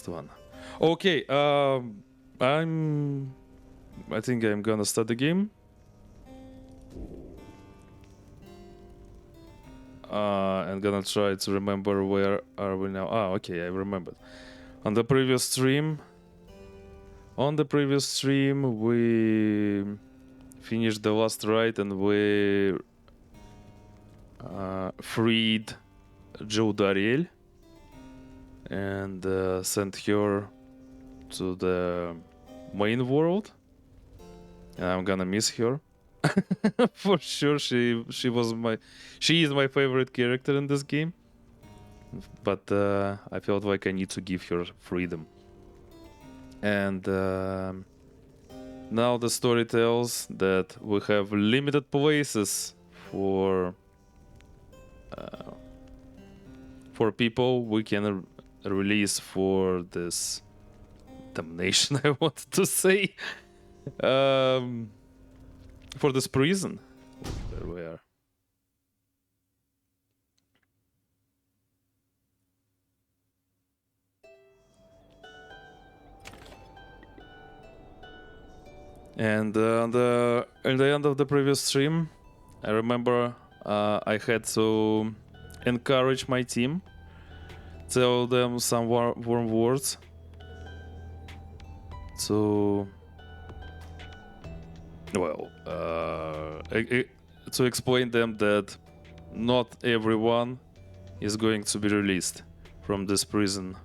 last one. Okay, I think I'm gonna start the game. I'm gonna try to remember where are we now. Ah, okay, I remembered. On the previous stream, we finished the last ride and we freed Joe Dariel and sent her to the main world. And I'm gonna miss her. For sure, she is my favorite character in this game, but I felt like I need to give her freedom. And now the story tells that we have limited places for people we can release for this damnation. I wanted to say. For this prison. There we are. And at the end of the previous stream, I remember I had to encourage my team, tell them some warm words to, well, to explain them that not everyone is going to be released from this prison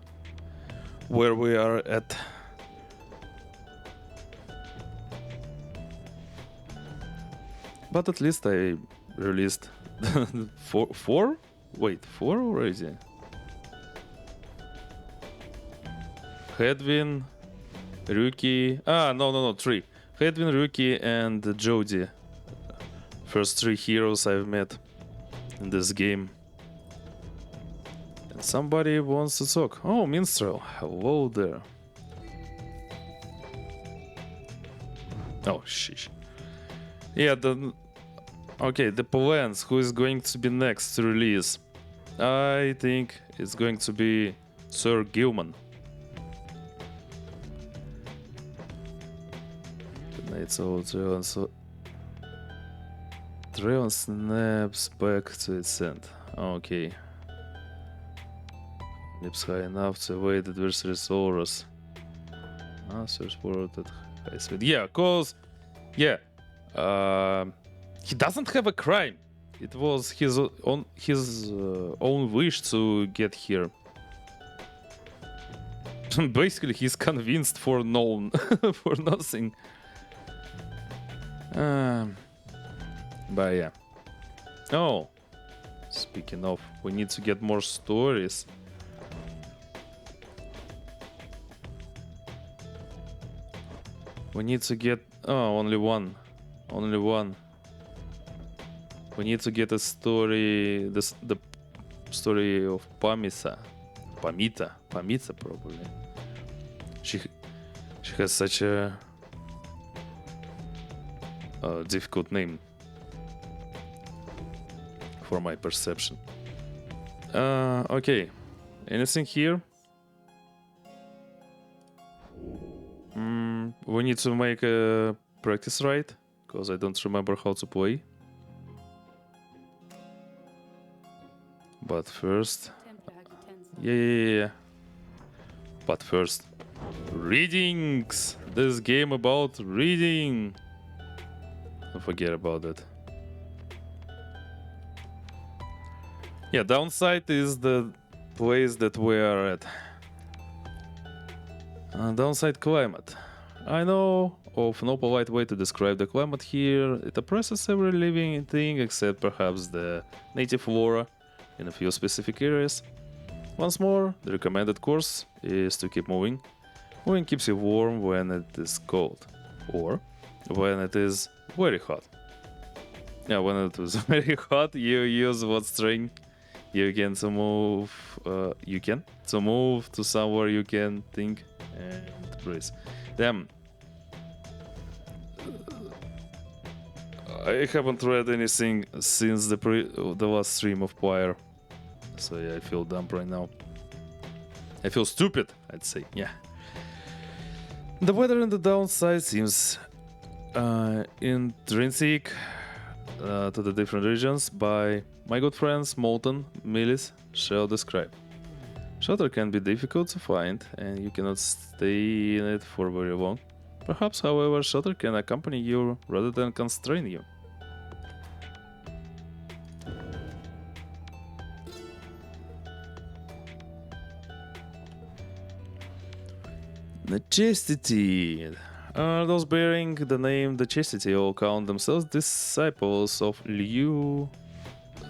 where we are at. But at least I released four? Wait, 4 already? Hedwyn, Rukey... no, 3. Hedwyn, Rukey, and Jodie. First 3 heroes I've met in this game. And somebody wants to talk. Oh, Minstrel. Hello there. Oh, sheesh. Yeah, okay, the plans. Who is going to be next to release? I think it's going to be Sir Gilman. So Trail snaps back to its end. Okay. Nips high enough to evade adversary's auras. Search forward at high speed. Yeah, cause he doesn't have a crime. It was his own wish to get here. Basically, he's convinced for for nothing. But yeah. Oh, speaking of, we need to get more stories. We need to get only one. We need to get a story. The story of Pamita probably. She has such a difficult name for my perception. Okay, anything here? We need to make a practice ride because I don't remember how to play. But first, yeah. But first, readings. This game about reading. Don't forget about that. Yeah, downside is the place that we are at. Downside climate. I know of no polite way to describe the climate here. It oppresses every living thing except perhaps the native flora in a few specific areas. Once more, the recommended course is to keep moving. Moving keeps you warm when it is cold, or when it is very hot. Yeah, when it is very hot, you use what string you can to move. To move to somewhere you can think and breathe. Damn. I haven't read anything since the last stream of Pyre, so yeah, I feel dumb right now. I feel stupid, I'd say, yeah. The weather in the downside seems intrinsic to the different regions by my good friends Molten, Millis shall describe. Shelter can be difficult to find and you cannot stay in it for very long. Perhaps, however, shelter can accompany you rather than constrain you. Necessity. Those bearing the name Necessity all count themselves disciples of Liu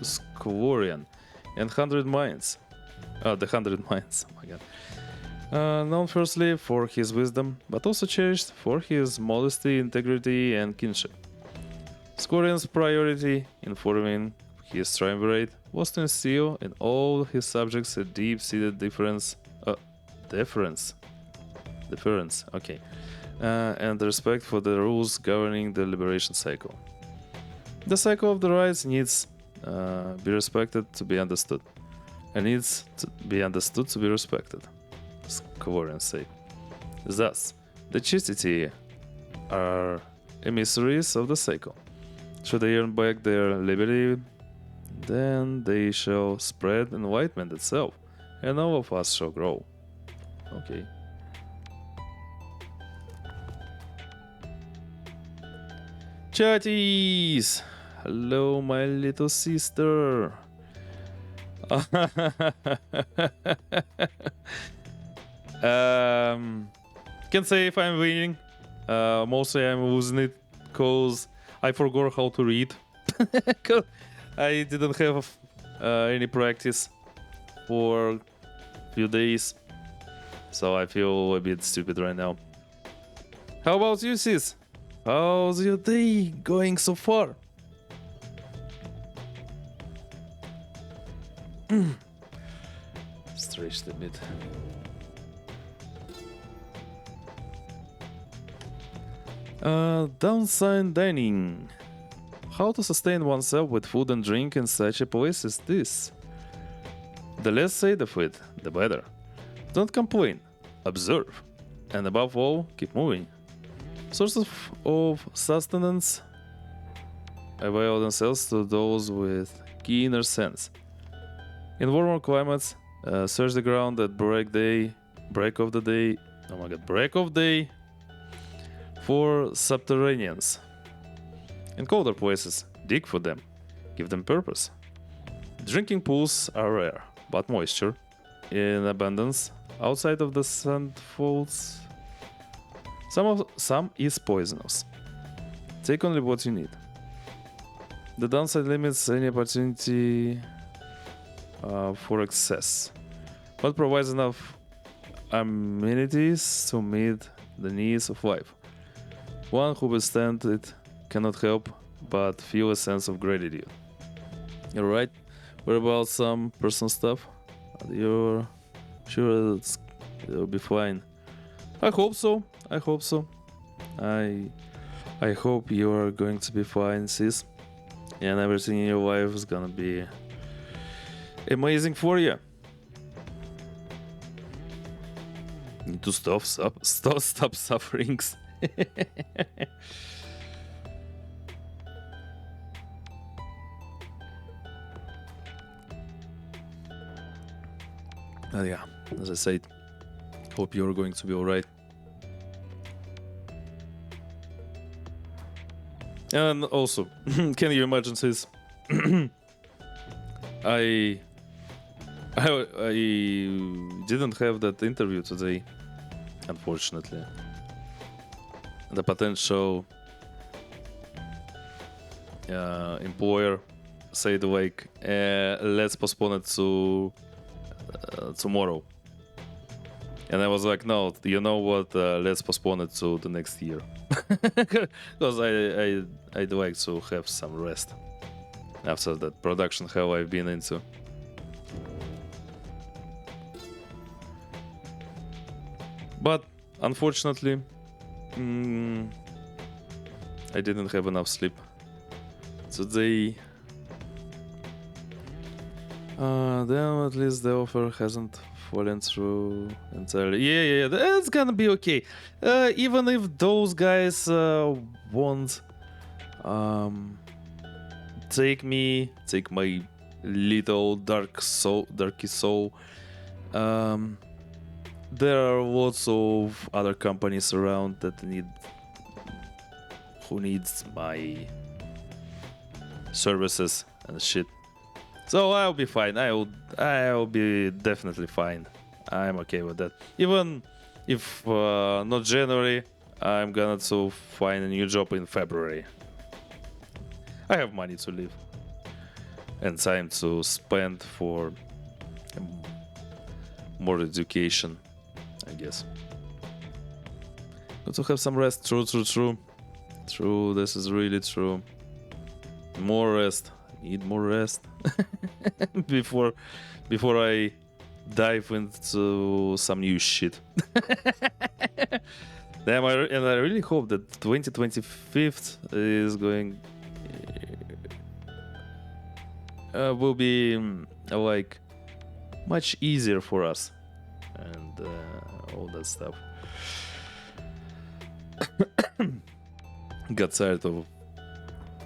Squarian and 100 Minds. The 100 Minds, oh my god. Known firstly for his wisdom, but also cherished for his modesty, integrity, and kinship. Squarian's priority in forming his triumvirate was to instill in all his subjects a deep-seated deference, okay, and respect for the rules governing the liberation cycle. The cycle of the rights needs be respected to be understood, and needs to be understood to be respected, Squarian said. Thus, the chastity are emissaries of the cycle. Should they earn back their liberty, then they shall spread enlightenment itself, and all of us shall grow. Okay. Chatties! Hello, my little sister. Can't say if I'm winning. Mostly I'm losing it because I forgot how to read. Cause I didn't have any practice for a few days. So I feel a bit stupid right now. How about you, sis? How's your day going so far? Stretched a bit. Downside dining. How to sustain oneself with food and drink in such a place as this? The less said of it, the better. Don't complain, observe, and above all, keep moving. Sources of sustenance avail themselves to those with keener sense. In warmer climates, search the ground at break of day for subterraneans. In colder places, dig for them, give them purpose. Drinking pools are rare, but moisture in abundance outside of the sandfolds. Some is poisonous. Take only what you need. The downside limits any opportunity for excess, but provides enough amenities to meet the needs of life. One who withstands it cannot help but feel a sense of gratitude. You're right. What about some personal stuff? You're sure it'll be fine. I hope so. I hope you are going to be fine, sis. And everything in your life is gonna be amazing for you. Need to stop sufferings. Yeah, as I said, hope you're going to be alright. And also, can you imagine this? I didn't have that interview today, unfortunately. The potential employer said like, let's postpone it to tomorrow. And I was like, no, you know what, let's postpone it to the next year. Because I'd like to have some rest after that production hell I've been into. But unfortunately, I didn't have enough sleep today. Then at least the offer hasn't fallen through entirely. Yeah, that's gonna be okay. Even if those guys won't take my little darky soul. There are lots of other companies around that who needs my services and shit. So I'll be fine. I'll be definitely fine. I'm okay with that. Even if not January, I'm gonna to find a new job in February. I have money to live and time to spend for more education, I guess. Got to have some rest. True. This is really true. More rest. Need more rest before I dive into some new shit. Damn, I really hope that 2025 is going will be like much easier for us and all that stuff. Got tired of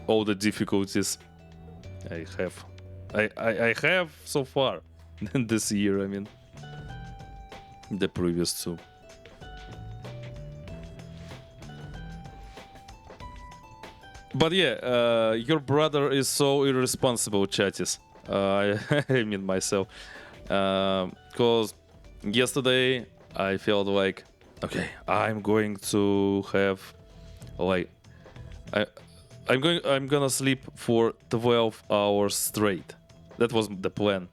all the difficulties I have so far this year. I mean, the previous two. But yeah, your brother is so irresponsible, chatties. I mean myself, because yesterday I felt like, okay, I'm going to have like I'm gonna sleep for 12 hours straight. That was the plan.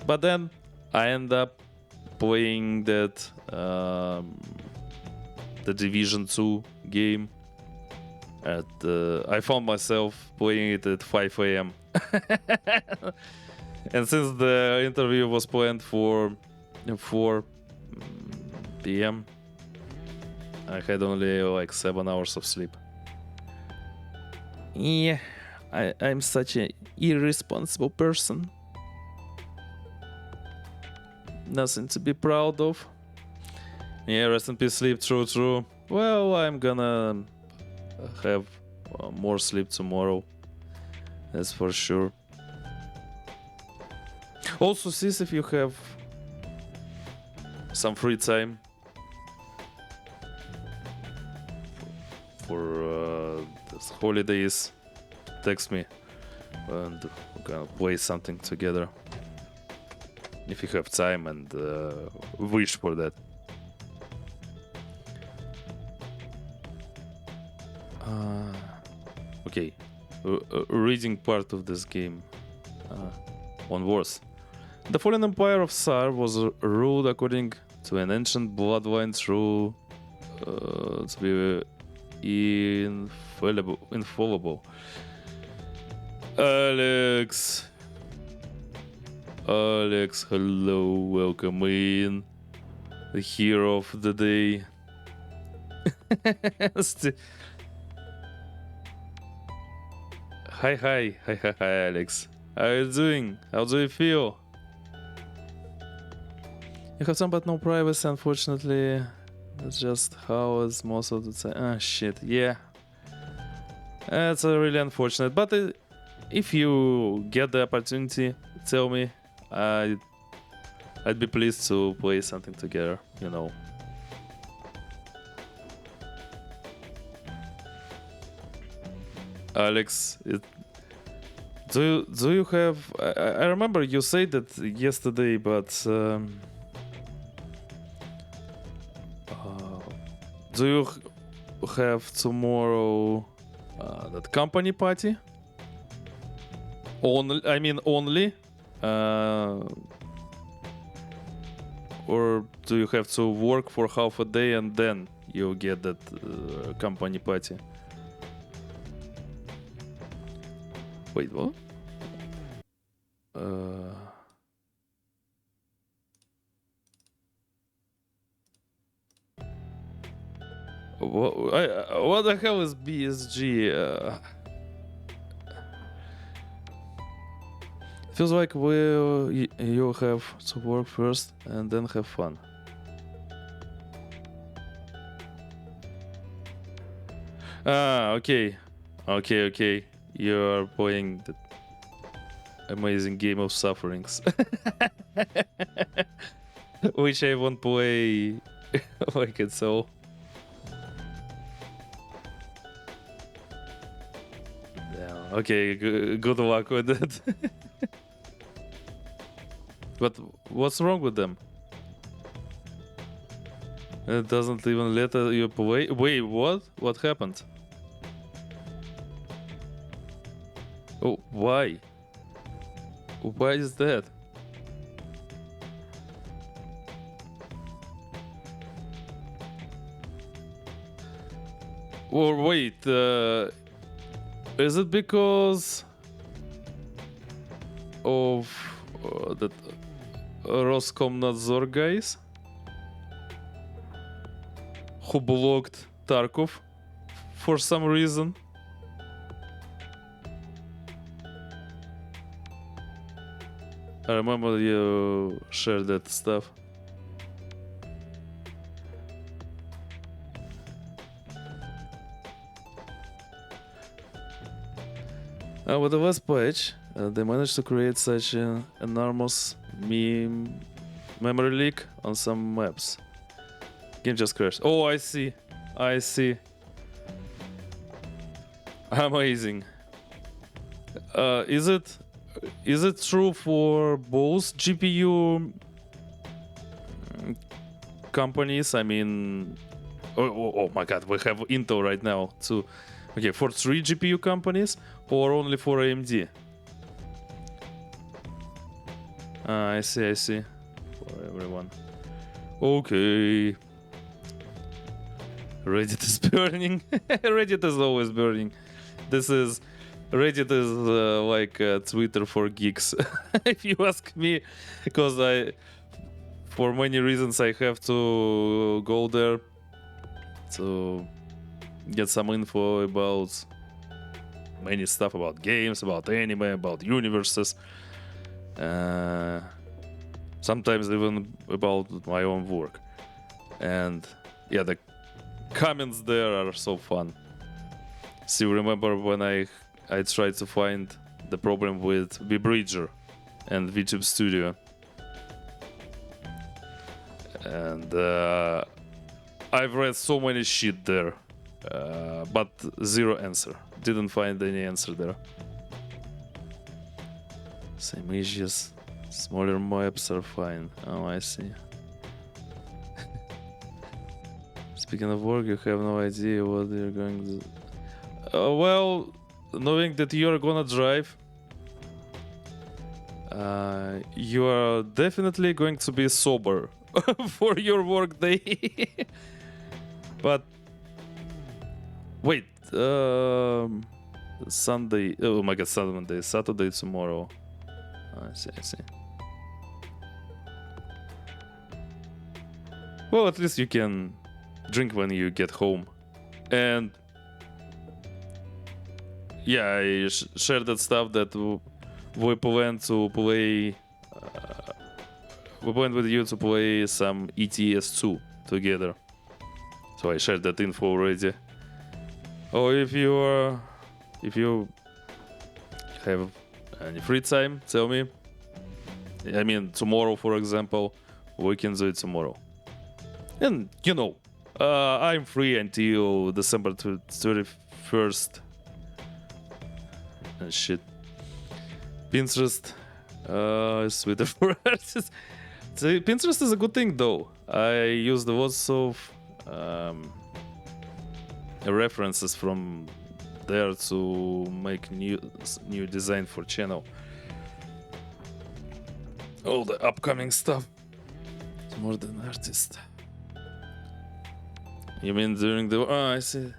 But then I end up playing that the Division 2 game. I found myself playing it at 5 a.m. And since the interview was planned for 4 p.m., I had only like 7 hours of sleep. Yeah, I'm such an irresponsible person. Nothing to be proud of. Yeah, rest in peace, sleep. True. Well, I'm gonna have more sleep tomorrow. That's for sure. Also, sis, if you have some free time for this holidays, text me and we're gonna play something together. If you have time and wish for that. Okay, reading part of this game on worse. The fallen empire of Tsar was ruled according to an ancient bloodline through to be infallible. Alex, hello, welcome in, the hero of the day. Hi, Alex. How are you doing? How do you feel? You have some but no privacy, unfortunately. That's just how it's most of the time. Ah, shit, yeah. That's really unfortunate. But if you get the opportunity, tell me. I'd be pleased to play something together, you know. Alex, do you have? I remember you said that yesterday, but do you have tomorrow that company party? Only, or do you have to work for half a day and then you get that company party? Wait, what? What the hell is BSG? Feels like you have to work first and then have fun. Okay. Okay. You're playing the amazing game of sufferings. Which I won't play like it so. Yeah, okay, good luck with it. But what's wrong with them? It doesn't even let you play. Wait, what? What happened? Oh, why? Why is that? Or wait, is it because of that Roskomnadzor guys who blocked Tarkov for some reason? I remember you shared that stuff. With the last patch, they managed to create such an enormous memory leak on some maps. Game just crashed. Oh, I see. Amazing. Is it true for both GPU companies? I mean, oh my god, we have Intel right now too. Okay, for 3 GPU companies or only for AMD? I see. For everyone. Okay. Reddit is burning. Reddit is always burning. Reddit is like Twitter for geeks, if you ask me, because for many reasons, I have to go there to get some info about many stuff about games, about anime, about universes. Sometimes even about my own work. And yeah, the comments there are so fun. Still remember when I tried to find the problem with VBridger and VTube Studio. And I've read so many shit there, but zero answer. Didn't find any answer there. Same issues, smaller maps are fine. Oh, I see. Speaking of work, you have no idea what you're going to... well, knowing that you're gonna drive, you are definitely going to be sober for your work day. But wait, Sunday, oh my god, Sunday, Saturday tomorrow. I see. Well, at least you can drink when you get home. And yeah, I shared that stuff that we plan to play. We planned with you to play some ETS2 together. So I shared that info already. Oh, if you have any free time, tell me. I mean, tomorrow, for example, we can do it tomorrow. And I'm free until December 31st. And shit. Pinterest is Twitter for artists. So Pinterest is a good thing, though. I use lots of references from there to make new design for channel. All the upcoming stuff. More than artist. You mean during the... Oh, I see.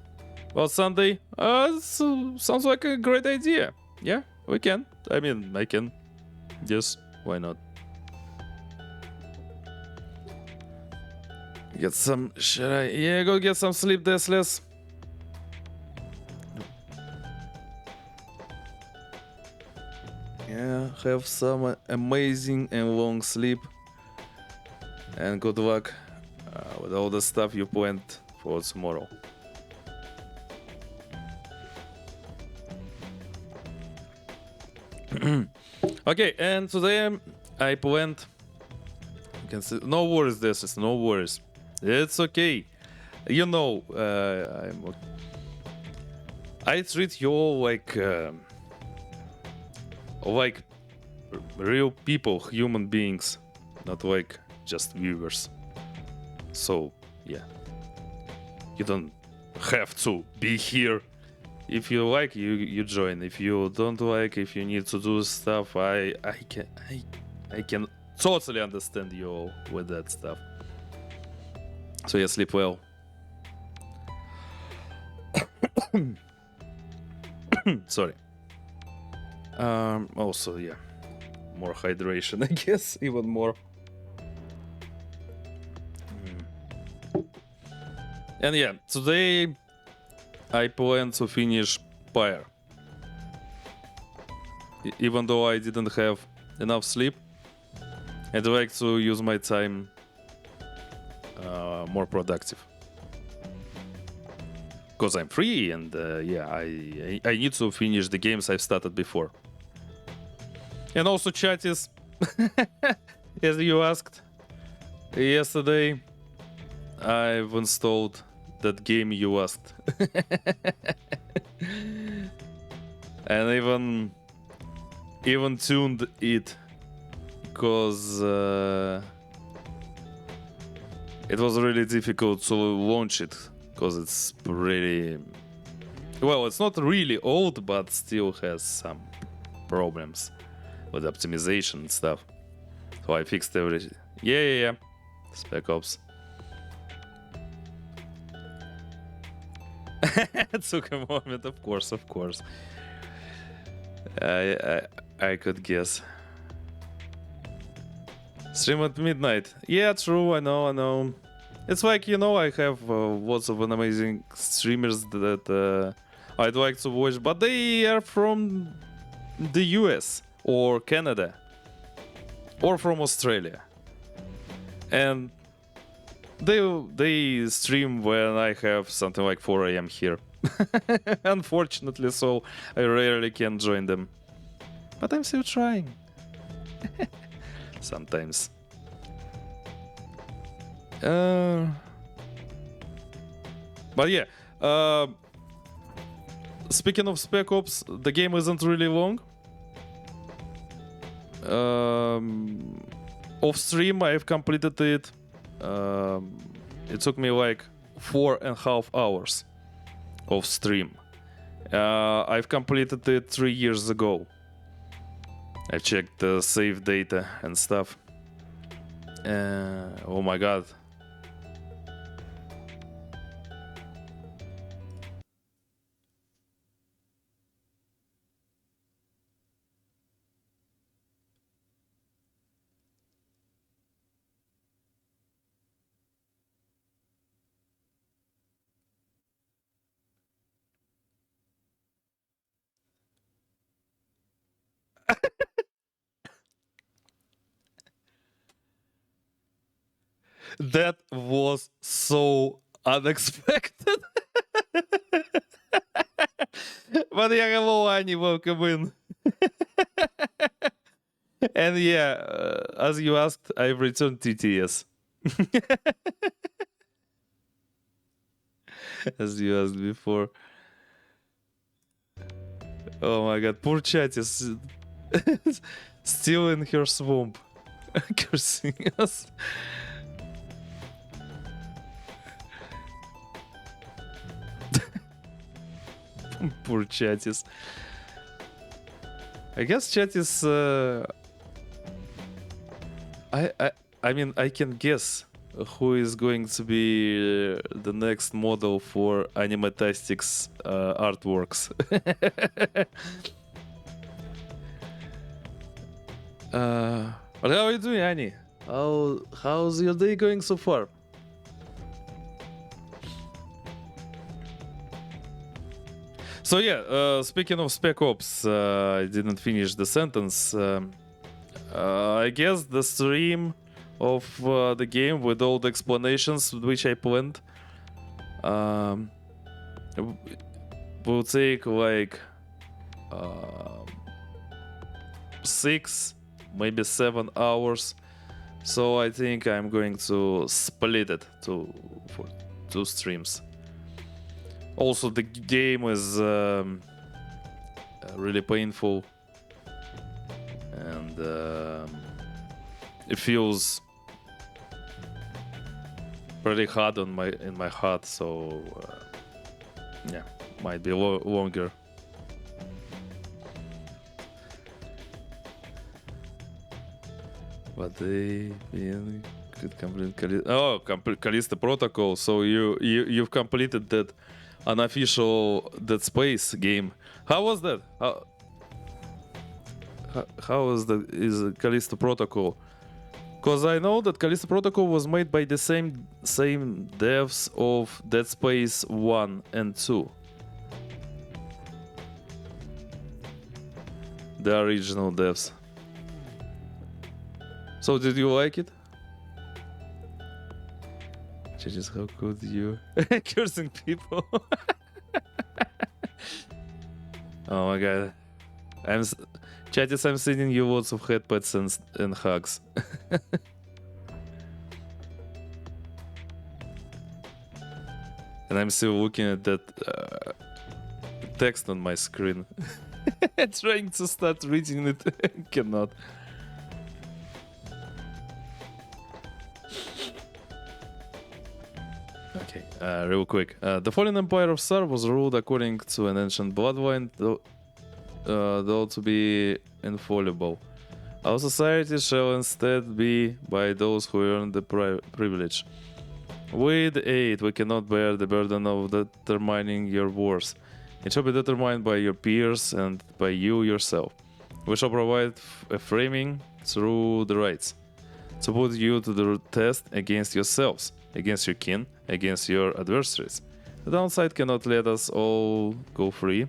Well, Sunday, sounds like a great idea. Yeah, we can. I mean, I can. Yes, why not? Get some... go get some sleep, Deathless. Yeah, have some amazing and long sleep. And good luck with all the stuff you planned for tomorrow. Okay, and today I planned. You can see, no worries, this is no worries. It's okay. You know, I treat you all like real people, human beings, not like just viewers. So yeah, you don't have to be here. If you like, you join. If you don't like, if you need to do stuff, I can totally understand you all with that stuff. So yeah, sleep well. Sorry. Also, yeah, more hydration, I guess, even more. And yeah, today I plan to finish Pyre. Even though I didn't have enough sleep, I'd like to use my time more productive. Because I'm free and yeah, I need to finish the games I've started before. And also chat is, as you asked, yesterday I've installed that game you asked. And even tuned it because it was really difficult to launch it because it's pretty well, it's not really old, but still has some problems with optimization and stuff. So I fixed everything. Yeah. Spec Ops. It took a moment, of course. I could guess. Stream at midnight. Yeah, true. I know. It's like, you know, I have lots of amazing streamers that I'd like to watch, but they are from the US or Canada or from Australia, and they stream when I have something like 4 a.m. here. Unfortunately, so I rarely can join them, but I'm still trying. Sometimes. But yeah, speaking of Spec Ops, the game isn't really long. Off stream, I've completed it. It took me like 4.5 hours of stream. I've completed it 3 years ago. I checked the save data and stuff. Oh my god. That was so unexpected. But yeah, hello, Annie, welcome in. And yeah, as you asked, I've returned TTS. As you asked before. Oh my god, poor chat is still in her swamp, cursing us. Poor Chatis. I guess Chatis. I mean, I can guess who is going to be the next model for Animatastics artworks. But how are you doing, Annie? How's your day going so far? So yeah, speaking of Spec Ops, I didn't finish the sentence. I guess the stream of the game with all the explanations which I planned will take like 6, maybe 7 hours. So I think I'm going to split it for 2 streams. Also, the game is really painful, and it feels pretty hard in my heart. So yeah, might be longer. But they could complete Callisto Protocol. So you've completed that unofficial Dead Space game. How was that? How is Callisto Protocol? Because I know that Callisto Protocol was made by the same devs of Dead Space 1 and 2. The original devs. So did you like it? Just how could you cursing people? Oh my god. Chattis, I'm sending you lots of headpats and hugs. And I'm still looking at that text on my screen. Trying to start reading it. Cannot. Okay, real quick. The fallen empire of Sar was ruled according to an ancient bloodline, though to be infallible. Our society shall instead be by those who earn the privilege. With aid, we cannot bear the burden of determining your worth. It shall be determined by your peers and by you yourself. We shall provide a framing through the rites to put you to the test against yourselves, against your kin, against your adversaries. The downside cannot let us all go free,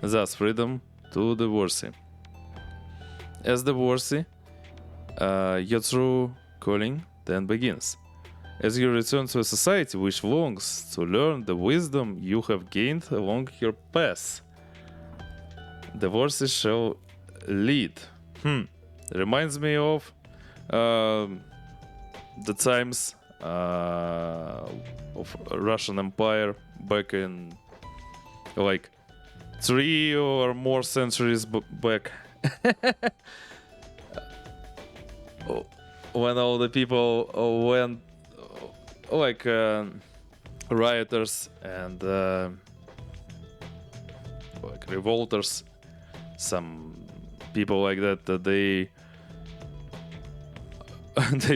thus freedom to the worthy. As the worthy, your true calling then begins. As you return to a society which longs to learn the wisdom you have gained along your path, the worthy shall lead. Reminds me of the times of Russian Empire back in like 3 or more centuries back. When all the people went like rioters and like revolters, some people like that, they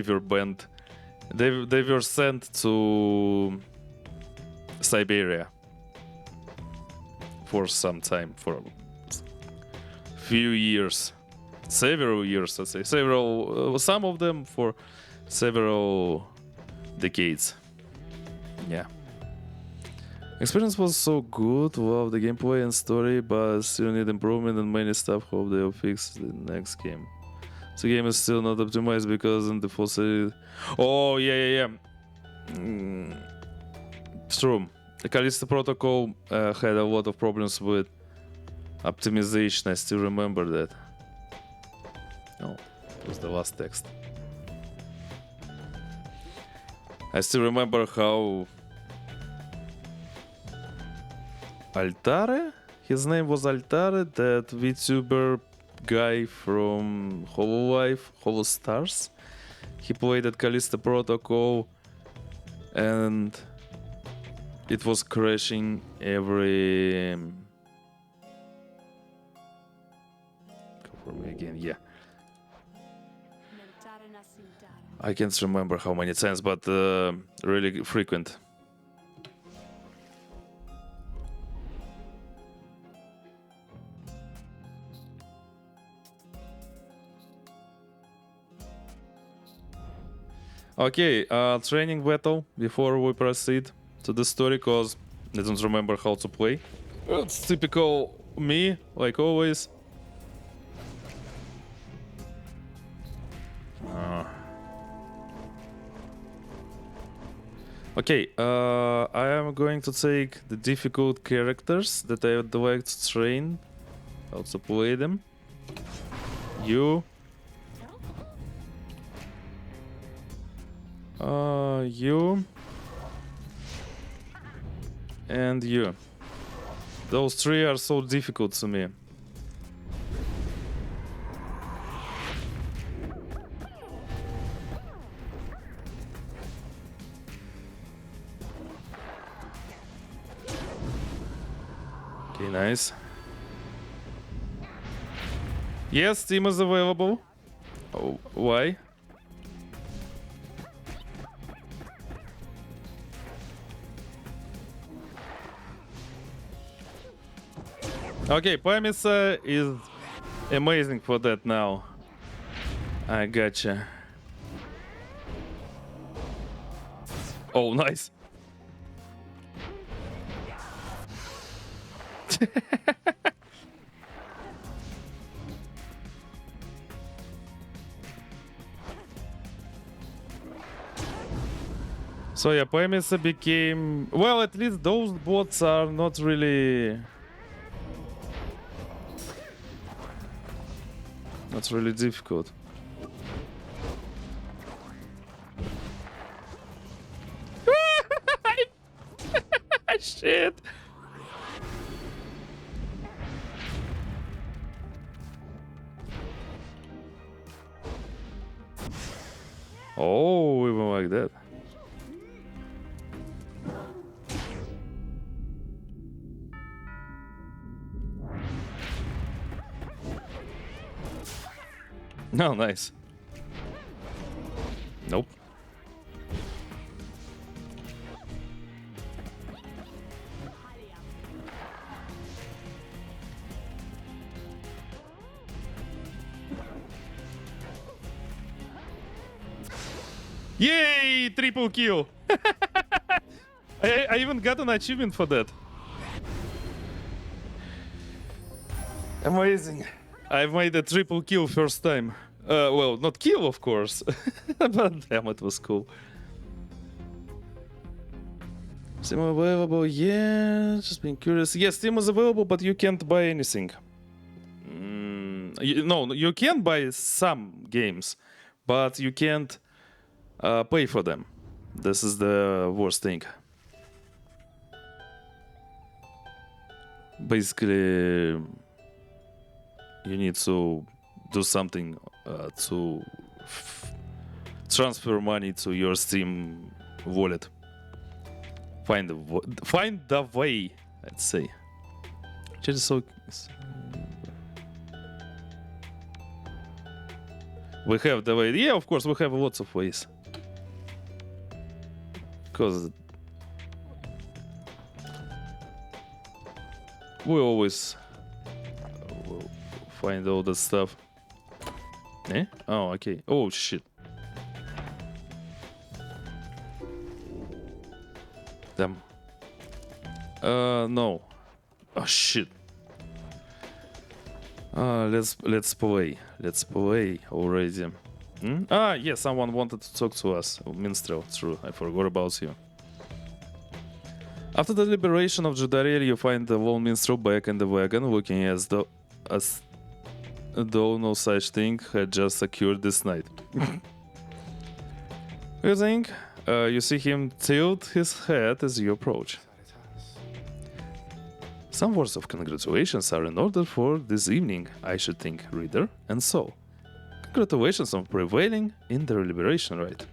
were banned. They were sent to Siberia for some time, for a few years, several years, let's say, some of them for several decades. Yeah. Experience was so good, love the gameplay and story, but still need improvement and many stuff. Hope they'll fix the next game. The game is still not optimized because in the full city. Oh yeah. True. The Callisto Protocol had a lot of problems with optimization. I still remember that. Oh, it was the last text. I still remember how Altare, his name was Altare, that VTuber guy from Hololive, Holostars. He played at Callisto Protocol and it was crashing every... Go for me again, yeah. I can't remember how many times, but really frequent. Okay, training battle before we proceed to the story, cause I don't remember how to play. It's typical me, like always. Okay, I am going to take the difficult characters that I would like to train. Also play them. You. You. And you. Those three are so difficult to me. Okay, nice. Yes, team is available. Oh, why? Okay, Pyre is amazing for that now. I gotcha. Oh, nice. So yeah, Pyre became... Well, at least those bots are not really... That's really difficult. Shit! Oh, even like that. No, nice. Nope. Yay! Triple kill! I even got an achievement for that. Amazing. I've made a triple kill first time. Well, not kill, of course. But damn, it was cool. Steam available, yeah. Just being curious. Yes, Steam is available, but you can't buy anything. No, you can buy some games, but you can't pay for them. This is the worst thing. Basically, you need to do something to transfer money to your Steam wallet. Find the way, let's say. Just so we have the way. Yeah, of course, we have lots of ways. Because we always will find all that stuff. Eh? Oh, okay. Oh, shit. Damn. No. Oh, shit. Let's play. Let's play already. Ah, yeah, someone wanted to talk to us. Oh, Minstrel, true. I forgot about you. After the liberation of Judariel, you find the lone minstrel back in the wagon, looking as though no such thing had just occurred this night. You think? You see him tilt his head as you approach. Some words of congratulations are in order for this evening, I should think, reader, and so. Congratulations on prevailing in the liberation, right?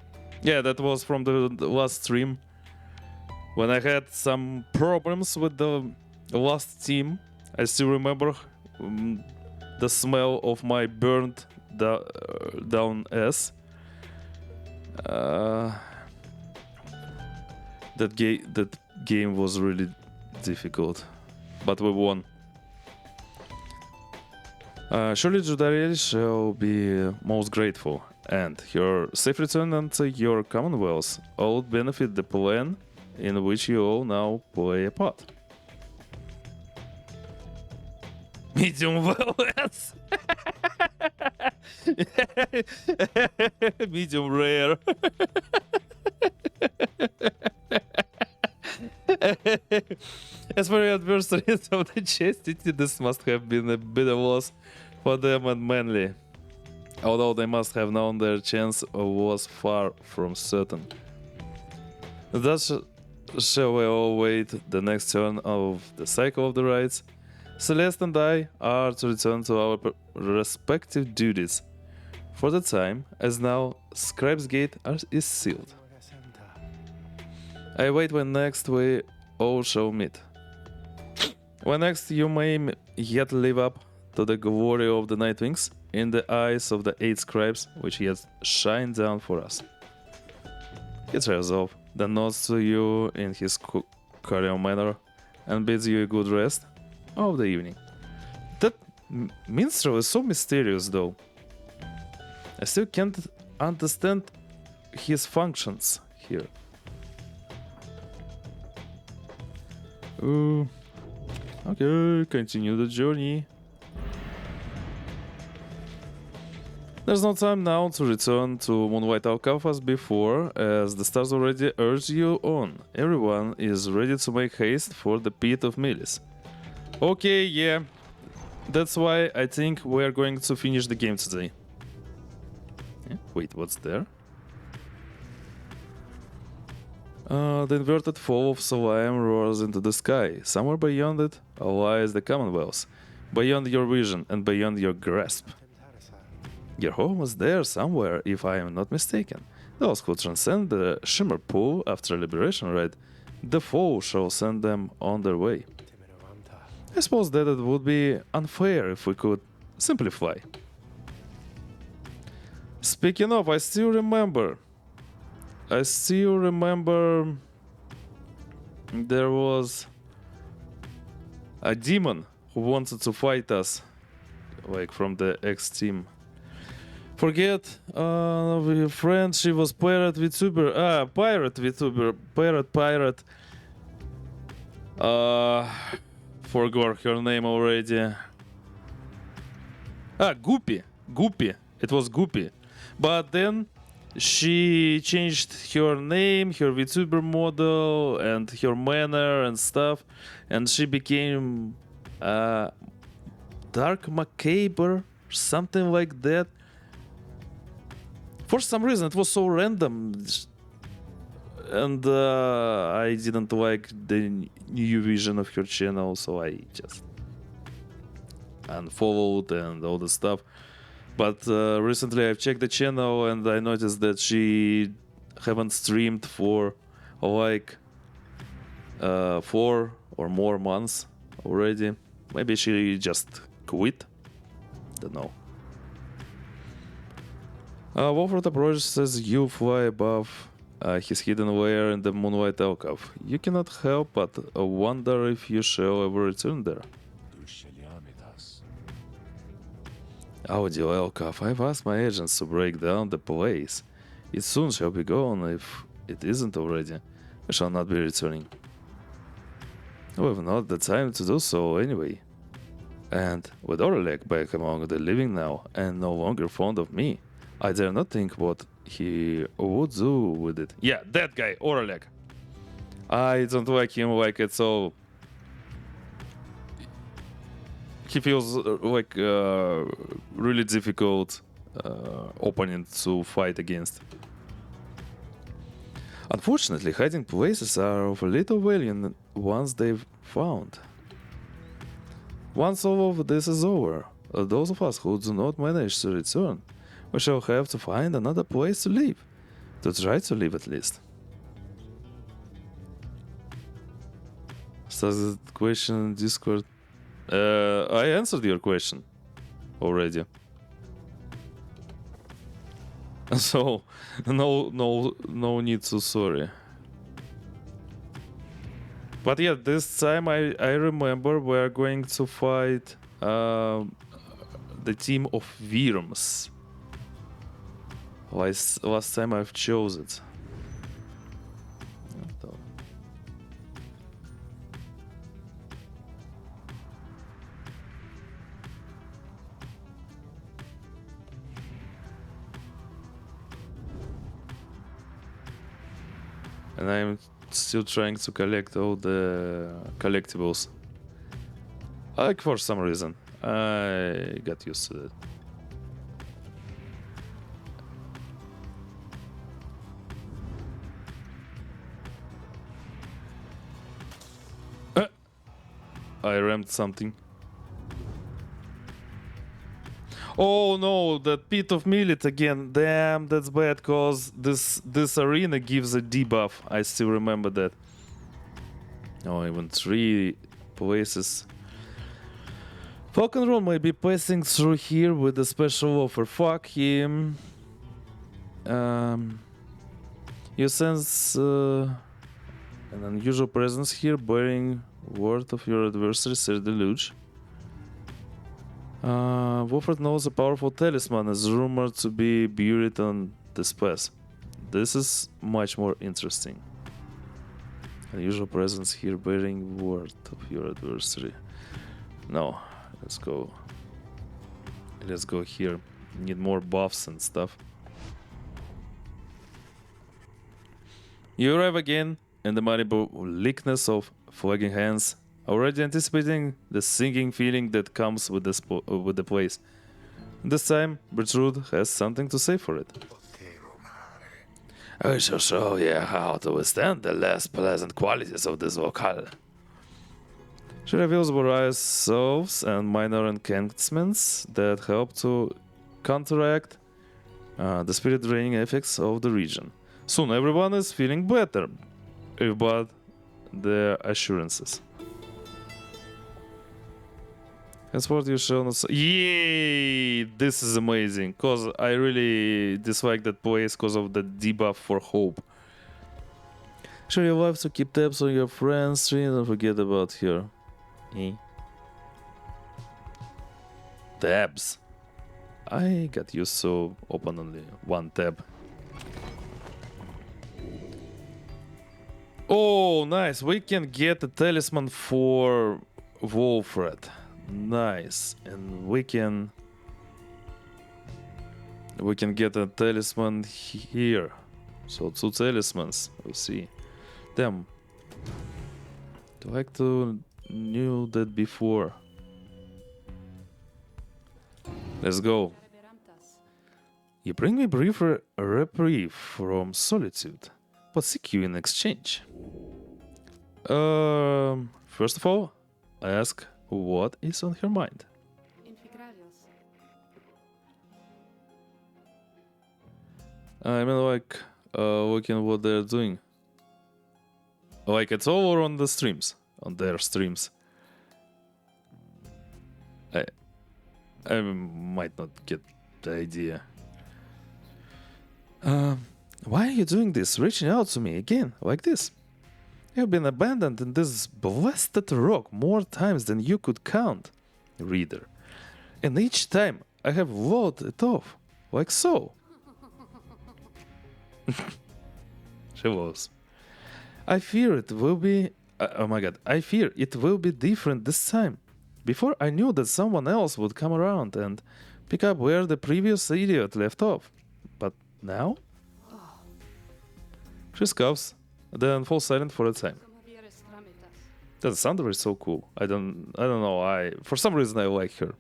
Yeah, that was from the last stream. When I had some problems with the last team, I still remember the smell of my burnt down ass. That game was really difficult, but we won. Surely Judariel shall be most grateful, and your safe return and your Commonwealth all benefit the plan in which you all now play a part. Medium well, yes. Medium rare. As for the adversaries of the chastity, this must have been a bit of loss for them and Manly. Although they must have known their chance was far from certain. Thus shall we all wait the next turn of the cycle of the rites. Celeste and I are to return to our respective duties. For the time, as now Scribe's Gate is sealed. I wait when next we all shall meet. When next you may yet live up to the glory of the Nightwings in the eyes of the 8 scribes which he has shined down for us. He trails off, then nods to you in his cordial manner and bids you a good rest of the evening. That minstrel is so mysterious though. I still can't understand his functions here. Okay, continue the journey. There's no time now to return to Moonlight Alcove as before, as the stars already urge you on. Everyone is ready to make haste for the Pit of Melis. Okay, yeah, that's why I think we're going to finish the game today. Yeah, wait, what's there? The inverted fall of Solheim roars into the sky. Somewhere beyond it lies the Commonwealth, beyond your vision and beyond your grasp. Your home is there somewhere, if I am not mistaken. Those who transcend the Shimmer Pool after Liberation Rite, the fall shall send them on their way. I suppose that it would be unfair if we could simply fly. Speaking of, I still remember there was a demon who wanted to fight us, like from the X team. Forget your friend, she was pirate VTuber. Pirate VTuber. Pirate. Forgot her name already. Goopy. It was Goopy. But then she changed her name, her VTuber model, and her manner and stuff, and she became Dark Macabre, something like that. For some reason, it was so random, and I didn't like the new vision of her channel, so I just unfollowed and all the stuff. But recently I've checked the channel and I noticed that she haven't streamed for like 4 or more months already. Maybe she just quit. Don't know. Wolford approaches says you fly above his hidden lair in the Moonlight Alcove. You cannot help but wonder if you shall ever return there. Audio Alcove, I've asked my agents to break down the place. It soon shall be gone if it isn't already. I shall not be returning. We've not the time to do so anyway. And with Orlek back among the living now and no longer fond of me, I dare not think what he would do with it. Yeah, that guy, Orlek. I don't like him like it's all. He feels like a really difficult opponent to fight against. Unfortunately, hiding places are of little value once they've found. Once all of this is over, those of us who do not manage to return, we shall have to find another place to live. To try to live at least. So the question in Discord. I answered your question already. So no need to sorry. But yeah, this time I remember we're going to fight the team of Worms. Last time I've chose it. And I'm still trying to collect all the collectibles. Like, for some reason. I got used to that. I rammed something. Oh no, that pit of millet again. Damn, that's bad, cause this arena gives a debuff. I still remember that. Oh, even 3 places. Falcon Roll might be passing through here with a special offer. Fuck him. You sense an unusual presence here, bearing word of your adversary, Sir Deluge. Wolfred knows a powerful talisman is rumored to be buried on this path. This is much more interesting. Unusual presence here bearing word of your adversary. No, let's go. Let's go here. Need more buffs and stuff. You arrive again in the marble likeness of flagging hands, already anticipating the singing feeling that comes with the place. This time, Bertrude has something to say for it. I shall show you how to withstand the less pleasant qualities of this locale. She reveals various salves and minor enchantments that help to counteract the spirit draining effects of the region. Soon everyone is feeling better, but the assurances. Henceforth you shall not... Yay! This is amazing, cause I really dislike that place because of the debuff for hope. Sure, you have to keep tabs on your friends tree and don't forget about her. Tabs. I got used to open only one tab. Oh, nice. We can get a talisman for Wolfred. Nice. And we can get a talisman here. So 2 talismans. We'll see. Damn. Do I like to knew that before? Let's go. You bring me brief reprieve from solitude. What seek you in exchange? First of all, I ask what is on her mind. I mean, like, looking what they're doing. Like, it's all over on the streams, on their streams. I might not get the idea. Why are you doing this? Reaching out to me again, like this? You've been abandoned in this blasted rock more times than you could count, reader. And each time I have walled it off, like so. She was. I fear it will be... oh my god, I fear it will be different this time. Before I knew that someone else would come around and pick up where the previous idiot left off. But now? She scoffs, then falls silent for a time. That Sandra is so cool. I don't know. For some reason I like her.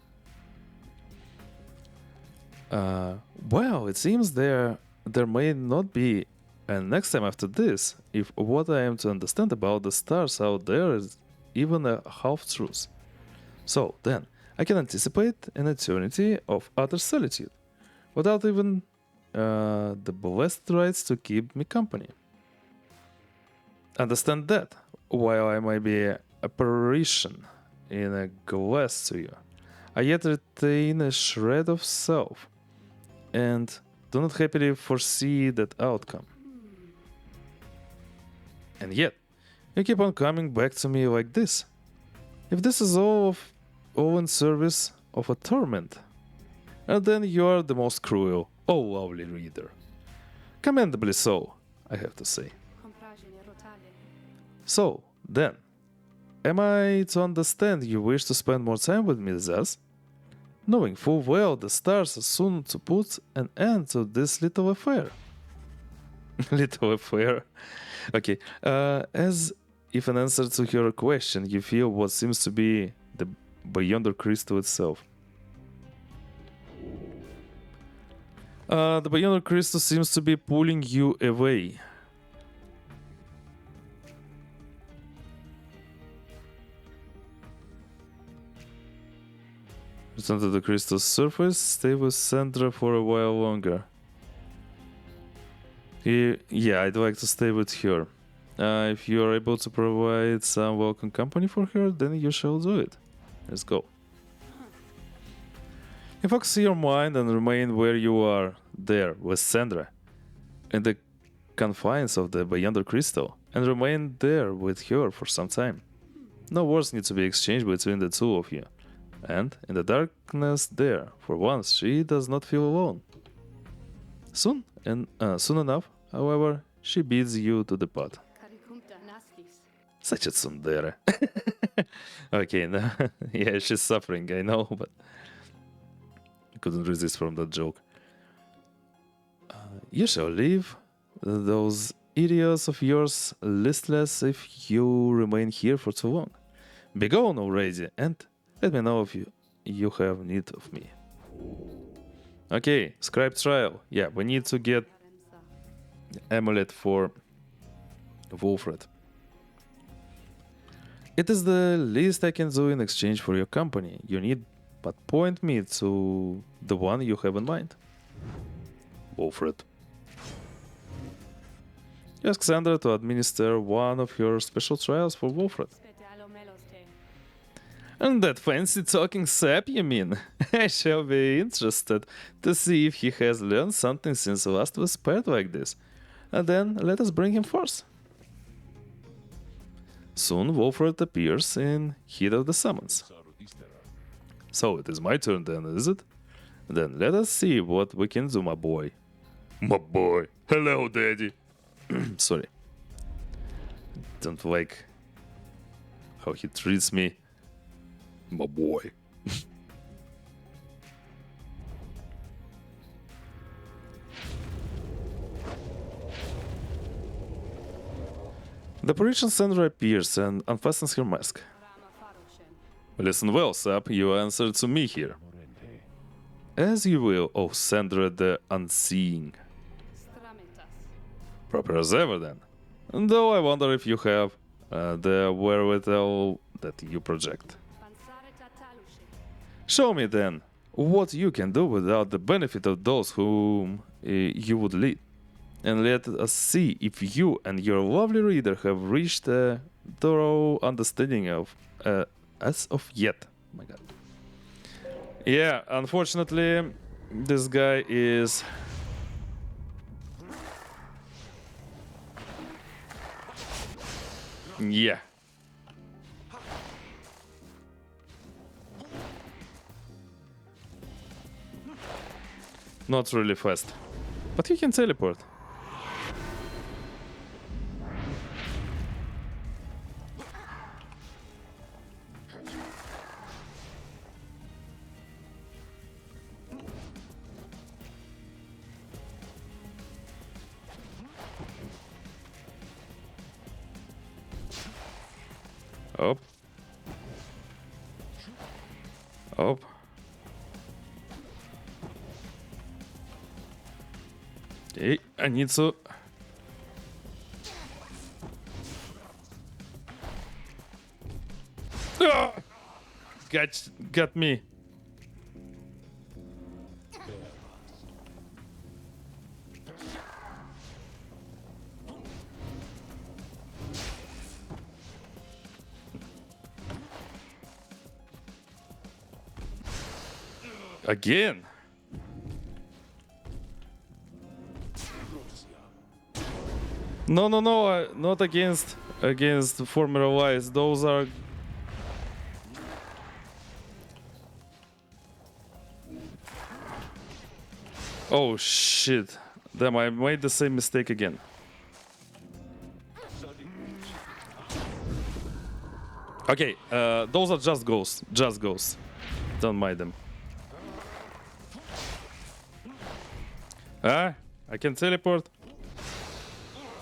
Well, it seems there may not be a next time after this, if what I am to understand about the stars out there is even a half truth. So then, I can anticipate an eternity of utter solitude, without even the blessed rights to keep me company. Understand that, while I might be a apparition in a glass to you, I yet retain a shred of self, and do not happily foresee that outcome. And yet, you keep on coming back to me like this. If this is all in service of a torment, and then you are the most cruel, oh lovely reader. Commendably so, I have to say. So, then, am I to understand you wish to spend more time with me thus? Knowing full well the stars are soon to put an end to this little affair. Little affair? Okay. As if an answer to your question, you feel what seems to be the Beyonder Crystal itself. The Beyonder Crystal seems to be pulling you away. Return to the crystal surface. Stay with Sandra for a while longer. Yeah, I'd like to stay with her. If you are able to provide some welcome company for her, then you shall do it. Let's go. You focus your mind and remain where you are, there with Sandra, in the confines of the Beyonder Crystal, and remain there with her for some time. No words need to be exchanged between the two of you. And in the darkness there, for once, she does not feel alone. Soon enough, however, she bids you to depart. Such a tsundere. Okay, no, yeah, she's suffering, I know, but I couldn't resist from that joke. You shall leave those idiots of yours listless if you remain here for too long. Begone already, and let me know if you have need of me. Okay, scribe trial. Yeah, we need to get amulet for Wolfred. It is the least I can do in exchange for your company. You need but point me to the one you have in mind. Wolfred. You ask Sandra to administer one of your special trials for Wolfred. And that fancy talking sap, you mean? I shall be interested to see if he has learned something since last was paired like this. And then let us bring him forth. Soon Wolfred appears in heat of the summons. So it is my turn then, is it? Then let us see what we can do, my boy. My boy. Hello, daddy. Sorry. Don't like how he treats me. My boy. The Parisian Sandra appears and unfastens her mask. Listen well, Sap, you answer to me here. As you will, oh Sandra the Unseeing. Proper as ever then. Though I wonder if you have the wherewithal that you project. Show me then what you can do without the benefit of those whom you would lead. And let us see if you and your lovely reader have reached a thorough understanding of as of yet. Oh my god. Yeah, unfortunately, this guy is... Yeah. Not really fast. But he can teleport. Up. Up. Okay, I need to... Ah! Got me. Again. No, not against Formula Ys. Those are... Oh shit. Damn, I made the same mistake again. Okay, those are just ghosts. Just ghosts. Don't mind them. Ah, I can teleport.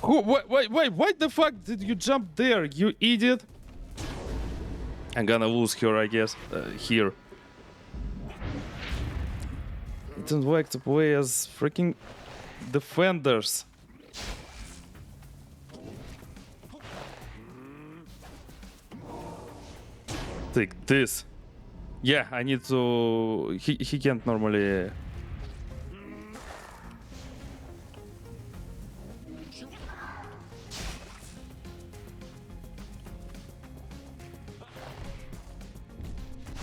Why the fuck did you jump there, you idiot? I'm gonna lose her, I guess, here. I don't like to play as freaking defenders. Take this. Yeah, I need to... He can't normally...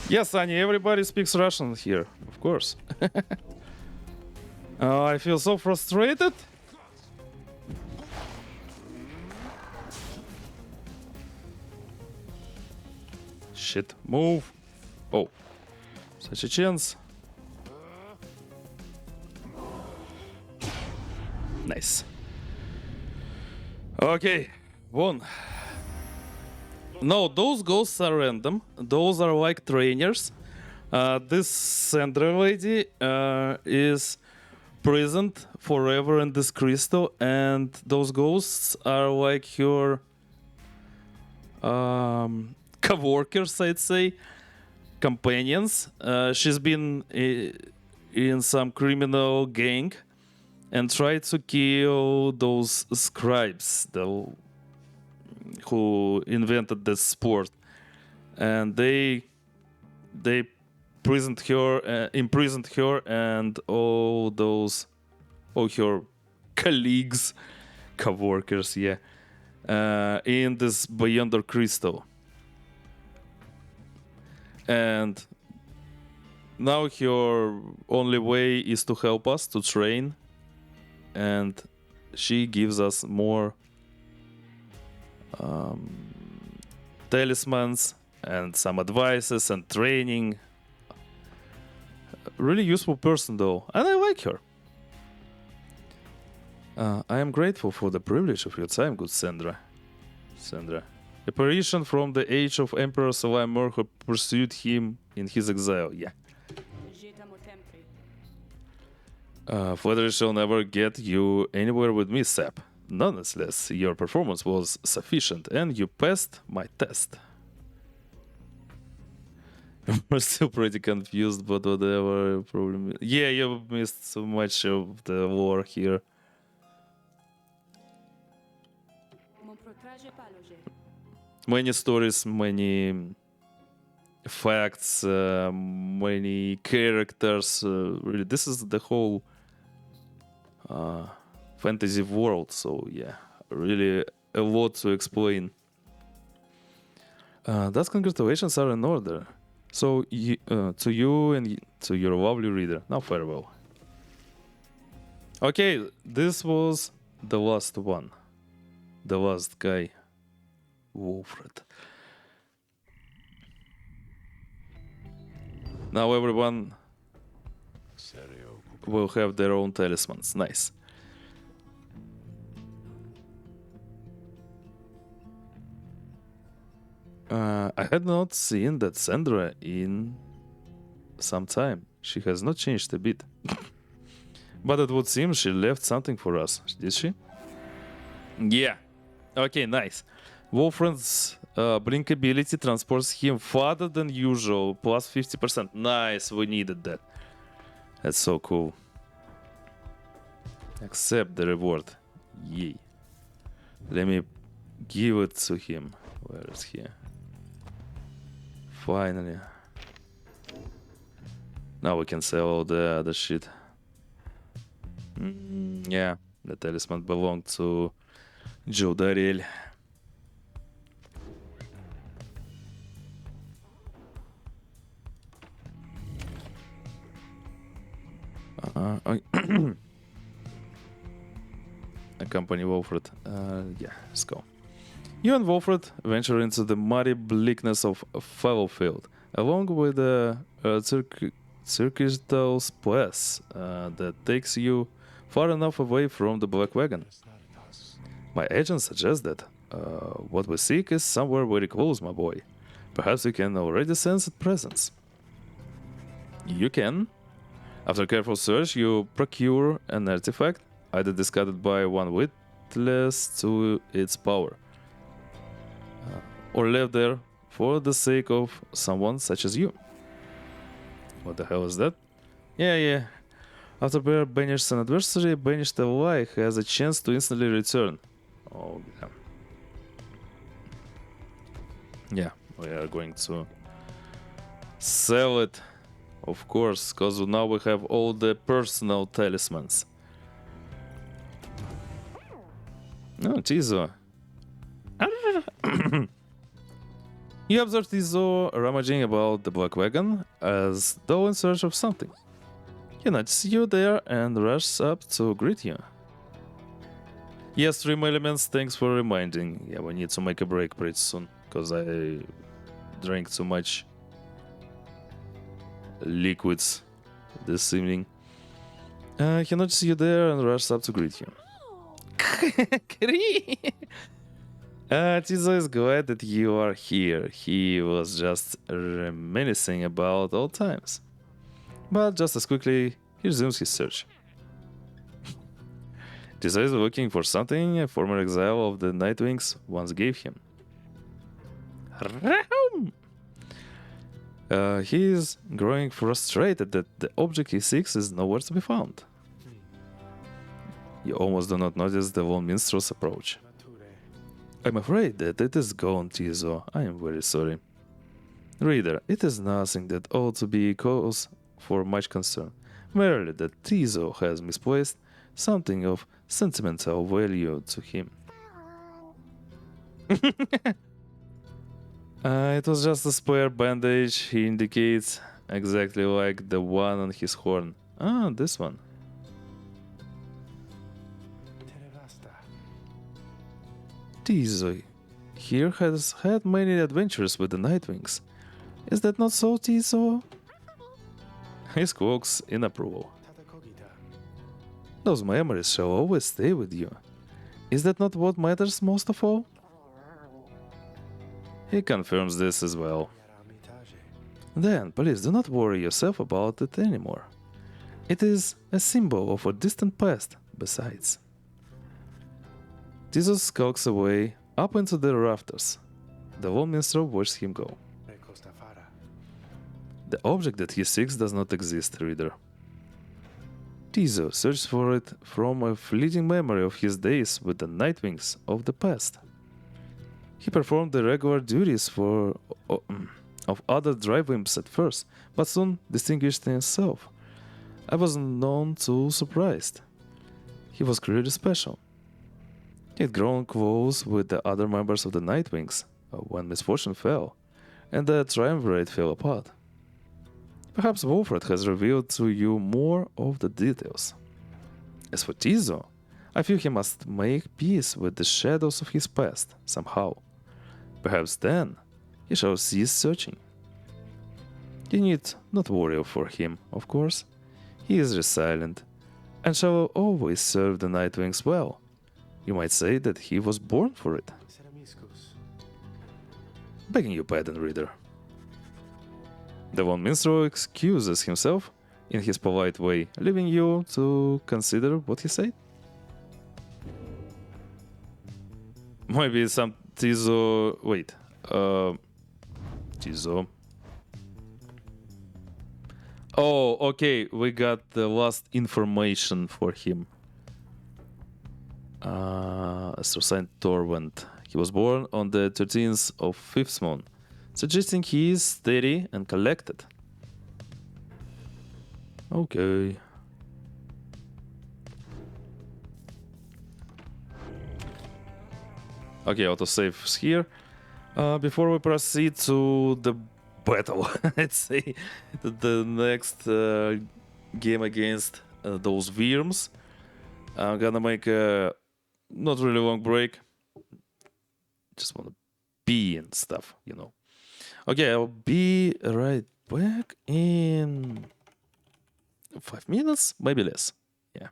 Yes, Sunny, everybody speaks Russian here, of course. I feel so frustrated. Shit, move. Oh, such a chance. Nice. Okay, one. No, those ghosts are random. Those are like trainers. This Sandra lady is present forever in this crystal, and those ghosts are like her co-workers, I'd say, companions. She's been in some criminal gang and tried to kill those scribes who invented this sport, and they imprisoned her and all her colleagues, co-workers, in this Beyonder crystal. And now her only way is to help us to train, and she gives us more talismans and some advices and training. Really useful person though, and I like her. I am grateful for the privilege of your time, good Sandra. Apparition from the age of Emperor Salamur who pursued him in his exile. Yeah. Flattery shall never get you anywhere with me, Sap. Nonetheless, your performance was sufficient and you passed my test. I'm still pretty confused, but whatever problem. Yeah, you missed so much of the lore here. Many stories, many facts, many characters. Really, this is the whole fantasy world, so yeah, really a lot to explain. Thus, congratulations are in order. So, to you and to your lovely reader. Now, farewell. Okay, this was the last one. The last guy. Wolfred. Now everyone will have their own talismans. Nice. I had not seen that Sandra in some time. She has not changed a bit. But it would seem she left something for us. Did she? Yeah. Okay, nice. Wolfram's blink ability transports him farther than usual, plus 50%. Nice, we needed that. That's so cool. Accept the reward. Yay. Let me give it to him. Where is he? Finally. Now we can sell all the other shit. Yeah, the talisman belonged to Joe Darrell. Accompany Wolfred. Yeah, let's go. You and Wolfred venture into the muddy bleakness of Fellowfield, along with a circuitous path that takes you far enough away from the Blackwagon. My agent suggests that what we seek is somewhere very close, my boy. Perhaps you can already sense its presence. You can. After careful search, you procure an artifact, either discarded by one limitless to its power, or left there for the sake of someone such as you. What the hell is that? Yeah. After Bear banishes an adversary, banished ally has a chance to instantly return. Oh, yeah. Yeah, we are going to sell it, of course, because now we have all the personal talismans. Oh, Tizo. You observe Tizo rummaging about the Blackwagon as though in search of something. He notices you there and rushes up to greet you. Yes, Stream Elements, thanks for reminding. Yeah, we need to make a break pretty soon, because I drank too much liquids this evening. He notices you there and rushes up to greet you. Tizo is glad that you are here. He was just reminiscing about old times. But just as quickly, he resumes his search. Tizo is looking for something a former exile of the Nightwings once gave him. He is growing frustrated that the object he seeks is nowhere to be found. You almost do not notice the lone minstrel's approach. I'm afraid that it is gone, Tizo. I am very sorry. Reader, it is nothing that ought to be cause for much concern. Merely that Tizo has misplaced something of sentimental value to him. It was just a spare bandage, he indicates, exactly like the one on his horn. Ah, this one. Tizo here has had many adventures with the Nightwings. Is that not so, Tizo? He squawks in approval. Those memories shall always stay with you. Is that not what matters most of all? He confirms this as well. Then, please do not worry yourself about it anymore. It is a symbol of a distant past, besides. Tizo skulks away, up into the rafters. The lone minstrel watches him go. The object that he seeks does not exist, reader. Tizo searches for it from a fleeting memory of his days with the Nightwings of the past. He performed the regular duties of other drive imps at first, but soon distinguished himself. I was none too surprised. He was clearly special. He had grown close with the other members of the Nightwings when misfortune fell, and the triumvirate fell apart. Perhaps Wolfred has revealed to you more of the details. As for Tizo, I feel he must make peace with the shadows of his past, somehow. Perhaps then he shall cease searching. You need not worry for him, of course. He is resilient, and shall always serve the Nightwings well. You might say that he was born for it. Begging you pardon, reader. The lone minstrel excuses himself in his polite way, leaving you to consider what he said. Maybe some Tizo... Wait. Tizo... Oh, okay, we got the last information for him. Saint Torvent. He was born on the 13th of 5th month, suggesting he is steady and collected. Okay. Okay, autosave's here. Before we proceed to the battle, let's say the next game against those Worms, I'm gonna make a not really long break. Just wanna pee and stuff, you know. Okay, I'll be right back in 5 minutes, maybe less. Yeah.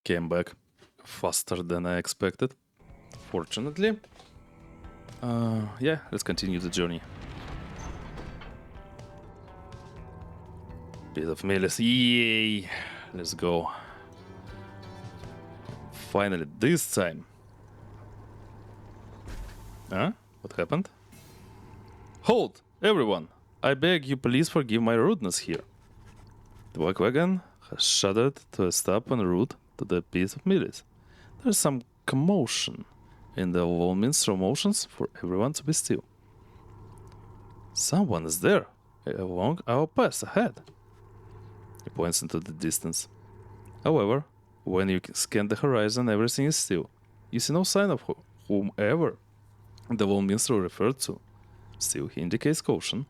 came back faster than I expected, fortunately. Yeah, let's continue the journey. Bit of melee. Yay! Let's go. Finally, this time. Huh? What happened? Hold! Everyone! I beg you please forgive my rudeness here. The Blackwagon has shuddered to a stop en route to the piece of meat. There's some commotion in the wall minstrel motions for everyone to be still. Someone is there, along our path ahead. He points into the distance. However, when you scan the horizon, everything is still. You see no sign of whomever the wall minstrel referred to. Still, he indicates caution.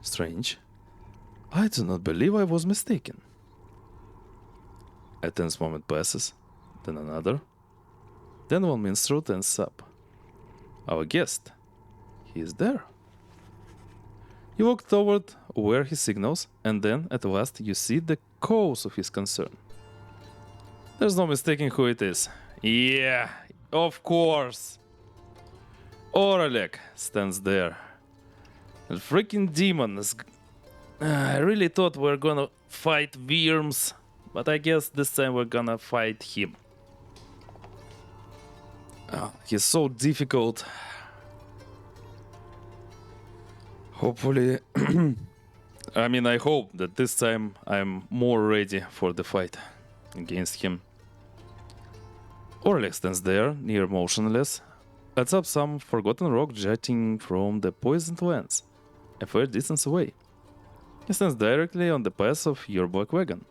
Strange. I do not believe I was mistaken. A tense moment passes, then another. Then one minstrel tenses up. Our guest. He is there. You walk toward where he signals, and then, at last, you see the cause of his concern. There's no mistaking who it is. Yeah, of course. Oralek stands there. A freaking demon is... I really thought we were gonna fight Worms, but I guess this time we're gonna fight him. He's so difficult. Hopefully... I mean, I hope that this time I'm more ready for the fight against him. Oralek stands there, near motionless, atop some forgotten rock jutting from the poisoned lands, a fair distance away. He stands directly on the path of your Blackwagon.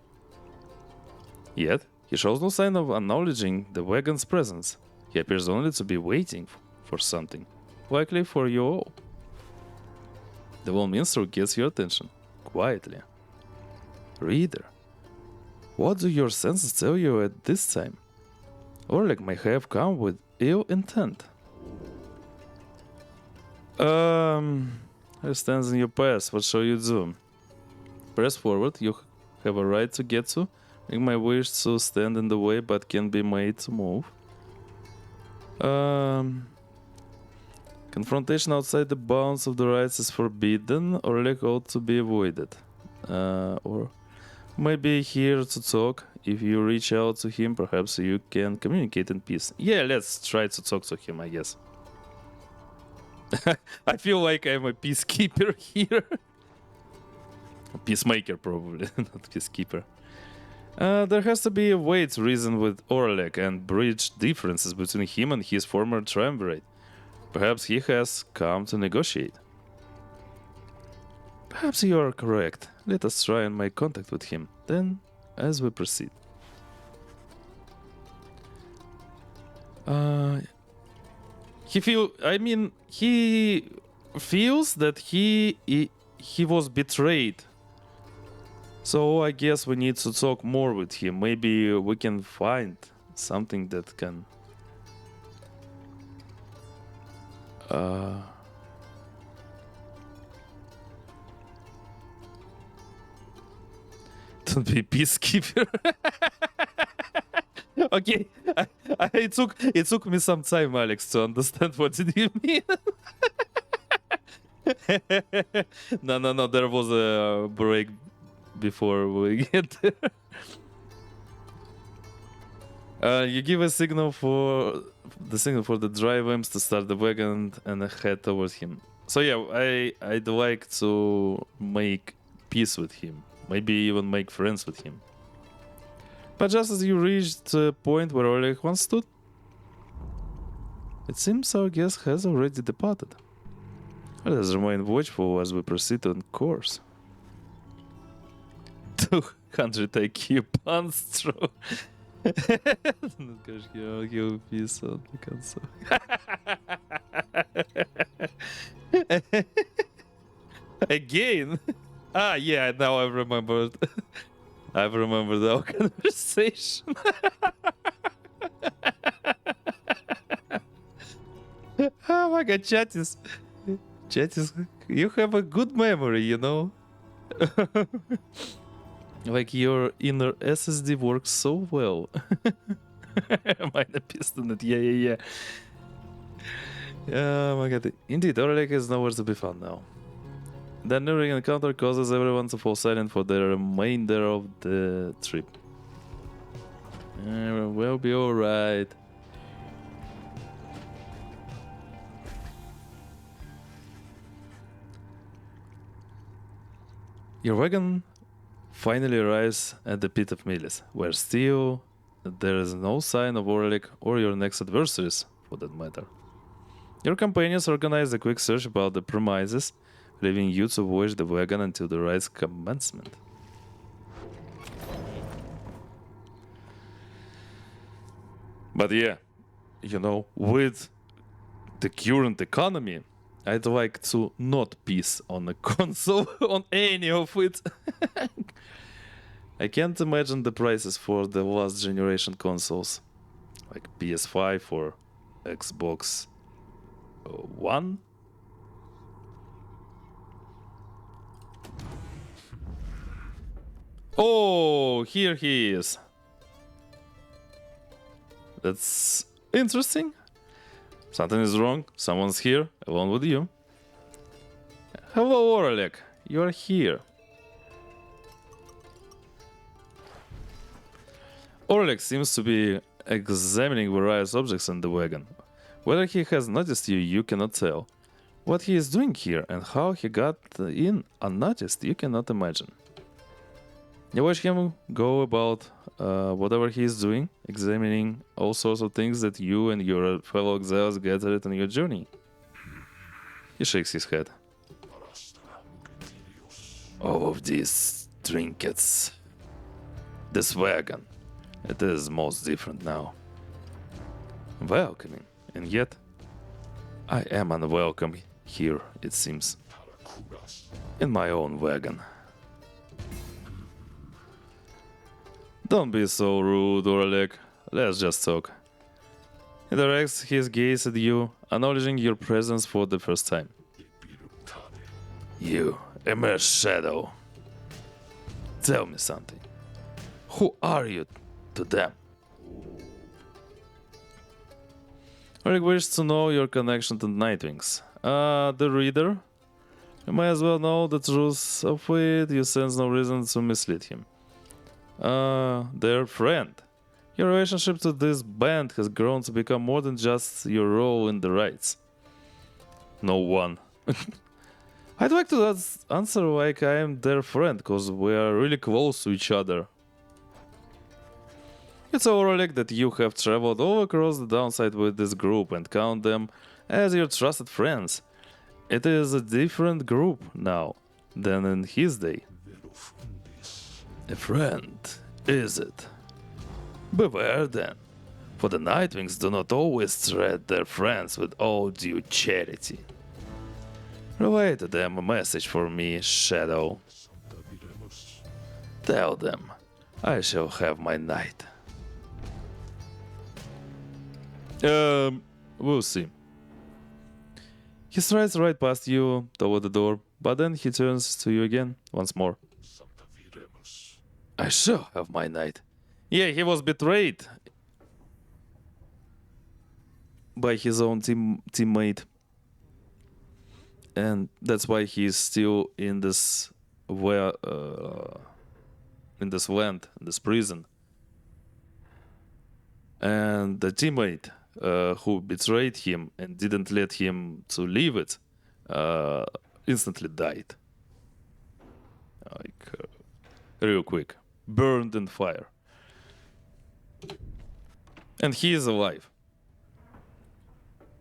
Yet, he shows no sign of acknowledging the wagon's presence. He appears only to be waiting for something, likely for you all. The wall minstrel gets your attention, quietly. Reader, what do your senses tell you at this time? Oralek may have come with ill intent. He stands in your path, what shall you do? Press forward, you have a right to get to. Make my wish to stand in the way, but can be made to move. Confrontation outside the bounds of the rights is forbidden, or lack ought to be avoided. Or maybe here to talk. If you reach out to him, perhaps you can communicate in peace. Yeah, let's try to talk to him, I guess. I feel like I'm a peacekeeper here. A peacemaker, probably, not peacekeeper. There has to be a way to reason with Oralek and bridge differences between him and his former triumvirate. Perhaps he has come to negotiate. Perhaps you are correct. Let us try and make contact with him, then as we proceed. He feels that he was betrayed. So I guess we need to talk more with him. Maybe we can find something that can... Don't be peacekeeper. Okay, it took me some time, Alex, to understand what did you mean. No, there was a break before we get there. You give a signal for the drive lamps to start the wagon and head towards him. So yeah, I'd like to make peace with him, maybe even make friends with him. But just as you reached the point where Oralek once stood, it seems our guest has already departed. Let us remain watchful as we proceed on course. 200 IQ Panstro. Ну, конечно, я уписал до конца. Again? Yeah, now I remembered. I remembered our conversation. Oh my god, Chatis, you have a good memory, you know? Like your inner SSD works so well. Mine a piston. Yeah. Oh my god. Indeed, our lake is nowhere to be found now. The new encounter causes everyone to fall silent for the remainder of the trip. We'll be alright. Your wagon finally arrives at the Pit of Miles, where still there is no sign of Orlik or your next adversaries, for that matter. Your companions organize a quick search about the premises, leaving you to watch the wagon until the ride's commencement. But yeah, you know, with the current economy, I'd like to not piss on a console, on any of it. I can't imagine the prices for the last generation consoles, like PS5 or Xbox One. Oh, here he is. That's interesting. Something is wrong. Someone's here, alone with you. Hello, Orlik. You are here. Orlik seems to be examining various objects in the wagon. Whether he has noticed you, you cannot tell. What he is doing here and how he got in unnoticed, you cannot imagine. You watch him go about whatever he is doing, examining all sorts of things that you and your fellow exiles gathered on your journey. He shakes his head. All of these trinkets. This wagon. It is most different now. Welcoming, and yet I am unwelcome here, it seems. In my own wagon. Don't be so rude, Orlik. Let's just talk. He directs his gaze at you, acknowledging your presence for the first time. You, a mere shadow. Tell me something. Who are you to them? Orlik wishes to know your connection to Nightwings. The reader? You may as well know the truth of it, you sense no reason to mislead him. Their friend. Your relationship to this band has grown to become more than just your role in the rites. No one. I'd like to answer like I am their friend, cause we are really close to each other. It's ironic that you have traveled all across the downside with this group and count them as your trusted friends. It is a different group now than in his day. A friend, is it? Beware then, for the Nightwings do not always treat their friends with all due charity. Relay to them a message for me, Shadow. Tell them I shall have my night. We'll see. He strides right past you toward the door, but then he turns to you again, once more. I shall have my night. Yeah, he was betrayed by his own teammate. And that's why he's still in this in this land, in this prison. And the teammate who betrayed him and didn't let him to leave it instantly died. Like real quick. Burned in fire. And he is alive.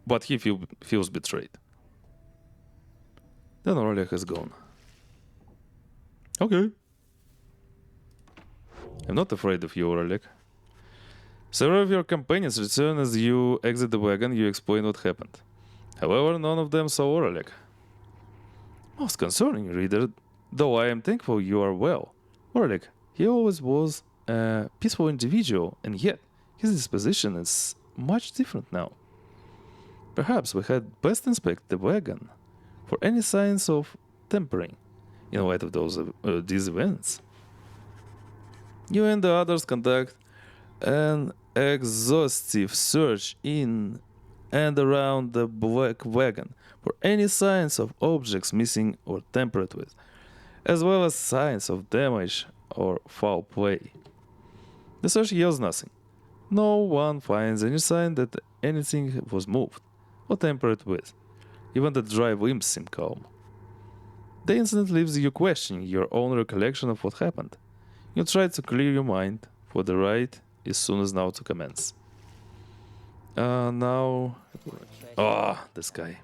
But he feels betrayed. Then Aurelia has gone. Okay. I'm not afraid of you, Aurelia. Several of your companions return as you exit the wagon, you explain what happened. However, none of them saw Aurelia. Most concerning, reader, though I am thankful you are well. Aurelia, he always was a peaceful individual, and yet his disposition is much different now. Perhaps we had best inspect the wagon for any signs of tempering in light of these events. You and the others conduct an exhaustive search in and around the Blackwagon for any signs of objects missing or tampered with, as well as signs of damage or foul play. The search yields nothing. No one finds any sign that anything was moved or tampered with. Even the dry limbs seem calm. The incident leaves you questioning your own recollection of what happened. You try to clear your mind, for the ride is soon as now to commence. Now... this guy.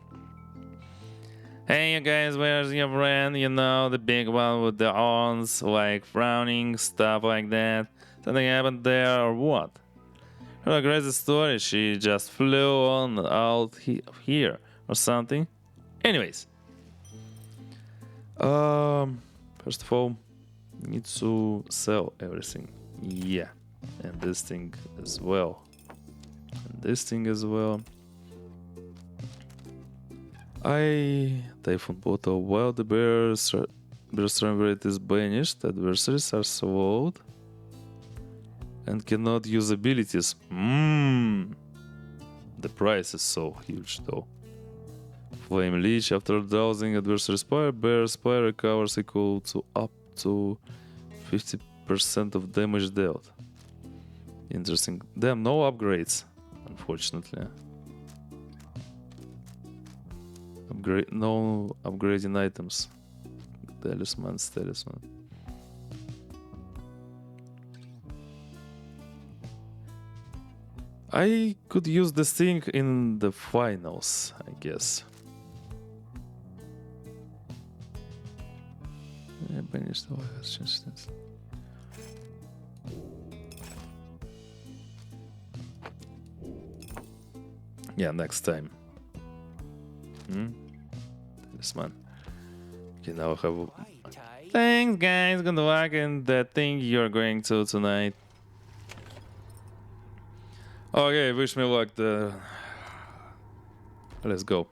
Hey you guys, where's your friend? You know, the big one with the arms, like frowning, stuff like that. Something happened there or what? Her crazy story, she just flew on out here or something. Anyways. First of all, need to sell everything. Yeah. And this thing as well. And this thing as well. Typhoon Bottle. While the bear's strength rate is banished, adversaries are slowed and cannot use abilities. The price is so huge though. Flame Leech. After dousing adversary's Pyre, bear's Pyre recovers equal to up to 50% of damage dealt. Interesting. Damn, no upgrades, unfortunately. No upgrading items. Talisman. I could use this thing in the finals, I guess. Yeah, next time. Talisman. Okay, now I have... Thanks guys, good luck in that thing you're going to tonight. Okay, wish me luck there. Let's go.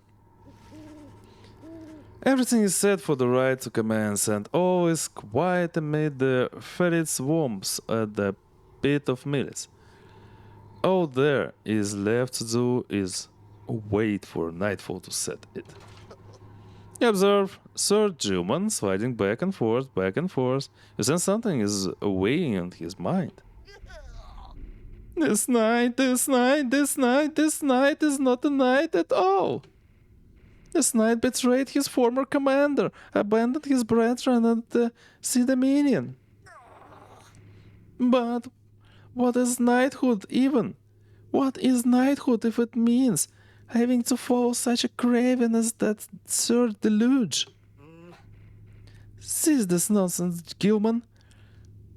Everything is set for the ride to commence, and all is quiet amid the fetid swarms at the pit of millets. All there is left to do is wait for nightfall to set it. You observe Sir Gilman sliding back and forth. You sense something is weighing on his mind. This night is not a night at all. This night betrayed his former commander, abandoned his brethren at the Sea Dominion. But what is knighthood even? What is knighthood if it means having to follow such a craven as that Sir Deluge? Cease this nonsense, Gilman.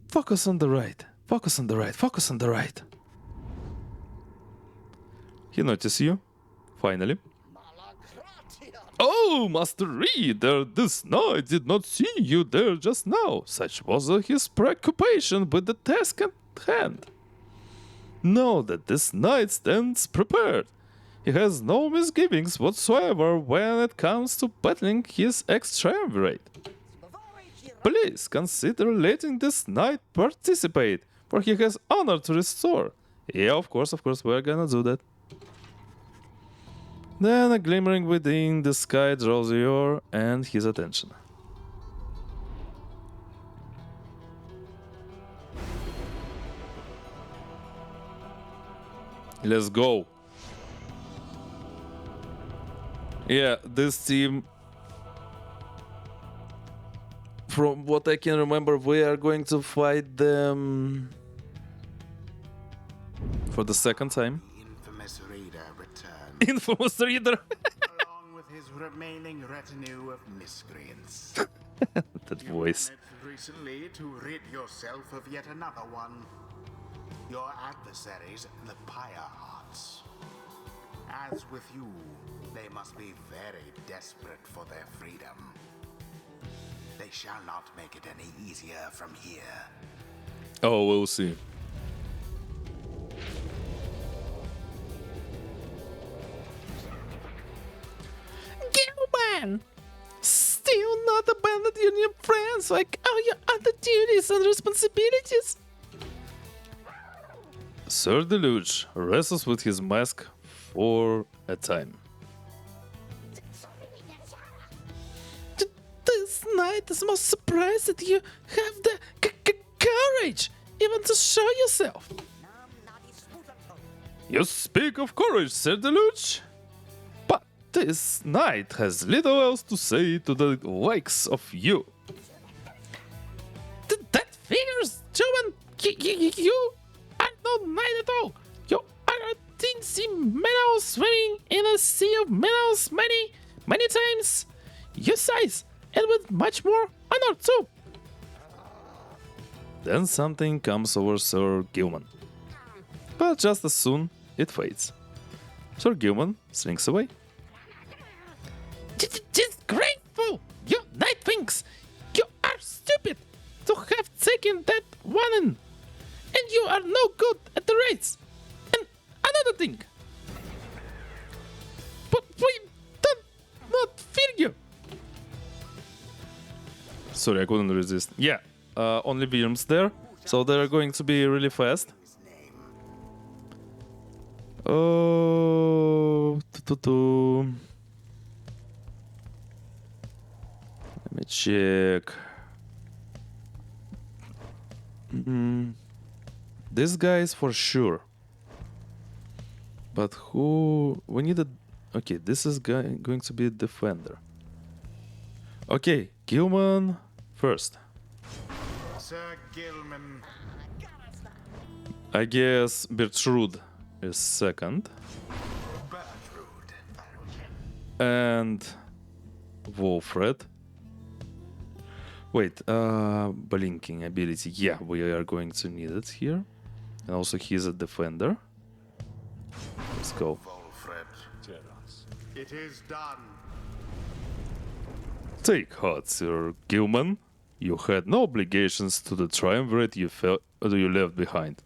Focus on the right. He noticed you, finally. Oh, Master Reader, this knight did not see you there just now. Such was his preoccupation with the task at hand. Know that this knight stands prepared. He has no misgivings whatsoever when it comes to battling his ex-triumvirate. Please consider letting this knight participate, for he has honor to restore. Yeah, of course, we're gonna do that. Then a glimmering within the sky draws your and his attention. Let's go. Yeah, this team, from what I can remember, we are going to fight them for the second time. Infamous Reader returns. Infamous Reader. Along with his remaining retinue of miscreants. That voice. You managed recently to rid yourself of yet another one. Your adversaries, the Pyre Hearts. As with you, they must be very desperate for their freedom. They shall not make it any easier from here. Oh, we'll see. Gilman! Still not abandoned your new friends like all your other duties and responsibilities? Sir Deluge wrestles with his mask for a time. This knight is most surprised that you have the courage even to show yourself. You speak of courage, Sir Deluge, but this knight has little else to say to the likes of you. That figures, Joan. You are no knight at all. You are a teensy minnow swimming in a sea of minnows many times your size, and with much more honor too. Then something comes over Sir Gilman, but just as soon it fades. Sir Gilman slinks away. Disgraceful, you Nightwings! You are stupid to have taken that one in, and you are no good at the race. And another thing, but we don't not fear you. Sorry, I couldn't resist. Yeah, only Worms there, so they're going to be really fast. Oh, let me check. This guy is for sure. But who? We need a. Okay, this is going to be a defender. Okay, Gilman first. Sir Gilman. I guess Bertrude is second. Bertrude. And Wolfred. Wait, blinking ability. Yeah, we are going to need it here. And also he's a defender. Let's go. Wolfred. It is done. Take heart, Sir Gilman. You had no obligations to the triumvirate you left behind.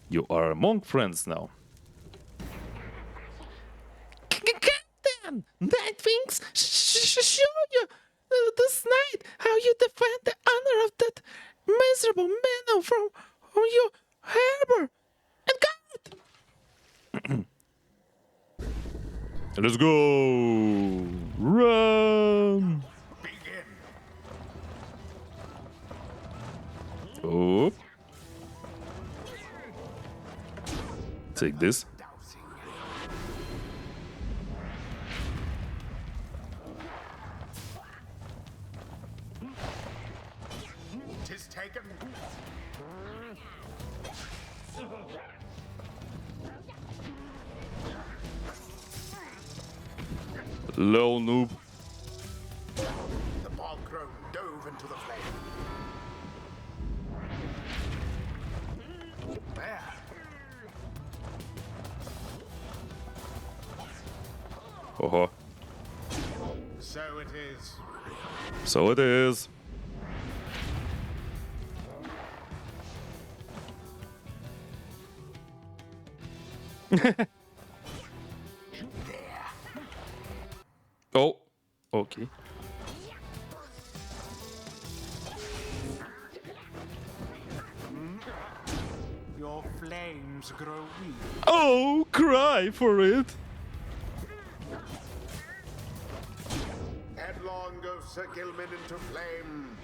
You are among friends now. Captain! Nightwings, show you this night how you defend the honor of that miserable minnow from your harbor. And God! Let's go! Run! Begin. Oh. Take this. Dousing. Tis taken. Low noob. The bog crone dove into the flame. There. Oh. So it is. So it is. Oh, okay. Your flames grow weak. Oh, cry for it. Headlong goes Sir Gilman into flame.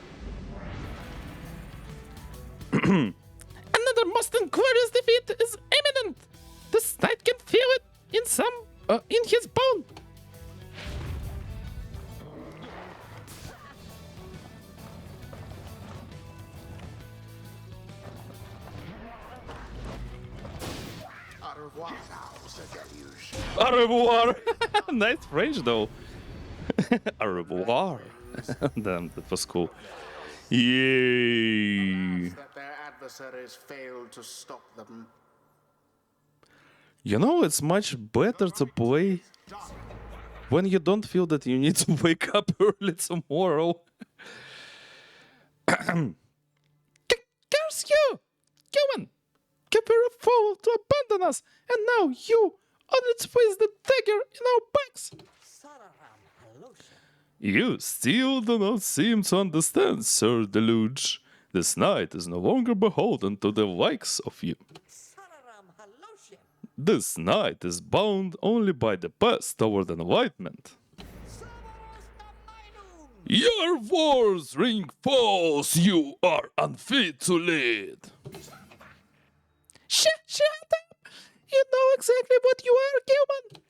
Another most inglorious defeat is imminent. This knight can feel it in his bone. Au revoir now, Sir Deluge. Au revoir. Nice French though. Au revoir. Damn, that was cool. Yay. That their adversaries failed to stop them. You know, it's much better to play when you don't feel that you need to wake up early tomorrow. Curse you! Human! You were a fool to abandon us, and now you only twist the dagger in our backs! You still do not seem to understand, Sir Deluge. This knight is no longer beholden to the likes of you. This knight is bound only by the past toward enlightenment. Your wars ring false, you are unfit to lead. Shut up! You know exactly what you are, human!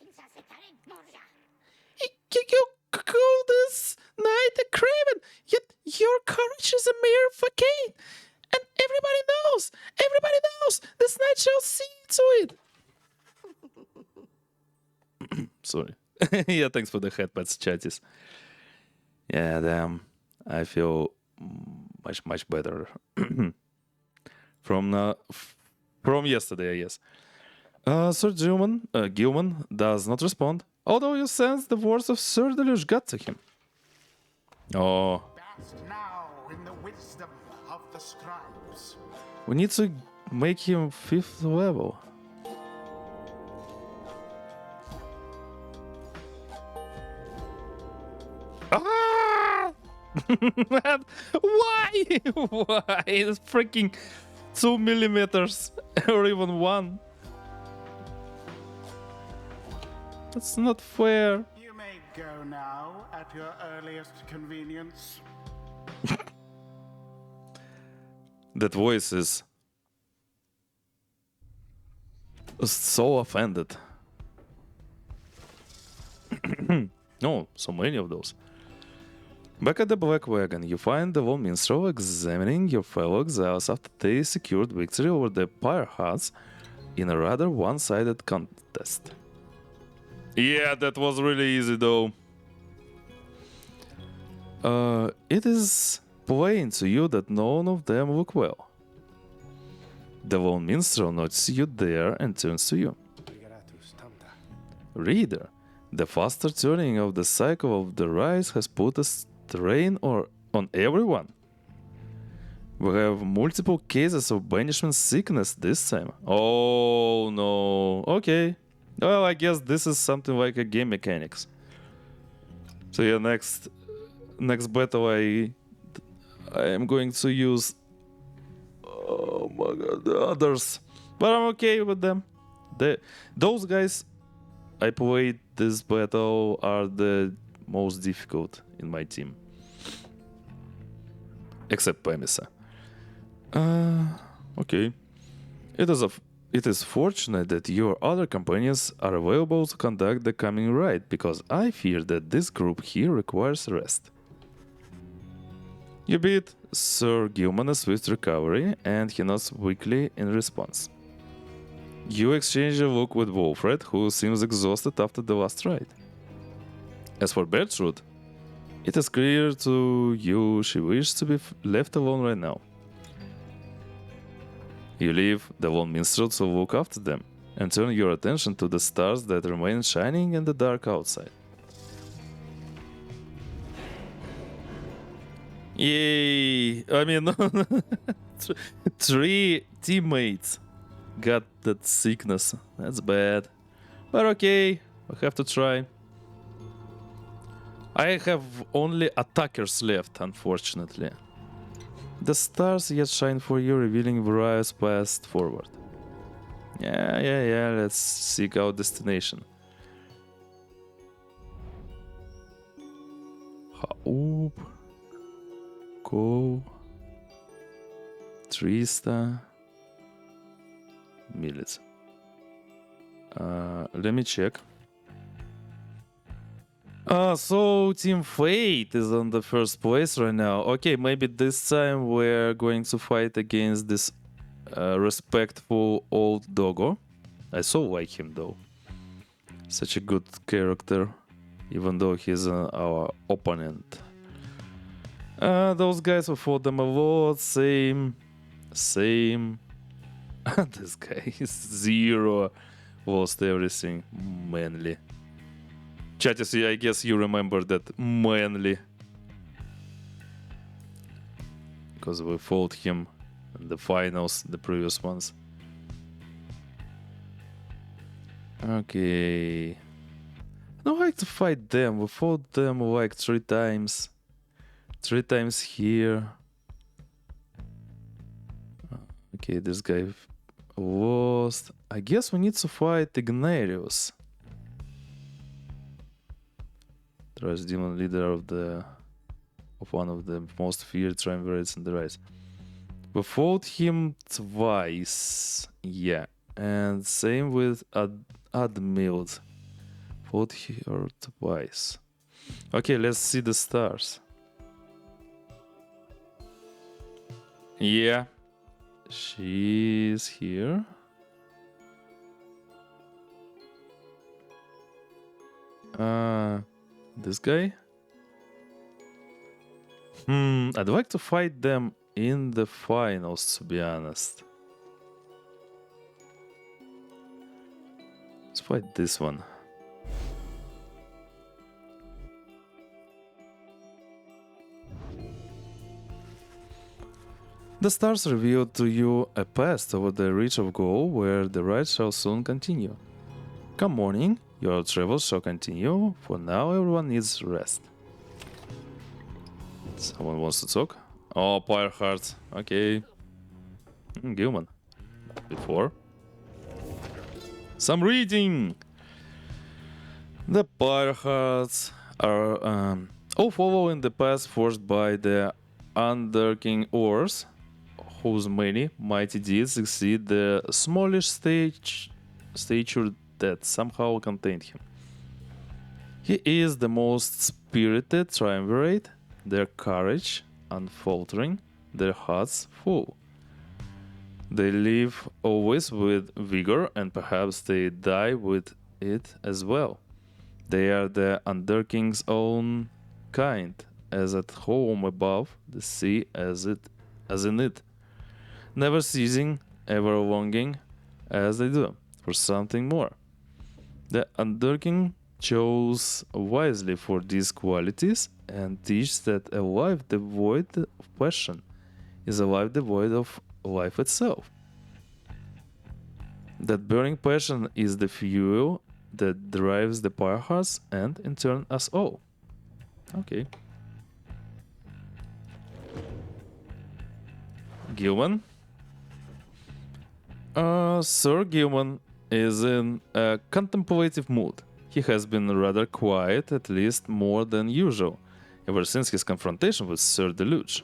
You call this knight a craven, yet your courage is a mere facade. And everybody knows, this knight shall see to it. Sorry. Yeah, thanks for the headpats, chatties. Yeah, damn. I feel much better from yesterday, I guess. Sir Gilman does not respond, although you sense the words of Sir Deluge got to him. Oh. Bask now in the wisdom of the scribes. We need to make him 5th level. Ah! Why? Why? It's freaking 2 millimeters or even 1. That's not fair. You may go now at your earliest convenience. That voice is so offended. No, so many of those. Back at the Blackwagon, you find the Lone Minstrel examining your fellow exiles after they secured victory over the Pyre huts in a rather one-sided contest. Yeah, that was really easy though. It is plain to you that none of them look well. The Lone Minstrel notices you there and turns to you. Reader, the faster turning of the cycle of the rise has put a strain on everyone. We have multiple cases of banishment sickness this time. Oh no. Okay. Well, I guess this is something like a game mechanics. So yeah, next battle I am going to use, oh my god, the others. But I'm okay with them. Those guys I played this battle are the most difficult in my team. Except Pemisa. Okay. It is fortunate that your other companions are available to conduct the coming ride, because I fear that this group here requires rest. You beat Sir Gilman a swift recovery, and he nods weakly in response. You exchange a look with Wolfred, who seems exhausted after the last ride. As for Bertrude, it is clear to you she wishes to be left alone right now. You leave the Lone Minstrel to look after them, and turn your attention to the stars that remain shining in the dark outside. Yay! I mean, 3 teammates got that sickness. That's bad. But okay, I have to try. I have only attackers left, unfortunately. The stars yet shine for you, revealing various paths forward. Yeah, let's seek our destination. Haub, Ko, Trista, Militz. Let me check. So Team Fate is on the first place right now. Okay, maybe this time we're going to fight against this respectful old doggo. I so like him though. Such a good character, even though he's our opponent. Those guys who fought them a lot, same. This guy is 0. Lost everything, manly. Chatty, I guess you remember that manly. Because we fought him in the finals, the previous ones. Okay. I don't like to fight them. We fought them like 3 times. 3 times here. Okay, this guy lost. I guess we need to fight Ignarius. The demon leader of one of the most feared triumvirates in the race. We fought him twice. Yeah. And same with Admild. Fought her twice. Okay, let's see the stars. Yeah. She's here. This guy? I'd like to fight them in the finals, to be honest. Let's fight this one. The stars reveal to you a path toward the reach of goal where the ride shall soon continue. Come morning, your travels shall continue, for now everyone needs rest. Someone wants to talk? Oh, Pyre Heart. Okay. Gilman. Before. Some reading! The Pyre Hearts are all following the path forged by the Underking Oars, whose many mighty deeds exceed the smallish stature that somehow contained him. He is the most spirited triumvirate, their courage unfaltering, their hearts full. They live always with vigor, and perhaps they die with it as well. They are the Underking's own kind, as at home above the sea as in it, never ceasing, ever longing, as they do, for something more. The Underking chose wisely for these qualities and teach that a life devoid of passion is a life devoid of life itself. That burning passion is the fuel that drives the Pyre Hearts and in turn us all. Okay. Gilman. Sir Gilman is in a contemplative mood. He has been rather quiet, at least more than usual, ever since his confrontation with Sir Deluge.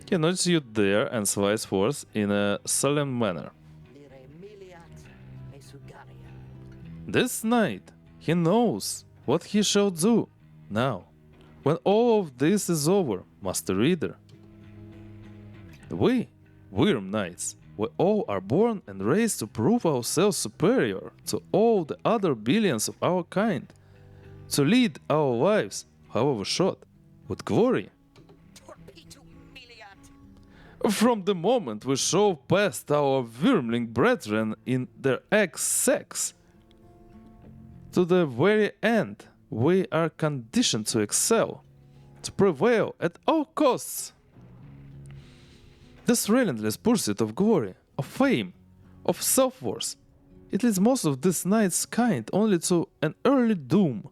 He notes you there and slides forth in a solemn manner. This night, he knows what he shall do. Now, when all of this is over, Master Reader. We, Worm Knights, we all are born and raised to prove ourselves superior to all the other billions of our kind, to lead our lives, however short, with glory. From the moment we shove past our wormling brethren in their egg-sacks, to the very end, we are conditioned to excel, to prevail at all costs. This relentless pursuit of glory, of fame, of self-worth, it leads most of this knight's kind only to an early doom.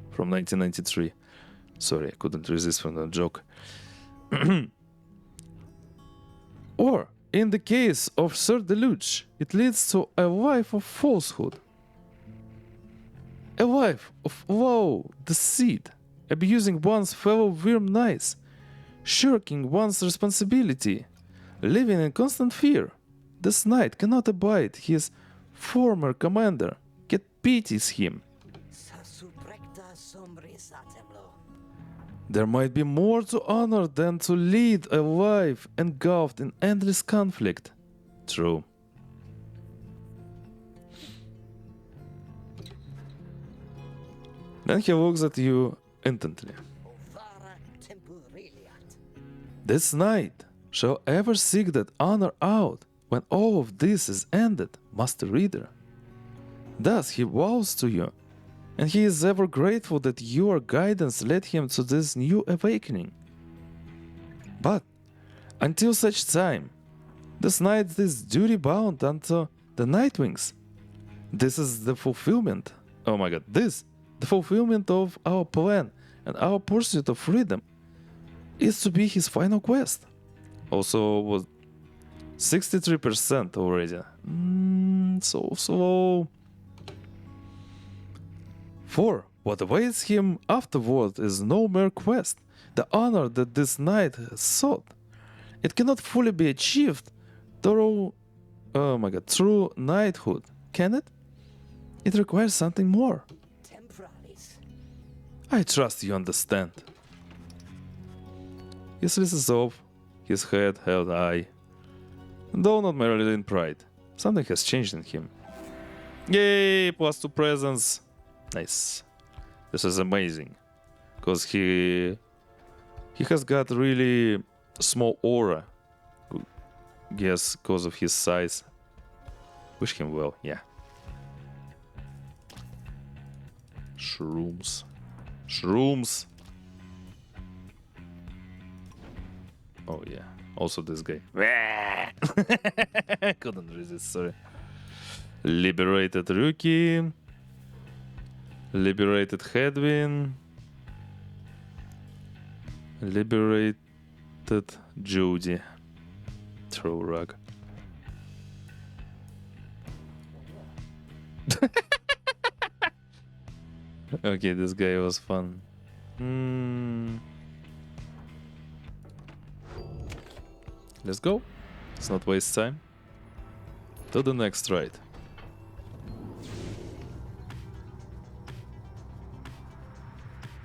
From 1993. Sorry, I couldn't resist from that joke. Or, in the case of Sir Deluge, it leads to a life of falsehood. A life of low deceit, abusing one's fellow Worm Knights, shirking one's responsibility, living in constant fear. This knight cannot abide his former commander, yet pities him. There might be more to honor than to lead a life engulfed in endless conflict. True. Then he looks at you intently. This knight shall ever seek that honor out when all of this is ended, Master Reader. Thus he vows to you, and he is ever grateful that your guidance led him to this new awakening. But until such time, this knight is duty bound unto the Nightwings. This is the fulfillment. Oh my god, the fulfillment of our plan and our pursuit of freedom is to be his final quest. Also, 63% already. So slow. 4. What awaits him afterward is no mere quest. The honor that this knight has sought. It cannot fully be achieved through, through knighthood, can it? It requires something more. Temporalis. I trust you understand. He slices off, his head held high. Though not merely in pride, something has changed in him. Yay! +2 presence. Nice. This is amazing. Because he has got really small aura. Guess because of his size. Wish him well, yeah. Shrooms. Shrooms! Oh yeah. Also this guy. Couldn't resist, sorry. Liberated Rukey. Liberated Hedwyn. Liberated Judy. Throw rug. Okay, this guy was fun. Let's go. Let's not waste time. To the next ride.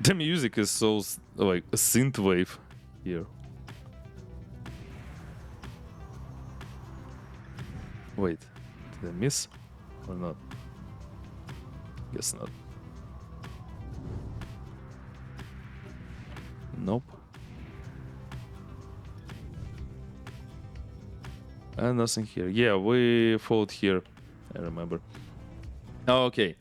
The music is so like a synthwave here. Wait, did I miss or not? Guess not. Nope. And nothing here. Yeah, we fought here. I remember. Okay.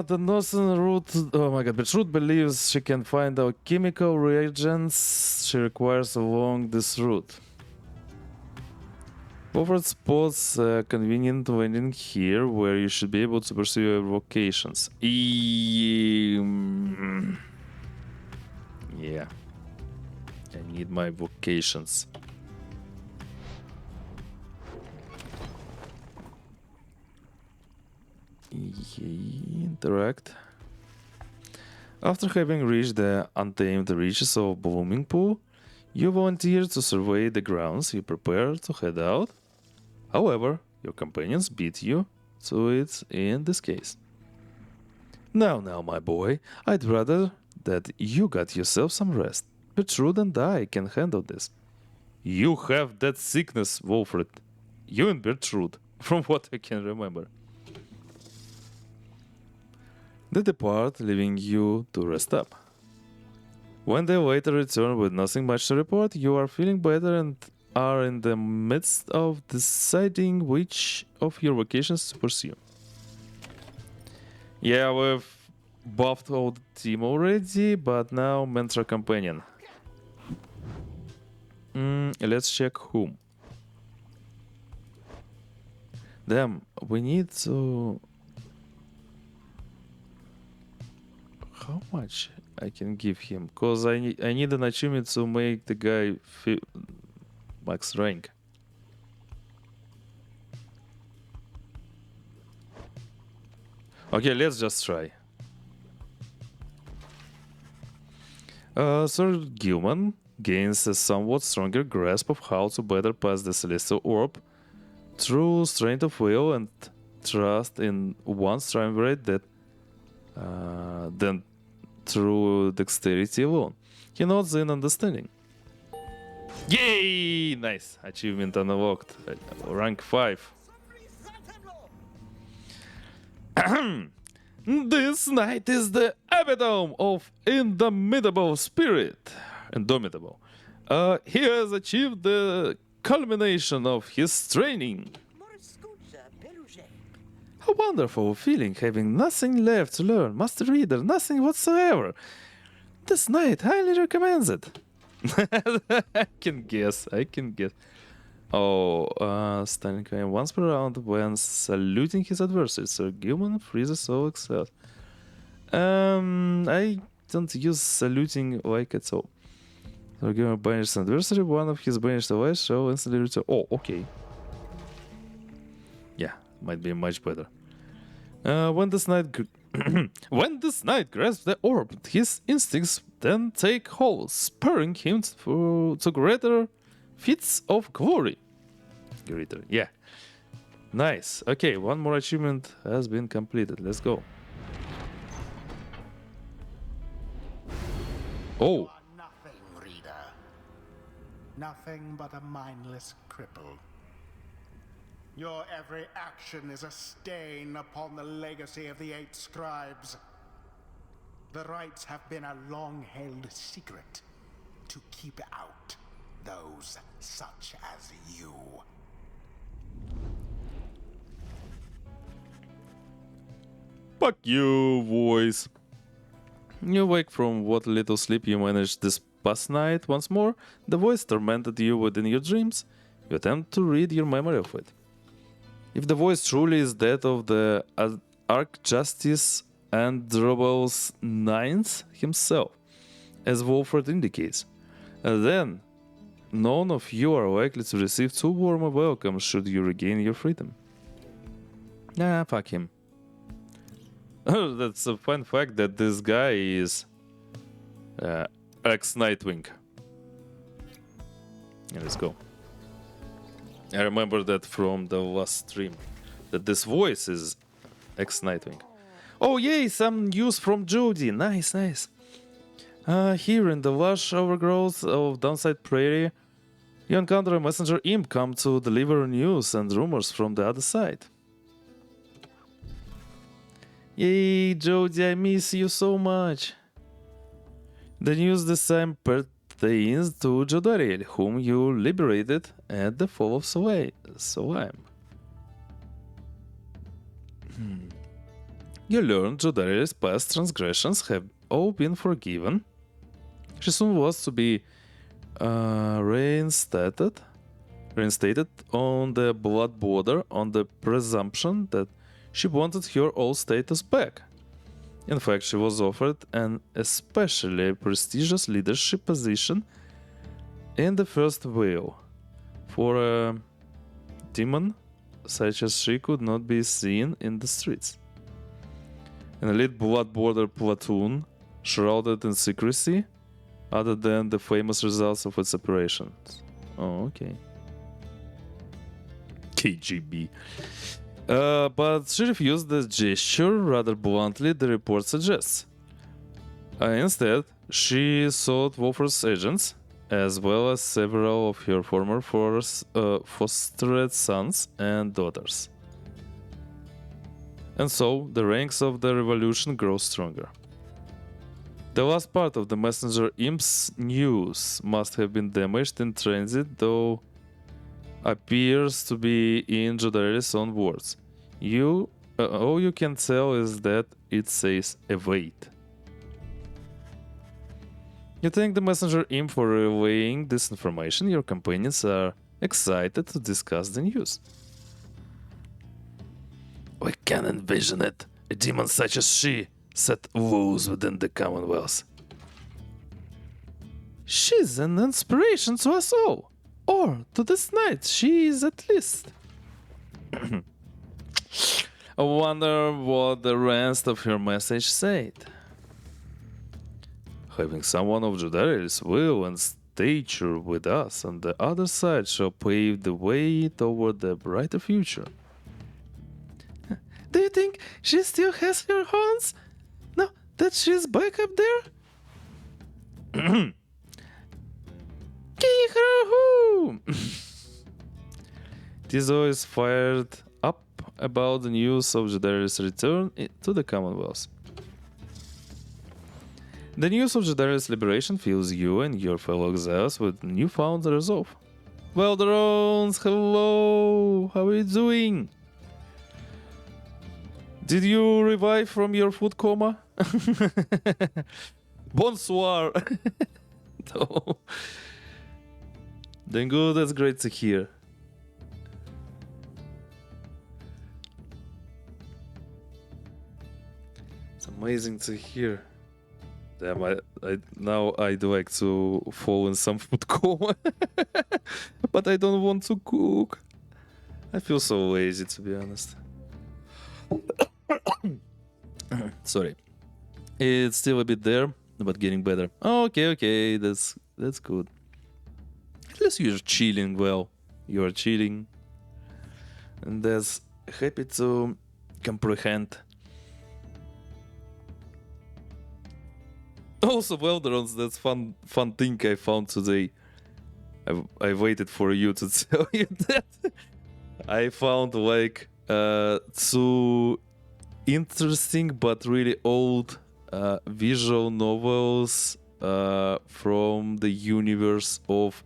The northern route. Oh my god, but Root believes she can find alchemical reagents she requires along this route. Forward spots a convenient landing here where you should be able to pursue your vocations. Yeah. I need my vocations. Interact. After having reached the untamed reaches of Blooming Pool, you volunteer to survey the grounds. You prepare to head out. However, your companions beat you to it in this case. Now, my boy, I'd rather that you got yourself some rest. Bertrude and I can handle this. You have that sickness, Wolfred. You and Bertrude, from what I can remember. They depart, leaving you to rest up. When they later return with nothing much to report, you are feeling better and are in the midst of deciding which of your vocations to pursue. Yeah, we've buffed all the team already, but now Mentor Companion. Let's check whom. Damn, we need to... How much I can give him? Because I need an achievement to make the guy max rank. Okay, let's just try. Sir Gilman gains a somewhat stronger grasp of how to better pass the Celestial Orb through strength of will and trust in one's triumvirate than through dexterity alone. He nods in understanding. Yay! Nice! Achievement unlocked. Rank 5. This knight is the epitome of indomitable spirit. Indomitable. He has achieved the culmination of his training. A wonderful feeling, having nothing left to learn. Master Reader, nothing whatsoever. This knight highly recommends it. I can guess. Oh, standing once per round when saluting his adversary. Sir Gilman freezes all except. I don't use saluting like at all. The gamer banished adversary, one of his banished allies shall instantly return. Oh, okay. Yeah, might be much better. When this knight when this knight grasps the orb, his instincts then take hold, spurring him to greater feats of glory. Greater, yeah. Nice. Okay, one more achievement has been completed. Let's go. Oh. You are nothing, reader. Nothing but a mindless cripple. Your every action is a stain upon the legacy of the 8 scribes. The rites have been a long-held secret to keep out those such as you. Fuck you, voice. You wake from what little sleep you managed this past night once more. The voice tormented you within your dreams. You attempt to read your memory of it. If the voice truly is that of the Archjustice Androbal's Ninth himself, as Wolford indicates, then none of you are likely to receive too warm a welcome should you regain your freedom. Nah, fuck him. Oh, that's a fun fact that this guy is ex-Nightwing. Yeah, let's go. I remember that from the last stream, that this voice is ex-Nightwing. Oh yay, some news from Jody. Nice, nice. Here in the lush overgrowth of Downside Prairie, you encounter a messenger imp come to deliver news and rumors from the other side. Yay, Jody, I miss you so much. The news this time pertains to Jodariel, whom you liberated at the fall of Solheim. You learned Jodariel's past transgressions have all been forgiven. She soon was to be reinstated on the blood border on the presumption that she wanted her old status back. In fact, she was offered an especially prestigious leadership position in the First Wheel. For a demon such as she could not be seen in the streets. An elite blood border platoon shrouded in secrecy, other than the famous results of its operations. Oh, okay. KGB. But she refused the gesture rather bluntly, the report suggests. Instead, she sought Wolfer's agents, as well as several of her former fostered sons and daughters. And so, the ranks of the revolution grow stronger. The last part of the messenger imp's news must have been damaged in transit, though appears to be in Jodariel's own words. All you can tell is that it says await. You thank the messenger imp for relaying this information. Your companions are excited to discuss the news. We can envision it. A demon such as she set loose within the Commonwealth. She's an inspiration to us all. Or to this night, she is at least. I wonder what the rest of her message said. Having someone of Jodariel's will and stature with us on the other side shall pave the way toward a brighter future. Do you think she still has her horns? No, that she's back up there? Kick her home! Tizo is fired up about the news of Jodariel's return to the Commonwealth. The news of Jodariel's liberation fills you and your fellow exiles with newfound resolve. Well, drones, hello! How are you doing? Did you revive from your food coma? Bonsoir! No. Then good, that's great to hear. It's amazing to hear Damn, now I'd like to fall in some food coma. But I don't want to cook. I feel so lazy, to be honest. Sorry. It's still a bit there, but getting better. Okay, that's good. At least you're chilling well. You're chilling. And that's happy to comprehend. Also, Welderons, that's fun thing I found today. I waited for you to tell you that. I found like 2 interesting but really old visual novels from the universe of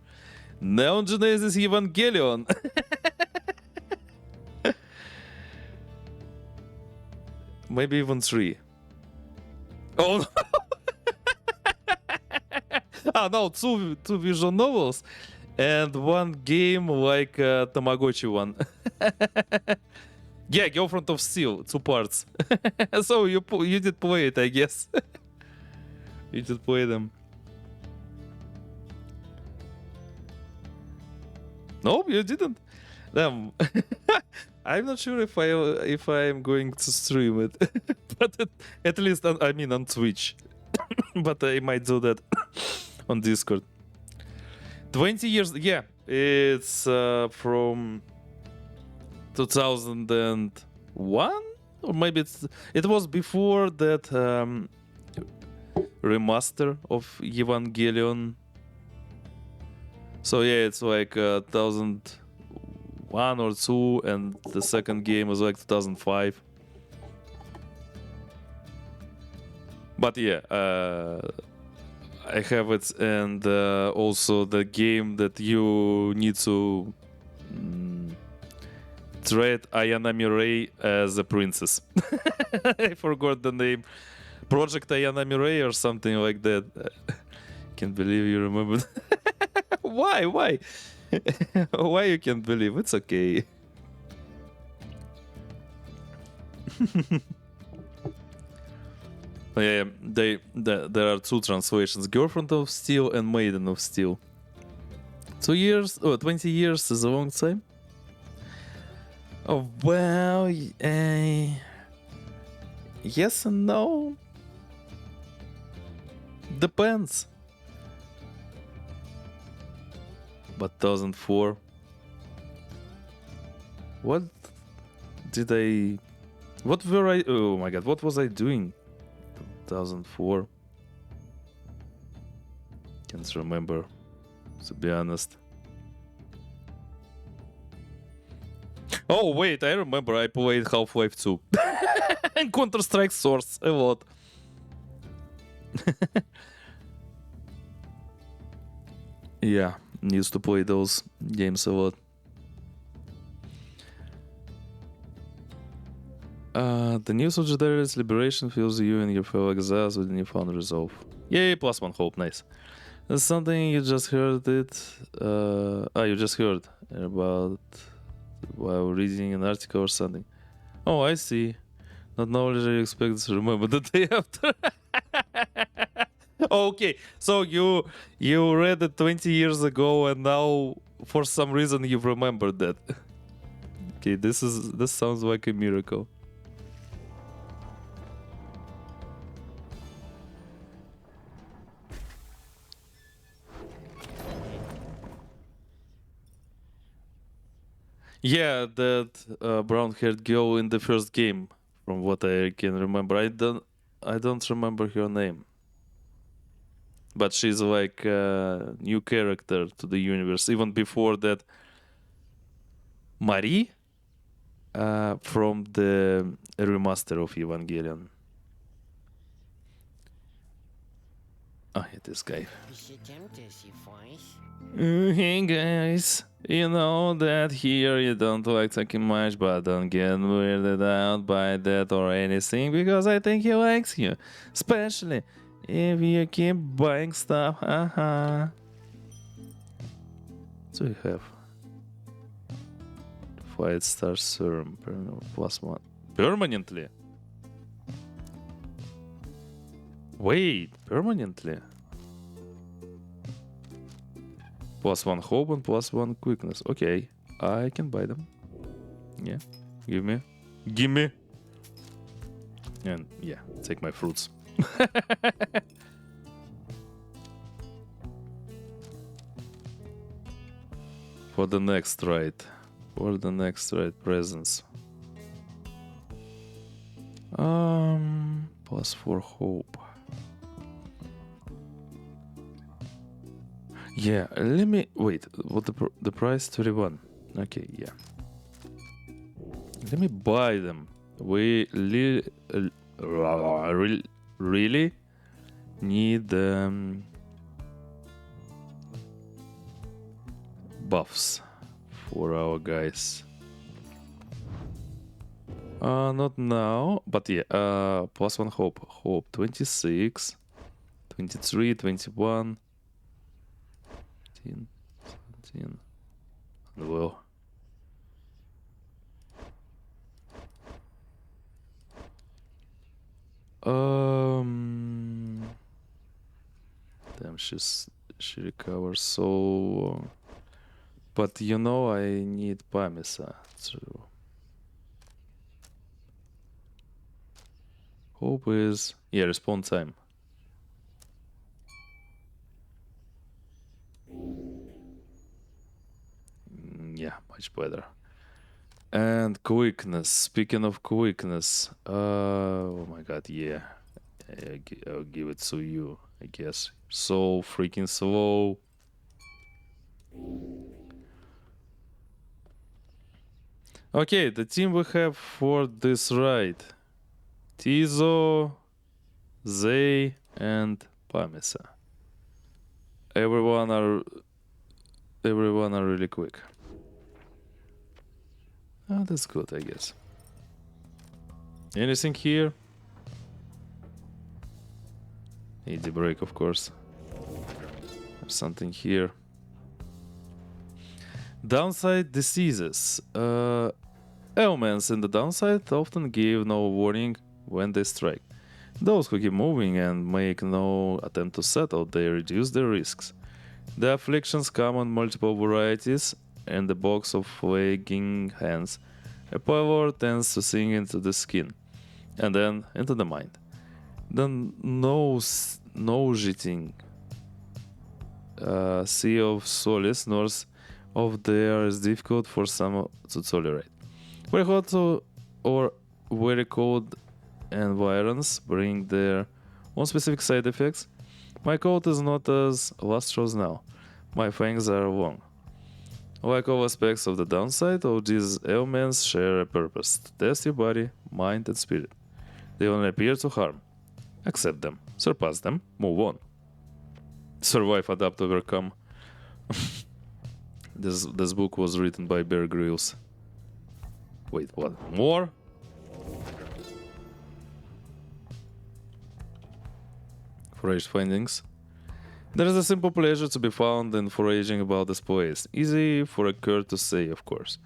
Neon Genesis Evangelion. Maybe even 3. Oh no! No, two visual novels and 1 game like Tamagotchi one. Yeah, Girlfriend of Steel, 2 parts. So you did play it, I guess. You did play them. No, you didn't. Damn. I'm not sure if I am going to stream it, but at least I mean on Twitch. But I might do that on Discord. 20 years, yeah, it's from 2001, or maybe it was before that remaster of Evangelion. So yeah, it's like 2001 or 2, and the second game was like 2005. But yeah, I have it, and also the game that you need to treat Ayana Mirai as a princess. I forgot the name. Project Ayana Mirai or something like that. Can't believe you remember. Why? Why you can't believe? It's okay. Yeah, there are 2 translations: Girlfriend of Steel and Maiden of Steel. 2 years, 20 years is a long time. Oh well, yes and no. Depends. But 2004. What did I? What were I? Oh my god! What was I doing? 2004. Can't remember, to be honest. Oh wait, I remember. I played Half-Life 2 and Counter-Strike Source a lot. Yeah, used to play those games a lot. The news of Jadari's liberation fills you and your fellow exiles with a newfound resolve. Yay, +1 hope, nice. That's something you just heard it. You just heard about while reading an article or something. Oh, I see. Not knowledge you expect to remember the day after. Okay, so you read it 20 years ago and now for some reason you've remembered that. Okay, this sounds like a miracle. Yeah, that brown-haired girl in the first game, from what I can remember. I don't remember her name, but she's like a new character to the universe. Even before that, Marie from the remaster of Evangelion. Oh, yeah, this guy. Hey guys, you know that here you don't like talking much, but don't get weirded out by that or anything, because I think he likes you, especially if you keep buying stuff. Haha. So we have 5-star serum +1 permanently. Wait, permanently? +1 hope and +1 quickness. Okay, I can buy them. Yeah, give me. Gimme! And yeah, take my fruits. For the next ride. For the next ride, presents. +4 hope. Yeah, let me wait. What the price? 31. Okay, yeah. Let me buy them. We really need buffs for our guys. Not now, but yeah. +1 hope. Hope 26, 23, 21. 17. Well. Damn, she recovers so. But you know, I need Pamisa. So hope is respawn time. Yeah, much better. And quickness. Speaking of quickness, oh my god, yeah. I'll give it to you, I guess. So freaking slow. Okay, the team we have for this ride: Tizo, Zay, and Pamisa. Everyone are really quick. Oh, that's good, I guess. Anything here? Easy break, of course. There's something here. Downside diseases. Ailments in the downside often give no warning when they strike. Those who keep moving and make no attempt to settle, they reduce their risks. The afflictions come in multiple varieties, and the box of flagging hands. A power tends to sink into the skin, and then into the mind. The nauseating sea of solace north of there is difficult for some to tolerate. Very hot or very cold environs bring their own specific side effects. My coat is not as lustrous now. My fangs are long. Like all aspects of the downside, all these ailments share a purpose: to test your body, mind, and spirit. They only appear to harm. Accept them, surpass them, move on. Survive, adapt, overcome. This book was written by Bear Grylls. Wait, what? More? Forage findings. There is a simple pleasure to be found in foraging about this place. Easy for a Kurd to say, of course.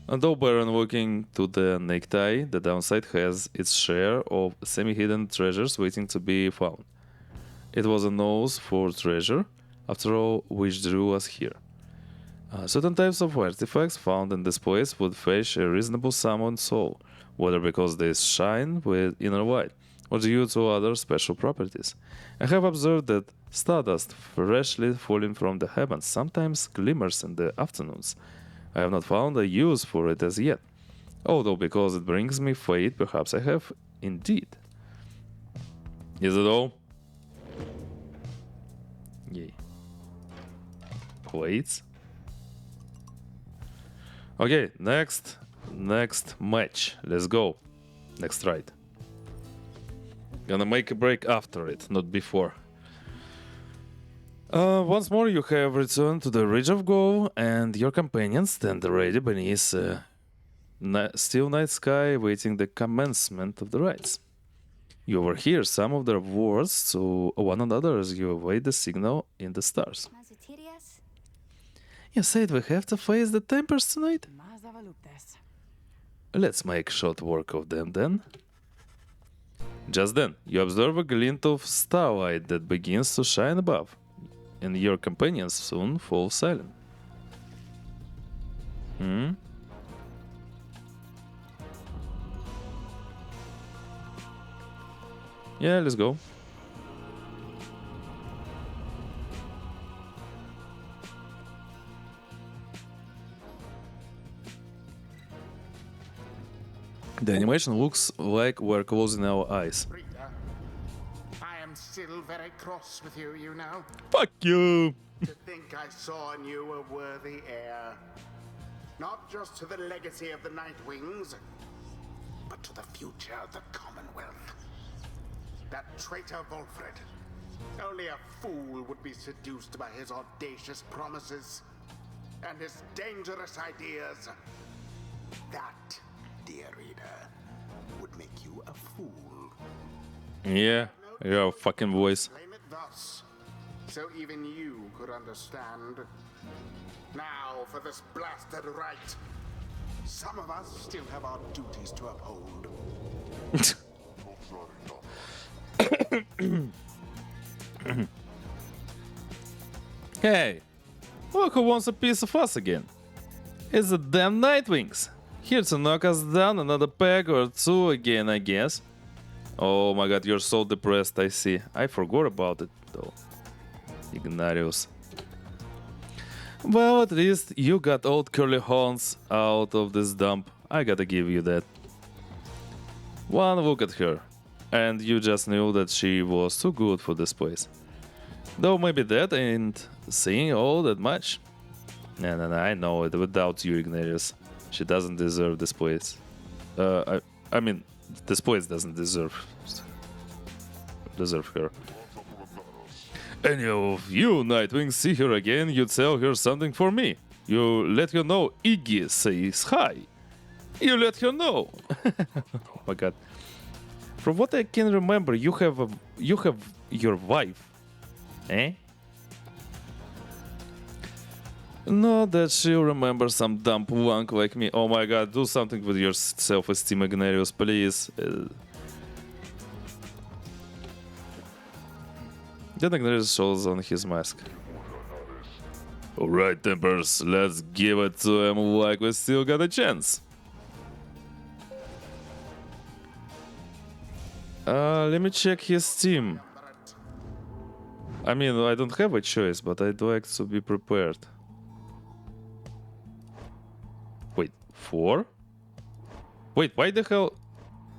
Although barren looking to the naked eye, the downside has its share of semi-hidden treasures waiting to be found. It was a nose for treasure, after all, which drew us here. Certain types of artifacts found in this place would fetch a reasonable sum on soul, whether because they shine with inner light, or due to other special properties. I have observed that stardust freshly falling from the heavens sometimes glimmers in the afternoons. I have not found a use for it as yet, although because it brings me fate, perhaps I have indeed. Is it all? Yay. Plates. Okay, next match. Let's go. Next ride. Gonna make a break after it, not before. Once more, you have returned to the Ridge of Gold, and your companions stand ready beneath still night sky, waiting the commencement of the rites. You overhear some of their words to one another as you await the signal in the stars. You said we have to face the Tempers tonight? Let's make short work of them then. Just then, you observe a glint of starlight that begins to shine above, and your companions soon fall silent. Yeah, let's go. The animation looks like we're closing our eyes. Rita, I am still very cross with you, you know. Fuck you! To think I saw in you a worthy heir. Not just to the legacy of the Nightwings, but to the future of the Commonwealth. That traitor Volfred. Only a fool would be seduced by his audacious promises and his dangerous ideas. That, dear reader, would make you a fool. Yeah, your fucking voice. Claim it thus, so even you could understand. Now for this blasted right. Some of us still have our duties to uphold. Hey, look who wants a piece of us again. It's the damn Nightwings. Here to knock us down another peg or two again, I guess. Oh my god, you're so depressed, I see. I forgot about it, though. Ignarius. Well, at least you got old curly horns out of this dump. I gotta give you that. One look at her, and you just knew that she was too good for this place. Though maybe that ain't saying all that much. Nah, I know it without you, Ignarius. She doesn't deserve this place. I mean, this place doesn't deserve her. Any of you Nightwings see her again, you tell her something for me. You let her know Iggy says hi. You let her know. Oh my god. From what I can remember, you have your wife. Eh? Not that she'll remember some dumb wunk like me. Oh my god, do something with your self-esteem, Ignarius, please. Then Ignarius shows on his mask. Alright, Tempers, let's give it to him like we still got a chance. Let me check his team. I mean, I don't have a choice, but I'd like to be prepared. Wait, 4? Wait, why the hell?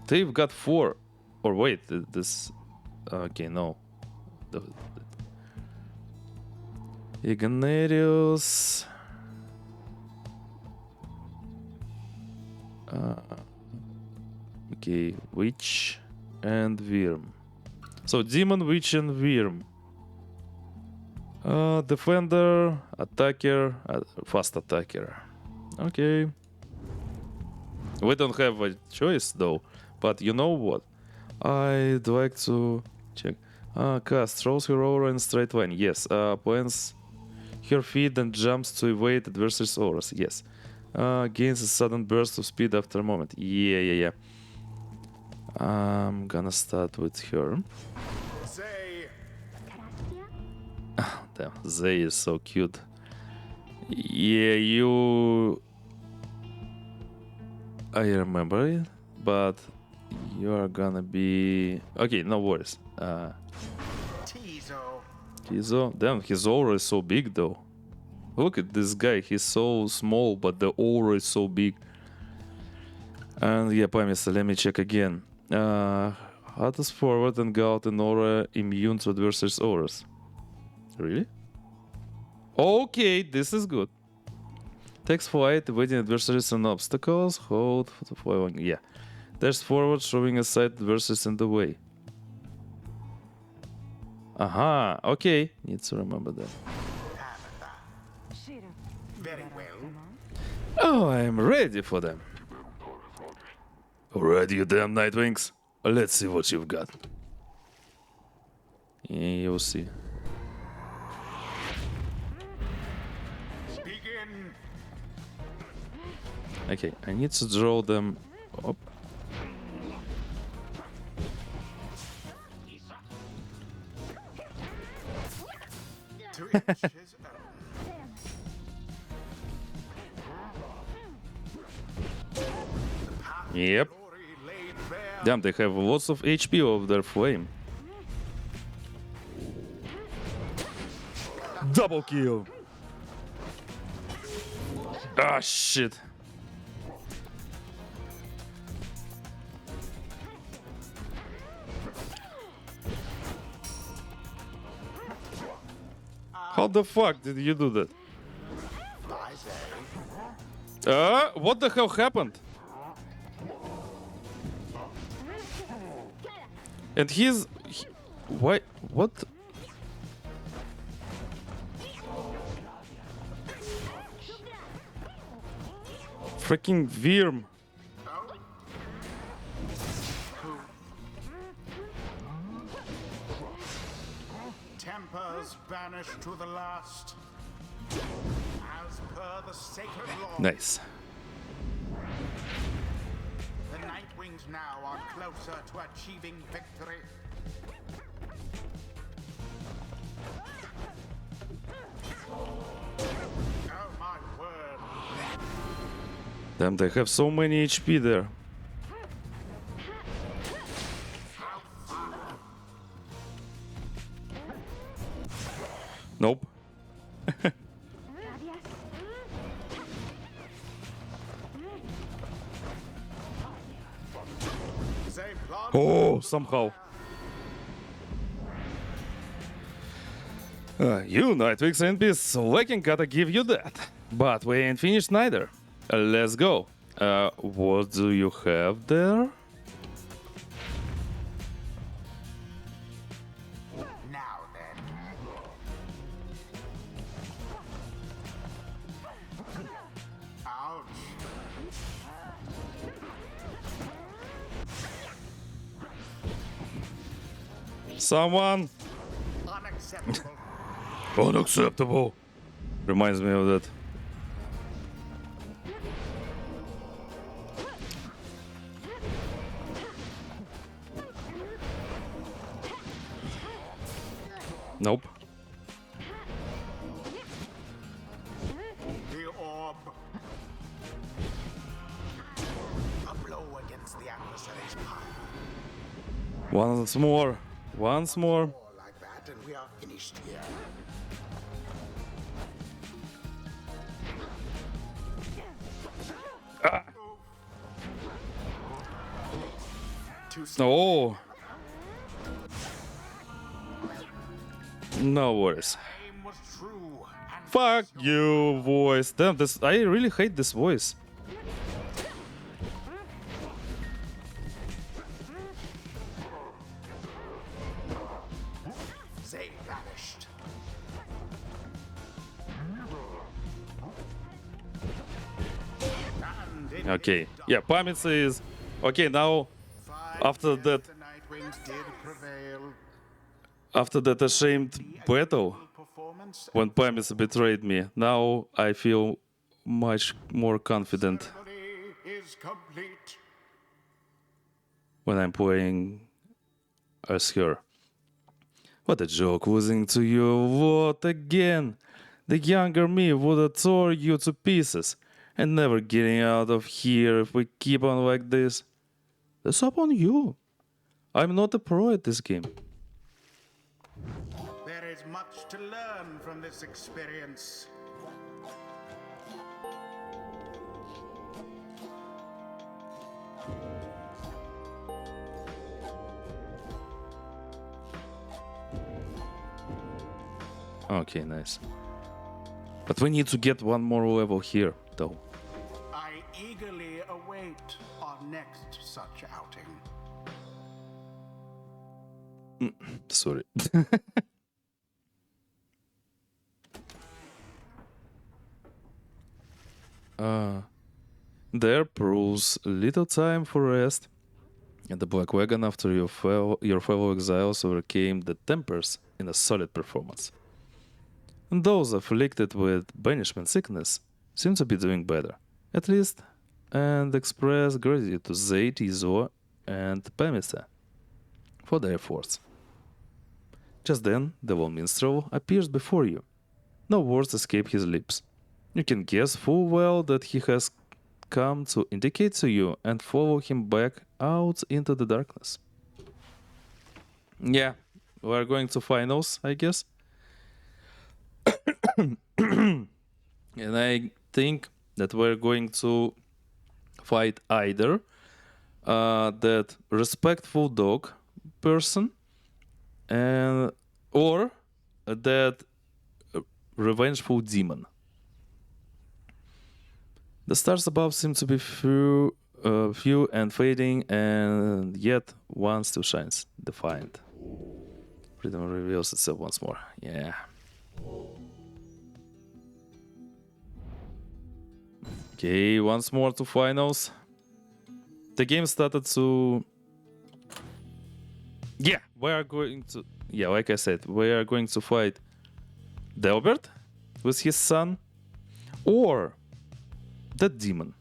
They've got 4. Or wait, this... Okay, no. Ignarius... Okay, Witch and Worm. So, Demon, Witch and Worm. Defender, Attacker, Fast Attacker. Okay. We don't have a choice though, but you know what? I'd like to check. Cast throws her aura in straight line. Yes. Plants her feet and jumps to evade adversaries' auras. Yes. Gains a sudden burst of speed after a moment. Yeah. I'm gonna start with her. Say, Damn, Zay is so cute. Yeah, you... I remember it, but you're gonna be... Okay, no worries. Tizo. Damn, his aura is so big though. Look at this guy, he's so small, but the aura is so big. And yeah, Pamis, let me check again. Hottest forward and go out an aura immune to adversaries' auras. Really? Okay, this is good. Takes flight, evading adversaries and obstacles. Hold to fly on. Yeah. Dash forward, showing aside adversaries in the way. Aha, okay. Need to remember that. very well. Oh, I'm ready for them. Alright, you damn Nightwings. Let's see what you've got. Yeah, you'll see. Begin. Okay, I need to draw them up. His own. The path to Yep. glory laid bare. Damn, they have lots of HP of their flame. Double kill. Ah, shit. How the fuck did you do that? I say, What the hell happened? And why? What? Freaking Virm. tempers banished to the last. As per the sacred law, Nice. the Nightwings now are closer to achieving victory. Oh my word. Damn, they have so many HP there. Nope. They plot Oh, somehow. You Nightwings and Beasts, Waking gotta give you that. But we ain't finished neither. Let's go. What do you have there? now then. Ouch. Someone? Unacceptable. Unacceptable. Reminds me of that. Nope. The orb. A blow against the adversary's pyre. Once more. Once more. More like that, and we are finished here. Too slow. Oh. No worries. Aim was true, and Fuck you, voice. Damn, this I really hate this voice. they vanished. And in Okay. Yeah, Pamits is okay now. five After years, that- the Nightwings did prevail. After that ashamed battle, Performance when Pamits betrayed me, now I feel much more confident ceremony is complete. when I'm playing as her. What a joke losing to you. What again? The younger me would have tore you to pieces and never getting out of here if we keep on like this. That's up on you. I'm not a pro at this game. There is much to learn from this experience. Okay, nice. But we need to get one more level here, though. I eagerly await our next such outing. Sorry. There proves little time for rest. And the Blackwagon, after your fellow exiles overcame the tempers in a solid performance. And those afflicted with banishment sickness seem to be doing better, at least, and express gratitude to Zayt, Izo, and Pamisa for their efforts. Just then, the Wall Minstrel appears before you, no words escape his lips. You can guess full well that he has come to indicate to you and follow him back out into the darkness. Yeah, we're going to finals, I guess. And I think that we're going to fight either that respectful dog person and or that revengeful demon. The stars above seem to be few and fading, and yet one still shines, defiant. Freedom reveals itself once more. Yeah. Okay, once more to finals. The game started to... Yeah, we are going to... Yeah, like I said, we are going to fight Delbert with his son or that demon.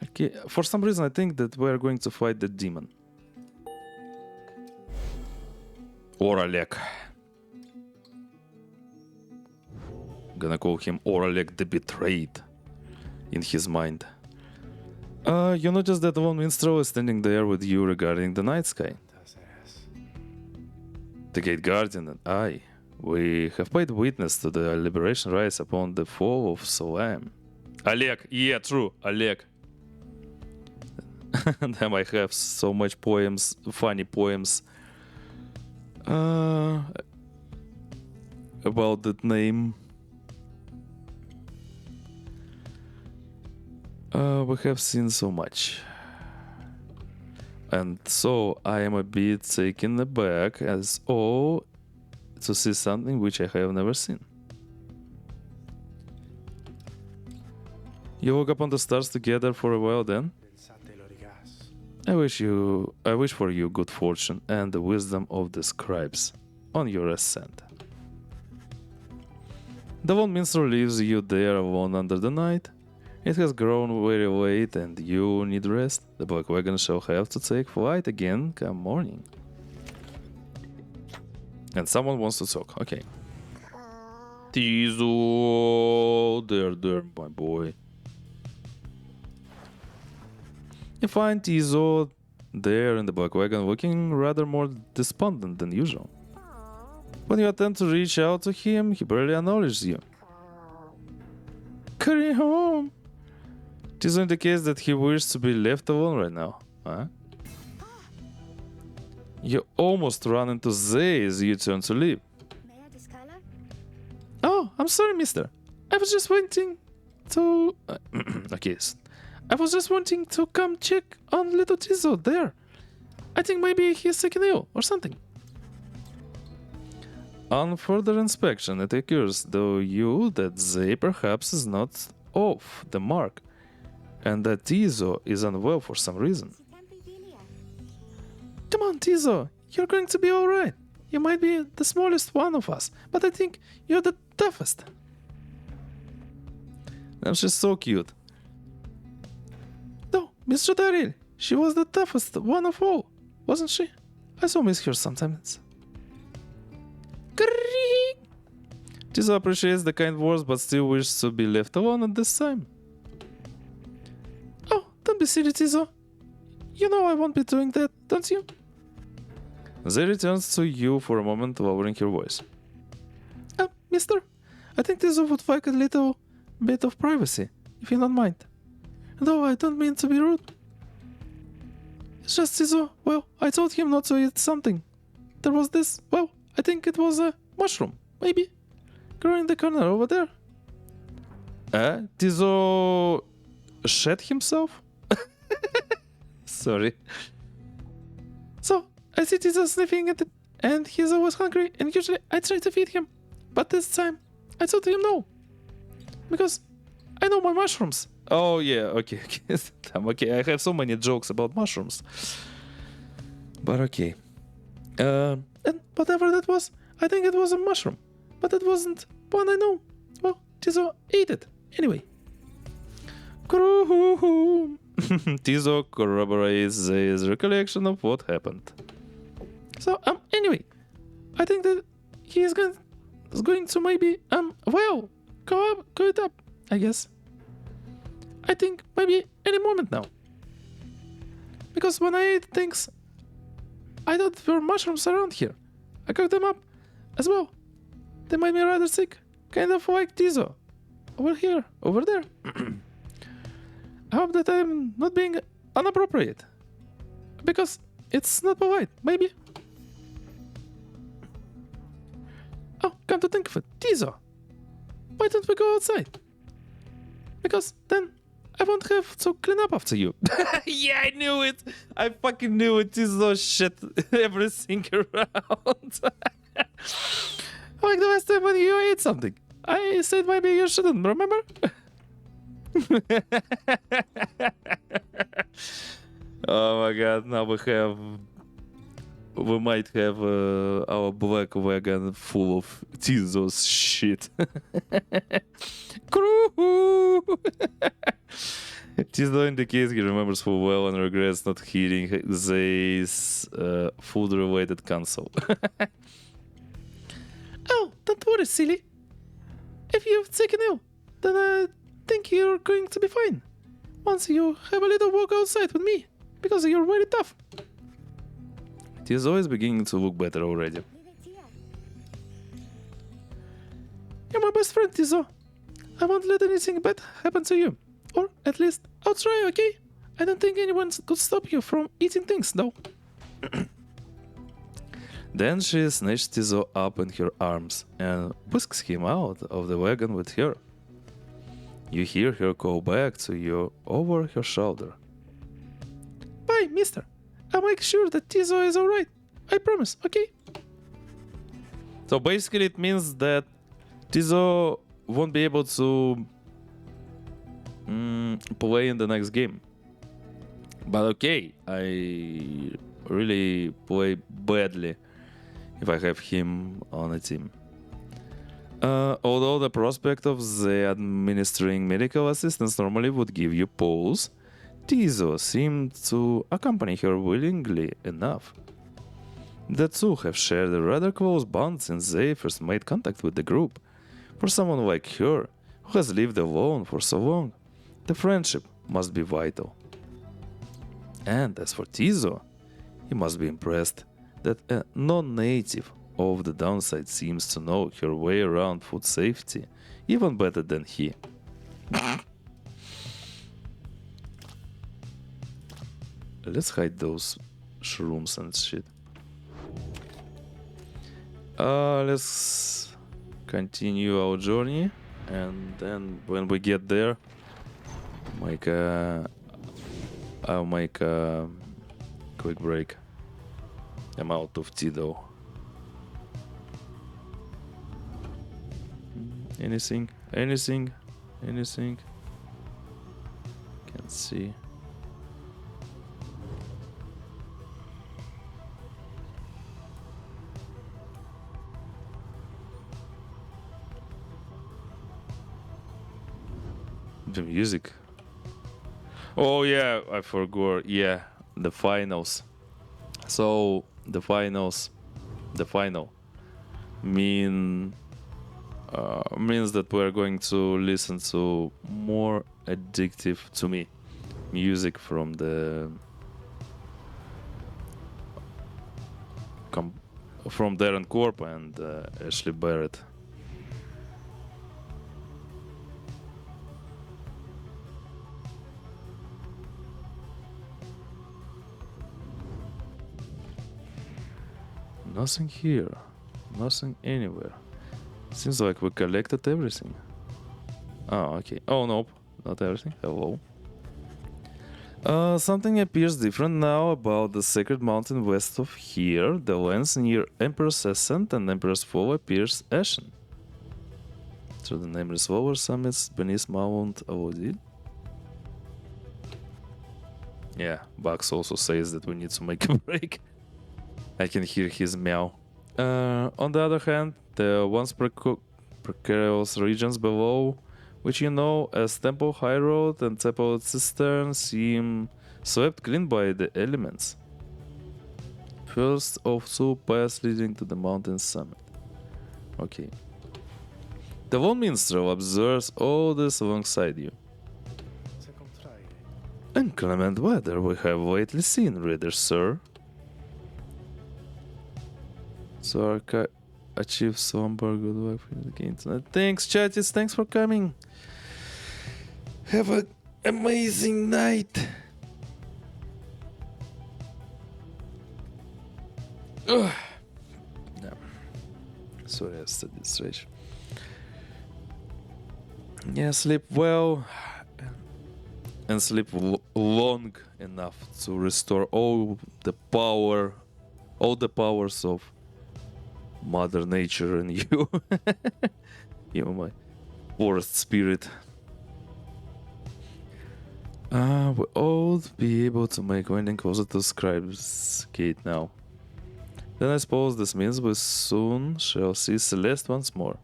Okay, for some reason I think that we are going to fight the demon. Or Oleg. Gonna call him Oleg the Betrayed in his mind. You notice that one minstrel is standing there with you regarding the night sky. The Gate Guardian and I, we have paid witness to the liberation rise upon the fall of Solam. Oleg, yeah, true, Oleg. Damn, I have so much poems, funny poems about that name. We have seen so much. And so I am a bit taken aback as to see something which I have never seen. You woke up on the stars together for a while then? I wish for you good fortune and the wisdom of the scribes on your ascent. The one minstrel leaves you there alone under the night. It has grown very late and you need rest. The Blackwagon shall have to take flight again come morning. And someone wants to talk. Okay. Tizo, there, my boy. You find Tizo there in the Blackwagon looking rather more despondent than usual. When you attempt to reach out to him, he barely acknowledges you. Carry home! Tizo indicates that he wishes to be left alone right now. Huh? You almost run into Zay as you turn to leave. Oh, I'm sorry, mister. I was just wanting to... okay, I was just wanting to come check on little Tizo there. I think maybe he's taken ill or something. On further inspection, it occurs to you that Zay perhaps is not off the mark, and that Tizo is unwell for some reason. Come on, Tizo, you're going to be alright. You might be the smallest one of us, but I think you're the toughest. And she's so cute. No, Mr. Darren, she was the toughest one of all, wasn't she? I so miss her sometimes. Tizo appreciates the kind words but still wishes to be left alone at this time. Oh, don't be silly, Tizo. You know I won't be doing that, don't you? Zay returns to you for a moment, lowering her voice. Mister, I think Tizo would like a little bit of privacy, if you don't mind. Though I don't mean to be rude. It's just Tizo, well, I told him not to eat something. There was this, well, I think it was a mushroom, maybe, growing in the corner over there. Tizo shed himself? Sorry. So, I see Tizo sniffing at it, and he's always hungry, and usually I try to feed him. But this time, I told him no. Because I know my mushrooms. Oh yeah, okay. Okay, I have so many jokes about mushrooms. But okay. And whatever that was, I think it was a mushroom. But it wasn't one I know. Well, Tizo ate it. Anyway. Tizo corroborates his recollection of what happened. So, anyway, I think that he is going to maybe, well, go it up, I guess. I think maybe any moment now. Because when I ate things, I thought there were mushrooms around here. I cooked them up as well. They made me rather sick, kind of like Tizo. Over there. I hope that I'm not being inappropriate. Because it's not polite, maybe. Oh, come to think of it, Tizo. Why don't we go outside? Because then I won't have to clean up after you. Yeah, I knew it. I fucking knew it. Tizo shit everything around. Like the last time when you ate something. I said maybe you shouldn't, remember? Oh my god, now we might have our Blackwagon full of Tizo's shit. Crew! Tizo indicates he remembers full well and regrets not hearing this food-related console. Oh, don't worry, silly. If you've taken ill, then I think you're going to be fine. Once you have a little walk outside with me, because you're very tough. Tizo is beginning to look better already. You're my best friend, Tizo. I won't let anything bad happen to you. Or at least I'll try, okay? I don't think anyone could stop you from eating things, though. Then she snatched Tizo up in her arms and whisks him out of the wagon with her. You hear her call back to you over her shoulder. Bye, mister. I'll make sure that Tizo is alright. I promise, okay? So basically it means that Tizo won't be able to play in the next game. But okay, I really play badly if I have him on a team. Although the prospect of the administering medical assistance normally would give you pause, Tizo seemed to accompany her willingly enough. The two have shared a rather close bond since they first made contact with the group. For someone like her, who has lived alone for so long, the friendship must be vital. And as for Tizo, he must be impressed that a non-native of the downside seems to know her way around food safety even better than he. Let's hide those shrooms and shit. Let's continue our journey, and then when we get there, I'll make a quick break. I'm out of tea though. Anything? Can't see. The music. Oh yeah, I forgot. Yeah, the finals. So the final means that we're going to listen to more addictive to me music from the from Darren Korb and Ashley Barrett. Nothing here, nothing anywhere. Seems like we collected everything. Oh, okay. Oh, nope, not everything. Hello. Something appears different now about the Sacred Mountain west of here. The lands near Emperor's Ascent and Emperor's Fall appears ashen. Through the nameless lower summits beneath Mount Avodid. Yeah, Bugs also says that we need to make a break. I can hear his meow. On the other hand, the once precarious regions below, which you know as Temple High Road and Temple Cistern, seem swept clean by the elements. First of two paths leading to the mountain summit. Okay. The one minstrel observes all this alongside you. Inclement weather we have lately seen, reader sir. So achieve Somber, good luck for the game tonight. Thanks, chatties, thanks for coming. Have an amazing night. Ugh. No. Sorry, I studied stretch. Yeah, sleep well and sleep long enough to restore all the powers of Mother Nature in you. You, my forest spirit. We'll all be able to make winding closer to Scribe's Gate now. Then I suppose this means we soon shall see Celeste once more.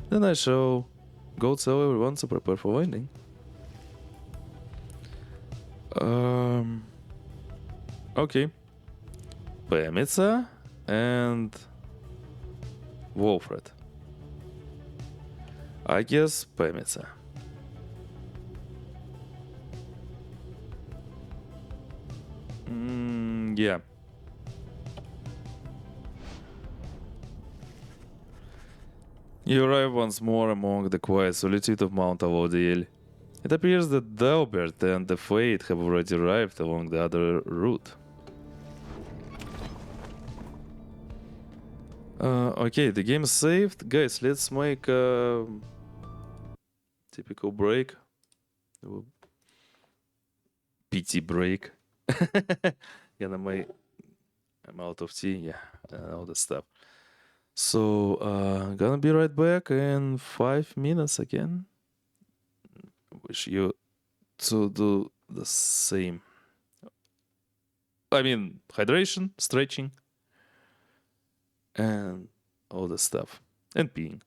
Then I shall go tell everyone to prepare for winding. Okay. Pemica and Wolfred. I guess Pemica. Yeah. You arrive once more among the quiet solitude of Mount Avodiel. It appears that Delbert and the Fate have already arrived along the other route. Okay, the game is saved. Guys, let's make a typical break. PT break. I'm out of tea, yeah, and all that stuff. So, gonna be right back in 5 minutes again. Wish you to do the same. I mean, hydration, stretching, and all the stuff. And peeing.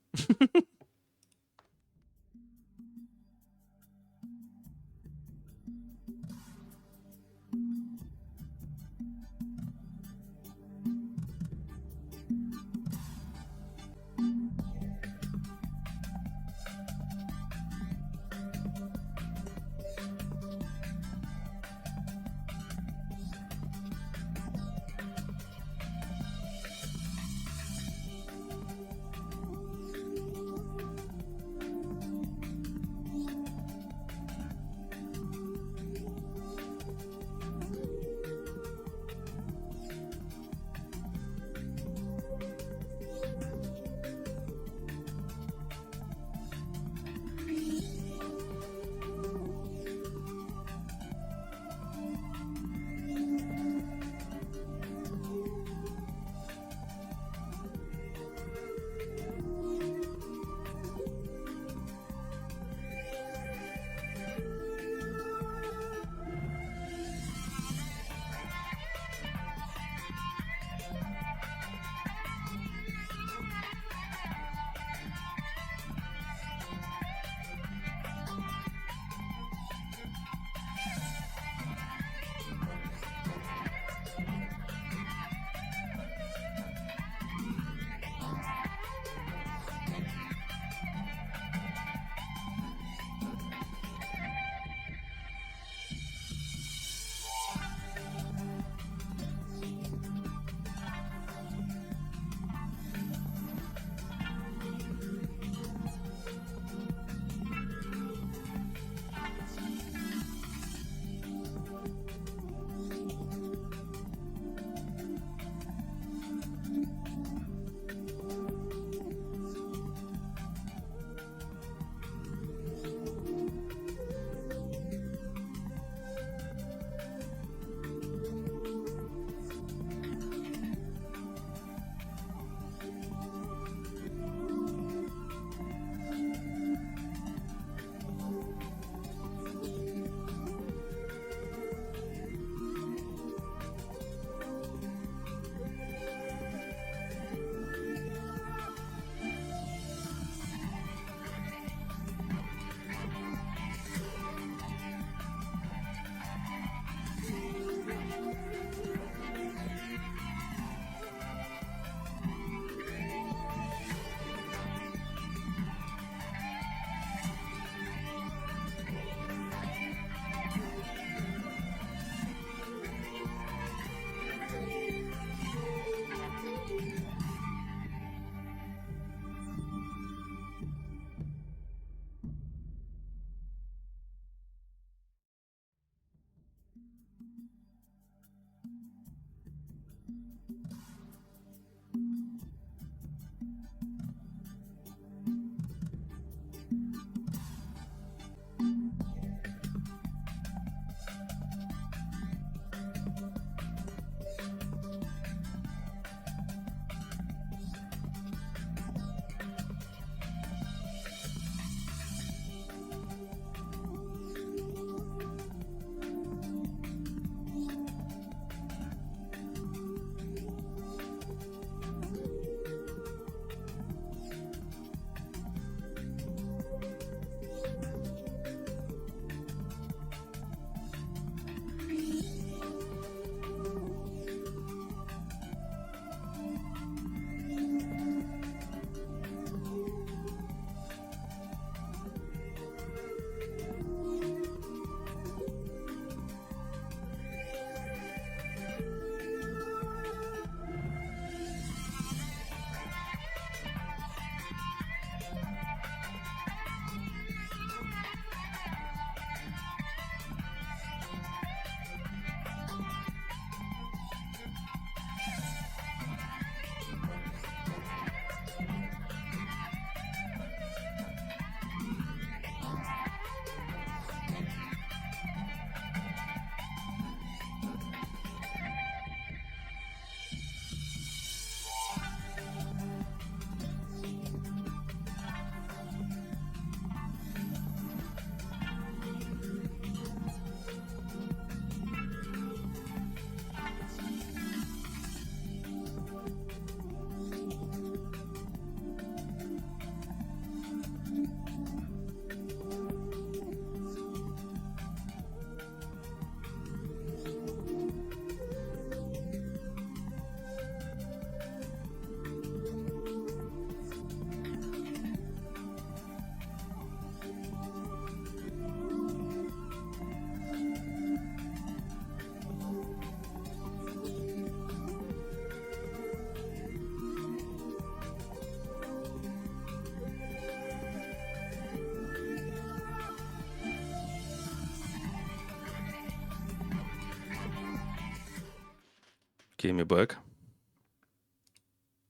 me back.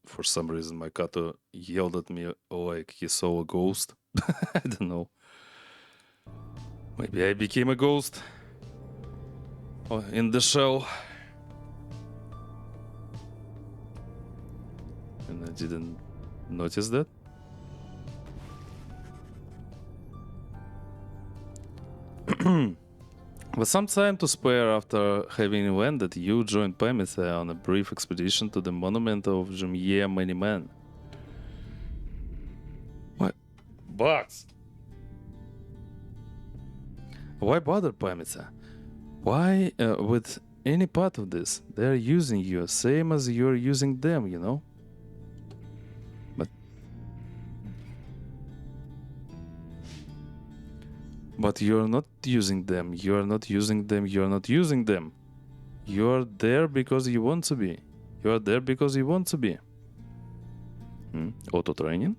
For some reason, my cat yelled at me like he saw a ghost. I don't know. Maybe I became a ghost. Oh, in the shell. And I didn't notice that. With some time to spare after having landed, you joined Pyre on a brief expedition to the monument of Jumye Many Men. What? Bugs! Why bother Pyre? Why, with any part of this? They're using you, same as you're using them, you know? But you're not using them, you're not using them, you're not using them. You're there because you want to be. You're there because you want to be. Auto-training?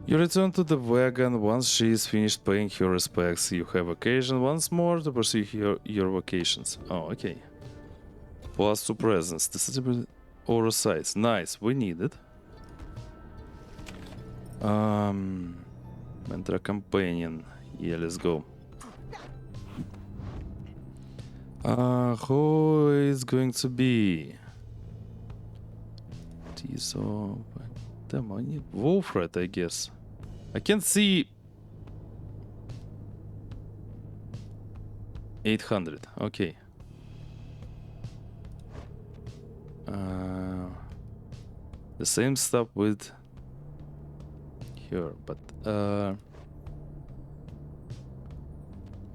You return to the wagon once she is finished paying her respects. You have occasion once more to pursue your vocations. Oh, okay. Plus 2 presence, disable aura size. Nice, we need it. Mentor companion. Yeah, let's go. Who is going to be? Tiso. Damn, I need Wolfred, I guess. I can see 800. Okay. The same stuff with her, but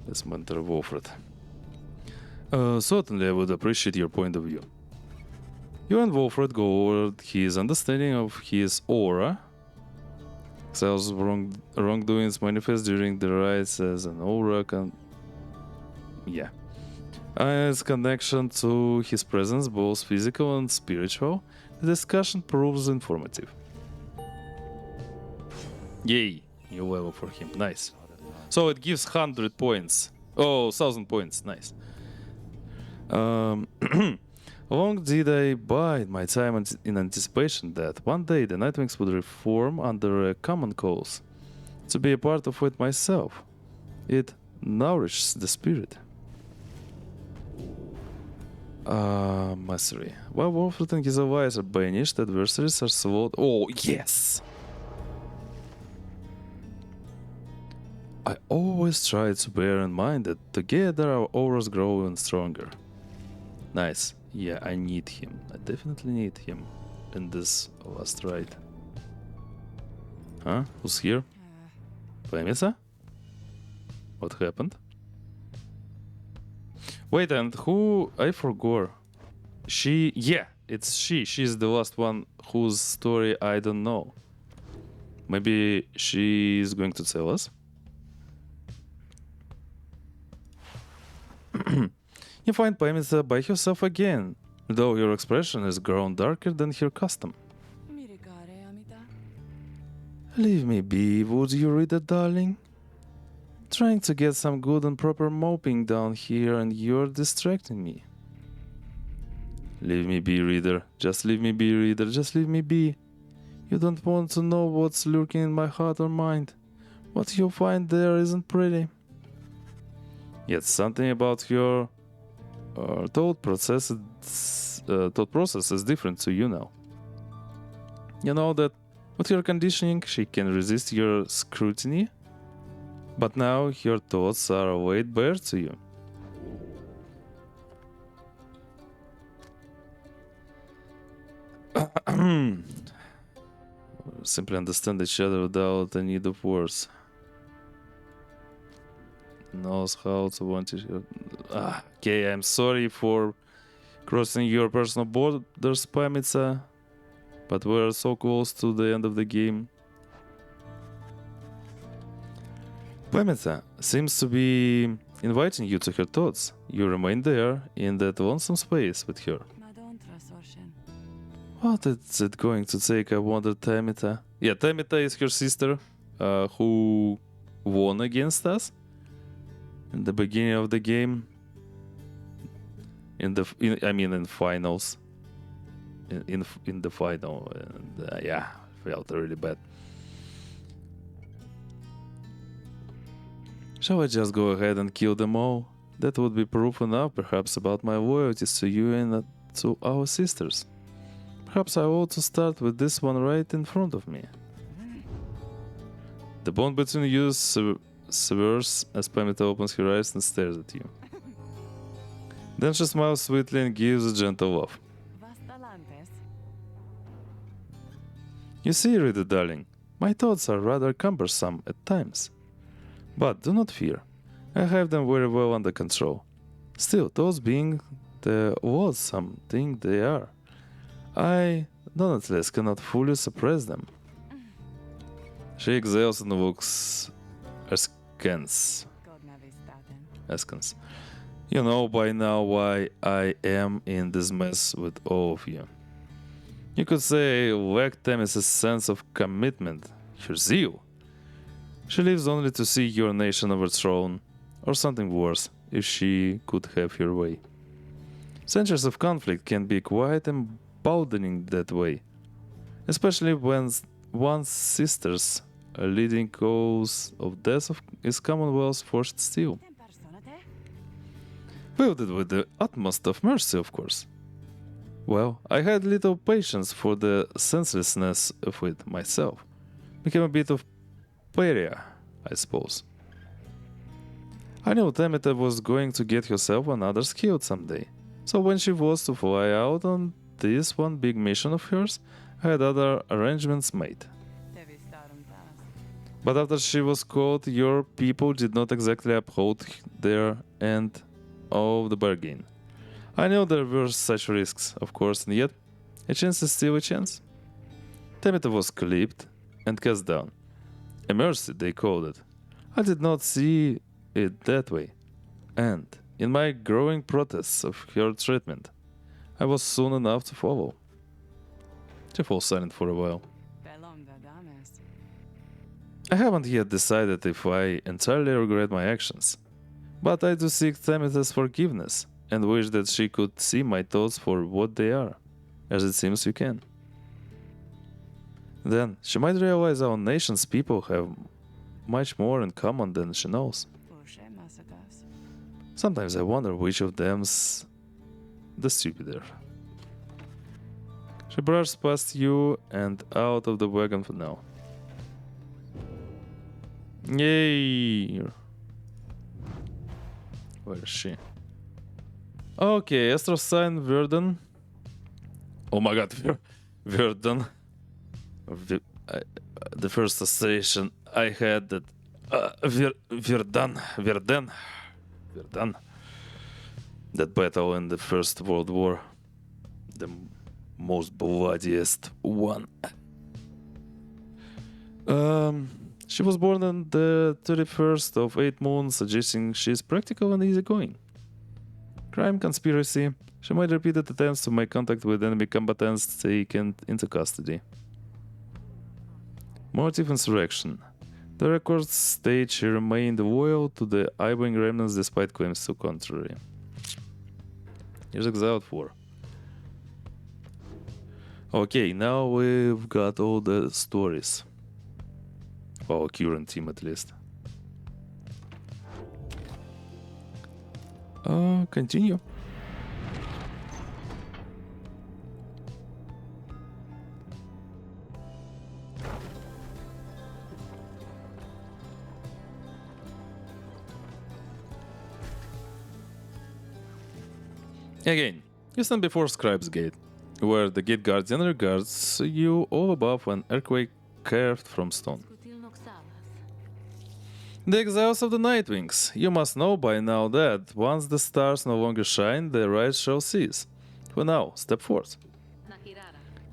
let's mentor Wolfred. Certainly, I would appreciate your point of view. You and Wolfred go over his understanding of his aura. Exile's wrongdoings manifest during the rites as an aura As connection to his presence, both physical and spiritual. The discussion proves informative. Yay! New level for him. Nice. So it gives 100 points. Oh, 1,000 points. Nice. Long did I bide my time in anticipation that one day the Nightwings would reform under a common cause. To be a part of it myself. It nourishes the spirit. Mastery. While Wolfred and his allies are banished, adversaries are slaughtered. Oh, yes! I always try to bear in mind that together our auras grow and stronger. Nice. Yeah, I need him. I definitely need him in this last ride. Huh? Who's here? Pyre? What happened? Wait, and who? I forgot. She... Yeah, it's she. She's the last one whose story I don't know. Maybe she is going to tell us? You find Pyre by herself again, though your expression has grown darker than her custom. Leave me be, would you, reader darling? Trying to get some good and proper moping down here and you're distracting me. Leave me be, reader. Just leave me be, reader. Just leave me be. You don't want to know what's lurking in my heart or mind. What you'll find there isn't pretty. Yet something about your thought process is different to you now. You know that with your conditioning, she can resist your scrutiny, but now your thoughts are laid bare to you. Simply understand each other without the need of words. Knows how to want to. Okay, I'm sorry for crossing your personal borders, Pyre, but we're so close to the end of the game. Pyre seems to be inviting you to her thoughts. You remain there in that lonesome space with her. What is it going to take, I wonder, Tamita? Yeah, Tamita is her sister, who won against us in the beginning of the game. in finals. In the final, and yeah, felt really bad. Shall I just go ahead and kill them all? That would be proof enough, perhaps, about my loyalties to you and to our sisters. Perhaps I ought to start with this one right in front of me. The bond between you severs as Pamita opens her eyes and stares at you. Then she smiles sweetly and gives a gentle laugh. You see, reader darling, my thoughts are rather cumbersome at times. But do not fear, I have them very well under control. Still, those being the loathsome thing they are, I nonetheless cannot fully suppress them. She exhales and looks askance. You know by now why I am in this mess with all of you. You could say I lack Themis' sense of commitment, her zeal. She lives only to see your nation overthrown, or something worse, if she could have her way. Centuries of conflict can be quite emboldening that way, especially when one's sisters are leading cause of death is Commonwealth's forced steel. Wielded with the utmost of mercy, of course. Well, I had little patience for the senselessness of it myself. Became a bit of Pyre, I suppose. I knew Temita was going to get herself and others killed someday, so when she was to fly out on this one big mission of hers, I had other arrangements made. But after she was caught, your people did not exactly uphold their end of the bargain. I know there were such risks, of course, and yet, a chance is still a chance. Temita was clipped and cast down. A mercy, they called it. I did not see it that way. And, in my growing protests of her treatment, I was soon enough to follow. She falls silent for a while. I haven't yet decided if I entirely regret my actions, but I do seek Temita's forgiveness and wish that she could see my thoughts for what they are, as it seems you can. Then she might realize our nation's people have much more in common than she knows. Sometimes I wonder which of them's the stupider. She brushes past you and out of the wagon for now. Yay! Where is she? Okay, Astro Sign Verden. Oh my god, Verden. The first association I had that Verden. That battle in the First World War. The most bloodiest one. She was born on the 31st of 8 moons, suggesting she's practical and easygoing. Crime, conspiracy. She made repeated attempts to make contact with enemy combatants taken into custody. Motive, insurrection. The records state she remained loyal to the Ibering remnants despite claims to contrary. Here's exiled for. Okay, now we've got all the stories. Our current team, at least. Continue. Again, you stand before Scribe's Gate, where the gate guardian regards you all above an earthquake carved from stone. The exiles of the Nightwings. You must know by now that once the stars no longer shine, their rise shall cease. For now, step forth.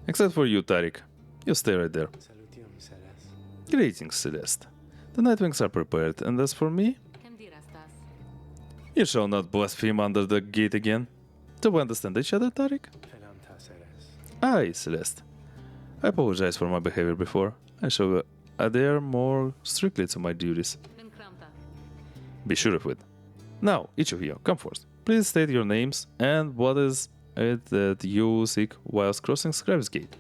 Except for you, Tariq. You stay right there. Greetings, Celeste. The Nightwings are prepared, and as for me, you shall not blaspheme under the gate again. Do we understand each other, Tariq? Aye, Celeste. I apologize for my behavior before. I shall adhere more strictly to my duties. Be sure of it. Now, each of you, come forth. Please state your names and what is it that you seek whilst crossing Scribe's Gate.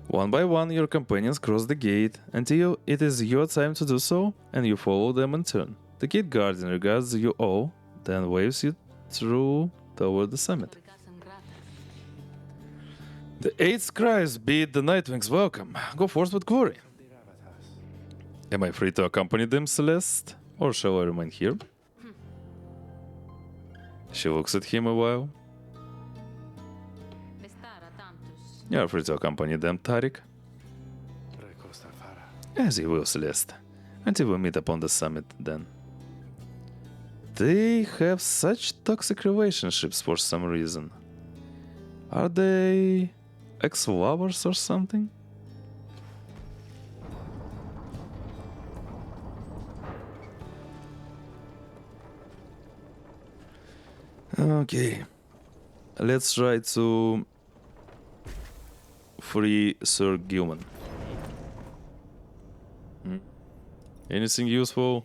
One by one, your companions cross the gate until it is your time to do so, and you follow them in turn. The gate guardian regards you all, then waves you through toward the summit. The 8 scribes bid the Nightwings welcome. Go forth with glory. Am I free to accompany them, Celeste? Or shall I remain here? She looks at him a while. You are free to accompany them, Tariq. As you will, Celeste. Until we meet upon the summit, then. They have such toxic relationships for some reason. Are they ex-lovers or something? Okay. Let's try to free Sir Gilman. Anything useful?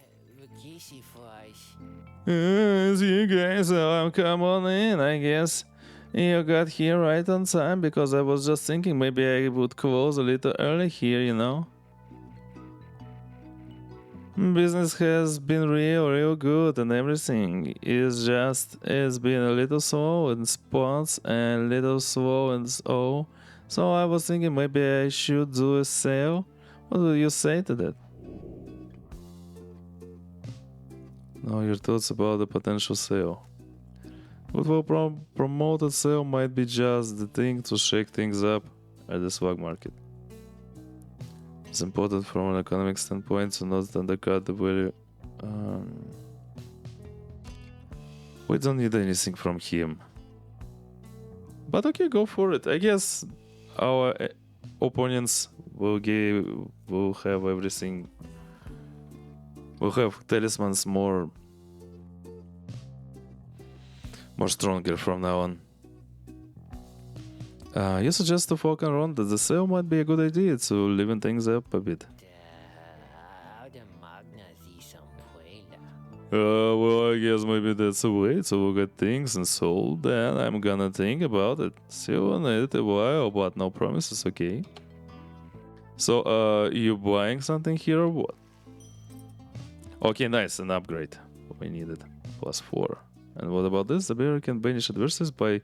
See you guys, come on in, I guess. You got here right on time because I was just thinking maybe I would close a little early here, you know. Business has been real good and everything. It's been a little slow in spots and a little slow in all. So I was thinking maybe I should do a sale. What would you say to that? Now your thoughts about the potential sale. Good well promoted sale might be just the thing to shake things up at the swag market. It's important from an economic standpoint to not undercut the value. We don't need anything from him. But okay, go for it. I guess our opponents will have everything. We'll have talismans more stronger from now on. You suggest to Falcon Ron that the sale might be a good idea to liven things up a bit. Well, I guess maybe that's a way to look at things, and so then I'm gonna think about it. Still need it a while, but no promises, okay? So, you buying something here or what? Okay, nice, an upgrade. We need it. +4. And what about this? The bear can banish adversaries by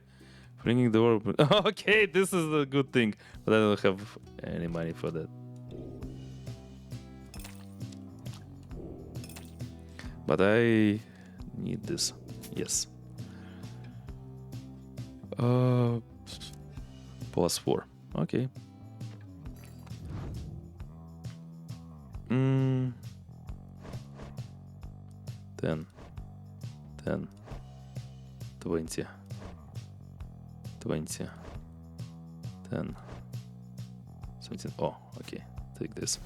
bringing the war. Okay, this is a good thing, but I don't have any money for that. But I need this. Yes. +4. Okay. 10. 10. 20. 20. 10. 17. Oh, okay. Take this.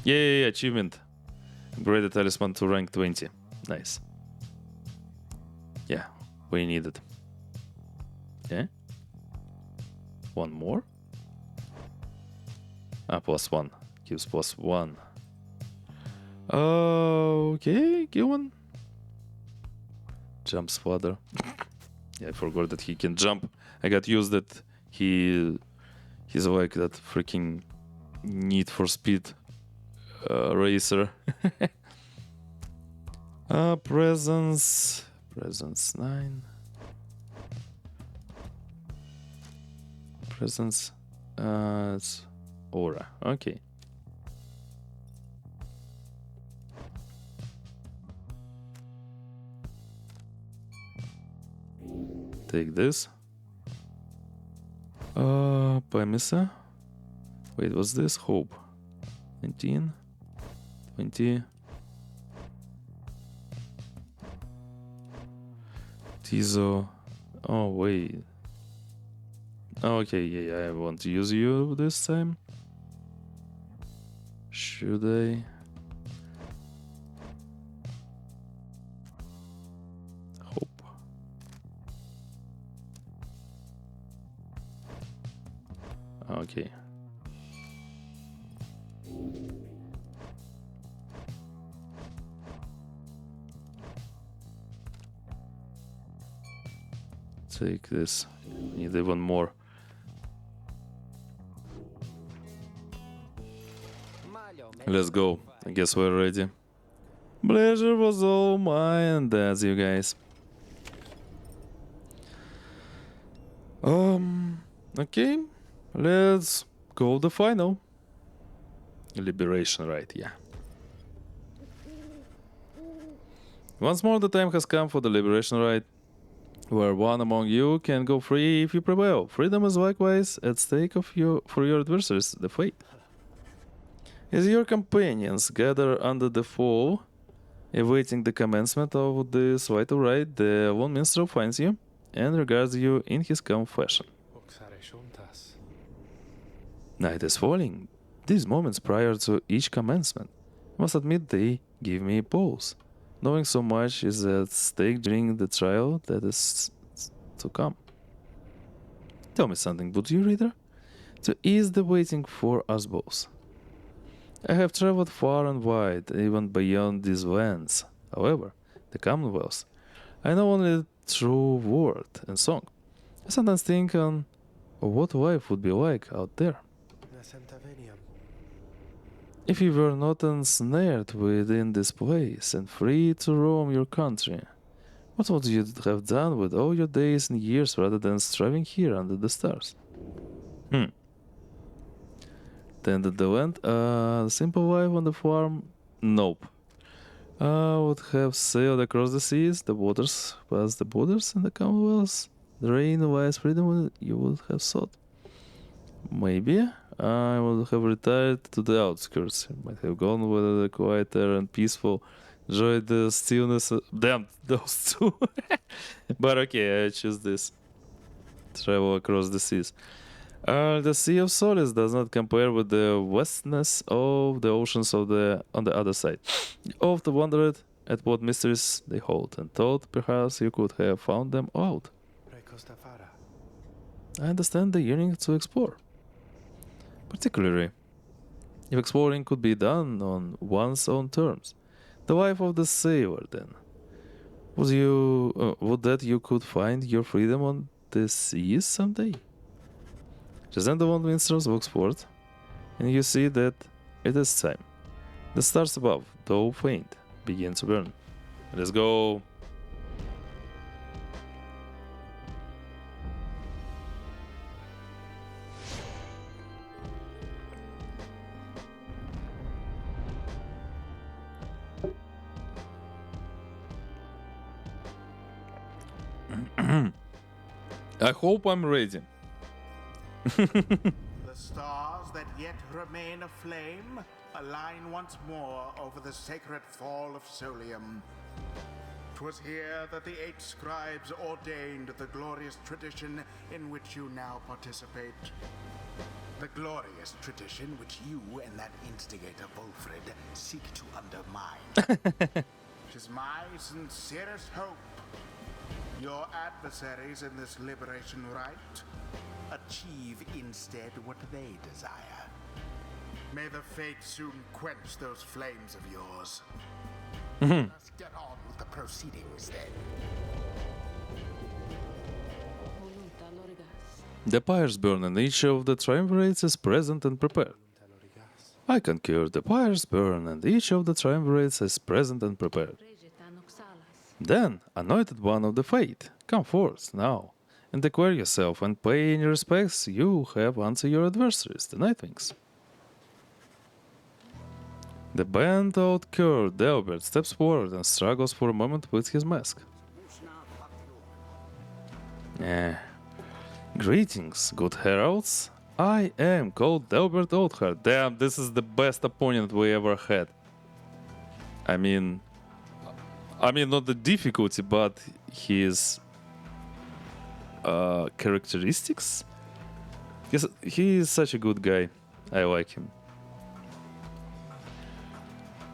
Yay, achievement. Upgrade the talisman to rank 20. Nice. Yeah, we need it. Yeah? One more? +1. Gives +1. Okay, Gilman. Jumps further. Yeah, I forgot that he can jump. I got used that he's like that freaking Need for Speed racer. Presence 9. Presence it's aura. Okay. Take this. Pamisa. Wait, what's this? Hope. 19. 20. Tizo. Oh, wait. Okay, yeah, I want to use you this time. Should I? Hope. Okay. take this. Need even more. Let's go. I guess we're ready. Pleasure was all mine. That's you guys. Okay. Let's go the final. Liberation, right? Yeah. Once more, the time has come for the liberation rite, where one among you can go free if you prevail. Freedom is likewise at stake for your adversaries, the fate. As your companions gather under the fall, awaiting the commencement of this vital rite, the lone minstrel finds you and regards you in his calm fashion. Night is falling. These moments prior to each commencement, I must admit they give me pause. Knowing so much is at stake during the trial that is to come. Tell me something, would you, reader? To ease the waiting for us both. I have traveled far and wide, even beyond these lands. However, the Commonwealth, I know only through word and song. I sometimes think on what life would be like out there. If you were not ensnared within this place and free to roam your country, what would you have done with all your days and years rather than striving here under the stars? Tended the land, simple life on the farm? Nope. I would have sailed across the seas, the waters past the borders, and the Commonwealth. The reign of wise freedom you would have sought. Maybe I would have retired to the outskirts. Might have gone with the quieter and peaceful, enjoyed the stillness. Damn, those two. But okay, I choose this. Travel across the seas. The Sea of Solace does not compare with the vastness of the oceans on the other side. You often wondered at what mysteries they hold, and thought perhaps you could have found them out. I understand the yearning to explore. Particularly, if exploring could be done on one's own terms. The life of the sailor, then. Would that you could find your freedom on the seas someday? Just then the one minstrels walks forth, and you see that it is time. The stars above, though faint, begin to burn. Let's go. I hope I'm ready. The stars that yet remain aflame align once more over the sacred fall of Solium. 'Twas here that the 8 scribes ordained the glorious tradition in which you now participate. The glorious tradition which you and that instigator Wolfred seek to undermine. 'Tis my sincerest hope your adversaries in this liberation rite achieve instead what they desire. May the fate soon quench those flames of yours. Let's get on with the proceedings then. The pyres burn and each of the triumvirates is present and prepared. I concur, the pyres burn and each of the triumvirates is present and prepared. Then, anointed one of the fate, come forth now, and declare yourself and pay any respects you have unto your adversaries, the Nightwings. The bent-out cur Delbert steps forward and struggles for a moment with his mask. Greetings, good heralds. I am called Delbert Oathheart. Damn, this is the best opponent we ever had. I mean, not the difficulty, but his characteristics. Yes, he is such a good guy. I like him.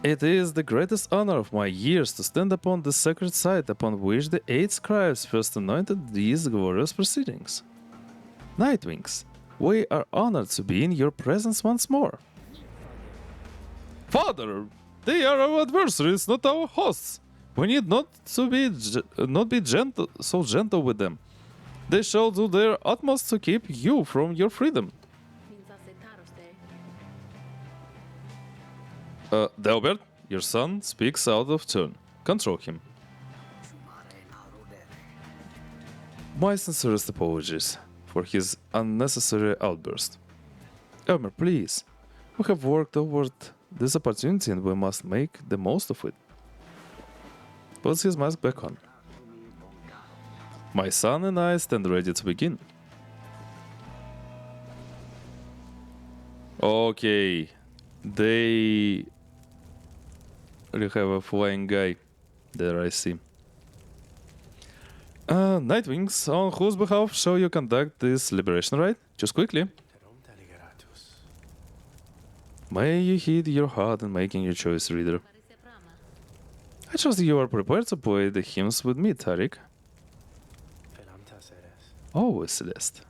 It is the greatest honor of my years to stand upon the sacred site upon which the 8 scribes first anointed these glorious proceedings. Nightwings, we are honored to be in your presence once more. Father, they are our adversaries, not our hosts. We need not be so gentle with them. They shall do their utmost to keep you from your freedom. Delbert, your son speaks out of turn. Control him. My sincerest apologies for his unnecessary outburst. Elmer, please. We have worked toward this opportunity and we must make the most of it. Puts his mask back on. My son and I stand ready to begin. Okay. They have a flying guy there, I see. Nightwings, on whose behalf shall you conduct this liberation rite? Choose quickly. May you heed your heart in making your choice, reader. I trust you are prepared to play the hymns with me, Tariq. Always, Celeste.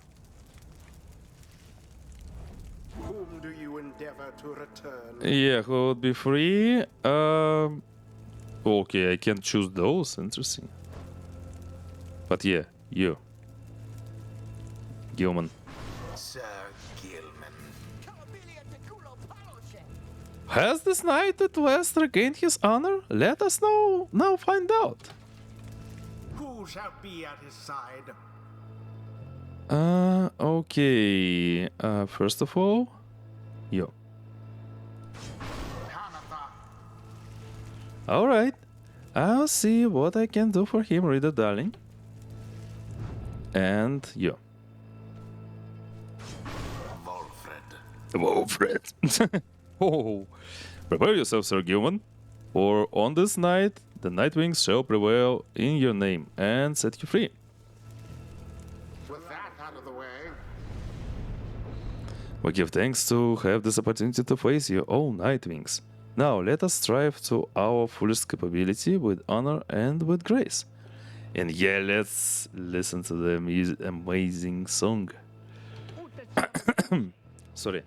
Whom do you endeavor to return? Yeah, who would be free? Okay, I can choose those. Interesting. But yeah, you. Gilman. Sir Gilman. Has this knight at last regained his honor? Let us now find out. Who shall be at his side? Okay. First of all, you. Alright. I'll see what I can do for him, reader darling. And you. Wolfred. Oh. Prepare yourself, Sir Gilman. For on this night, the Nightwings shall prevail in your name and set you free. With that out of the way. We give thanks to have this opportunity to face you, all Nightwings. Now let us strive to our fullest capability with honor and with grace. And yeah, let's listen to the amazing song. Sorry.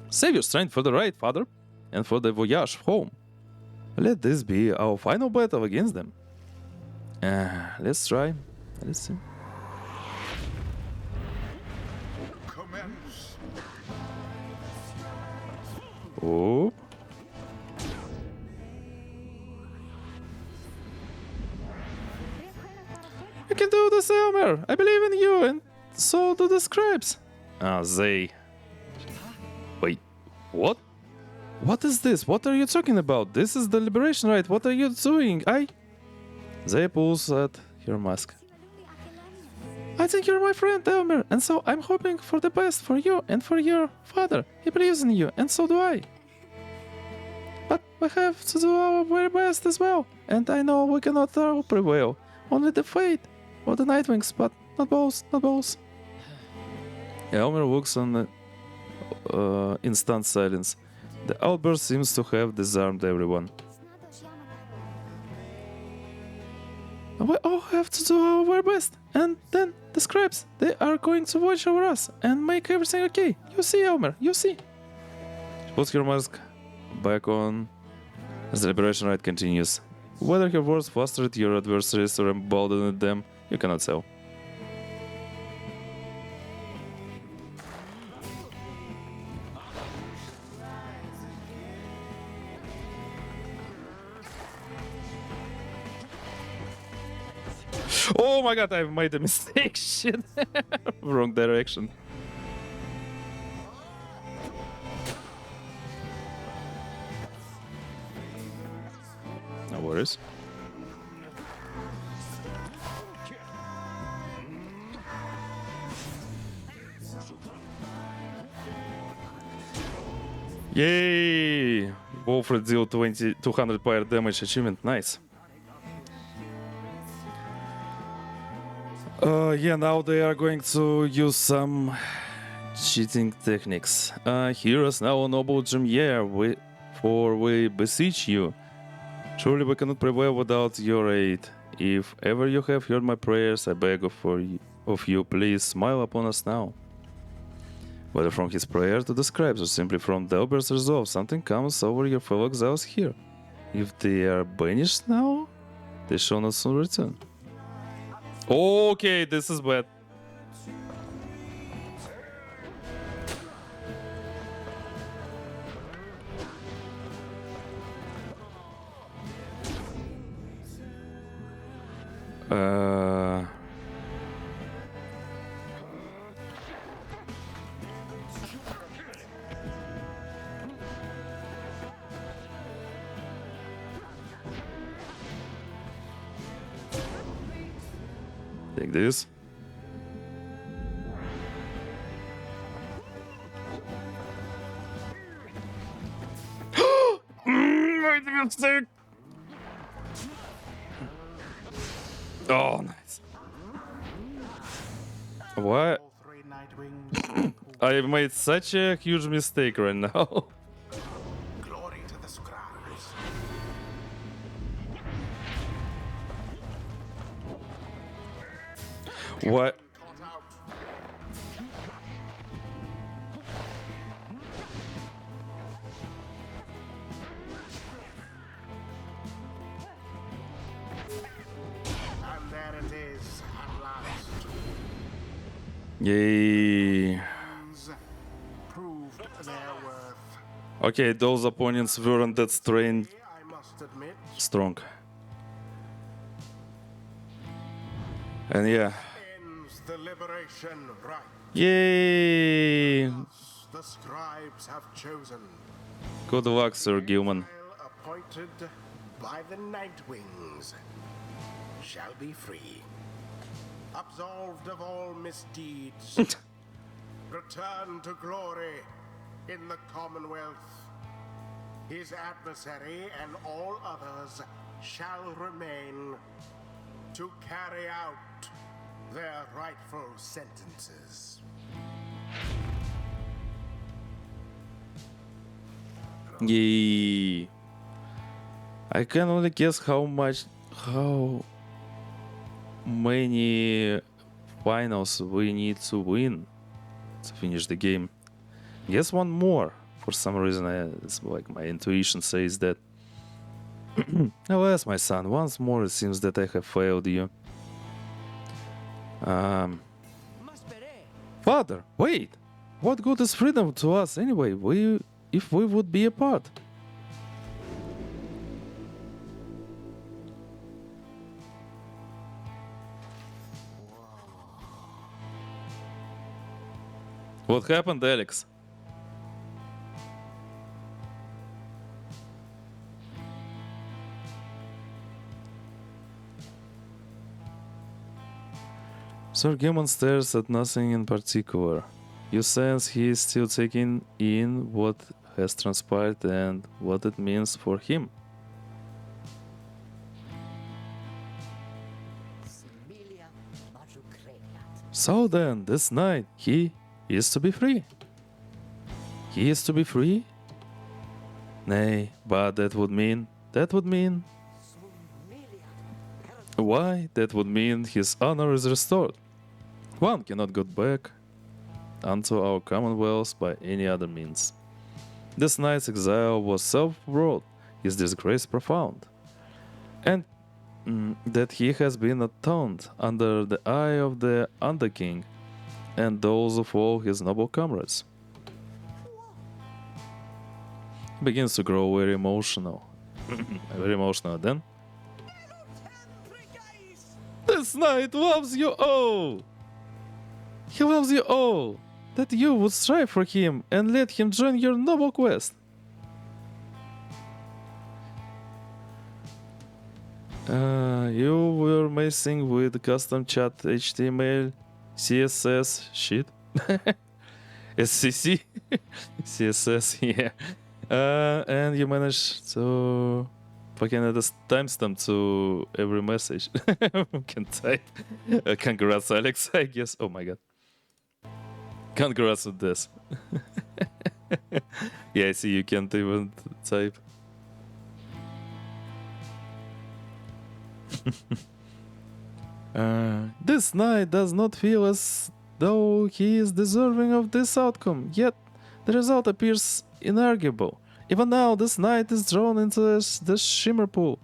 Save your strength for the ride, father, and for the voyage home. Let this be our final battle against them. Let's try. Let's see. Commence. Oh. You can do this, Elmer. I believe in you, and so do the scribes. They. Wait, what? What is this? What are you talking about? This is the liberation rite. What are you doing? They pulls at her mask. I think you're my friend, Elmer, and so I'm hoping for the best for you and for your father. He believes in you, and so do I. But we have to do our very best as well, and I know we cannot all prevail. Only the fate of the Nightwings, but not both, not both. Elmer looks on the instant silence. The outburst seems to have disarmed everyone. We all have to do our very best, and then the scribes, they are going to watch over us and make everything okay. You see, Elmer, you see. She puts her mask back on as the liberation rite continues. Whether her words flustered your adversaries or emboldened them, you cannot tell. Oh my god, I've made a mistake. Shit. Wrong direction. No worries. Yay! Wolfred deal 200 pyre damage achievement. Nice. Yeah, now they are going to use some cheating techniques. Hear us now, noble Jamier, for we beseech you. Surely we cannot prevail without your aid. If ever you have heard my prayers, I beg of you, please smile upon us now. Whether from his prayer to the scribes or simply from Delbert's resolve, something comes over your fellow exiles here. If they are banished now, They shall not soon return. Okay, this is bad. Take this. Wait a mistake. Oh, nice. What? All three Nightwings. I made such a huge mistake right now. Glory to the scribes. What? Caught out. And there it is at last. Yay. Proved their worth. Okay, those opponents weren't that strained I must admit, strong. And yeah. ends the liberation right. Yay! The scribes have chosen. Good luck, Sir Gilman. While appointed by the Nightwings shall be free, absolved of all misdeeds, return to glory in the Commonwealth. His adversary and all others shall remain to carry out their rightful sentences. Yay! I can only guess how many finals we need to win to finish the game. Guess one more. For some reason, it's like my intuition says that. Alas, my son, once more it seems that I have failed you. Father, wait! What good is freedom to us anyway? If we would be apart? What happened, Alex? Sir Gilman stares at nothing in particular. You sense he is still taking in what has transpired and what it means for him. So then, this night, he is to be free. He is to be free? Nay, but that would mean... Why? That would mean his honor is restored. One cannot go back unto our Commonwealth by any other means. This night's exile was self-wrought, his disgrace profound, and that he has been atoned under the eye of the Underking and those of all his noble comrades. He begins to grow very emotional. Very emotional then. This knight loves you all! He loves you all! That you would strive for him and let him join your noble quest. You were messing with custom chat HTML, CSS shit. SCC? CSS, yeah. And you managed to fucking add a timestamp to every message. Can type. Congrats, Alex, I guess. Oh my god. Congrats with this. Yeah, I see you can't even type. This knight does not feel as though he is deserving of this outcome, yet the result appears inarguable. Even now, this knight is drawn into this shimmer pool,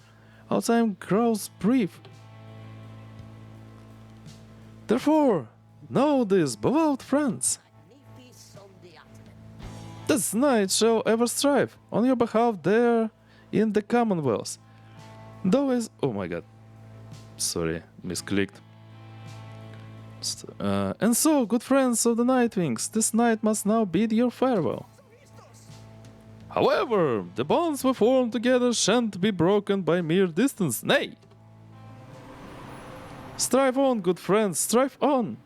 how time grows brief. Therefore, know this, beloved friends. This night shall ever strive on your behalf there in the Commonwealth. Though is... Oh my god. Sorry, misclicked. And so, good friends of the Nightwings, this night must now bid your farewell. However, the bonds we formed together shan't be broken by mere distance, nay! Strive on, good friends, strive on!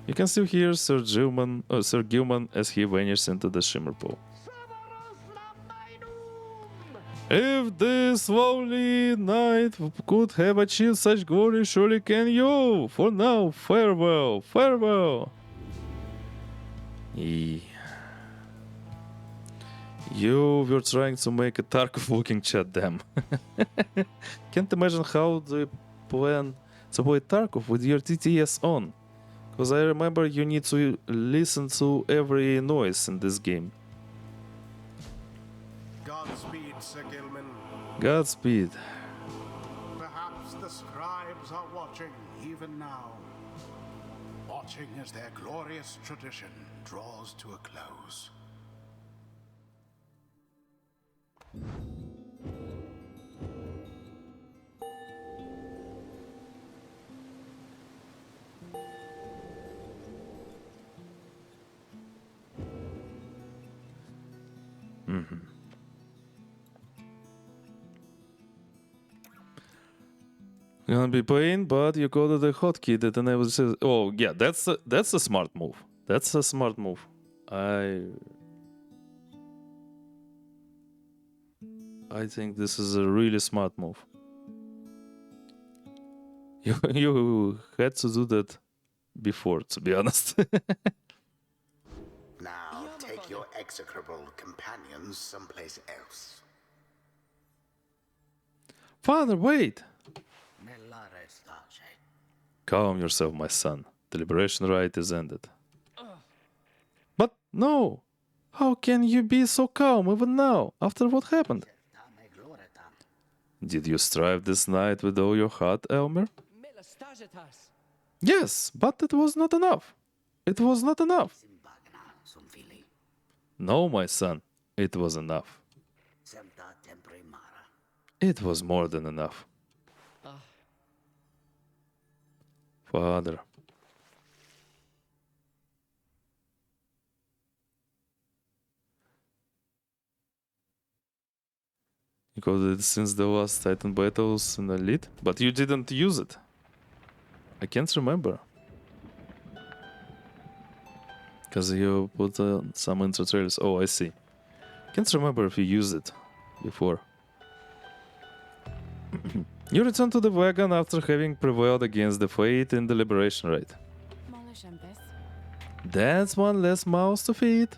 You can still hear Sir Gilman as he vanishes into the shimmer pool. If this lowly knight could have achieved such glory, surely can you! For now, farewell, farewell! You were trying to make a Tarkov-looking chat, damn. Can't imagine how do you plan to play Tarkov with your TTS on. Because I remember you need to listen to every noise in this game. Godspeed, Sir Gilman. Godspeed. Perhaps the scribes are watching even now. Watching as their glorious tradition draws to a close. Gonna be playing, but you coded a hotkey that enables. Oh yeah, that's a smart move. That's a smart move. I think this is a really smart move. You had to do that before, to be honest. Now take your execrable companions someplace else. Father, wait! Calm yourself, my son. The liberation rite is ended. But no! How can you be so calm even now, after what happened? Did you strive this night with all your heart, Elmer? Yes, but it was not enough. It was not enough. No, my son, it was enough. It was more than enough. Father. You coded it since the last Titan battles in Elite, but you didn't use it. I can't remember. Because you put some intro trailers. Oh, I see. Can't remember if you used it before. You return to the wagon after having prevailed against the fate in the liberation rite. That's one less mouse to feed.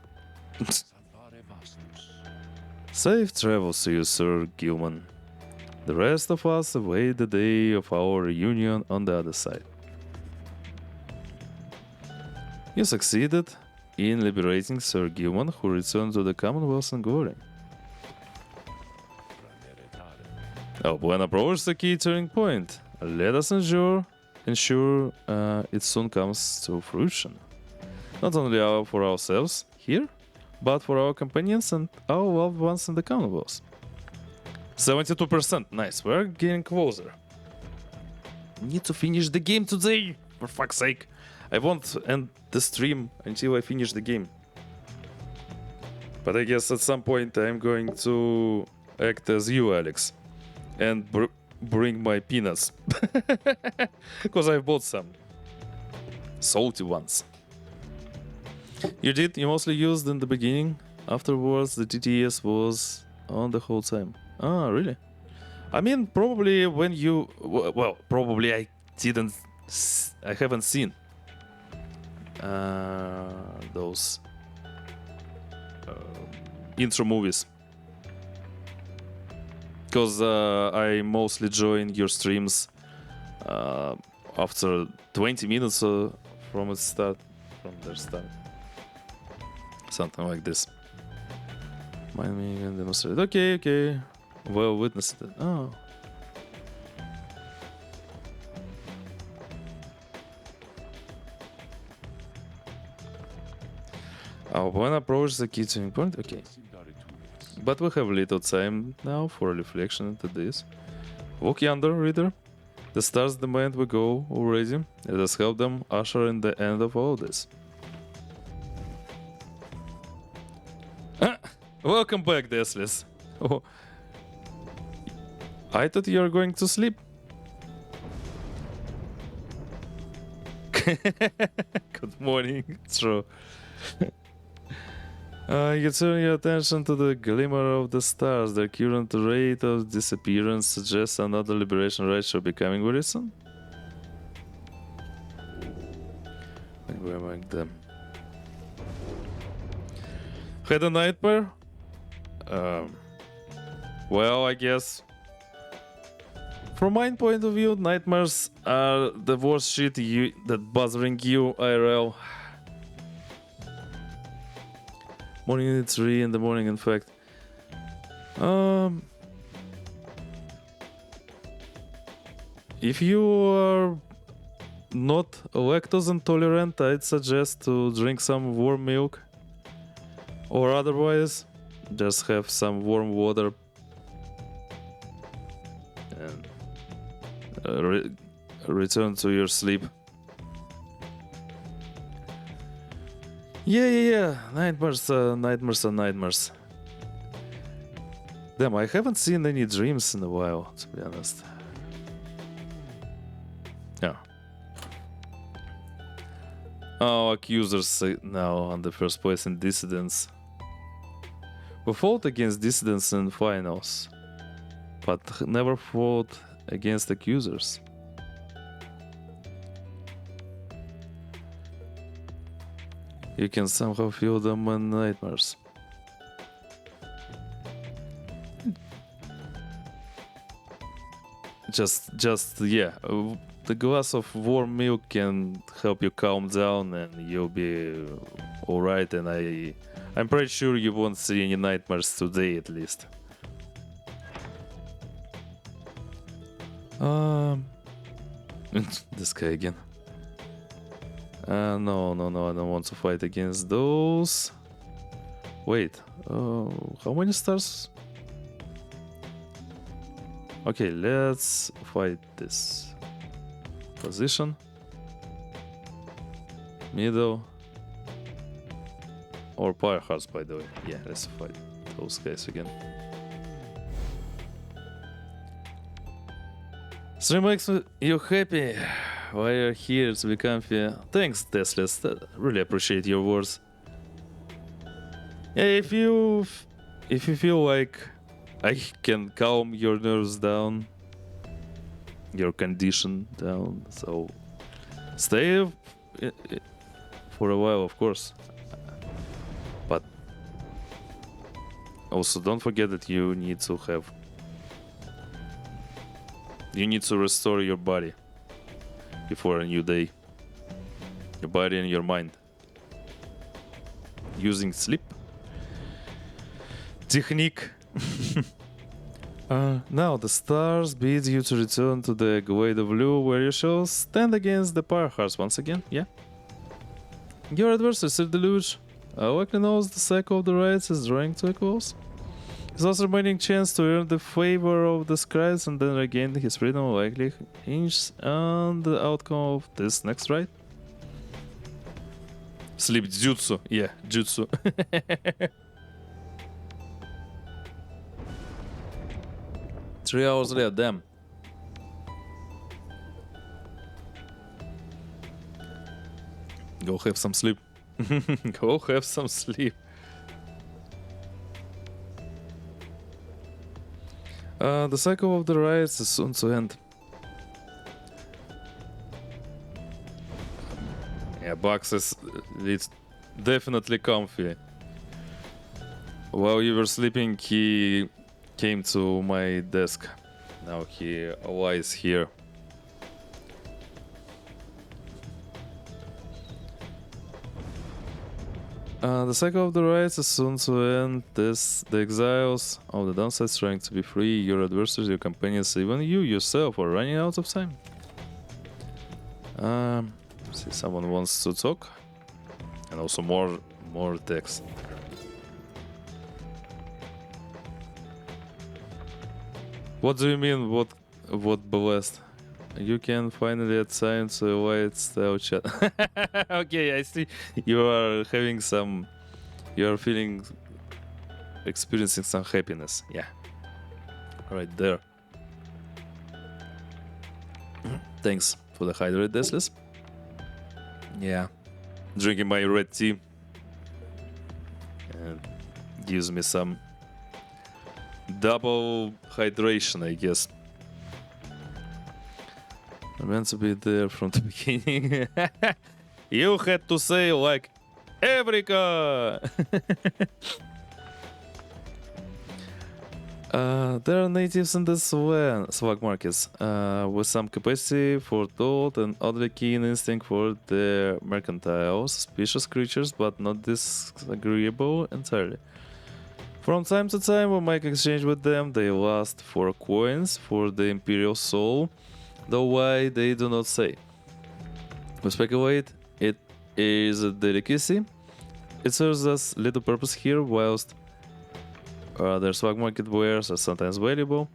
Safe travels to you, Sir Gilman. The rest of us await the day of our reunion on the other side. You succeeded in liberating Sir Gilman, who returned to the Commonwealth in glory. Our plan approaches the key turning point. Let us ensure it soon comes to fruition. Not only for ourselves here, but for our companions and our loved ones in the Commonwealth. 72%, nice, we're getting closer. Need to finish the game today, for fuck's sake. I won't end the stream until I finish the game. But I guess at some point I'm going to act as you, Alex, and bring my peanuts. Because I bought some salty ones. You mostly used in the beginning. Afterwards, the TTS was on the whole time. Ah, really? I mean, probably when you... Well, probably I haven't seen those intro movies. Because I mostly join your streams after 20 minutes from their start. Something like this. Mind me and demonstrate. Okay. well witnessed it. Oh. When approach the key turning point, okay. But we have little time now for reflection into this. Walk yonder, reader. The stars demand we go already. Let us help them usher in the end of all this. Welcome back, Deathless. Oh. I thought you were going to sleep. Good morning. True. You turn your attention to the glimmer of the stars. Their current rate of disappearance suggests another liberation rite shall be coming very soon. We're among them. Had a nightmare? Well, I guess. From my point of view, nightmares are the worst shit that bothering you IRL. Morning at 3 in the morning, in fact. If you are not lactose intolerant, I'd suggest to drink some warm milk. Or otherwise, just have some warm water. And return to your sleep. Yeah. Nightmares are nightmares. Damn, I haven't seen any dreams in a while, to be honest. Yeah. Oh, accusers now on the first place in dissidents. We fought against dissidents in finals, but never fought against accusers. You can somehow feel them in nightmares. Just yeah, the glass of warm milk can help you calm down and you'll be alright, and I'm pretty sure you won't see any nightmares today at least. This guy again. No, I don't want to fight against those. Wait, how many stars? Okay, let's fight this. Position. Middle. Or Pyre Hearts, by the way. Yeah, let's fight those guys again. Stream makes you happy while you're here to be comfy. Thanks, Deathless. Really appreciate your words. Yeah, if you feel like I can calm your nerves down, your condition down, so stay for a while, of course. But also don't forget that you need to restore your body before a new day. Your body and your mind. Using sleep technique. Now the stars bid you to return to the Glade of Blue, where you shall stand against the Pyre Hearts once again. Yeah. Your adversary, Sir Deluge, likely knows the cycle of the rites is drawing to a close. His last remaining chance to earn the favor of the scribes and then regain his freedom likely hinges on the outcome of this next rite. Sleep jutsu. Yeah, jutsu. 3 hours left, damn. Go have some sleep. Go have some sleep. The cycle of the riots is soon to end. Yeah, Box is it's definitely comfy. While you were sleeping, he came to my desk. Now he lies here. The cycle of the rites is soon to end. The exiles of the downside trying to be free. Your adversaries, your companions, even you yourself are running out of time. See, someone wants to talk, and also more text. What do you mean? What blessed? You can finally assign to a white style chat. Okay, I see. You are having some. You are feeling, experiencing some happiness. Yeah, right there. Thanks for the hydrate, Deathless. Yeah, drinking my red tea and gives me some double hydration, I guess. I'm meant to be there from the beginning. You had to say like Eureka! There are natives in the swag markets with some capacity for thought and oddly keen instinct for their mercantile, suspicious creatures, but not disagreeable entirely. From time to time, we make exchange with them. They last for coins for the imperial soul, though why they do not say. We speculate it is a delicacy. It serves us little purpose here, whilst their swag market wares are sometimes valuable.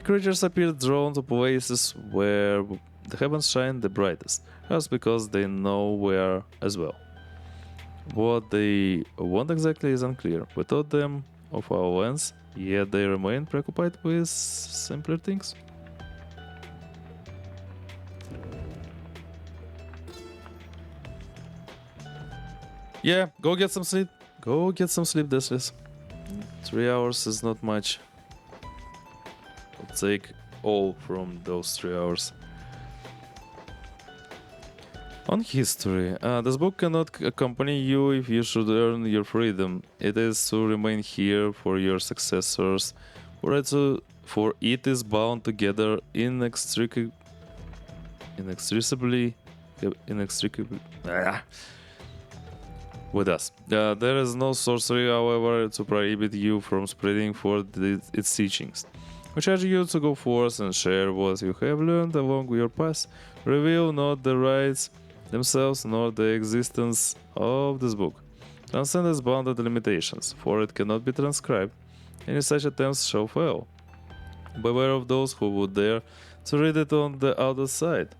Creatures appear drawn to places where the heavens shine the brightest, just because they know where as well. What they want exactly is unclear. We taught them of our lands, yet they remain preoccupied with simpler things. Yeah, go get some sleep. Go get some sleep, Deathless. 3 hours is not much. I'll take all from those 3 hours. On history, this book cannot accompany you if you should earn your freedom. It is to remain here for your successors, for it is bound together inextricably with us. There is no sorcery, however, to prohibit you from spreading forth its teachings. We charge you to go forth and share what you have learned along your path. Reveal not the rites themselves nor the existence of this book. Transcend its bounded limitations, for it cannot be transcribed. Any such attempts shall fail. Beware of those who would dare to read it on the other side.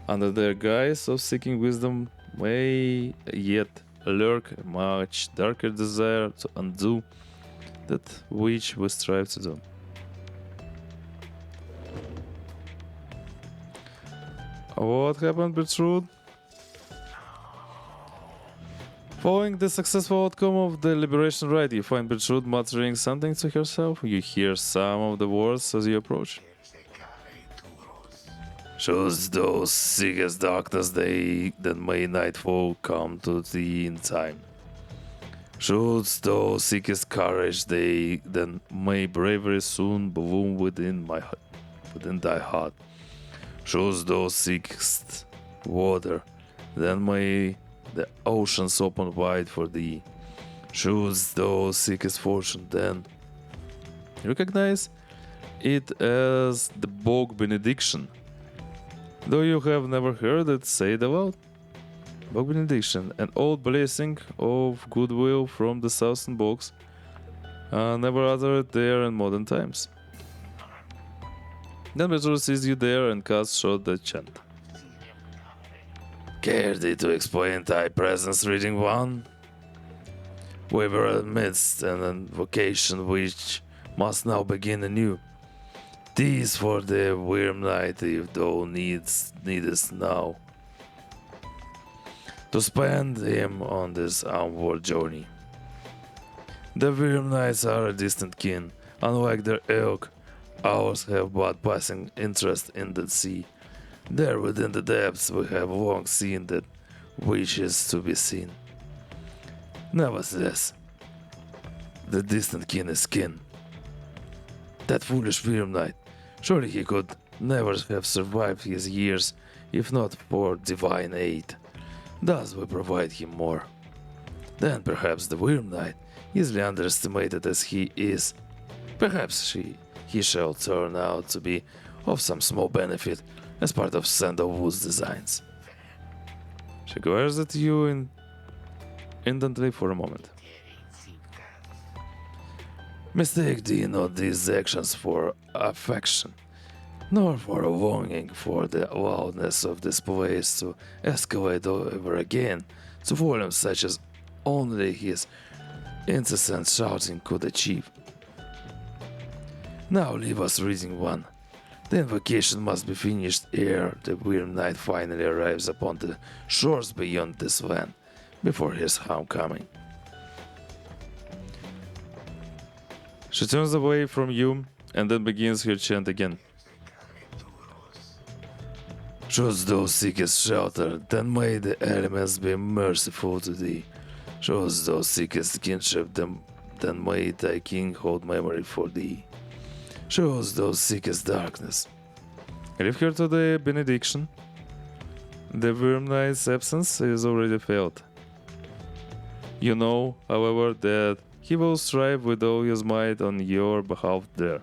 Under their guise of seeking wisdom may yet lurk a much darker desire to undo that which we strive to do. What happened, Bertrude? Following the successful outcome of the Liberation Rite, you find Bertrude muttering something to herself. You hear some of the words as you approach. Should those seekest darkness day, then may nightfall come to thee in time. Should thou seekest courage day, then may bravery soon bloom within thy heart. Should thou seekest water, then may the oceans open wide for thee. Should thou seekest fortune, then recognize it as the bog benediction. Though you have never heard it said aloud. Bog benediction, an old blessing of goodwill from the southern bogs, never uttered there in modern times. Then Bertrude sees you there and casts short the chant. Care thee to explain thy presence, reading one? We were amidst an invocation which must now begin anew. 'Tis for the Worm Night if thou needest now to spend him on this onward journey. The Worm Knights are a distant kin. Unlike their ilk, ours have but passing interest in the sea. There within the depths we have long seen that which is to be seen. Nevertheless, the distant kin is kin. That foolish Worm Knight, surely he could never have survived his years if not for divine aid. Thus we provide him more. Then perhaps the Worm Knight, easily underestimated as he is, perhaps he shall turn out to be of some small benefit as part of Sandalwood's designs. She glares at you intently for a moment. Mistake thee not these actions for affection, nor for a longing for the loudness of this place to escalate over again to volumes such as only his incessant shouting could achieve. Now leave us reading one. The invocation must be finished ere the Worm Knight finally arrives upon the shores beyond this land, before his homecoming. She turns away from you and then begins her chant again. Shouldst thou seekest shelter, then may the elements be merciful to thee. Shouldst thou seekest kinship, then may thy king hold memory for thee. Shouldst thou seekest darkness. Leave her to the benediction. The Worm Knight's absence is already felt. You know, however, that he will strive with all his might on your behalf there,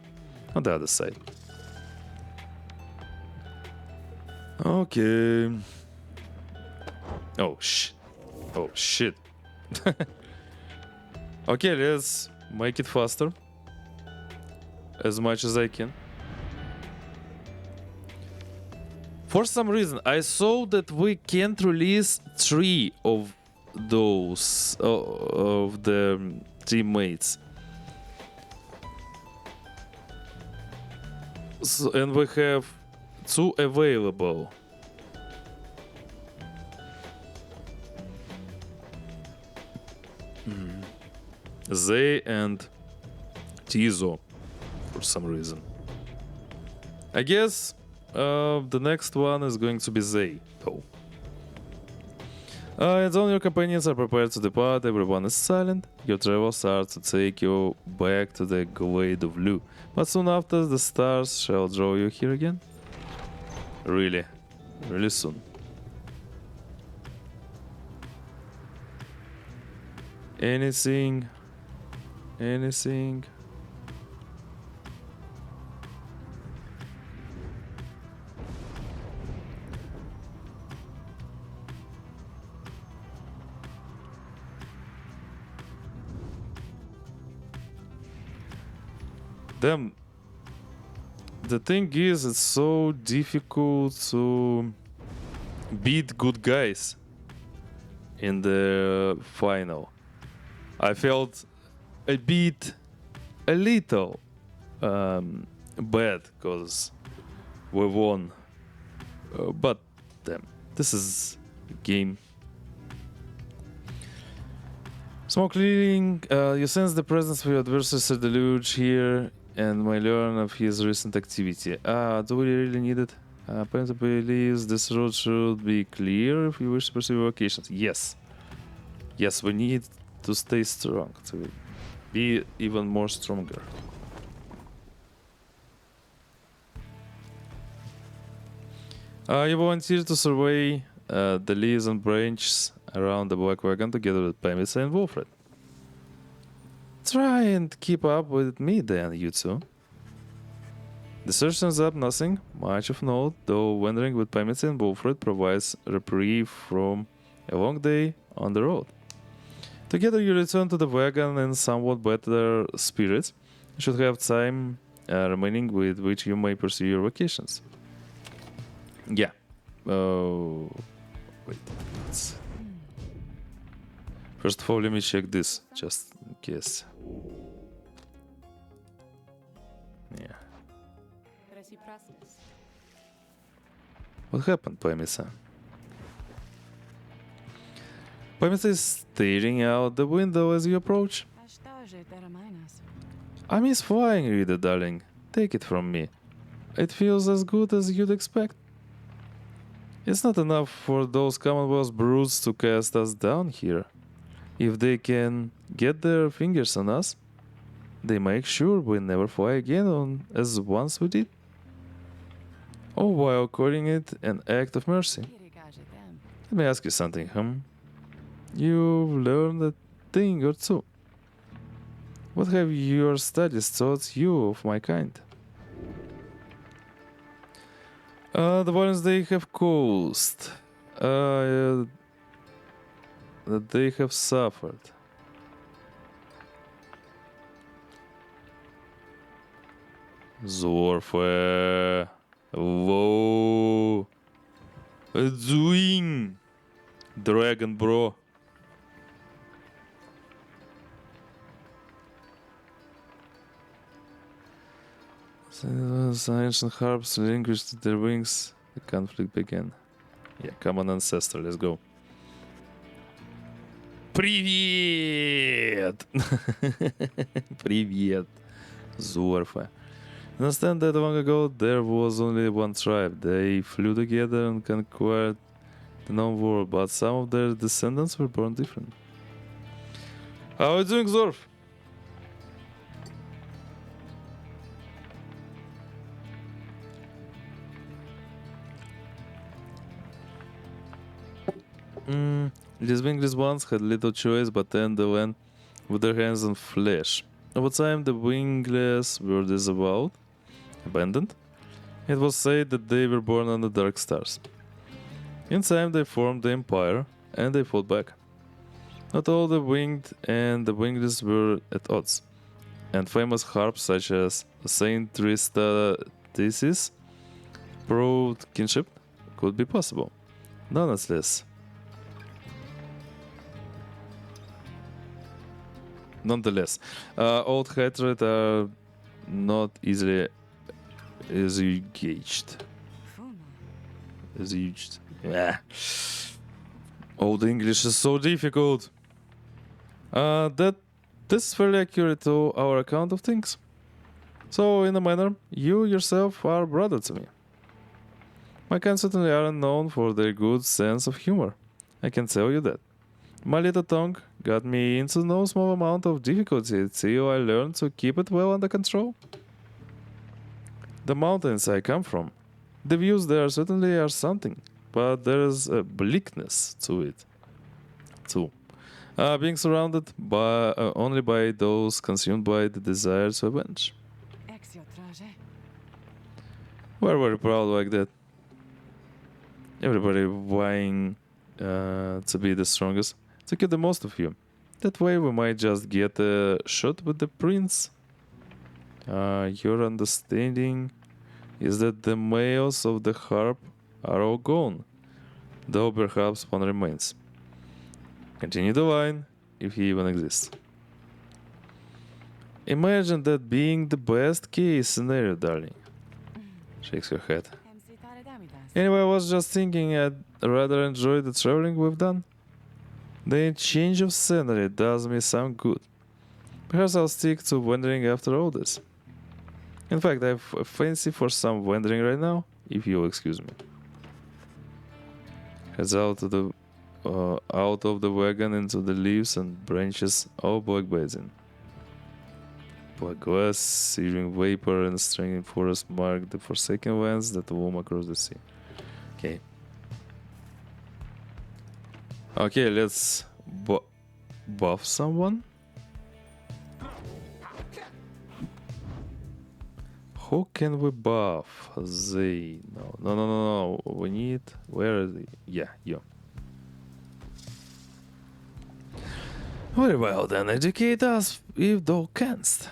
on the other side. Okay. Oh shit. Okay, let's make it faster. As much as I can. For some reason, I saw that we can't release 3 of those of the teammates. So, and we have 2 available. Zay and Tizo, for some reason. I guess the next one is going to be Zay, though. And all your companions are prepared to depart, everyone is silent. Your travel starts to take you back to the Glade of Lu, but soon after the stars shall draw you here again. Really soon. Anything? Damn. The thing is, it's so difficult to beat good guys in the final. I felt a little bad because we won. But damn, this is a game. Smoke clearing, you sense the presence of your adversary deluge here and may learn of his recent activity. Do we really need it? Apparently believes this road should be clear if you wish to pursue vocations. Yes, we need to stay strong, to be even more stronger. You volunteer to survey the leaves and branches around the Blackwagon together with Pyre and Wilfred. Try and keep up with me then, you two. The search turns up nothing much of note, though wandering with Pyre and Wilfred provides reprieve from a long day on the road. Together you return to the wagon in somewhat better spirits. You should have time remaining with which you may pursue your vacations. Yeah. Oh, wait. First of all, let me check this, just in case. Yeah. What happened, Pyre? Pyre is staring out the window as you approach. I miss flying, reader darling. Take it from me. It feels as good as you'd expect. It's not enough for those Commonwealth brutes to cast us down here. If they can get their fingers on us, they make sure we never fly again as once we did. All while calling it an act of mercy. Let me ask you something, You've learned thing or two. What have your studies taught you of my kind? The violence they have caused, that they have suffered. Zorfe. Whoa. Doing. Dragon, bro. The ancient harps relinquished their wings. The conflict began. Yeah, common ancestor. Let's go. Привет! Привет, Зорфа. Understand that long ago there was only one tribe. They flew together and conquered the known world, but some of their descendants were born different. How are you doing, Zorf? These wingless ones had little choice but then they went with their hands on flesh. Over time, the wingless were disavowed, abandoned. It was said that they were born under dark stars. In time, they formed the Empire, and they fought back. Not all the winged and the wingless were at odds, and famous harps such as Saint Trista Thesis proved kinship could be possible. Nonetheless, old hatred are not easily gauged. Yeah. Old English is so difficult. This is fairly accurate to our account of things. So, in a manner, you yourself are brother to me. My kind certainly aren't known for their good sense of humor. I can tell you that. My little tongue got me into no small amount of difficulty till I learned to keep it well under control. The mountains I come from, the views there certainly are something, but there's a bleakness to it, too. Being surrounded by only by those consumed by the desire to avenge. We're very proud like that. Everybody vying to be the strongest, to get the most of you. That way we might just get a shot with the prince. Your understanding is that the males of the harp are all gone, though perhaps one remains. Continue the line, if he even exists. Imagine that being the best case scenario, darling. Shakes her head. Anyway, I was just thinking I'd rather enjoy the traveling we've done. The change of scenery does me some good. Perhaps I'll stick to wandering after all this. In fact, I have a fancy for some wandering right now, if you'll excuse me. Heads out of the wagon into the leaves and branches of Black Basin. Black glass, searing vapor, and straining forest mark the forsaken lands that loom across the sea. Okay. Okay, let's buff someone. Who can we buff? They. No. We need. Where are they? Yeah, you. Very well then, educate us if thou canst.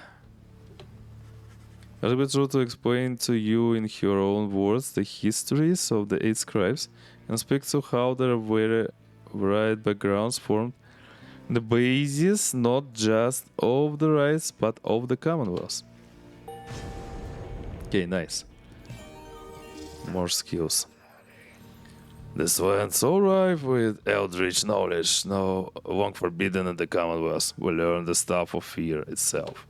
I'll be true to explain to you in her own words the histories of the 8 scribes and speak to how their very varied backgrounds formed the basis not just of the rights but of the Commonwealth. Okay, nice. More skills. This land so rife with eldritch knowledge, no long forbidden in the Commonwealth, will learn the stuff of fear itself.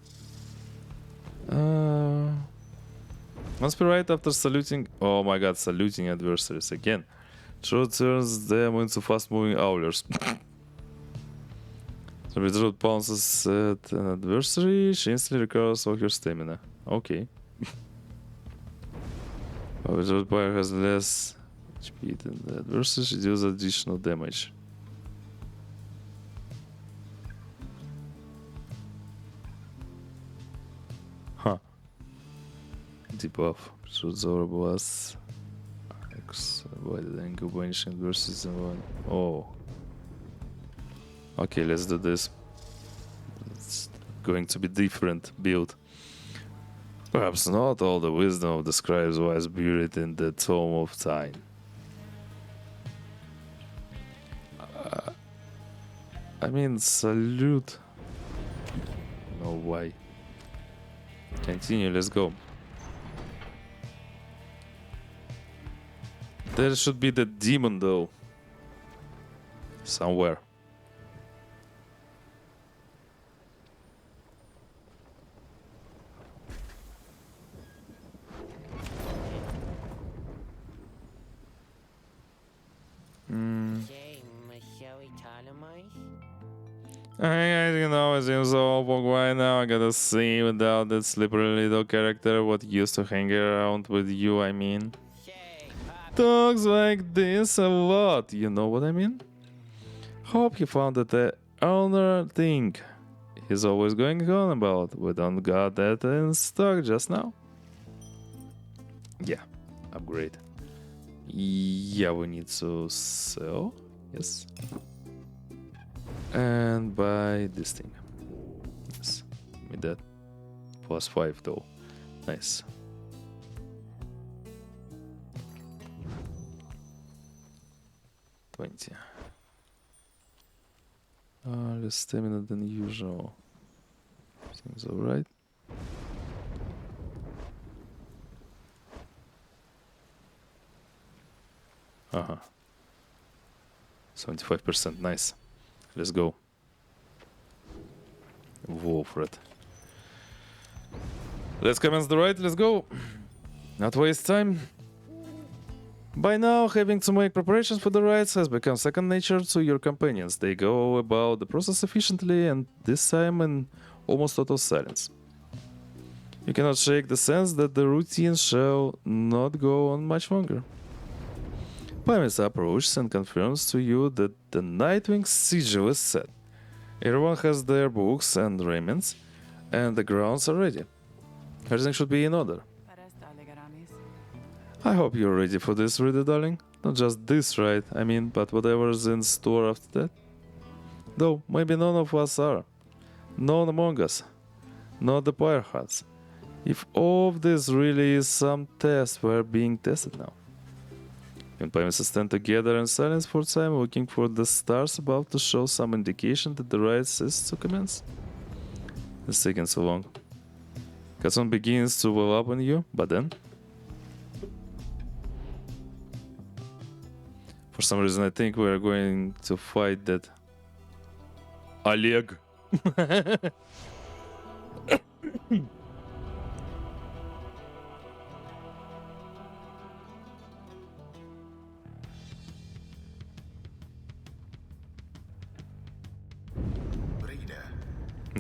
Must be right after saluting. Oh my god, saluting adversaries again. True turns them into fast-moving owlers. So Wizard pounces at an adversary, she instantly recovers all her stamina. Okay. Wizard Pyre has less HP than the adversary, she deals additional damage. Debuff. Shoots over blast. X. Avoided angle banishing versus one. Oh. Okay, let's do this. It's going to be different build. Perhaps not all the wisdom of the scribes was buried in the tome of time. I mean, salute. No way. Continue, let's go. There should be the demon though. Somewhere. You know, it seems so awful right now. I gotta see without that slippery little character what used to hang around with you, I mean. Talks like this a lot, you know what I mean? Hope you found that owner thing he's always going on about. We don't got that in stock just now. Yeah, upgrade. Yeah, we need to sell. Yes. And buy this thing. Yes. Give me that. +5 though. Nice. $20. Less stamina than usual. Seems alright. Uh-huh. 75%, nice. Let's go. Whoa, Fred. Let's commence the ride, let's go. Not waste time. By now, having to make preparations for the rides has become second nature to your companions. They go about the process efficiently and this time in almost total silence. You cannot shake the sense that the routine shall not go on much longer. Pyre approaches and confirms to you that the Nightwing sigil is set. Everyone has their books and raiments, and the grounds are ready. Everything should be in order. I hope you're ready for this, really, darling. Not just this ride, I mean, but whatever's in store after that. Though, maybe none of us are. None among us. Not the Pyre hearts. If all of this really is some test, we're being tested now. Companions stand together in silence for time, looking for the stars above to show some indication that the ride is to commence. It's taking so long. Kasavin begins to well up on you, but then... For some reason I think we're going to fight that... Oleg.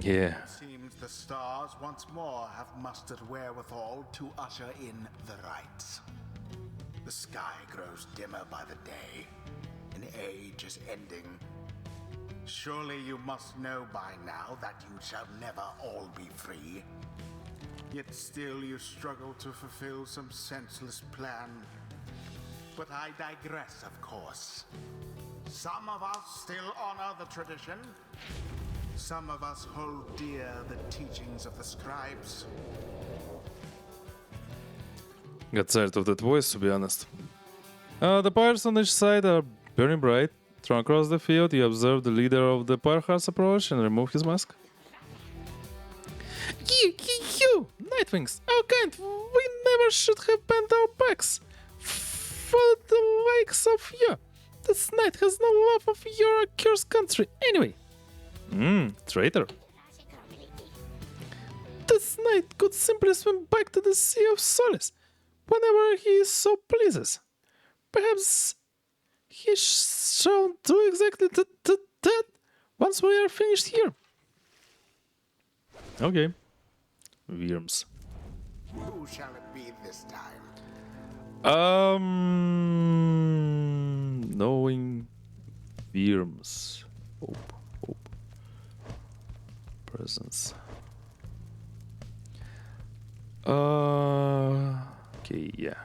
Yeah. It seems the stars once more have mustered wherewithal to usher in the rites. The sky grows dimmer by the day. An age is ending. Surely you must know by now that you shall never all be free. Yet still you struggle to fulfill some senseless plan. But I digress, of course. Some of us still honor the tradition. Some of us hold dear the teachings of the scribes. Got tired of that voice, to be honest. The pyres on each side are burning bright. Thrown across the field, you observe the leader of the Pyre Hearts approach and remove his mask. You! Nightwings! How kind! We never should have bent our backs! For the likes of you! This knight has no love of your accursed country, anyway! Traitor. This knight could simply swim back to the Sea of Solace whenever he so pleases. Perhaps he shall do exactly that once we are finished here. Okay. Worms. Who shall it be this time? Knowing Worms. Hope. Presence. Yeah.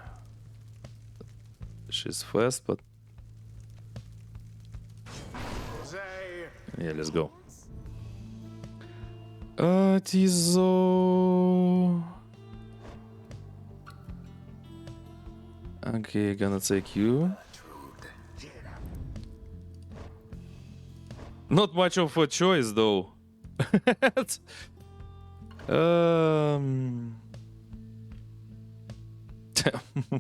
She's fast, but yeah, let's go. Tizo. Okay, gonna take you. Not much of a choice, though.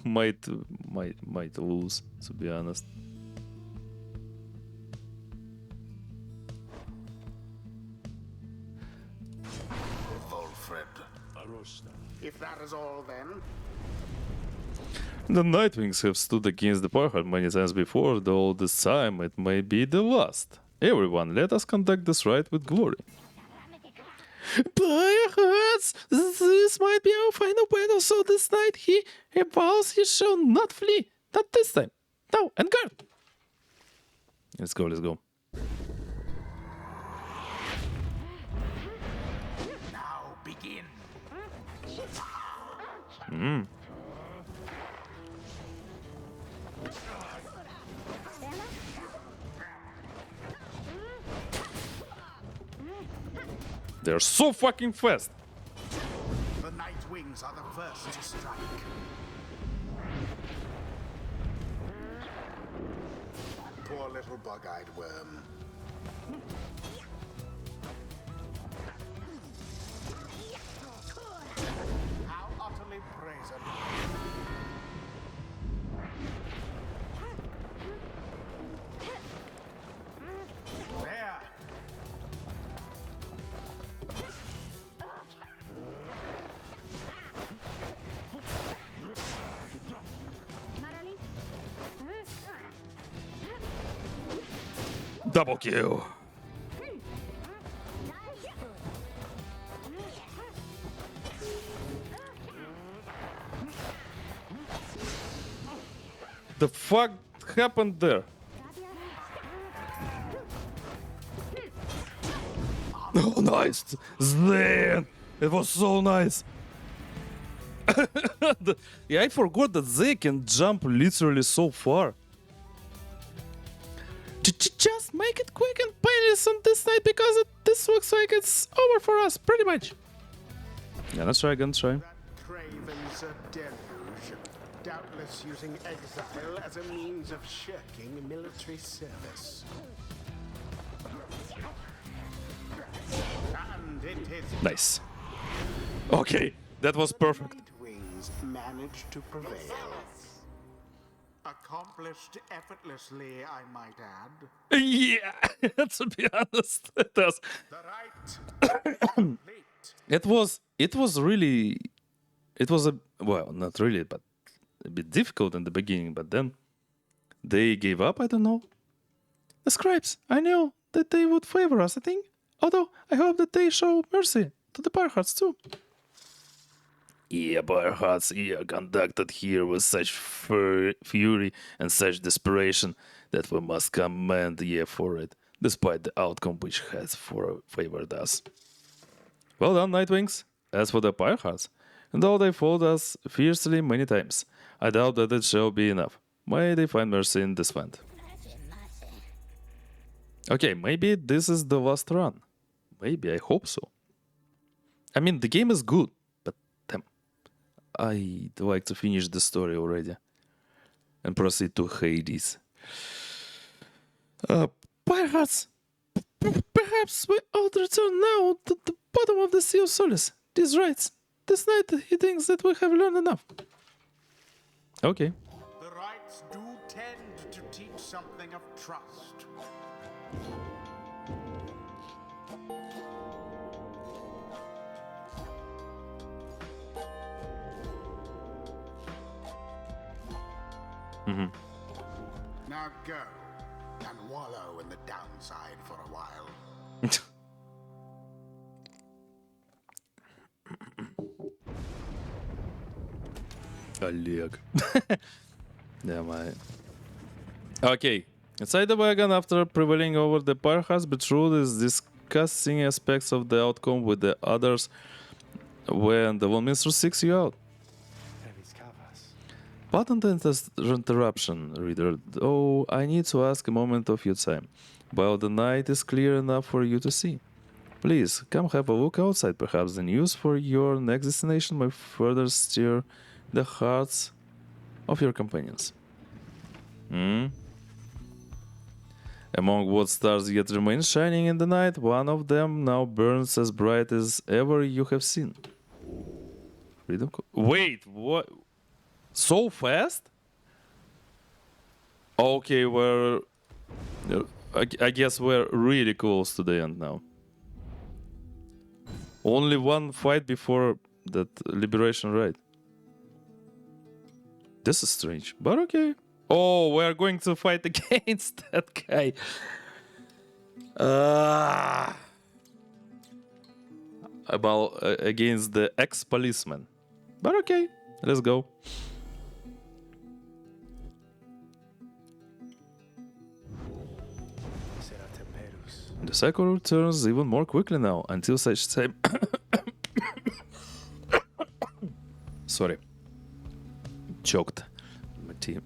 might lose, to be honest. If that is all, then. The Nightwings have stood against the Pyre many times before, though this time it may be the last. Everyone, let us conduct this rite with glory. Pyre, this might be our final battle, so this night he vows he shall not flee. Not this time. Now, and guard! Let's go, let's go. Now begin. They're so fucking fast. The Nightwings are the first to strike. Poor little bug-eyed worm. How utterly brazen. There. Double kill. The fuck happened there? Oh, nice. Zen. It was so nice. Yeah, I forgot that they can jump literally so far. Just make it quick and painless on this night because this looks like it's over for us, pretty much. Yeah, let's try again, try. That craven's a deluge, doubtless using exile as a means of shirking military service. And it is Nice. Okay, that was perfect. Nightwings managed to prevail. Accomplished effortlessly, I might add. Yeah, to be honest, it does. The right complete. It was really, it was well, not really, but a bit difficult in the beginning, but then they gave up, I don't know. The scribes, I knew that they would favor us, I think. Although, I hope that they show mercy to the Pyrehearts too. Yeah, Pyrehearts are conducted here with such fury and such desperation that we must commend the for it, despite the outcome which has favored us. Well done, Nightwings. As for the Pyrehearts, and though they fought us fiercely many times, I doubt that it shall be enough. May they find mercy in this land. Okay, maybe this is the last run. Maybe, I hope so. I mean, the game is good, but damn, I'd like to finish the story already and proceed to Hades. Pyrehearts, perhaps we ought to return now to the bottom of the Sea of Solace. These rites, this night he thinks that we have learned enough. Okay. The rites do tend to teach something of trust. Now go and wallow in the downside for a while. Олег. Давай. Okay. Inside the wagon, after prevailing over the Pyrehearts, Betrothed is discussing aspects of the outcome with the others when the One Minstrel seeks you out. Patent interruption, reader. Oh, I need to ask a moment of your time. While the night is clear enough for you to see. Please, come have a look outside. Perhaps the news for your next destination may further stir the hearts of your companions. Among what stars yet remain shining in the night, one of them now burns as bright as ever you have seen. Freedom Wait, what? So fast? Okay, we're... I guess we're really close to the end now. Only one fight before that liberation right. This is strange, but okay. Oh, we're going to fight against that guy. Against the ex-policeman. But okay, let's go. The cycle returns even more quickly now, until such time... Sorry. Choked. My team.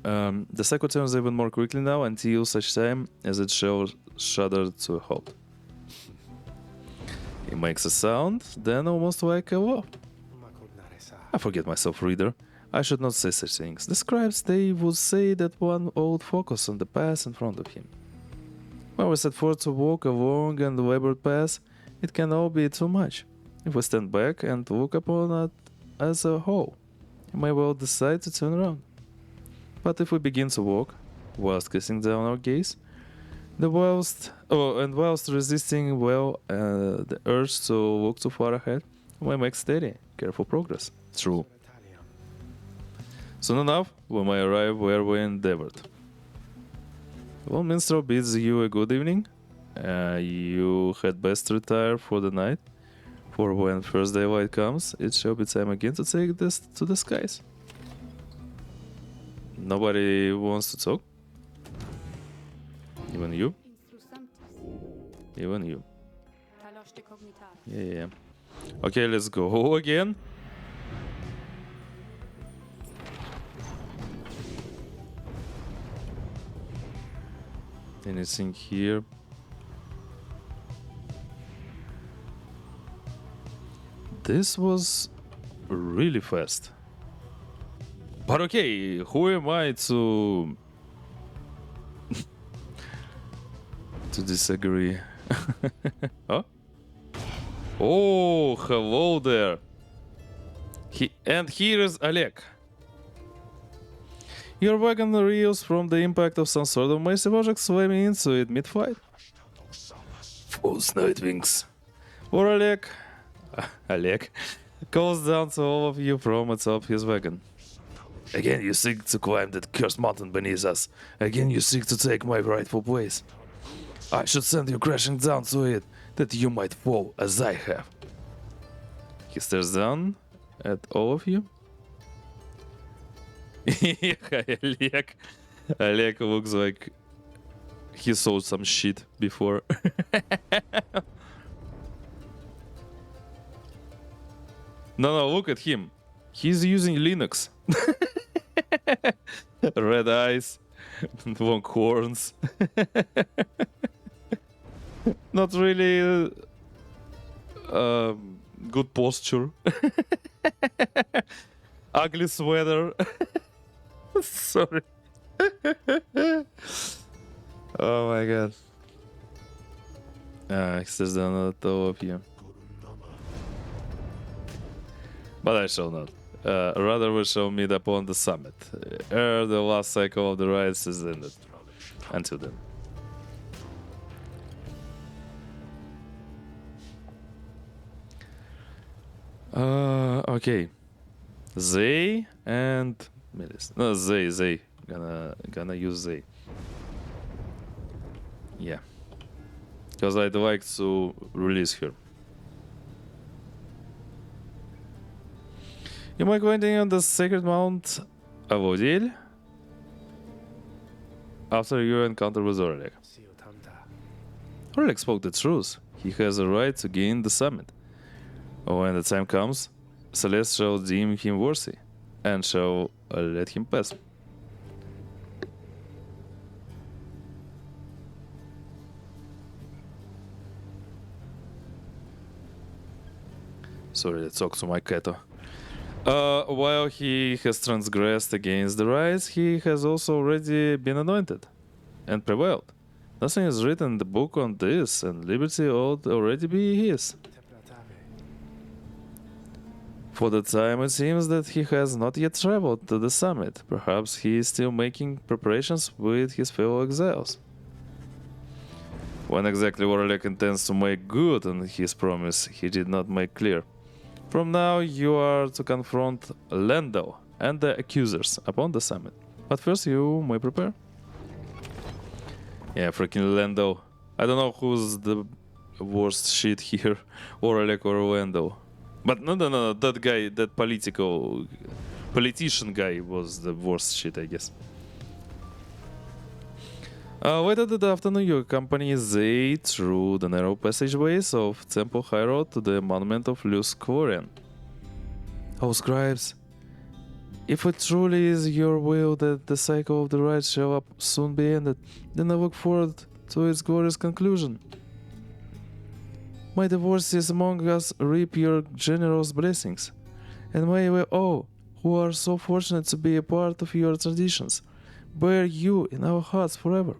The cycle turns even more quickly now, until such time as it shall shudder to a halt. It makes a sound, then almost like a whoa. I forget myself, reader. I should not say such things. The scribes, they would say that one ought focus on the path in front of him. When we set forth to walk a long and labored path, it can all be too much. If we stand back and look upon it as a whole, we may well decide to turn around. But if we begin to walk, whilst casting down our gaze, whilst resisting the urge to look too far ahead, we make steady, careful progress. True. Soon enough, we may arrive where we endeavored. Well, Minstrel bids you a good evening. You had best retire for the night, for when first daylight comes, it shall be time again to take this to the skies. Nobody wants to talk? Even you? Even you. Yeah. Okay, let's go again. Anything here? This was really fast. But okay, who am I to disagree? Huh? Oh, hello there. And here is Oleg. Your wagon reels from the impact of some sort of massive object slamming into it mid-flight. False Nightwings. Or Oleg calls down to all of you from atop his wagon. Again you seek to climb that cursed mountain beneath us. Again you seek to take my rightful place. I should send you crashing down to it, that you might fall as I have. He stares down at all of you. Oleg looks like he saw some shit before. No, look at him. He's using Linux. Red eyes, long horns. Not really good posture. Ugly sweater. Sorry. Oh my god. He says down at all of you. But I shall not. Rather we shall meet upon the summit, ere the last cycle of the rides is ended. Until then. Okay. They and Melis. No, they. Gonna use they. Yeah. Because I'd like to release her. You might continue on the Sacred Mount of Odile after your encounter with Oleg. Oleg spoke the truth. He has a right to gain the summit. When the time comes, Celeste shall deem him worthy. and shall let him pass. Sorry, let's talk to my cat. While he has transgressed against the rights, he has also already been anointed and prevailed. Nothing is written in the book on this, and liberty ought already be his. For the time, it seems that he has not yet traveled to the summit. Perhaps he is still making preparations with his fellow exiles. When exactly Warlock intends to make good on his promise, he did not make clear. From now, you are to confront Lando and the accusers upon the summit. But first, you may prepare. Yeah, freaking Lando. I don't know who's the worst shit here, Warlock or Lando. But no, that guy, that politician guy was the worst shit, I guess. Later that afternoon, you accompany Zay through the narrow passageways of Temple High Road to the monument of Luz Quarian. O scribes, if it truly is your will that the cycle of the rites shall soon be ended, then I look forward to its glorious conclusion. May the divorcees among us reap your generous blessings, and may we all, who are so fortunate to be a part of your traditions, bear you in our hearts forever.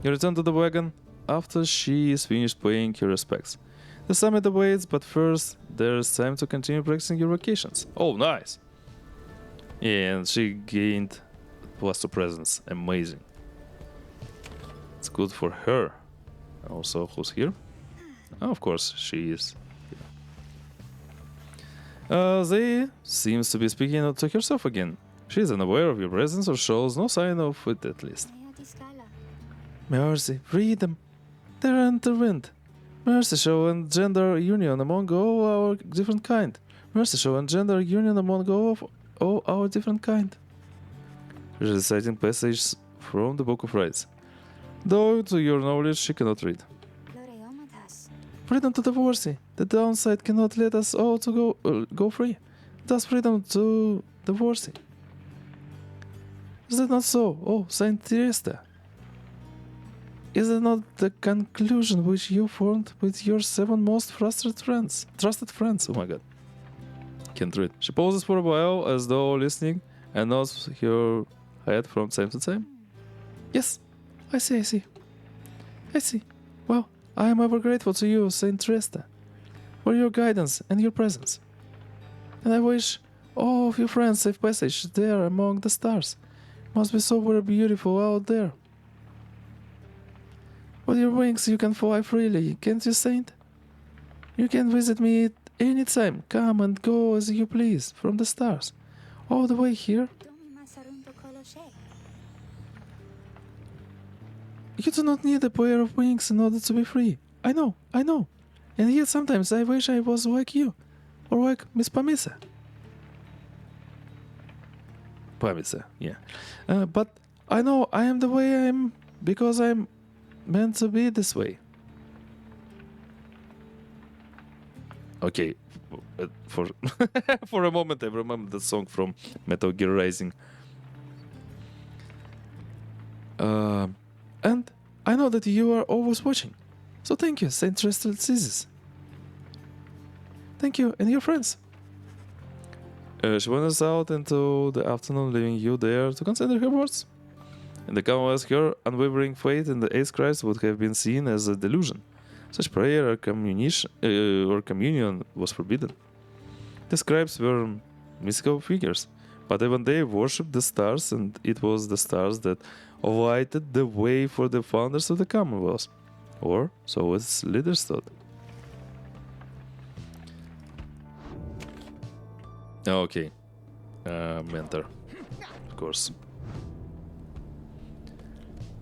You return to the wagon after she is finished paying your respects. The summit awaits, but first there's time to continue practicing your vocations. Oh, nice! Yeah, and she gained +2 presence. Amazing. It's good for her. Also, who's here? Oh, of course, she is. They seems to be speaking to herself again. She is unaware of your presence or shows no sign of it at least. Mercy, freedom, they're intervened. Mercy shall engender union among all our different kind. Mercy shall engender union among all our different kind. Reciting passages from the Book of Rites. Though to your knowledge she cannot read. Freedom to divorcee. The downside cannot let us all to go free. Thus freedom to divorcee. Is that not so, oh Saint Teresa? Is it not the conclusion which you formed with your 7 most trusted friends? Oh my god. Can't read. She pauses for a while as though listening and nods her head from time to time. Yes, I see. Well, I am ever grateful to you, Saint Teresa, for your guidance and your presence. And I wish all of your friends safe passage there among the stars. Must be so very beautiful out there. With your wings you can fly freely, can't you, Saint? You can visit me any time. Come and go as you please, from the stars. All the way here. You do not need a pair of wings in order to be free. I know. And yet sometimes I wish I was like you. Or like Miss Pamisa. Pamisa, yeah. But I know I am the way I am because I'm meant to be this way. Okay, for for a moment I remember the song from Metal Gear Rising. And I know that you are always watching. So thank you, Saint Tristles. Thank you and your friends. She wanders out into the afternoon, leaving you there to consider her words. In the Commonwealth, her unwavering faith in the 8th Christ would have been seen as a delusion. Such prayer or communion was forbidden. The scribes were mystical figures, but even they worshipped the stars, and it was the stars that lighted the way for the founders of the Commonwealth, or so its leaders thought. Okay, mentor, of course.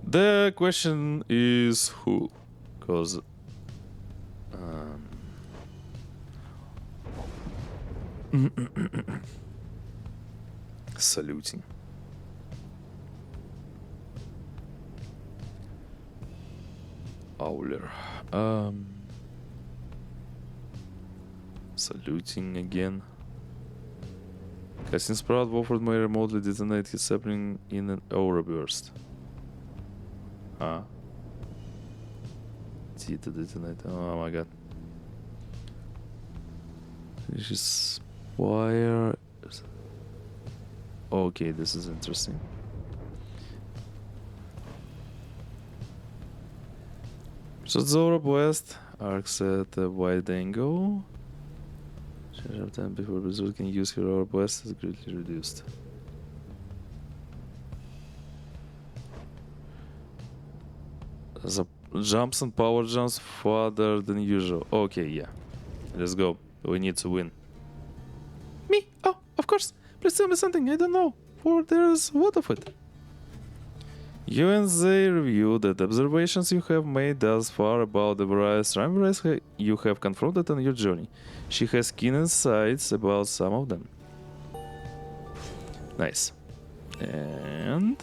The question is who, because saluting. Owler. Saluting again. Casting Sprout, Wolford may remotely detonate his sapling in an aura burst. Ah. T to detonate. Oh my god. This is Pyre. Okay, this is interesting. Shot the aura blast. Arcs at a wide angle. Change of time before Berserk can use her aura blast is greatly reduced. The jumps and power jumps farther than usual. Okay, yeah. Let's go. We need to win. Me? Oh, of course. Please tell me something I don't know. For there's a lot of it. You and they review the observations you have made thus far about the various ramblers you have confronted on your journey. She has keen insights about some of them. Nice. And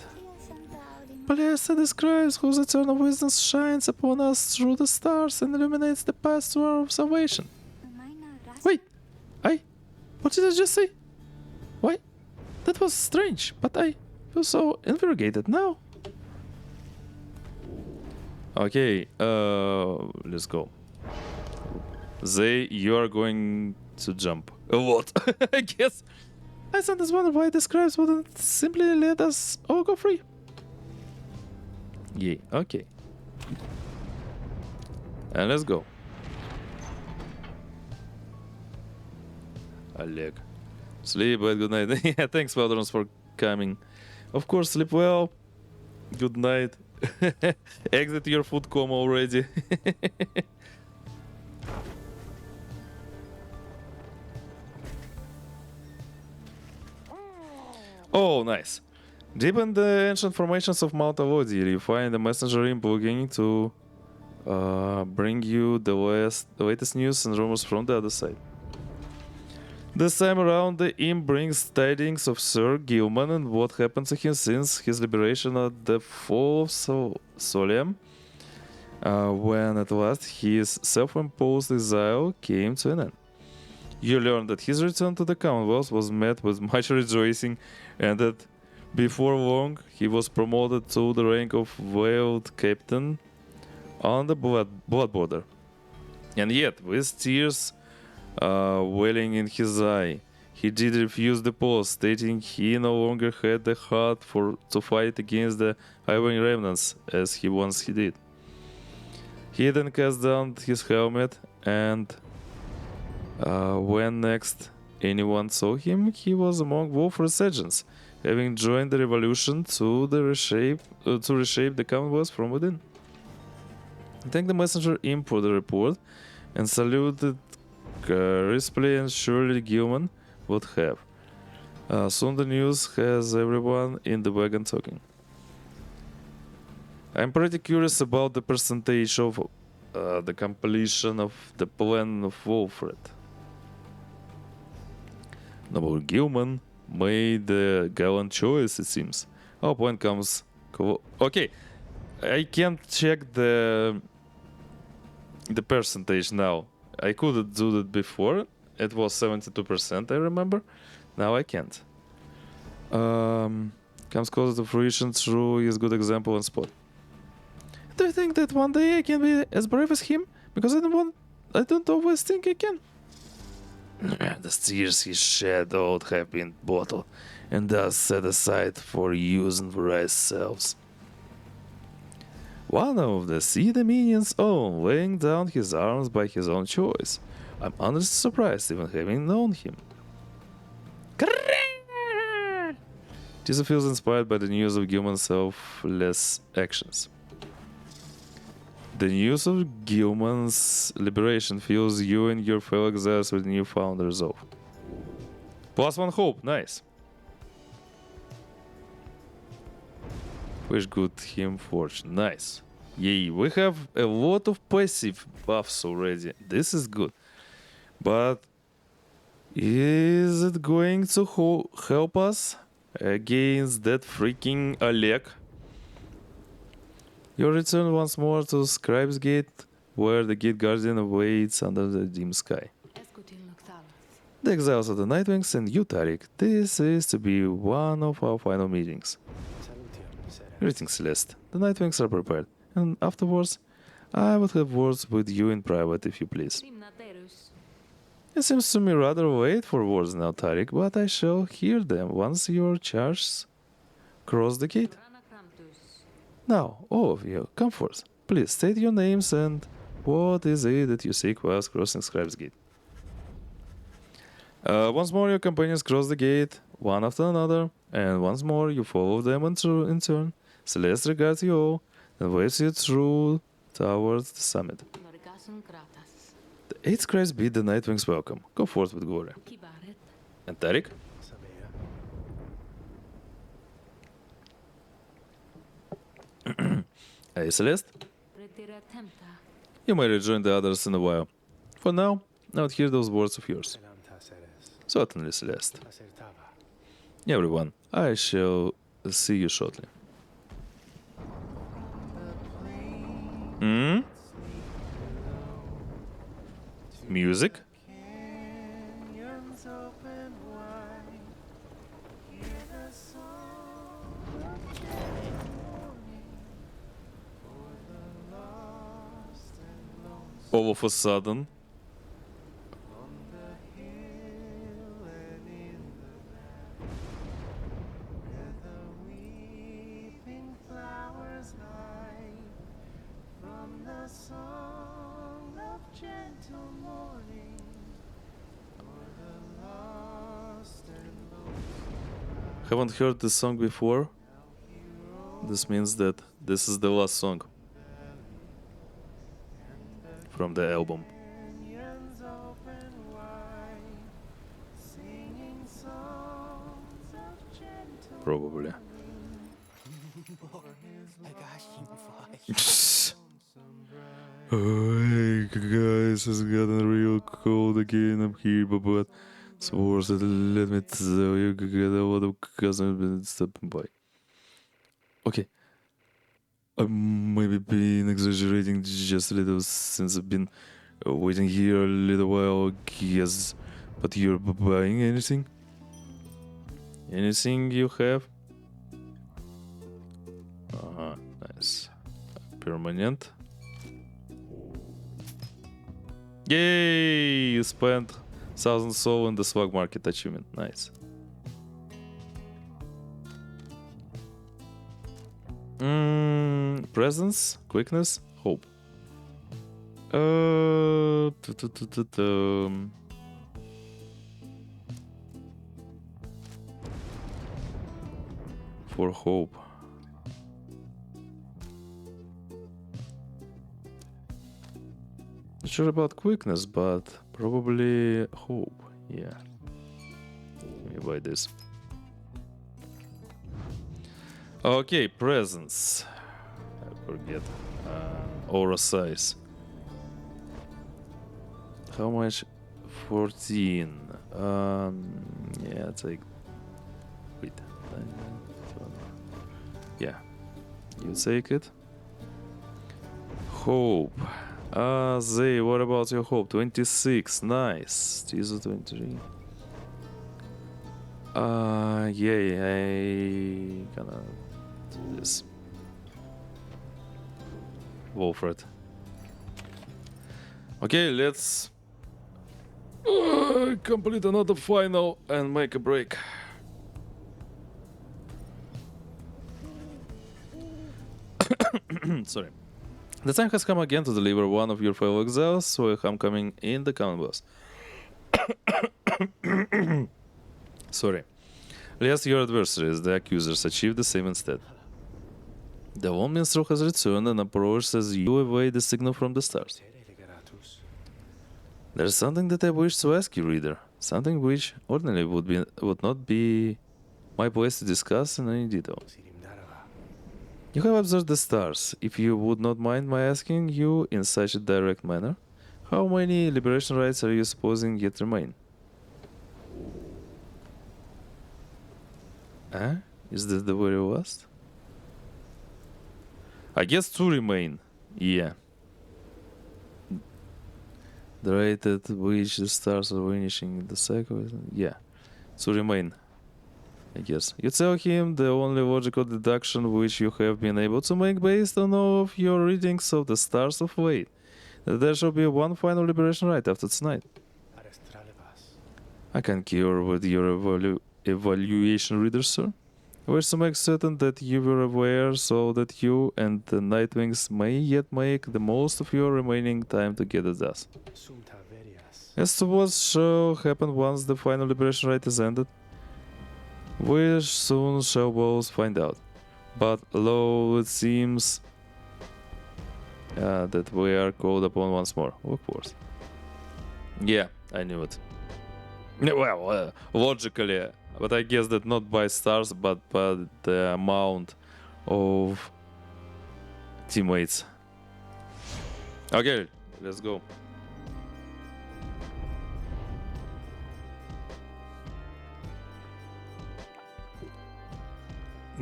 Palesta describes whose eternal wisdom shines upon us through the stars and illuminates the path to our salvation. Wait, what did I just say? Why? That was strange, but I feel so invigorated now. Okay, let's go. You are going to jump. A lot, I guess. I sometimes wonder why the scribes wouldn't simply let us all go free. Yeah, okay. And let's go. Oleg. Sleep well, good night. Yeah, thanks, Veterans, for coming. Of course, sleep well. Good night. Exit your food coma already. Oh, nice. Deep in the ancient formations of Mount Avodir, you find a messenger imp looking to bring you the latest news and rumors from the other side. This time around, the imp brings tidings of Sir Gilman and what happened to him since his liberation at the fall of Soliam, when at last his self-imposed exile came to an end. You learned that his return to the Commonwealth was met with much rejoicing, and that before long he was promoted to the rank of Veiled Captain on the Blood Border. And yet, with tears welling in his eye, he did refuse the post, stating he no longer had the heart to fight against the Iron Remnants as he once did. He then cast down his helmet, and when next anyone saw him, he was among wolf resurgents, having joined the revolution to reshape the Commonwealth from within. Thank the messenger imp for the report, and saluted crisply and surely Gilman would have. Soon the news has everyone in the wagon talking. I'm pretty curious about the percentage of the completion of the plan of Wolfred. Noble Gilman made a gallant choice, it seems. Our plan comes... Okay, I can't check the percentage now. I couldn't do that before. It was 72%, I remember. Now I can't. Comes closer to fruition through his good example and spot. Do you think that one day I can be as brave as him? Because I don't always think I can. The tears he shed ought have been bottled, and thus set aside for use in various selves. One of the Sea Dominion's own, laying down his arms by his own choice. I'm honestly surprised, even having known him. Tisa feels inspired by the news of Gilman's selfless actions. The news of Gilman's liberation fills you and your fellow exiles with newfound resolve. +1 hope, nice. Wish good him fortune, nice. Yay, we have a lot of passive buffs already. This is good. But is it going to help us against that freaking Oleg? You return once more to Scribe's Gate, where the Gate Guardian awaits under the dim sky. The exiles of the Nightwings and you, Tarik. This is to be one of our final meetings. Greetings, Celeste. The Nightwings are prepared, and afterwards, I would have words with you in private, if you please. It seems to me rather late for words now, Tarik, but I shall hear them once your charges cross the gate. Now, all of you, come forth. Please state your names and what is it that you seek whilst crossing Scribe's Gate. Once more, your companions cross the gate, one after another, and once more you follow them in turn. Celeste regards you all and waves you through towards the summit. The 8 scribes bid the Nightwings welcome. Go forth with glory. And Tarik? Hey, Celeste? You may rejoin the others in a while. For now, I would hear those words of yours. Certainly, Celeste. Everyone, I shall see you shortly. Hmm? Music? All of a sudden, haven't heard this song before. This means that this is the last song from the album. Probably. Oh, hey guys, it's gotten real cold again. I'm here, but Spores, let me tell you, get a lot of cousins been stopping by. Okay. I might be being exaggerating just a little since I've been waiting here a little while, yes. But you're buying anything? Anything you have? Nice. Permanent. Yay! You spent 1,000 soul in the swag market achievement. Nice. Presence, quickness, hope. For hope. Not sure about quickness, but probably hope. Yeah. Let me buy this. Okay, presence. I forget. Aura size. How much? 14. Yeah, take. Wait. Yeah. You take it. Hope. Zay, what about your hope? 26. Nice. These are 23. Yeah, I gonna do this. Go for it. Okay, let's complete another final and make a break. Sorry. The time has come again to deliver one of your fellow exiles to a homecoming in the Commonwealth. Sorry. Lest your adversaries, the accusers, achieve the same instead. The one minstrel has returned and approached as you await the signal from the stars. There's something that I wish to ask you, reader. Something which ordinarily would not be my place to discuss in any detail. You have observed the stars. If you would not mind my asking you in such a direct manner, how many liberation rites are you supposing yet remain? Is this the very last? I guess 2 remain. Yeah. The rate at which the stars are vanishing the cycle. Yeah. To remain, I guess. You tell him the only logical deduction which you have been able to make based on all of your readings of the stars of fate. That there shall be one final liberation rite after tonight. I can cure with your evaluation reader, sir. I wish to make certain that you were aware so that you and the Nightwings may yet make the most of your remaining time together thus. As to what shall happen once the final liberation rite is ended, we soon shall both find out. But lo, it seems that we are called upon once more, of course. Yeah, I knew it. Well, logically, but I guess that not by stars, but by the amount of teammates. Okay, let's go.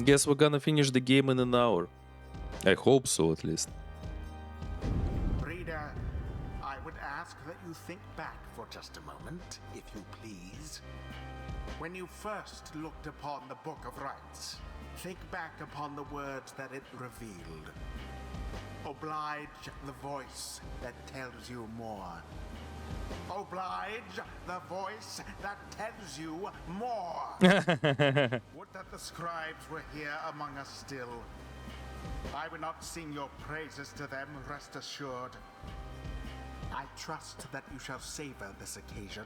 Guess we're gonna finish the game in an hour. I hope so, at least. Reader, I would ask that you think back for just a moment, if you please. When you first looked upon the Book of Rites, think back upon the words that it revealed. Oblige the voice that tells you more. Oblige the voice that tells you more. Would that the scribes were here among us still. I would not sing your praises to them, rest assured. I trust that you shall savor this occasion.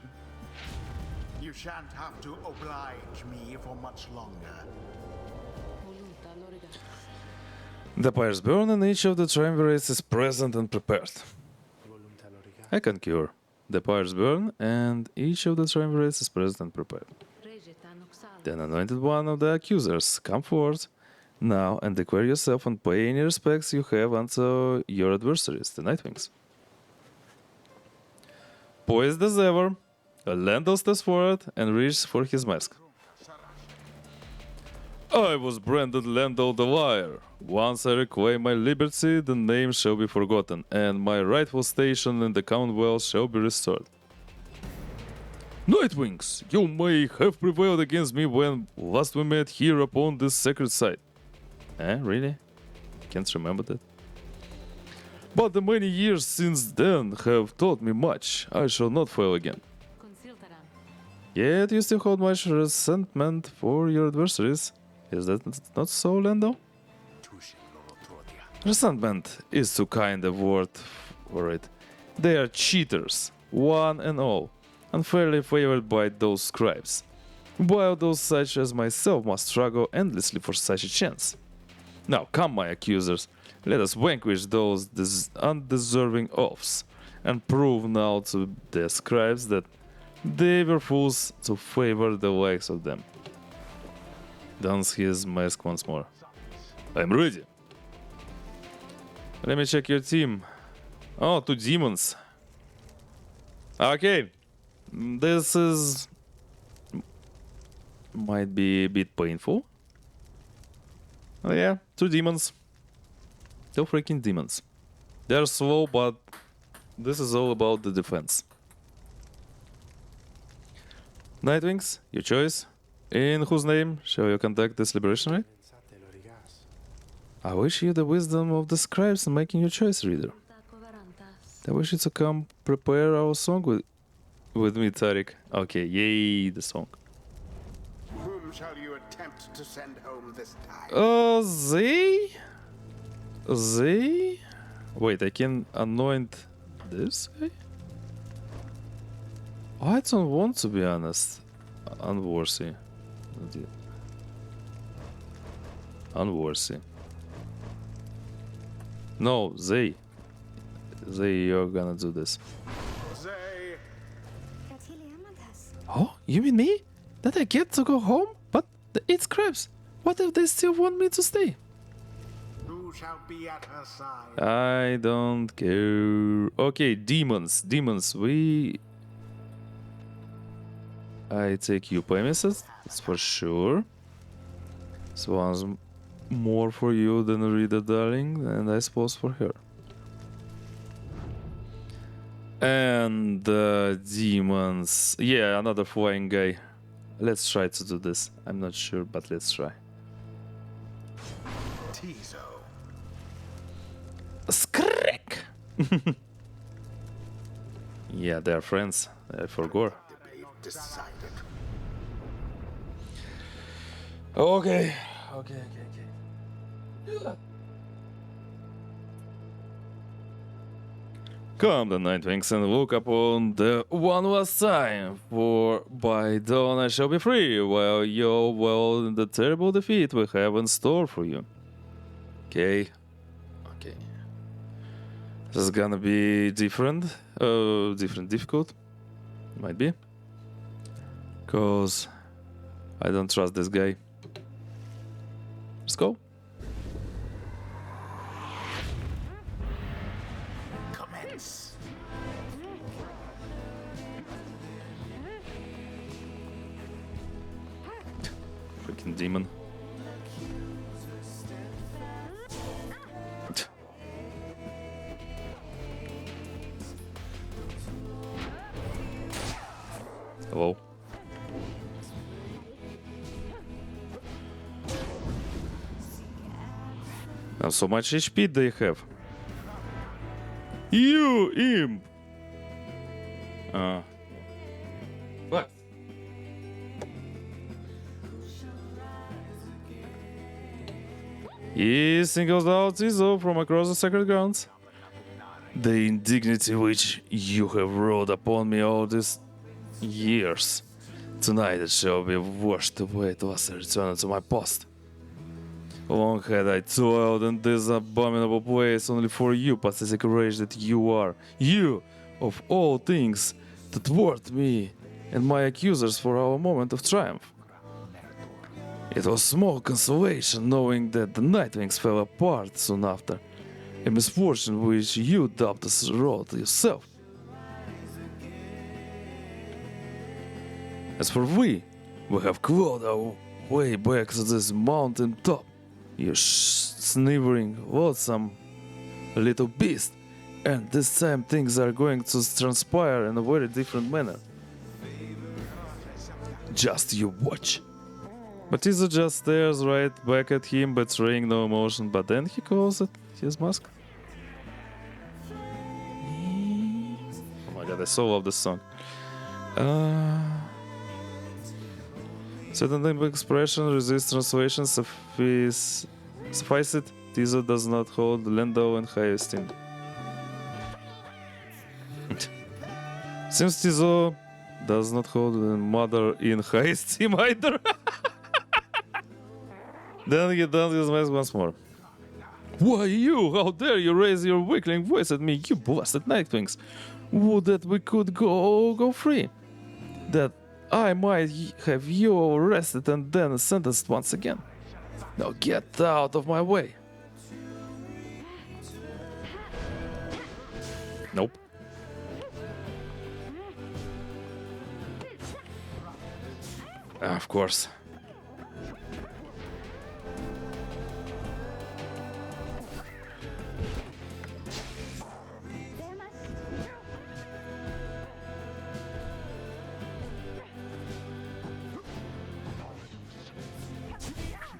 You shan't have to oblige me for much longer. The pyres burn and each of the triumvirates is present and prepared. I can cure. The pyres burn and each of the triumvirates is present and prepared. Then anointed one of the accusers, come forth now and declare yourself and pay any respects you have unto your adversaries, the Nightwings. Poised as ever, Lendl steps forward and reaches for his mask. I was branded Lendl the Liar. Once I reclaim my liberty, the name shall be forgotten, and my rightful station in the Commonwealth shall be restored. Nightwings, you may have prevailed against me when last we met here upon this sacred site. Really? Can't remember that. But the many years since then have taught me much. I shall not fail again. Yet you still hold much resentment for your adversaries. Is that not so, Lando? Resentment is too kind a word for it. They are cheaters, one and all, unfairly favored by those scribes, while those such as myself must struggle endlessly for such a chance. Now come, my accusers, let us vanquish those undeserving oafs, and prove now to the scribes that they were fools to favor the likes of them. Dons his mask once more. I'm ready. Let me check your team. Oh, 2 demons. Okay. This is... might be a bit painful. Oh yeah, 2 demons. 2 freaking demons. They're slow, but this is all about the defense. Nightwings, your choice. In whose name shall you conduct this liberation rite? I wish you the wisdom of the scribes in making your choice, reader. I wish you to come prepare our song with me, Tariq. Okay, yay, the song. Whom shall you attempt to send home this time? They? Wait, I can anoint this guy? I don't want to be honest. Unworthy. Unworthy. No, they are gonna do this. They... Oh, you mean me? That I get to go home? But it's crabs. What if they still want me to stay? Who shall be at her side? I don't care. Okay, demons. I take you premises, that's for sure. This one's more for you than Rita, darling, and I suppose for her. And demons. Yeah, another flying guy. Let's try to do this. I'm not sure, but let's try. Tizo. Skrek! Yeah, they're friends. I forgot. Debate decided. Okay. Come the Nightwings and look upon the one last time, for by dawn I shall be free, while you're well in the terrible defeat we have in store for you. Okay. This is gonna be different. Difficult. Might be. Cause I don't trust this guy. Let's go. Commence. Freaking demon. Hello. Now, so much HP they have. You imp! What? He singles out Tizo from across the sacred grounds. The indignity which you have wrought upon me all these years. Tonight it shall be washed away to us and return to my post. Long had I toiled in this abominable place only for you, pathetic wretch that you are. You, of all things, to thwart me and my accusers for our moment of triumph. It was small consolation knowing that the Nightwings fell apart soon after, a misfortune which you doubtless wrought yourself. As for we have clawed our way back to this mountain top. You sniveling, loathsome little beast, and this time things are going to transpire in a very different manner. Just you watch. But Tizo just stares right back at him, betraying no emotion, but then he calls it his mask. Oh my god, I so love this song. Certain expression resists translation, suffice it, Tizo does not hold Lendo in high esteem. Seems Tizo does not hold the mother in high esteem either. Then he does his mask once more. Why you? How dare you raise your weakling voice at me, you blasted Nightwings? Would that we could go free. That I might have you arrested and then sentenced once again. Now get out of my way. Nope. Of course.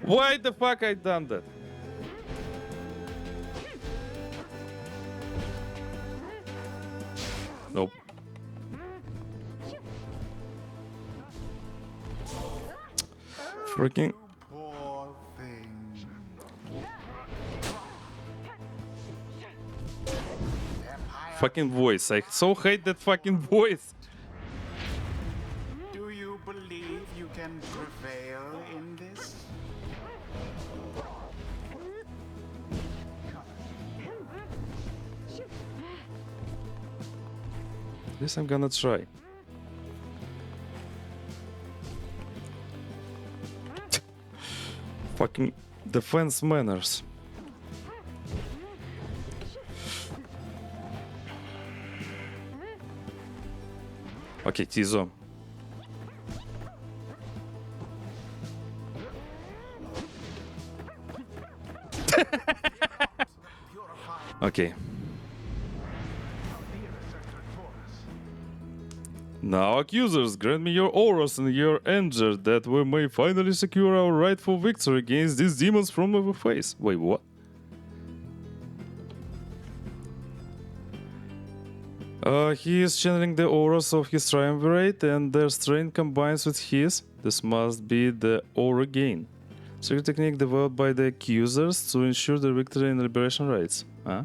Why the fuck I done that? Nope. Freaking. Poor thing. Fucking voice. I so hate that fucking voice. Do you believe you can prevail in this? This I'm gonna try. Fucking defense manners. Okay, Tizo. Okay. Now, accusers, grant me your auras and your anger that we may finally secure our rightful victory against these demons from our face. Wait, what? He is channeling the auras of his triumvirate, and their strength combines with his. This must be the aura gain. Secret technique developed by the accusers to ensure their victory in liberation rites. Huh?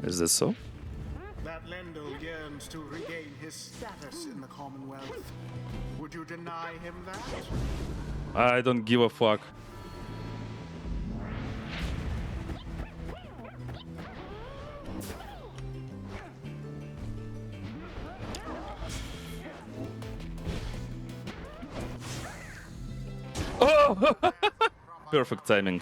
Is that so? That Lendl yearns to regain his status in the Commonwealth. Would you deny him that? I don't give a fuck. Oh! Perfect timing.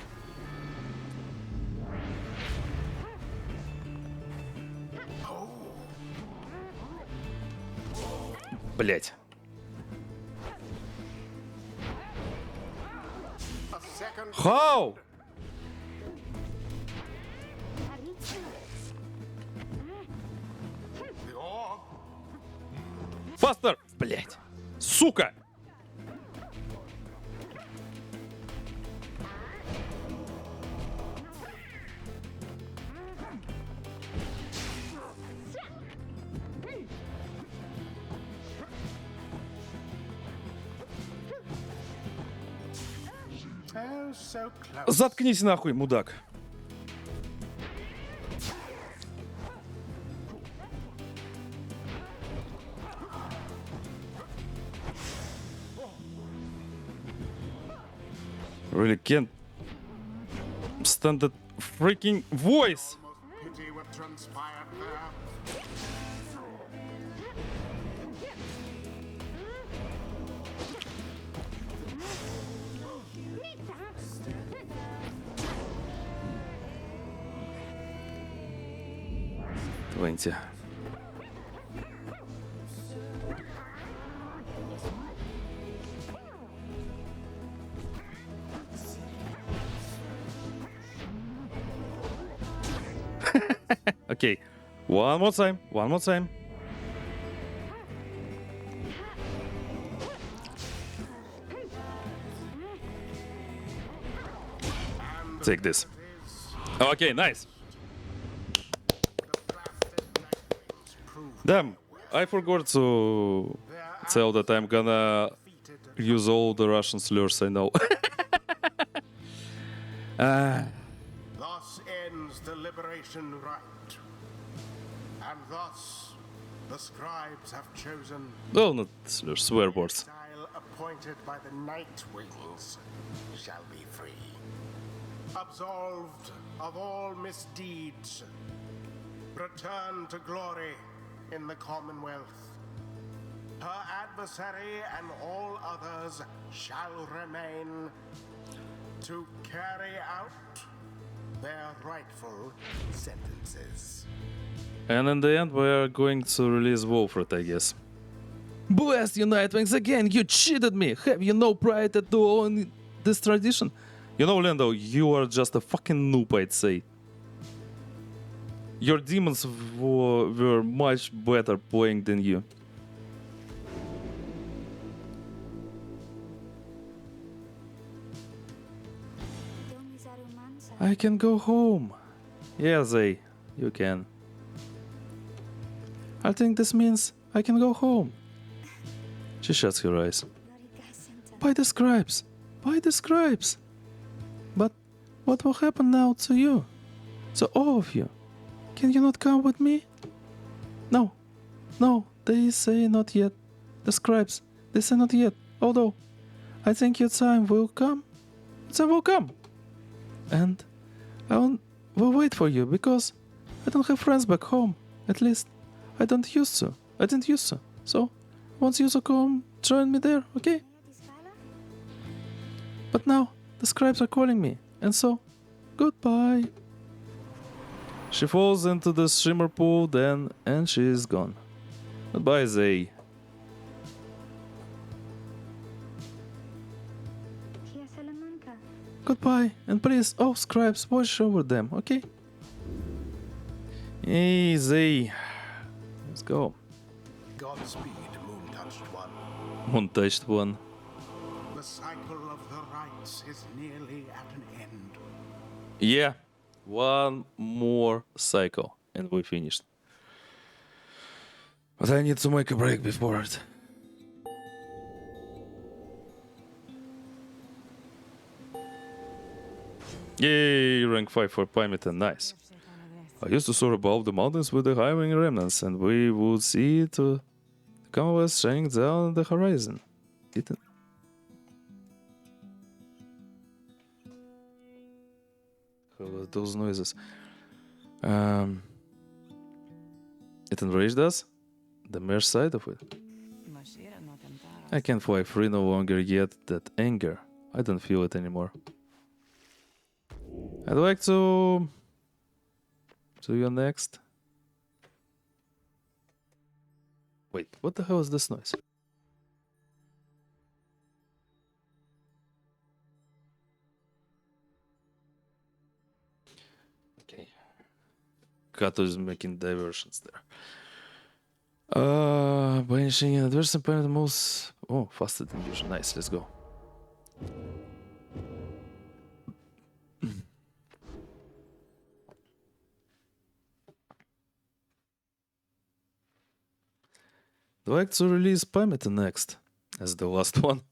Блять. How? Faster! Блять. Сука! Oh, so close. Заткнись нахуй, мудак. Really can't stand that freaking voice. Pity what transpired there. Твенти. Okay, one more time, one more time. Take this. Okay, nice. Damn, I forgot to tell that I'm gonna use all the Russian slurs I know. Thus ends the liberation rite. And thus the scribes have chosen Well, not slurs, swear words. exile appointed by the Nightwings shall be free. Absolved of all misdeeds. Return to glory in the Commonwealth. Her adversary and all others shall remain to carry out their rightful sentences. And in the end, we are going to release Wolfred, I guess. Blast you, Nightwings, again! You cheated me! Have you no pride at all in this tradition? You know, Lando, you are just a fucking noob, I'd say. Your demons were much better playing than you. I can go home. Yeah, Zay, you can. I think this means I can go home. She shuts her eyes. By the scribes! By the scribes! But what will happen now to you? To all of you? Can you not come with me? No. No, they say not yet. The scribes, they say not yet. Although, I think your time will come. Your time will come. And I will wait for you because I don't have friends back home. At least, I didn't used to. So, once you to come, join me there, okay? But now, the scribes are calling me. And so, goodbye. She falls into the shimmer pool then, and she is gone. Goodbye, Zay. Goodbye, and please, oh scribes, watch over them, okay? Easy. Let's go. Godspeed, moon-touched one. Moon-touched one. The cycle of the rites is nearly at an end. Yeah. One more cycle and we finished. But I need to make a break before it. Yay, rank 5 for Pyre, nice. I used to soar above the mountains with the highwing remnants, and we would see it, the Commonwealth shining down on the horizon. Didn't... Those noises. It enraged us? The mere sight of it. I can't fly free no longer, yet that anger, I don't feel it anymore. I'd like to you next. Wait, what the hell is this noise? Okay. Kato is making diversions there. Banishing an adverse opponent moves. Oh, faster than usual. Nice, let's go. Do I like to release Pyre next as the last one?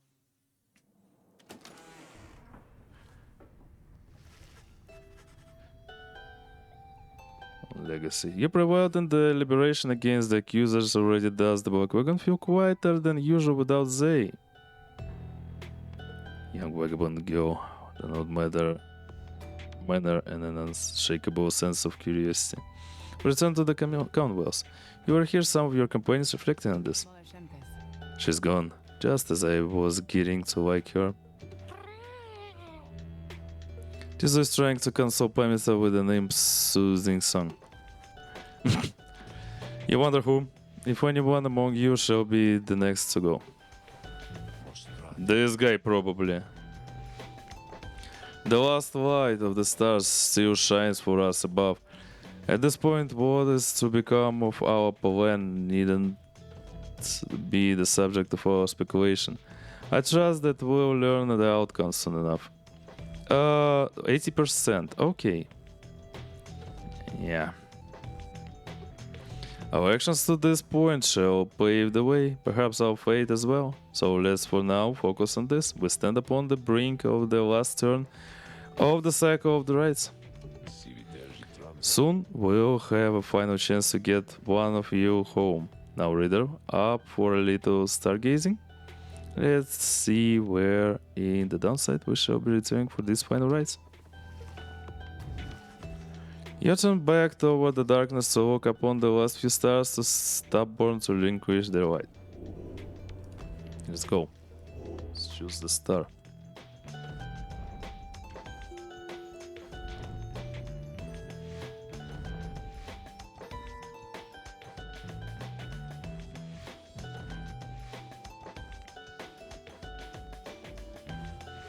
Legacy. You prevailed in the liberation against the accusers already. Does the Blackwagon feel quieter than usual without Zay? Young vagabond girl, an old manner and an unshakable sense of curiosity. Return to the Commonwealth. You were here, some of your companions reflecting on this. She's gone, just as I was getting to like her. She's always trying to console Pyre with a name-soothing song. You wonder who? If anyone among you shall be the next to go. This guy, probably. The last light of the stars still shines for us above. At this point, what is to become of our plan needn't be the subject of our speculation. I trust that we'll learn the outcome soon enough. 80%, okay. Yeah. Our actions to this point shall pave the way, perhaps our fate as well. So let's for now focus on this. We stand upon the brink of the last turn of the cycle of the rites. Soon we'll have a final chance to get one of you home. Now, reader, up for a little stargazing? Let's see where in the downside we shall be returning for these final rites. You turn back toward the darkness to look upon the last few stars to stubborn to relinquish their light. Let's go. Let's choose the star.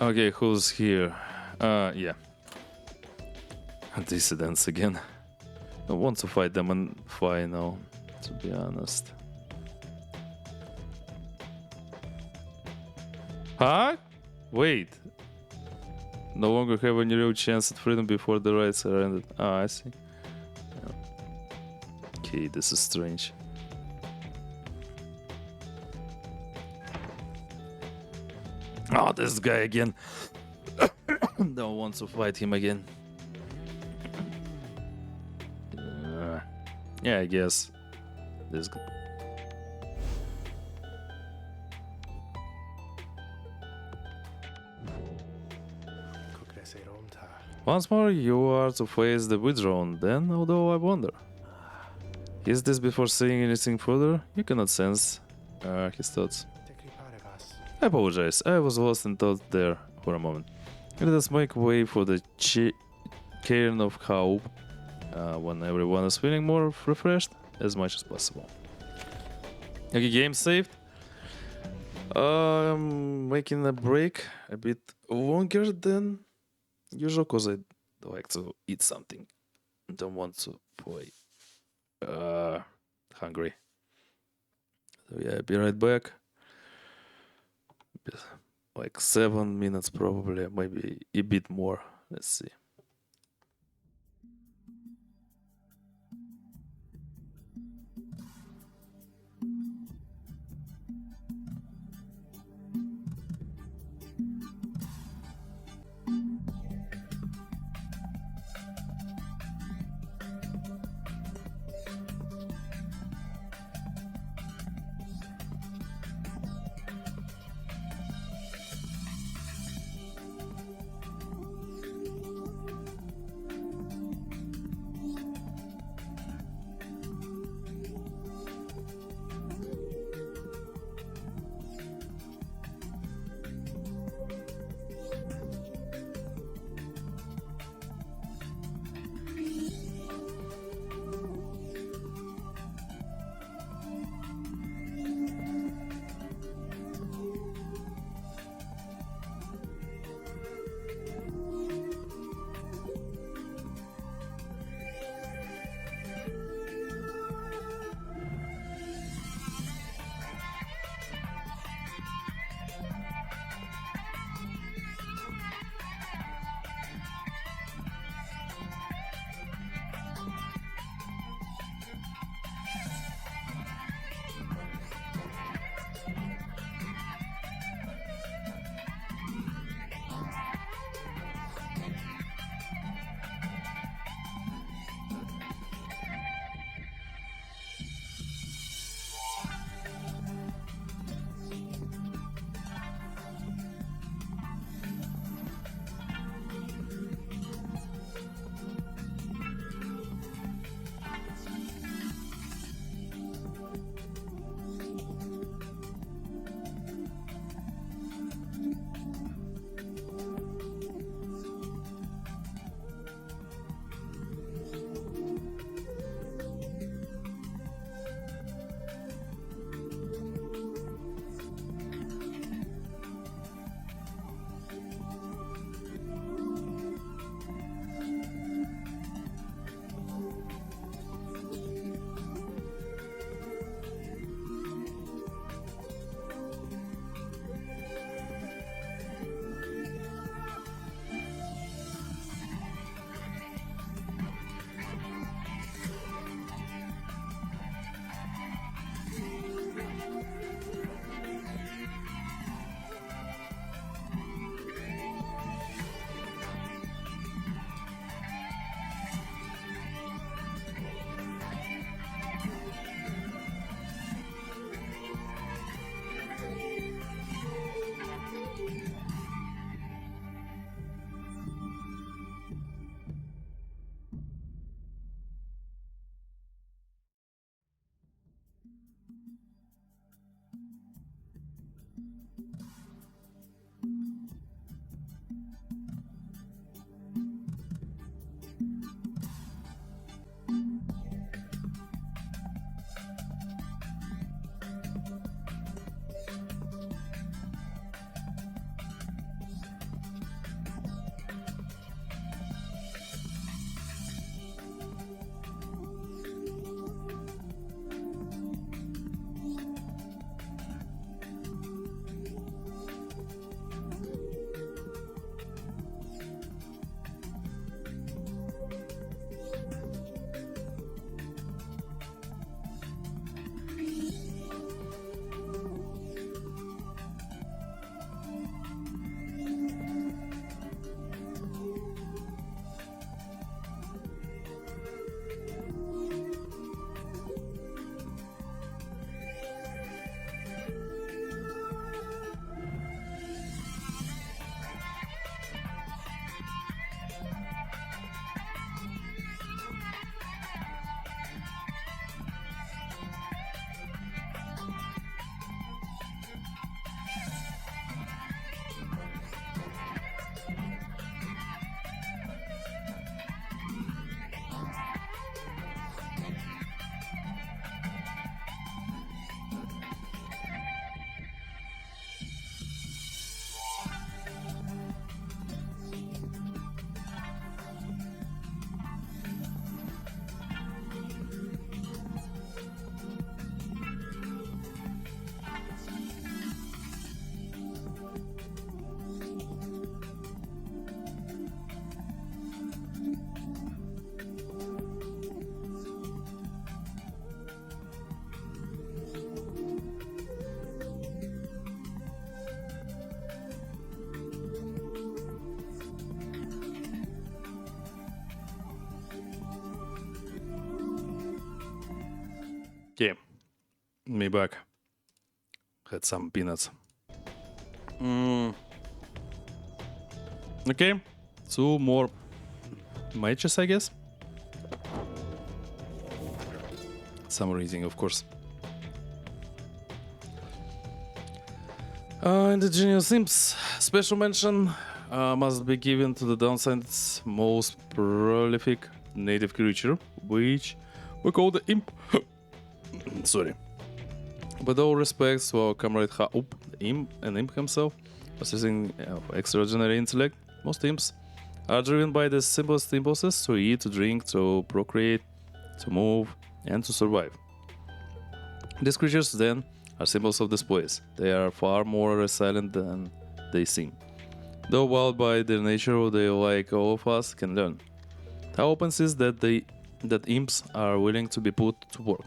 Okay, who's here? Yeah. Dissidents again. I want to fight them and fly now, to be honest. Huh? Wait. No longer have any real chance at freedom before the rites are ended. Ah, I see. Yeah. Okay, this is strange. Oh, this guy again. Don't want to fight him again. Yeah, I guess. This guy. Once more, you are to face the withdrawn. Then, although I wonder, is this before saying anything further? You cannot sense his thoughts. I apologize. I was lost in thought there for a moment. Let us make way for the cairn of hope when everyone is feeling more refreshed as much as possible. Okay, game saved. Making a break a bit longer than usual because I like to eat something. Don't want to play hungry. So yeah, be right back. Like 7 minutes probably, maybe a bit more. Let's see. me back. Had some peanuts. Okay, 2 more matches, I guess. Some reading, of course. Indigenous imps. Special mention must be given to the downside's most prolific native creature, which we call the imp. Sorry. With all respects to our comrade Haup, an imp himself, possessing extraordinary intellect, most imps are driven by the simplest impulses to eat, to drink, to procreate, to move, and to survive. These creatures, then, are symbols of this place. They are far more resilient than they seem. Though wild by their nature, they, like all of us, can learn. Haup insists that imps are willing to be put to work.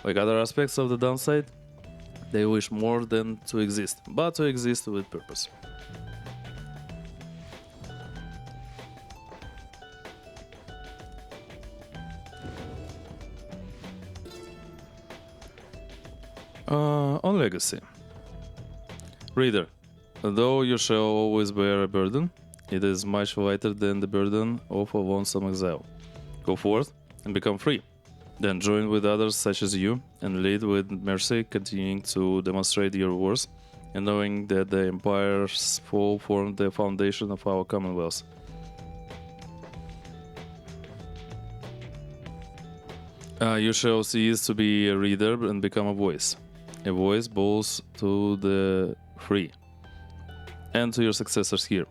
Like other aspects of the downside, they wish more than to exist, but to exist with purpose. On legacy. Reader, though you shall always bear a burden, it is much lighter than the burden of a lonesome exile. Go forth and become free. Then join with others such as you and lead with mercy, continuing to demonstrate your worth and knowing that the Empire's fall formed the foundation of our Commonwealth. You shall cease to be a reader and become a voice both to the free and to your successors here,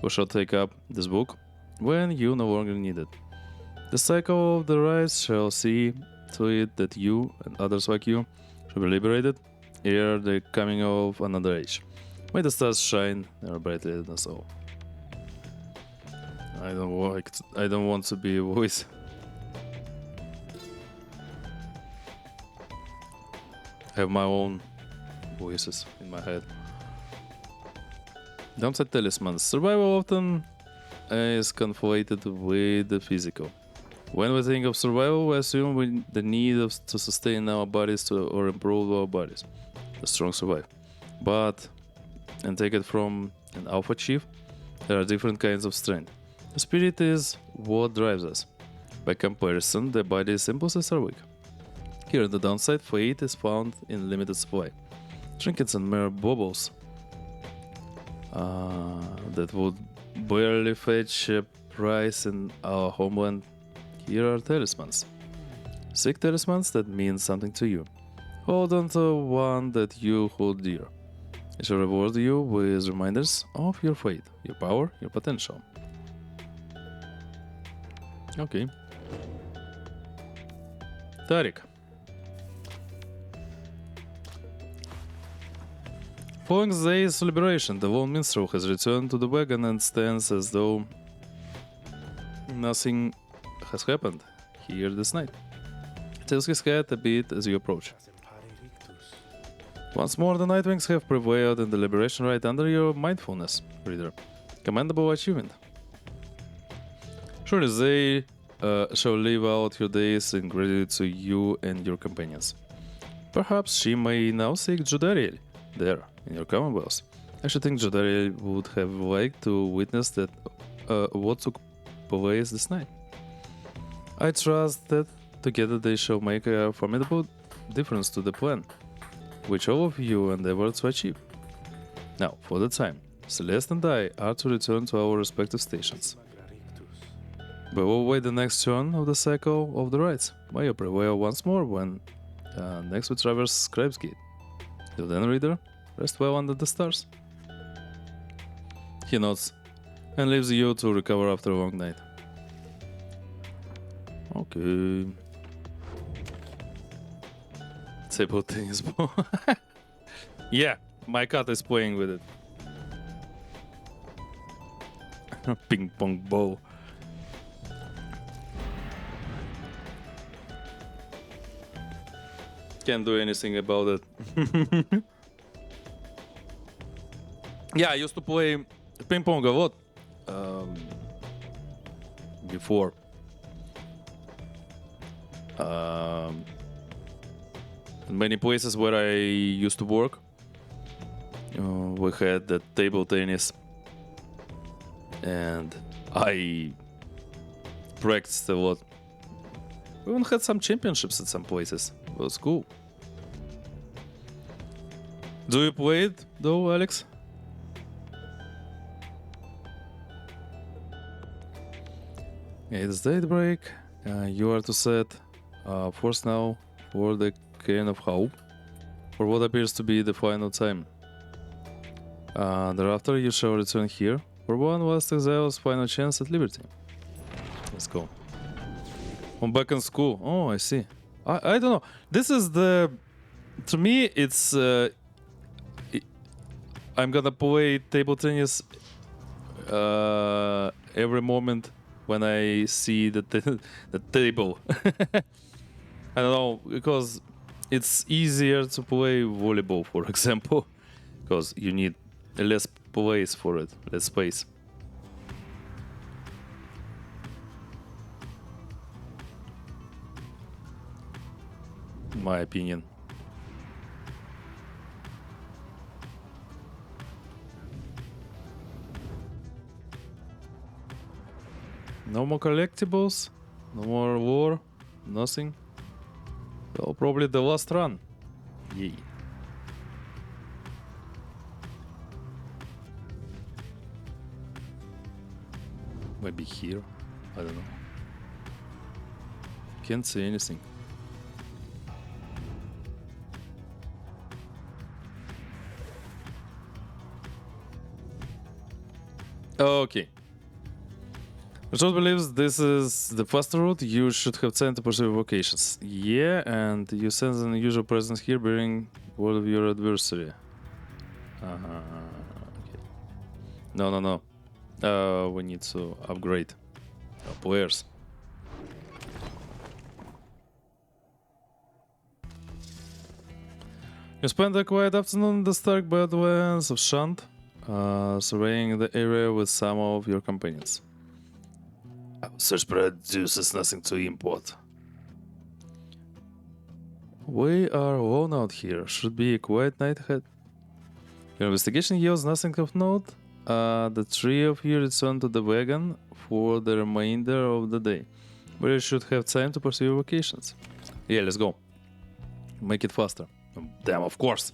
who shall take up this book when you no longer need it. The cycle of the rise shall see to it that you and others like you shall be liberated ere the coming of another age. May the stars shine ever brightly in us all. I don't want to be a voice. I have my own voices in my head. Downside talismans. Survival often is conflated with the physical. When we think of survival, we assume the need to sustain our bodies or improve our bodies. The strong survive. But, and take it from an alpha chief, there are different kinds of strength. The spirit is what drives us. By comparison, the body's impulses are weak. Here, the downside, fate is found in limited supply. Trinkets and mere baubles that would barely fetch a price in our homeland. Here are talismans. Seek talismans that mean something to you. Hold on to one that you hold dear. It shall reward you with reminders of your fate, your power, your potential. Okay. Tariq. Following the day's celebration, the lone minstrel has returned to the wagon and stands as though nothing has happened here this night. Tilts his head a bit as you approach. Once more, the Nightwings have prevailed in the liberation right under your mindfulness, reader. Commendable achievement. Surely they shall live out your days in gratitude to you and your companions. Perhaps she may now seek Judariel there, in your Commonwealth. I should think Judariel would have liked to witness that what took place this night. I trust that together they shall make a formidable difference to the plan, which all of you endeavor to achieve. Now, for the time, Celeste and I are to return to our respective stations. We will wait the next turn of the cycle of the rites. May you prevail once more when next we traverse Scribe's Gate. Till then, reader, rest well under the stars. He nods and leaves you to recover after a long night. Okay. Table tennis ball. Yeah, my cat is playing with it. Ping pong ball. Can't do anything about it. Yeah, I used to play ping pong a lot before. In many places where I used to work, we had the table tennis, and I practiced a lot. We even had some championships at some places. It was cool. Do you play it though, Alex? It's daybreak. You are to set force now for the Cairn of Hope for what appears to be the final time. Thereafter, you shall return here for one last exile's final chance at liberty. Let's go. I'm back in school. Oh, I see. I don't know. This is the... To me, it's... I'm gonna play table tennis every moment when I see the table. I don't know, because it's easier to play volleyball, for example, because you need less place for it, less space. In my opinion. No more collectibles, no more war, nothing. Well, probably the last run. Yay. Maybe here, I don't know. Can't see anything. Okay. Richard believes this is the faster route. You should have time to pursue vocations. Yeah, and you sense an unusual presence here bearing word of your adversary. Okay. No. We need to upgrade our players. You spend a quiet afternoon in the stark badlands of Shant, surveying the area with some of your companions. Search produces nothing to import. We are alone out here. Should be a quiet night ahead. Your investigation yields nothing of note. The three of you return to the wagon for the remainder of the day, where you should have time to pursue your vacations. Yeah, let's go. Make it faster. Damn, of course.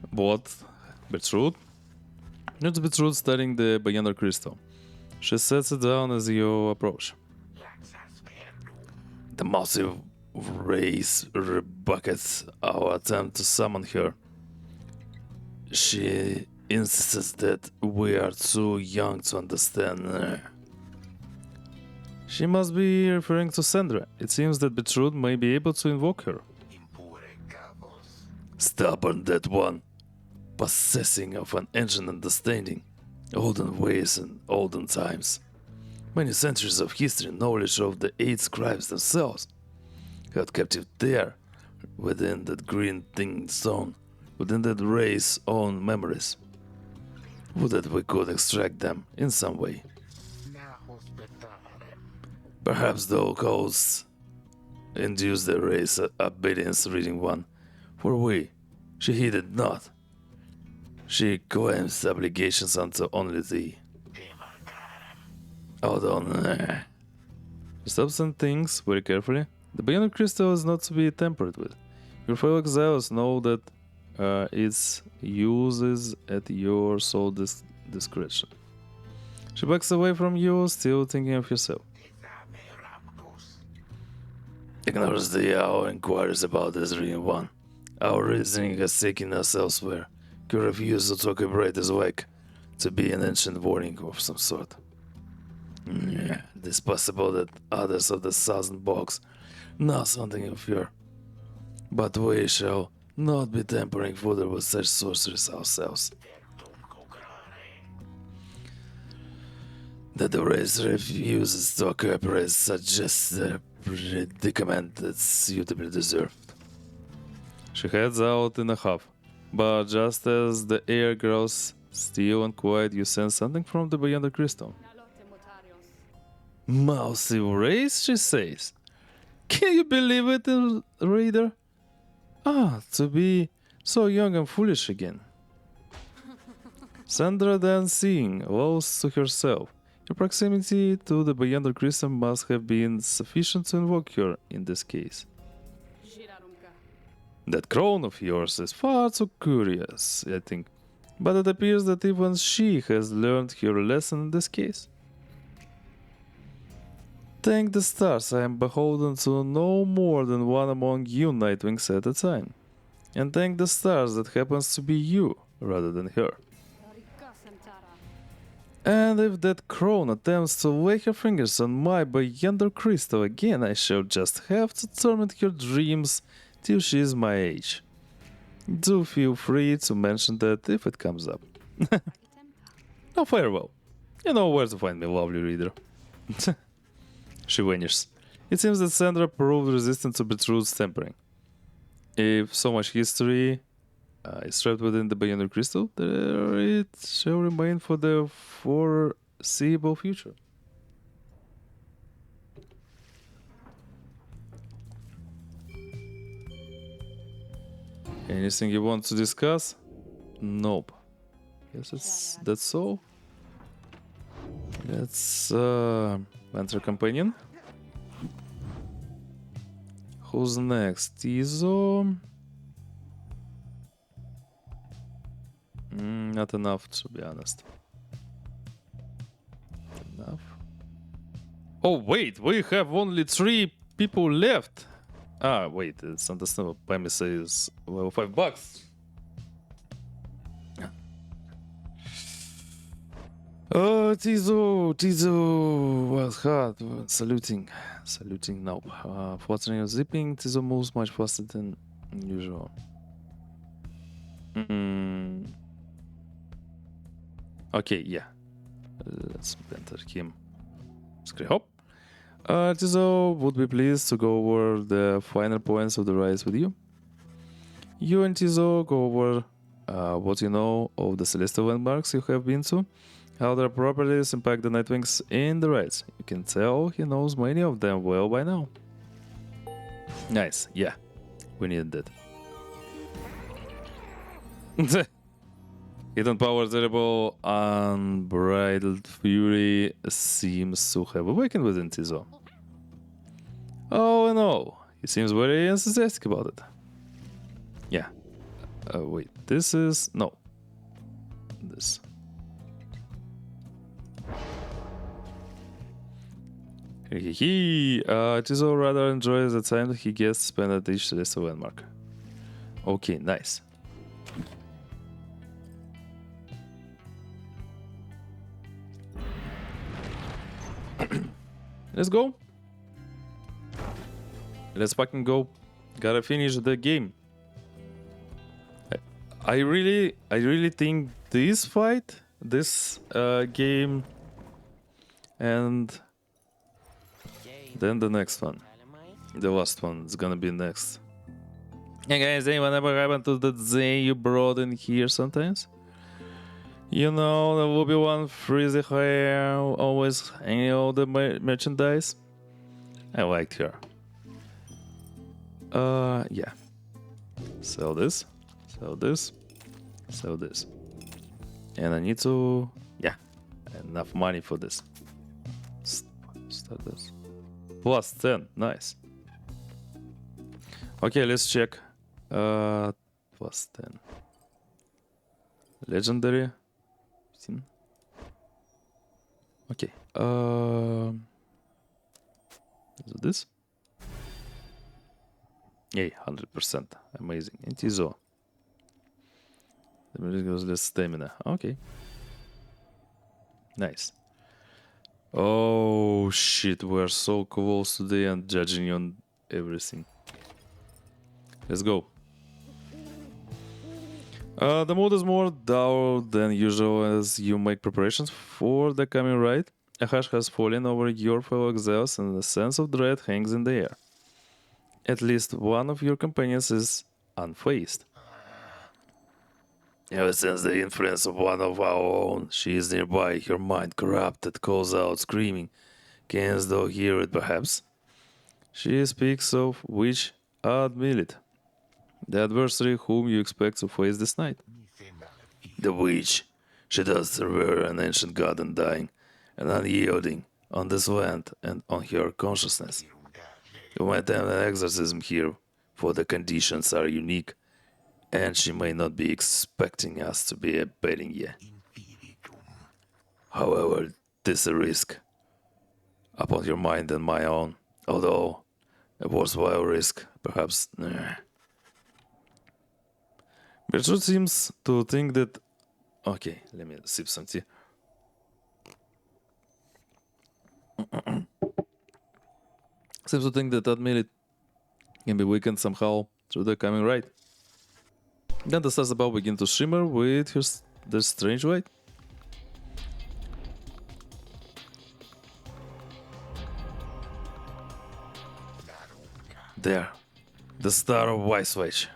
What? Beetroot? It's Beetroot studying the Beyonder crystal. She sets it down as you approach. The massive race buckets our attempt to summon her. She insists that we are too young to understand. She must be referring to Sandra. It seems that Beetroot may be able to invoke her. Stubborn that one, possessing of an ancient understanding. Olden ways and olden times. Many centuries of history and knowledge of the 8 scribes themselves. Held captive there, within that green thing stone, within that race's own memories. Would that we could extract them in some way. Perhaps the codes induce the race obedience reading one, for she heeded not. She claims obligations unto only thee. Hold on. Stop some things very carefully. The Beyonder crystal is not to be tampered with. Your fellow exiles know that its use is at your sole discretion. She backs away from you, still thinking of yourself. Ignores our inquiries about this reading one. Our reasoning has taken us elsewhere. Your refusal to cooperate is like to be an ancient warning of some sort. It is possible that others of the Thousand Bogs know something of her, but we shall not be tampering further with such sorceries ourselves. That the race refuses to cooperate suggests a predicament that's suitably deserved. She heads out in a huff. But just as the air grows still and quiet, you sense something from the Beyonder crystal. Mousy race, she says. Can you believe it, Raider? Ah, to be so young and foolish again. Sandra then seeing, lost to herself. Your proximity to the Beyonder Crystal must have been sufficient to invoke her in this case. That crown of yours is far too curious, I think. But it appears that even she has learned her lesson in this case. Thank the stars I am beholden to no more than one among you Nightwings at a time. And thank the stars that happens to be you rather than her. And if that crone attempts to lay her fingers on my Beyonder Crystal again, I shall just have to torment her dreams till she is my age. Do feel free to mention that if it comes up. Now farewell. You know where to find me, lovely reader. She vanishes. It seems that Sandra proved resistant to Bertrude's tampering. If so much history is trapped within the Beyonder Crystal, there it shall remain for the foreseeable future. Anything you want to discuss? Nope. Yes, that's all. Let's enter companion. Who's next? Tizo? Not enough, to be honest. Enough. Oh wait, we have only 3 people left. Ah, wait, it's understandable. Pyme says, well, $5. Oh, Tizo was hard. Saluting now. Fluttering and zipping, Tizo moves much faster than usual. Okay, yeah. Let's enter him. Hop. Tizo would be pleased to go over the finer points of the rides with you. You and Tizo go over what you know of the celestial landmarks you have been to, how their properties impact the Nightwings in the rides. You can tell he knows many of them well by now. Nice, yeah. We needed that. Hidden power terrible unbridled fury seems to have awakened within Tizo. Oh no, he seems very enthusiastic about it. Yeah. Wait, this is... no. This. Tizo rather enjoys the time that he gets to spend at each celestial landmark. Okay, nice. Let's go. Let's fucking go. Gotta finish the game. I really think this fight, this game, and then the next one, the last one is gonna be next. Hey guys, anyone ever happened to the day you brought in here sometimes? You know, there will be one frizzy hair, always hanging all the merchandise. I liked her. Yeah. Sell this, sell this, sell this. And I need to, yeah, enough money for this. Start this. Plus 10, nice. Okay, let's check. Plus 10. Legendary. Okay. Is it this? Yay, 100%. Amazing. And Tizo. The music goes less stamina. Okay. Nice. Oh shit, we're so close to the end, judging on everything. Let's go. The mood is more dull than usual as you make preparations for the coming ride. A hush has fallen over your fellow exiles and a sense of dread hangs in the air. At least one of your companions is unfazed. Ever since the influence of one of our own, she is nearby, her mind corrupted, calls out screaming. Canst thou hear it perhaps? She speaks of which admit it. the adversary whom you expect to face this night. The witch. She does revere an ancient god undying and unyielding on this land and on her consciousness. You might have an exorcism here, for the conditions are unique, and she may not be expecting us to be abetting you. However, this is a risk upon your mind and my own, although a worthwhile risk, perhaps. Bertrand seems to think that... Okay, let me sip some tea. Seems to think that admit can be weakened somehow through the coming right. Then the stars above begin to shimmer with the strange light. There, the star of Wise Witch.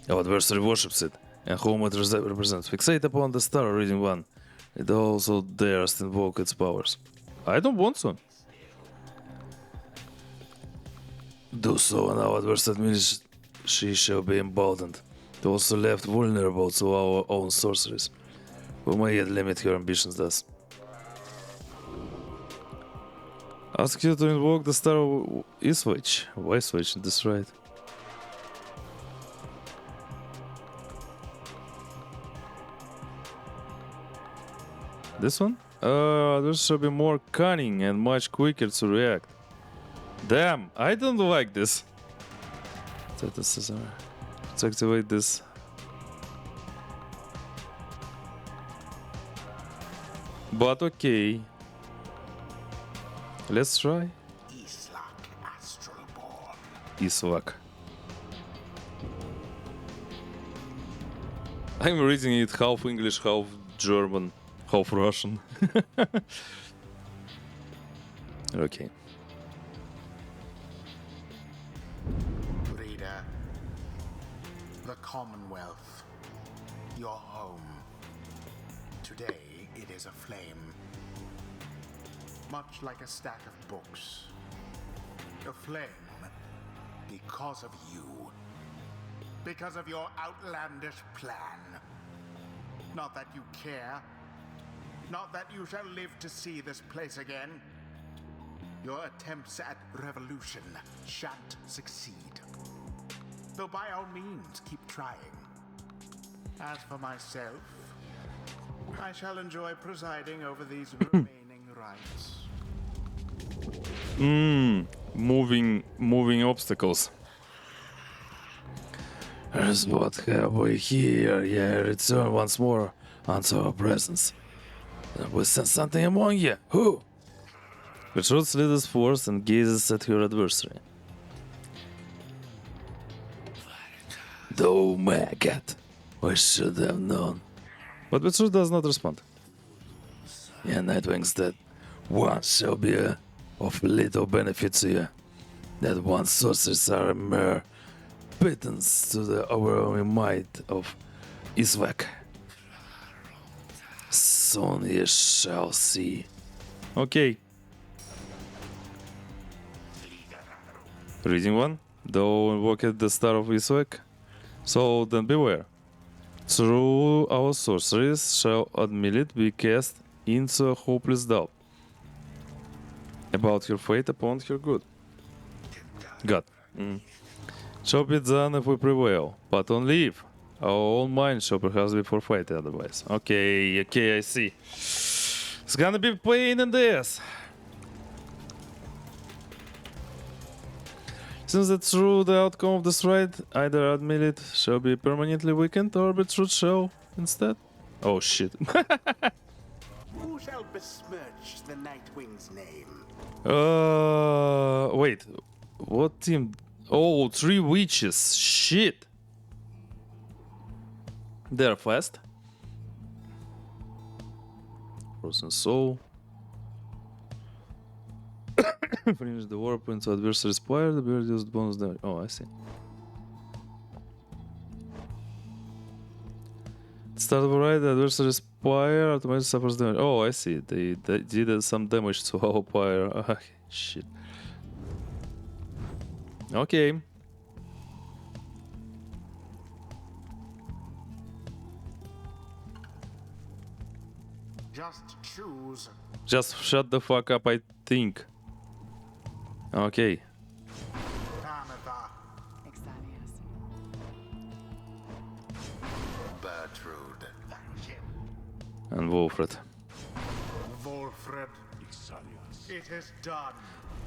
Our adversary worships it, and whom it represents. Fixate upon the star, reading one. It also dares to invoke its powers. I don't want to. Do so, and our adversary admits she shall be emboldened. Also left vulnerable to our own sorceries. We may yet limit her ambitions thus. Ask you to invoke the star of Wise Witch, that's right. This one? This should be more cunning and much quicker to react. Damn, I don't like this. Let's activate this. But okay. Let's try. Islak. I'm reading it half English, half German, half Russian. Okay. Reader, the Commonwealth, your home. Today it is aflame. Much like a stack of books. Aflame because of you. Because of your outlandish plan. Not that you care. Not that you shall live to see this place again. Your attempts at revolution shan't succeed. Though by all means, keep trying. As for myself, I shall enjoy presiding over these remaining rites. Moving obstacles. Here's what have we here. Yeah, return once more unto our presence. And we sense something among you. Who? Bertrand leads forth and gazes at her adversary. Oh my god, we should have known. But Bertrand does not respond. Yeah, Nightwings, that one shall be of little benefit to you. That one sorceries are a mere pittance to the overwhelming might of Isvak. Soon ye shall see. Okay. Reading one. Thou invoked the star of Isvak. So then beware. Through our sorceries shall admit be cast into a hopeless doubt about her fate upon her God. Shall be done if we prevail, but only if our own mind shall perhaps be forfeited otherwise. Okay, I see. It's gonna be pain in the ass. Since that through the outcome of this right, either admit it shall be permanently weakened or Betrothed shall instead. Oh shit. Who shall besmirch the Nightwing's name? Wait. What team? Oh, 3 witches. Shit. They're fast. Frozen Soul. Finish the warp into adversary's Pyre. The beard used bonus damage. Oh, I see. Start of right, the adversary's Pyre automatically suffers damage. Oh, I see. They did some damage to our Pyre. Ah, shit. Okay. Just choose. Just shut the fuck up, I think. Okay. Exilius. Bertrude. And Wolfred. Wolfred. It is done.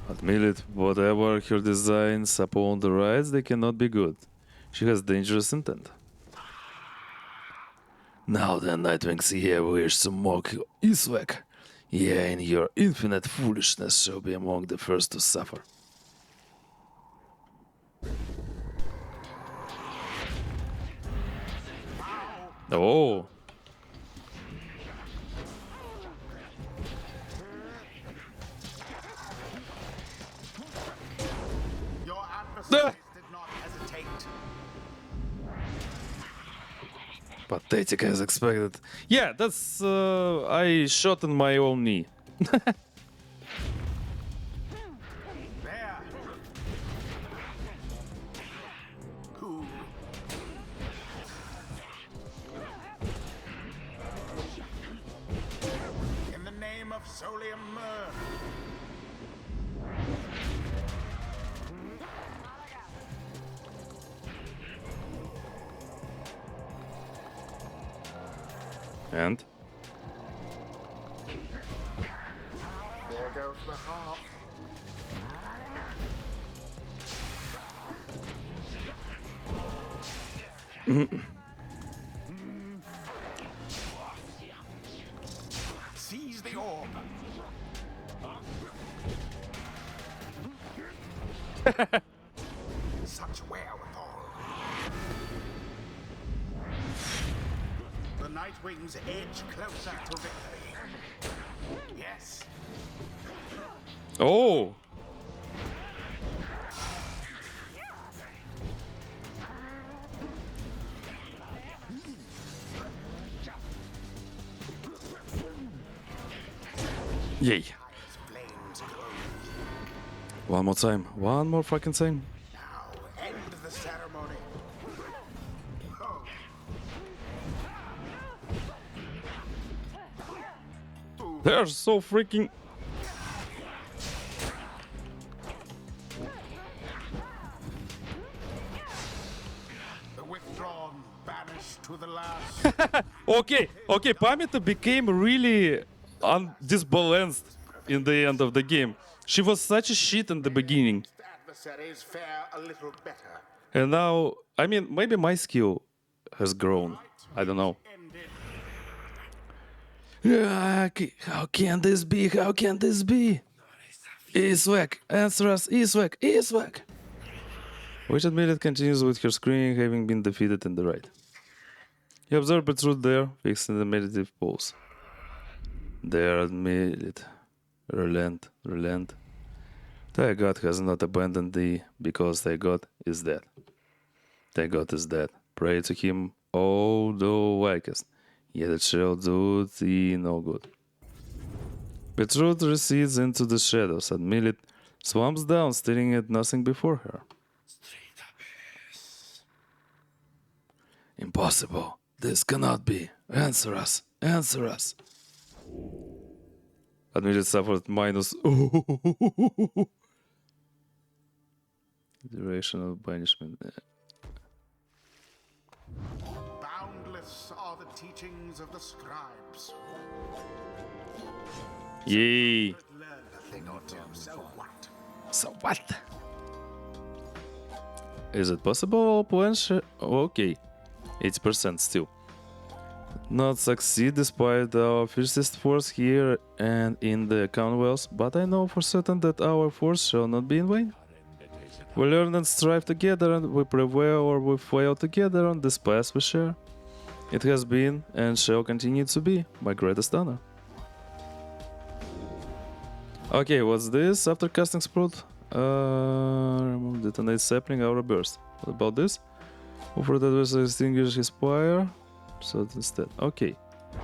Admit it, whatever her designs upon the rides, they cannot be good. She has dangerous intent. Now the Nightwings here wish to mock Iswek. Yeah, and your infinite foolishness shall be among the first to suffer. Oh! Your adversaries did not hesitate. Pathetic as expected. Yeah, that's... I shot in my own knee. There. Who? In the name of Solium Myrrh. And? There goes the harp. Seize the orb. Such wherewithal. The Nightwings edge closer to victory. Yes. Oh! Yay. Flames glow. One more time. One more fucking time. Now end the ceremony. Oh. They're so freaking... The withdrawn, banished to the last. Okay, Pamita became really disbalanced in the end of the game. She was such a shit in the beginning. Adversaries fare a little better. And now, I mean, maybe my skill has grown. I don't know. Ended. How can this be? How can this be? Iswek, answer us, Iswek, Iswek! Which admitted continues with her screaming, having been defeated in the raid. You observe Bertrude there, fixing the meditative pose. There admitted. Relent, relent. Thy God has not abandoned thee, because thy God is dead. Thy God is dead. Pray to him, all thou likest, yet it shall do thee no good. Bertrude recedes into the shadows, admitted, swamps down, staring at nothing before her. Impossible. This cannot be. Answer us. Answer us. Admitted suffered minus... Duration of banishment. Boundless are the teachings of the scribes. Yay. Learn a thing or two, so what? So what? Is it possible? Okay. 80% still. Not succeed despite our fiercest force here and in the Commonwealth, but I know for certain that our force shall not be in vain. We learn and strive together, and we prevail or we fail together on this path we share. It has been and shall continue to be my greatest honor. Okay, what's this? After casting Sprout, remove detonate sapling, aura burst. What about this? Offer that was extinguish his pyre. So instead, okay,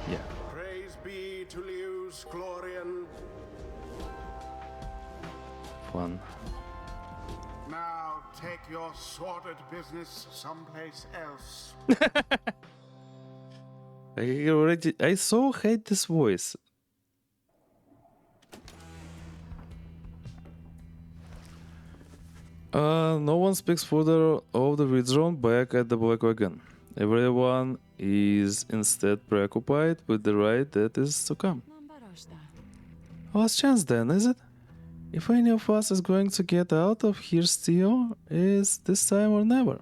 yeah. Praise be to Leo's Glorian. Fun. Now take your sordid business someplace else. I so hate this voice. No one speaks further of the withdrawn back at the Blackwagon. Everyone is instead preoccupied with the ride that is to come. Last chance then, is it? If any of us is going to get out of here still, is this time or never.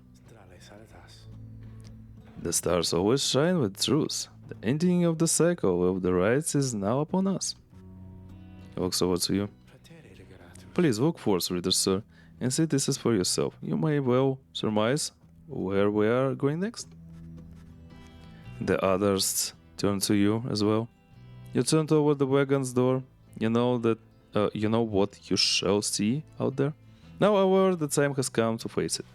The stars always shine with truth. The ending of the cycle of the rides is now upon us. He walks over to you. Please walk forth, reader sir, and see this is for yourself. You may well surmise where we are going next. The others turn to you as well. You turn toward the wagon's door. You know what you shall see out there. Now, however, the time has come to face it.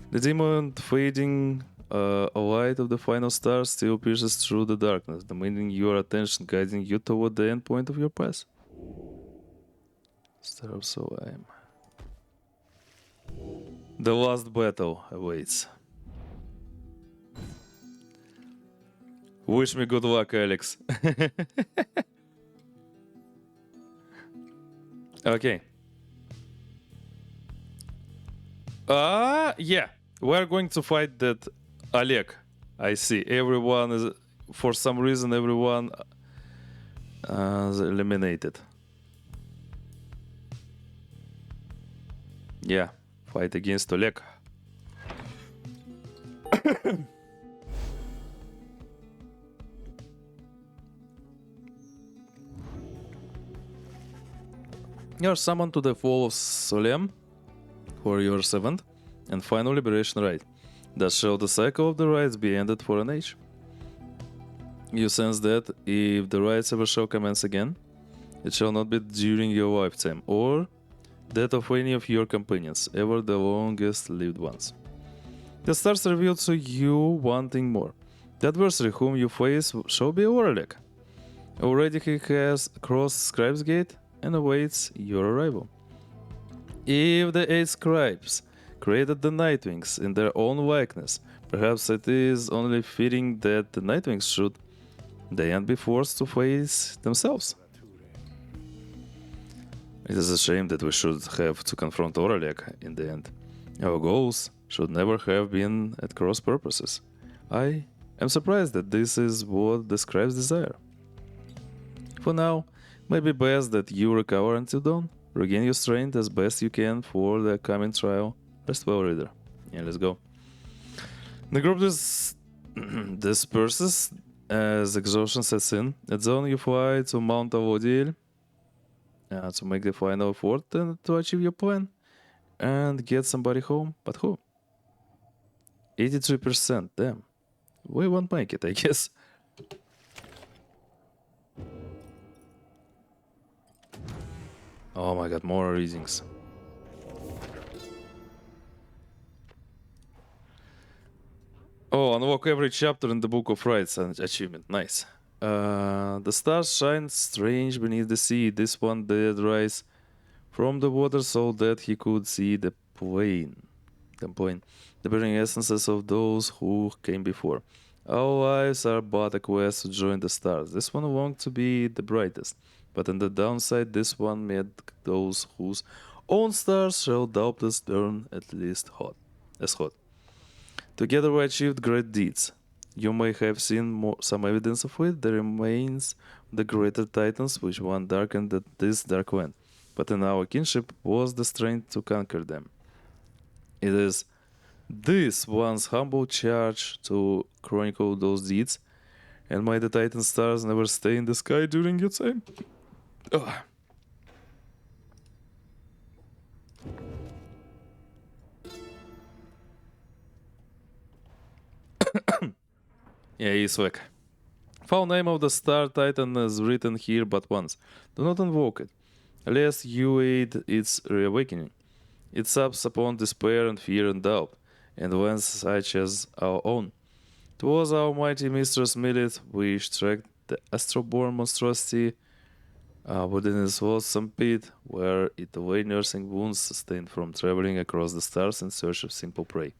The demon fading light of the final star still pierces through the darkness, demanding your attention, guiding you toward the end point of your path. Star of Soul. The last battle awaits. Wish me good luck, Alex. Okay. Yeah. We're going to fight that Oleg. I see. Everyone is, for some reason, everyone is eliminated. Yeah. Fight against Oleg. You are summoned to the Fall of Solem for your 7th and final liberation rite. Thus shall the cycle of the rites be ended for an age. You sense that if the rites ever shall commence again, it shall not be during your lifetime or that of any of your companions, ever the longest lived ones. The stars reveal to you one thing more. The adversary whom you face shall be Oleg. Already he has crossed Scribe's Gate and awaits your arrival. If the 8 scribes created the Nightwings in their own likeness, perhaps it is only fitting that the Nightwings should then be forced to face themselves. It is a shame that we should have to confront Oleg in the end. Our goals should never have been at cross purposes. I am surprised that this is what the scribes desire. For now, it may be best that you recover until dawn. Regain your strength as best you can for the coming trial. Rest well, reader. Yeah, let's go. The group disperses as exhaustion sets in. At dawn, you fly to Mount Avodil to make the final effort and to achieve your plan and get somebody home. But who? 83%. Damn. We won't make it, I guess. Oh my god, more readings. Oh, unlock every chapter in the Book of Rites and achievement. Nice. The stars shine strange beneath the sea. This one did rise from the water so that he could see the plain. The burning essences of those who came before. Our lives are but a quest to join the stars. This one longed to be the brightest. But on the downside, this one met those whose own stars shall doubtless burn at least as hot. Together we achieved great deeds. You may have seen some evidence of it, the remains of the greater titans which once darkened this dark land. But in our kinship was the strength to conquer them. It is this one's humble charge to chronicle those deeds, and may the titan stars never stay in the sky during your time. Ugh. Yeah, he's swag. Foul name of the star titan is written here but once. Do not invoke it, lest you aid its reawakening. It subs upon despair and fear and doubt, and when such as our own. 'Twas our mighty mistress Milith which tracked the astral-born monstrosity within its loathsome pit, where it lay nursing wounds sustained from traveling across the stars in search of simple prey.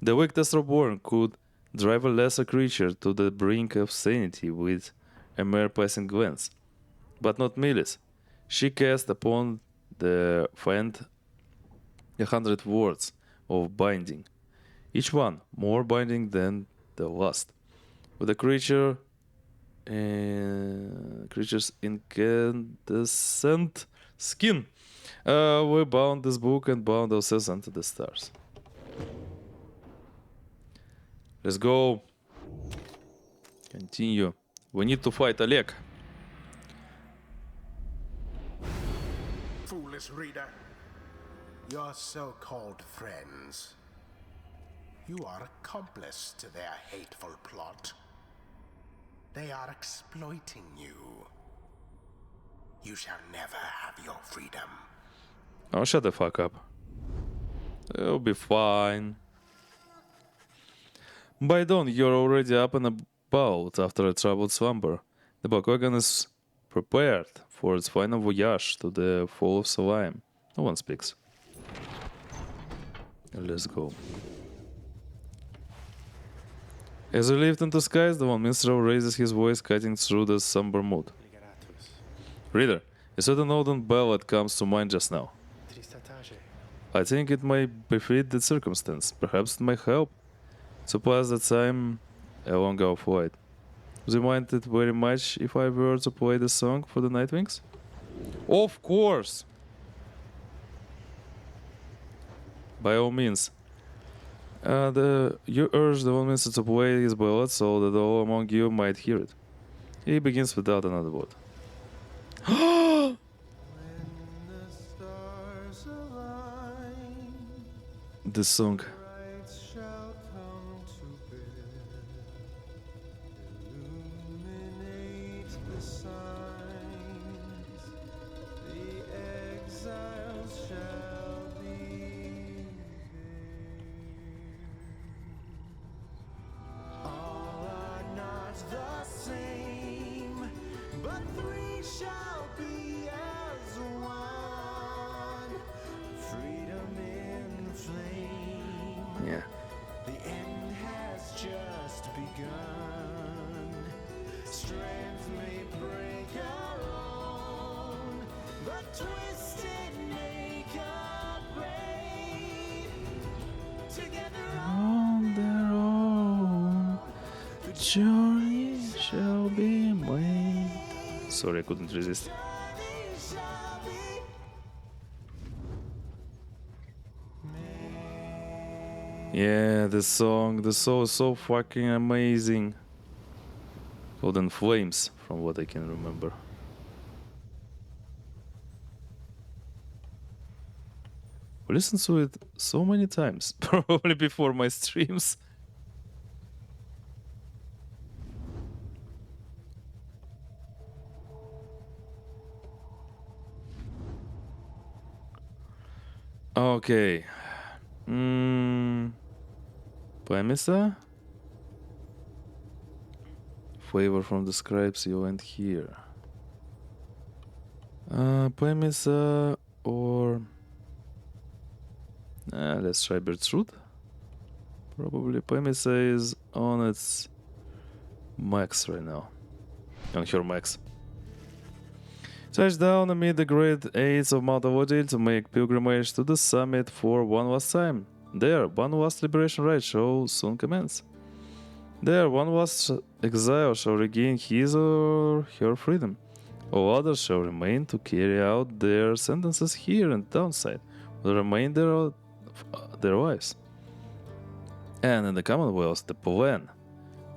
The weakness reborn could drive a lesser creature to the brink of sanity with a mere passing glance, but not Millis. She cast upon the fiend 100 words of binding, each one more binding than the last. With the creature's incandescent skin, we bound this book and bound ourselves unto the stars. Let's go. Continue. We need to fight Oleg. Foolish reader. Your so-called friends. You are accomplice to their hateful plot. They are exploiting you. You shall never have your freedom. Oh, shut the fuck up. It'll be fine. By dawn, you're already up and about after a troubled slumber. The Blackwagon is prepared for its final voyage to the fall of Solheim. No one speaks. Let's go. As we lift into skies, the one minstrel raises his voice, cutting through the somber mood. Reader, a certain olden ballad comes to mind just now. I think it might befit the circumstance. Perhaps it might help to pass the time along our flight. Would you mind it very much if I were to play the song for the Nightwings? Of course! By all means. You urge the one minstrel to play his ballad so that all among you might hear it. He begins without another word. The song. Yeah. The end has just begun. Strength may break our own, but twisted make a great. Together On their own, the journey shall be made. Sorry, I couldn't resist. shall be Yeah, the song is so fucking amazing. Golden Flames, from what I can remember. I listened to it so many times, probably before my streams. Okay. Pamisa? Flavor from the scribes you went here. Pamisa or... let's try Bertrud. Probably Pamisa is on its max right now. On her max. Touch down amid the great aids of Mount Avodil to make pilgrimage to the summit for one last time. There, one last liberation rite shall soon commence. There, one last exile shall regain his or her freedom. All others shall remain to carry out their sentences here in Downside for the remainder of their lives. And in the Commonwealth, the plan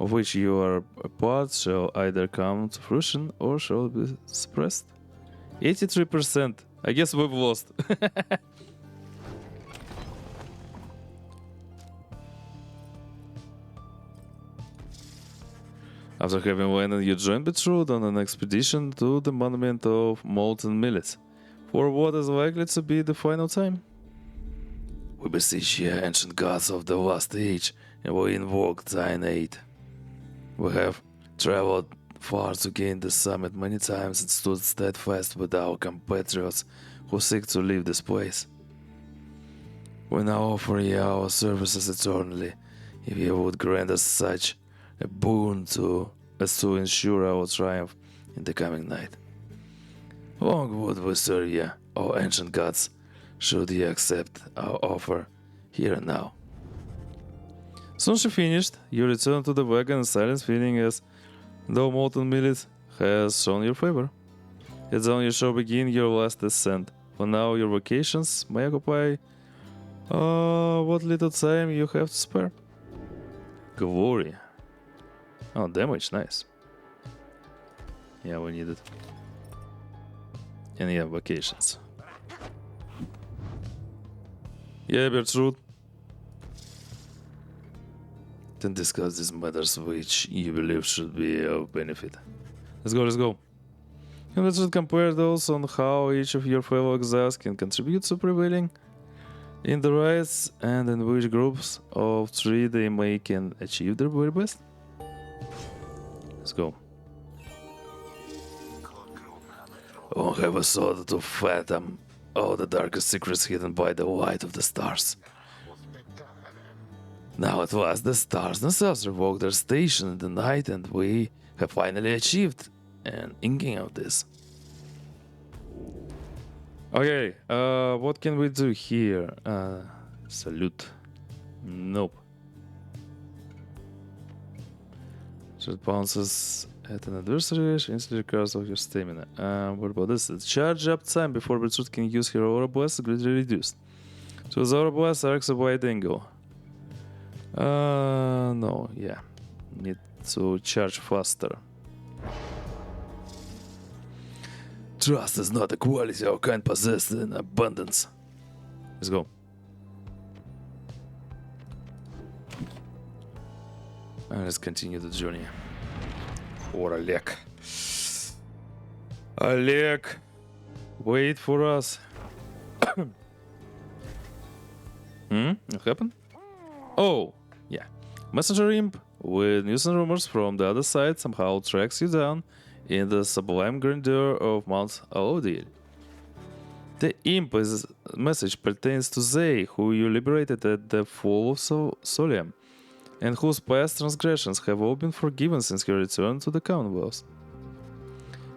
of which you are a part shall either come to fruition or shall be suppressed. 83%. I guess we've lost. After having landed, you joined Bertrud on an expedition to the monument of molten millet, for what is likely to be the final time. We beseech ye, ancient gods of the last age, and we invoke thine aid. We have traveled far to gain the summit many times and stood steadfast with our compatriots who seek to leave this place. We now offer you our services eternally, if you would grant us such a boon as to ensure our triumph in the coming night. Long would we serve you, O ancient gods, should you accept our offer here and now. Soon she finished, you return to the wagon in silence, feeling as though molten millet has shown your favor. It's on you shall begin your last descent. For now, your vacations may occupy what little time you have to spare. Glory. Oh, damage, nice. Yeah, we need it. And yeah, vacations. Yeah, Bertrude. Then discuss these matters which you believe should be of benefit. Let's go, let's go. And let's compare those on how each of your fellow exiles can contribute to prevailing in the rights and in which groups of three they may can achieve their very best. Let's go. Oh, have a sword to fathom all the darkest secrets hidden by the light of the stars. Now at last the stars themselves revoke their station in the night, and we have finally achieved an inkling of this. Okay, what can we do here? Salute. Nope. So it bounces at an adversary, instantly recovers of your stamina. What about this? The charge up time before Bertrude can use her Aura Blast is greatly reduced. So the Aura Blast arcs a wide angle. No, yeah. Need to charge faster. Trust is not a quality our kind possessed in abundance. Let's go. And let's continue the journey. Or Oleg. Oleg, wait for us. What happened? Oh, yeah. Messenger imp with news and rumors from the other side somehow tracks you down in the sublime grandeur of Mount Alodiel. The imp's message pertains to they who you liberated at the fall of Solium, and whose past transgressions have all been forgiven since her return to the Commonwealth.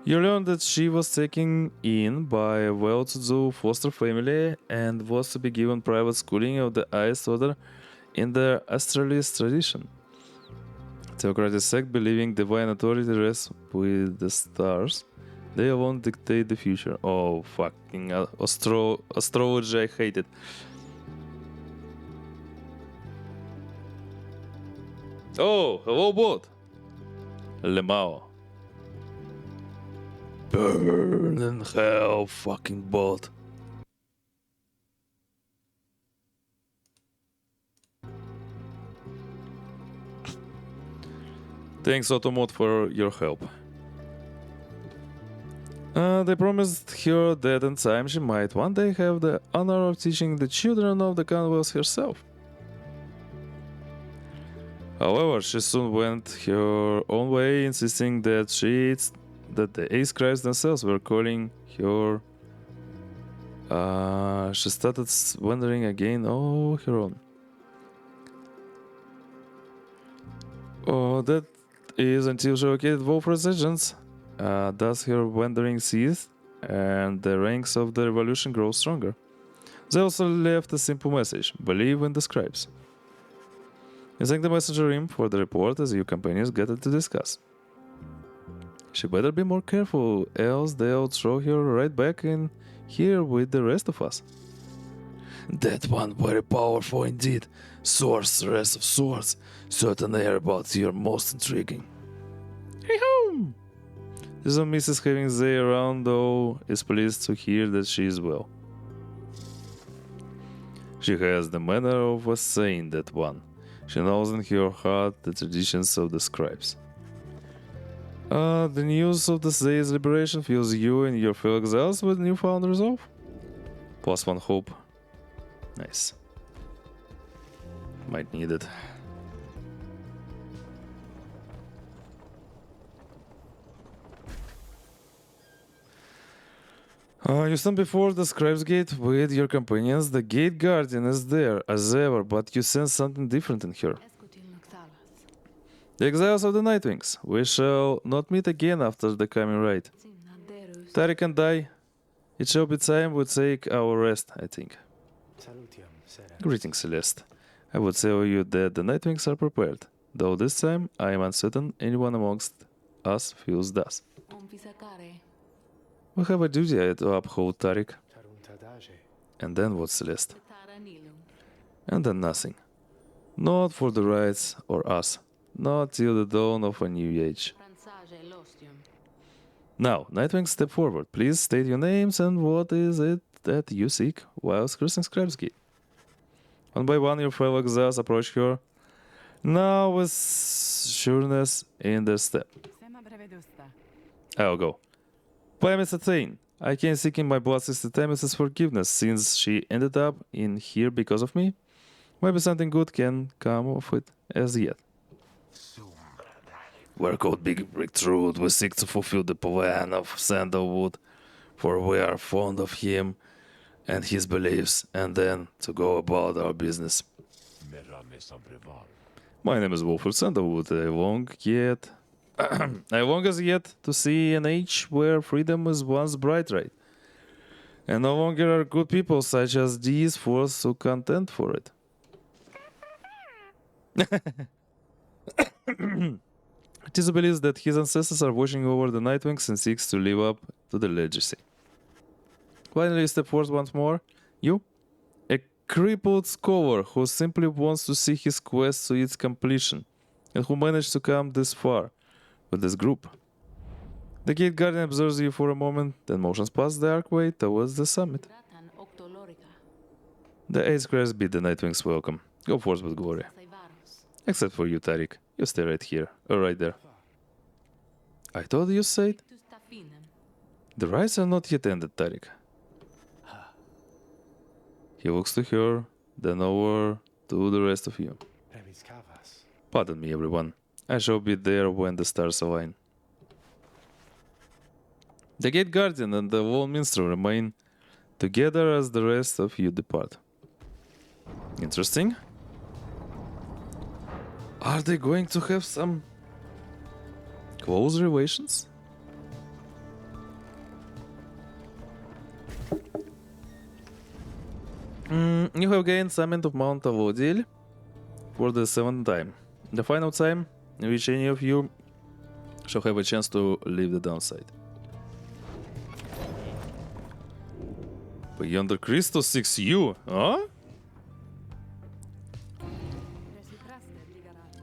You learned that she was taken in by a well-to-do foster family and was to be given private schooling of the highest order in the Astralist tradition. Theocratic sect believing divine authority rests with the stars. They alone dictate the future. Oh, fucking astrology, I hate it. Oh, hello bot. Lemao. Burn in hell, fucking bot. Thanks, Automod, for your help. They promised her that in time she might one day have the honor of teaching the children of the Commonwealth herself. However, she soon went her own way, insisting that the eight scribes themselves were calling her. She started wandering again all her own. Oh, that is until she located Wolf's agents. Thus her wandering ceased, and the ranks of the revolution grow stronger. They also left a simple message: believe in the scribes. You thank the messenger imp for the report as your companions gathered to discuss. She better be more careful, else they'll throw her right back in here with the rest of us. That one very powerful indeed. Sorceress of swords. Certain air about your most intriguing. Hey-ho! This one misses having Zay around, though is pleased to hear that she is well. She has the manner of a saint, that one. She knows in her heart the traditions of the scribes. The news of the Zay's liberation fills you and your fellow exiles with newfound resolve. +1 hope. Nice. Might need it. You stand before the Scribe's Gate with your companions. The Gate Guardian is there, as ever, but you sense something different in her. The exiles of the Nightwings. We shall not meet again after the coming raid. Tarik and I, it shall be time we take our rest, I think. Greetings, Celeste. I would tell you that the Nightwings are prepared, though this time I am uncertain anyone amongst us feels thus. We have a duty to uphold, Tarik. And then what, Celeste? And then nothing. Not for the rights or us. Not till the dawn of a new age. Now, Nightwing, step forward. Please state your names and what is it that you seek while crossing Scribe's Gate. One by one, your fellow exiles approach her, now with sureness in their step. I'll go. Pyre Thane, I came seeking my blood sister Themis' forgiveness since she ended up in here because of me. Maybe something good can come of it as yet. We're called Big Breakthrough. We seek to fulfill the plan of Sandalwood, for we are fond of him and his beliefs, and then to go about our business. My name is Wolford Sandalwood. I long as yet to see an age where freedom was once bright right, and no longer are good people such as these forced to contend for it. It is believed that his ancestors are watching over the Nightwings and seeks to live up to the legacy. Finally, step forth once more. You? A crippled scholar who simply wants to see his quest to its completion, and who managed to come this far with this group. The Gate Guardian observes you for a moment, then motions past the archway towards the summit. The 8 squares bid the Nightwings welcome. Go forth with glory. Except for you, Tarik. You stay right here, or right there. I thought you said? The rites are not yet ended, Tarik. He looks to her, then over to the rest of you. Pardon me, everyone. I shall be there when the stars align. The Gate Guardian and the Lone Minstrel remain together as the rest of you depart. Interesting. Are they going to have some close relations? You have gained Summit of Mount Avodil for the 7th time. The final time in which any of you shall have a chance to leave the downside. But yonder Christos seeks you, huh?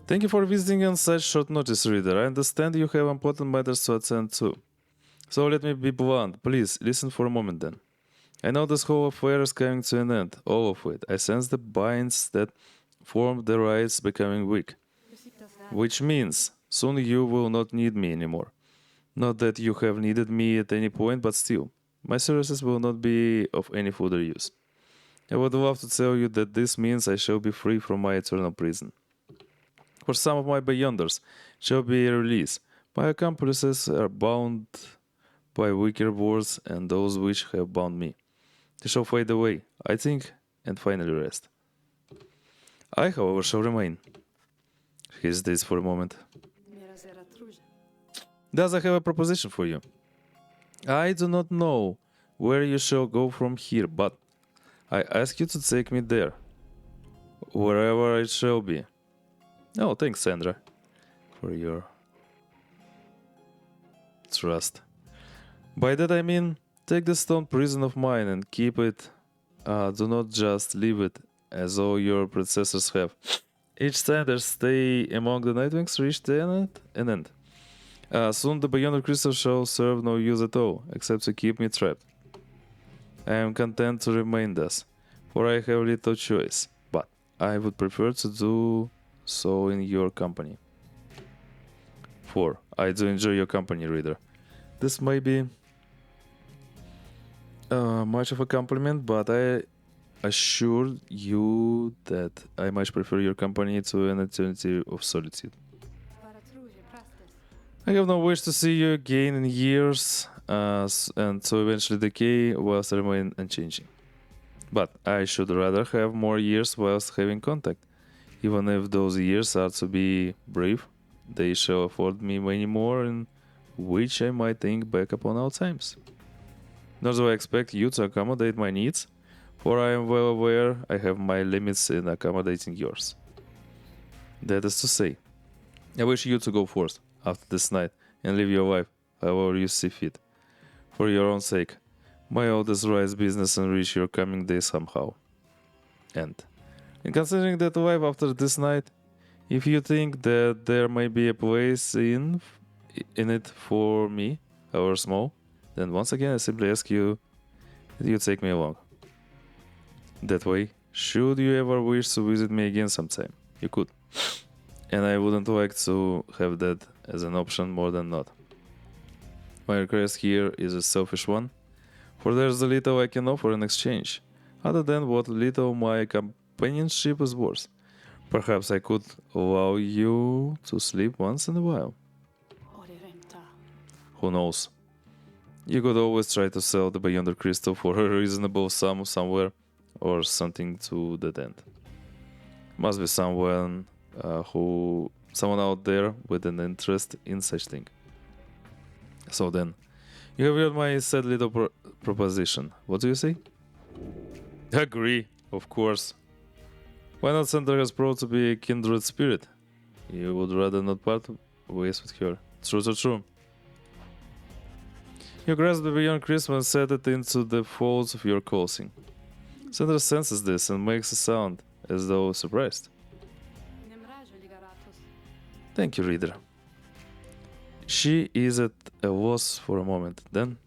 Thank you for visiting on such short notice, reader. I understand you have important matters to attend to. So let me be blunt. Please, listen for a moment then. I know this whole affair is coming to an end, all of it. I sense the binds that form the rites becoming weak. Which means, soon you will not need me anymore. Not that you have needed me at any point, but still, my services will not be of any further use. I would love to tell you that this means I shall be free from my eternal prison. For some of my Beyonders shall be a release. My accomplices are bound by weaker words and those which have bound me. They shall fade away, I think, and finally rest. I, however, shall remain. He hesitates for a moment. Thus, I have a proposition for you. I do not know where you shall go from here, but I ask you to take me there, wherever it shall be. Oh, thanks, Sandra, for your trust. By that I mean, take the stone prison of mine and keep it. Do not just leave it, as all your predecessors have. Each time their stay among the Nightwings reached an end. Soon the Beyonder Crystal shall serve no use at all, except to keep me trapped. I am content to remain thus, for I have little choice, but I would prefer to do so in your company. For I do enjoy your company, reader. This may be much of a compliment, but I assure you that I much prefer your company to an eternity of solitude. I have no wish to see you again in years. and so eventually decay whilst remain unchanging. But I should rather have more years whilst having contact. Even if those years are to be brief, they shall afford me many more in which I might think back upon old times. Nor do I expect you to accommodate my needs, for I am well aware I have my limits in accommodating yours. That is to say, I wish you to go forth after this night and live your life however you see fit. For your own sake, my oldest rights business enrich your coming days somehow. And in considering that life after this night, if you think that there may be a place in it for me, however small, then once again I simply ask you that you take me along. That way, should you ever wish to visit me again sometime, you could. And I wouldn't like to have that as an option more than not. My request here is a selfish one, for there's a little I can offer in exchange, other than what little my companionship is worth. Perhaps I could allow you to sleep once in a while. Who knows? You could always try to sell the Beyonder Crystal for a reasonable sum somewhere, or something to that end. Must be someone out there with an interest in such thing. So then, you have heard my sad little proposition. What do you say? Agree, of course. Why not? Sandra has proved to be a kindred spirit. You would rather not part ways with her. True. You grasp the beyond Christmas and set it into the folds of your clothing. Sandra senses this and makes a sound, as though surprised. Thank you, reader. She is at a loss for a moment, then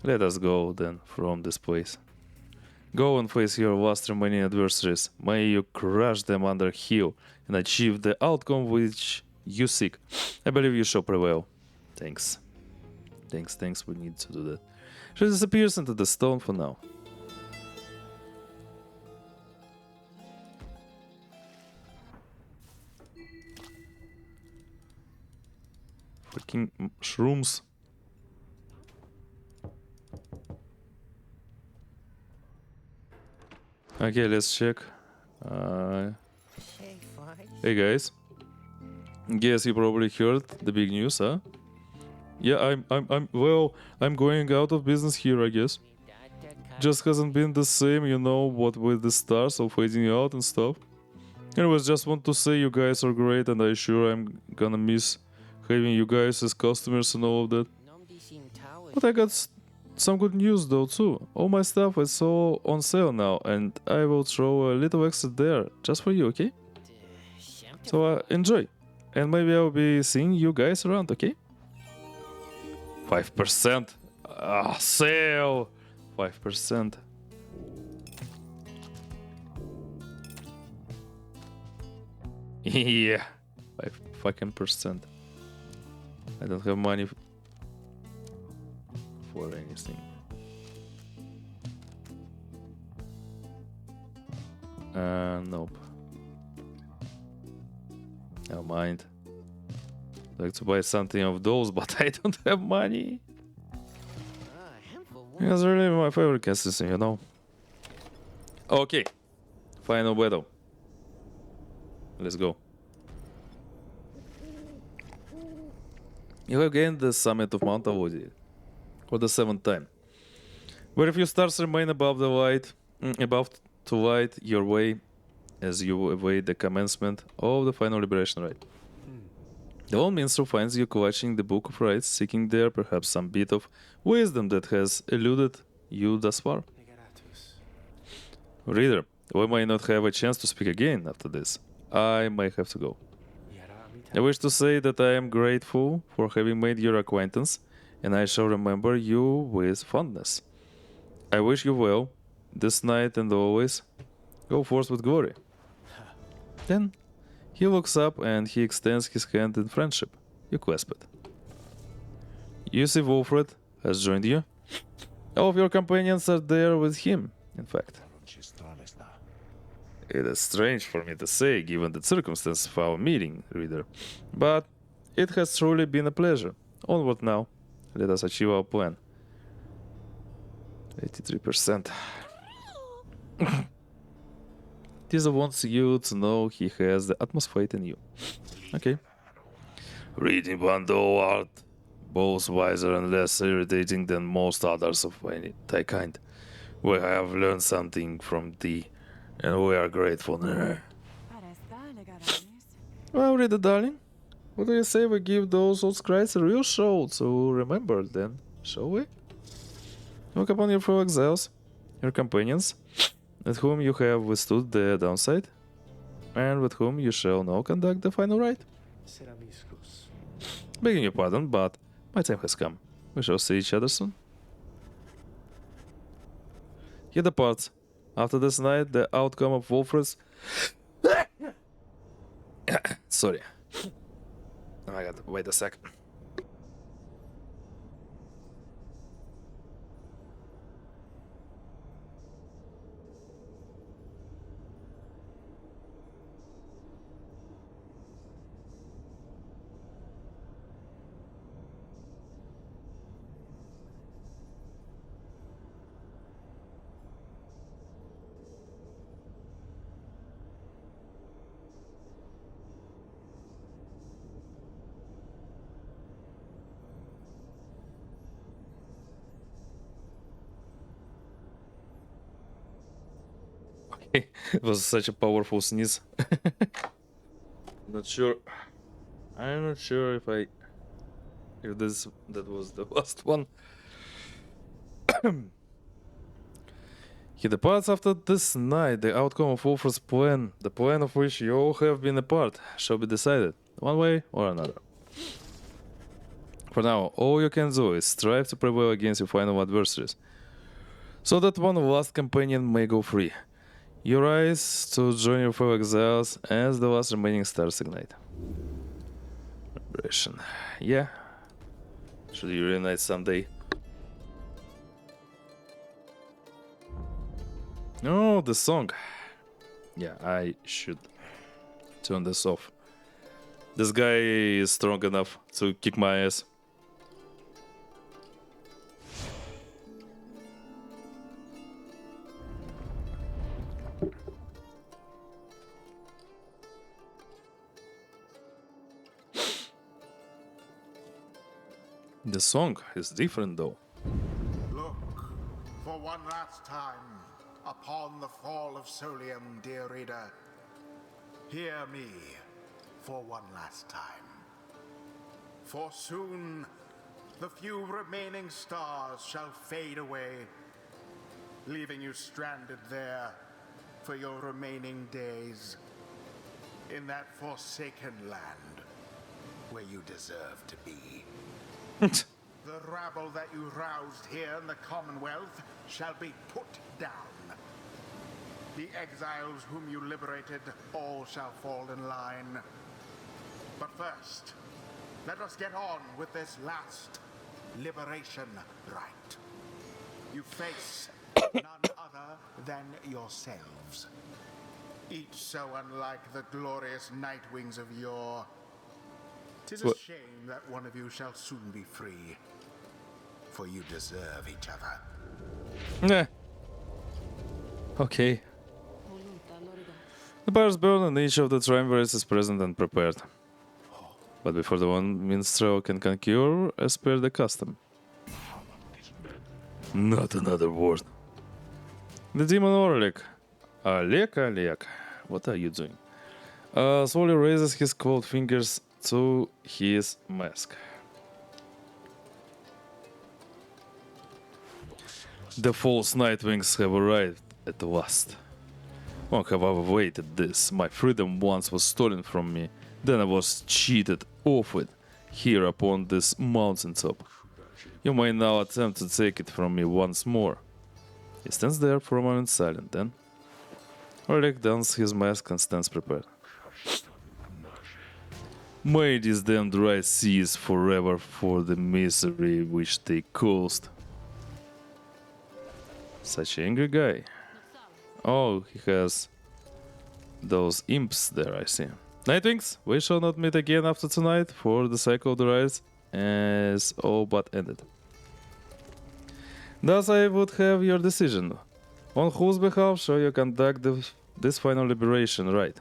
let us go then from this place. Go and face your last remaining adversaries. May you crush them under heel and achieve the outcome which you seek. I believe you shall prevail. Thanks. We need to do that. She disappears into the stone for now. Fucking shrooms. Okay, let's check. Hey guys. Guess you probably heard the big news, huh? Yeah, I'm going out of business here, I guess. Just hasn't been the same, you know, what with the stars of fading out and stuff. Anyways, just want to say you guys are great and I'm sure I'm gonna miss having you guys as customers and all of that. But I got some good news though too. All my stuff is all on sale now and I will throw a little extra there just for you, okay? So enjoy. And maybe I'll be seeing you guys around, okay? 5%. Sale! 5%. Yeah. 5% I don't have money for anything. Nope. Never mind. I'd like to buy something of those, but I don't have money. It's really my favorite cast system, you know. Okay. Final battle. Let's go. You have gained the summit of Mount Avodi for the 7th time. Very few stars remain above to light your way as you await the commencement of the final liberation rite. The old minstrel finds you clutching the Book of Rites, seeking there perhaps some bit of wisdom that has eluded you thus far. Reader, we may not have a chance to speak again after this. I may have to go. I wish to say that I am grateful for having made your acquaintance, and I shall remember you with fondness. I wish you well, this night and always. Go forth with glory. Then he looks up and he extends his hand in friendship. You clasp it. You see Wolfred has joined you. All of your companions are there with him, in fact. It is strange for me to say, given the circumstances of our meeting, reader, but it has truly been a pleasure. Onward now. Let us achieve our plan. 83%. Tiza wants you to know he has the utmost faith in you. Okay. Reading Bando art, both wiser and less irritating than most others of thy kind. We have learned something from thee, and we are grateful. Well, read it, darling. What do you say we give those old scribes a real show to remember then, shall we? Look upon your fellow exiles, your companions, with whom you have withstood the downside, and with whom you shall now conduct the final rite. Begging your pardon, but my time has come. We shall see each other soon. He departs. After this night, the outcome of Wolfred's... Sorry. Oh my god, wait a second. It was such a powerful sneeze. Not sure. I'm not sure if that was the last one. He departs after this night. The outcome of Wolfred's plan, the plan of which you all have been a part, shall be decided, one way or another. For now, all you can do is strive to prevail against your final adversaries, so that one last companion may go free. You rise to join your fellow exiles as the last remaining stars ignite. Liberation. Yeah. Should you reunite someday? Oh, the song. Yeah, I should turn this off. This guy is strong enough to kick my ass. The song is different though. Look, for one last time, upon the fall of Solium, dear reader. Hear me for one last time. For soon, the few remaining stars shall fade away, leaving you stranded there for your remaining days, in that forsaken land where you deserve to be. The rabble that you roused here in the Commonwealth shall be put down. The exiles whom you liberated all shall fall in line. But first, let us get on with this last liberation rite. You face none other than yourselves, each so unlike the glorious Nightwings of yore. 'Tis a shame that one of you shall soon be free, for you deserve each other. Nah. Okay. The pyres burn and each of the triumvirates is present and prepared. But before the one minstrel can concur, as per the custom. Not another word. The demon Oleg. Oleg, what are you doing? Slowly raises his cold fingers to his mask. The false Nightwings have arrived at last. Long have I awaited this. My freedom once was stolen from me, then I was cheated of it here upon this mountaintop. You may now attempt to take it from me once more. He stands there for a moment silent, then Oleg dons his mask and stands prepared. May these damned dry cease forever for the misery which they caused. Such an angry guy. Oh, he has those imps there, I see. Nightwings, we shall not meet again after tonight for the cycle of the rise. as all but ended. Thus I would have your decision. On whose behalf shall you conduct this final liberation rite?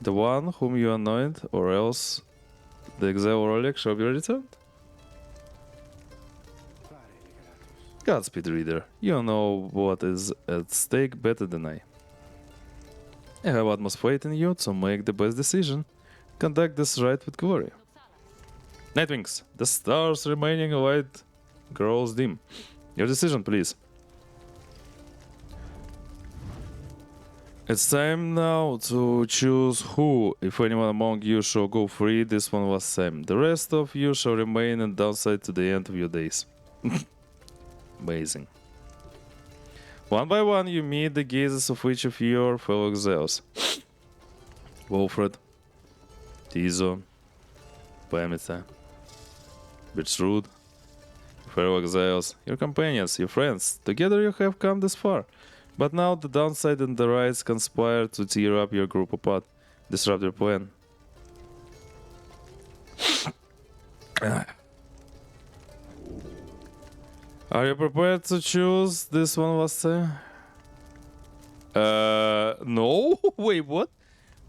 The one whom you anoint, or else the exile relic shall be returned? Godspeed, reader. You know what is at stake better than I. I have utmost faith in you to make the best decision. Conduct this rite with glory. Nightwings, the stars remaining light grows dim. Your decision, please. It's time now to choose who, if anyone among you, shall go free this one last time. The rest of you shall remain in downside to the end of your days. Amazing. One by one, you meet the gazes of each of your fellow exiles. Wilfred, Tizo, Pamita, Bertrude, fellow exiles, your companions, your friends. Together you have come this far. But now the downside and the rights conspire to tear up your group apart, disrupt your plan. Are you prepared to choose this one last time? No? Wait, what?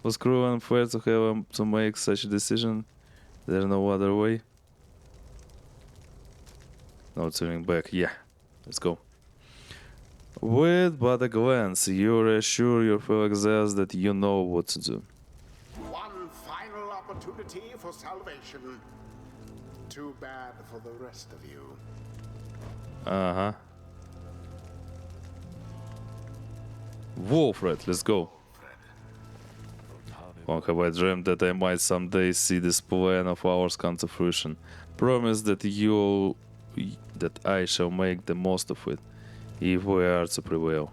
Was cruel and unfair to have him to make such a decision? There's no other way. No turning back. Yeah, let's go. With but a glance, you reassure your fellow exiles that you know what to do. One final opportunity for salvation. Too bad for the rest of you. Uh-huh. Wilfred, let's go. Long have I dreamed that I might someday see this plan of ours come to fruition. Promise that I shall make the most of it, if we are to prevail.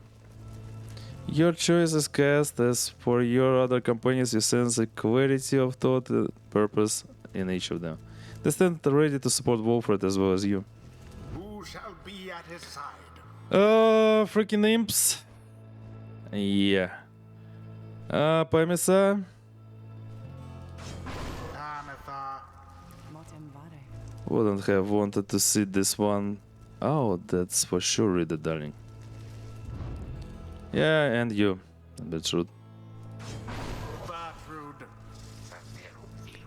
Your choice is cast. As for your other companions, you sense a clarity of thought and purpose in each of them. They stand ready to support Wilfred as well as you. Who shall be at his side? Freaking imps. Yeah. Pamisa. Anatha. Wouldn't have wanted to see this one out, that's for sure, reader darling. Yeah, and you. That's rude. Bertrude.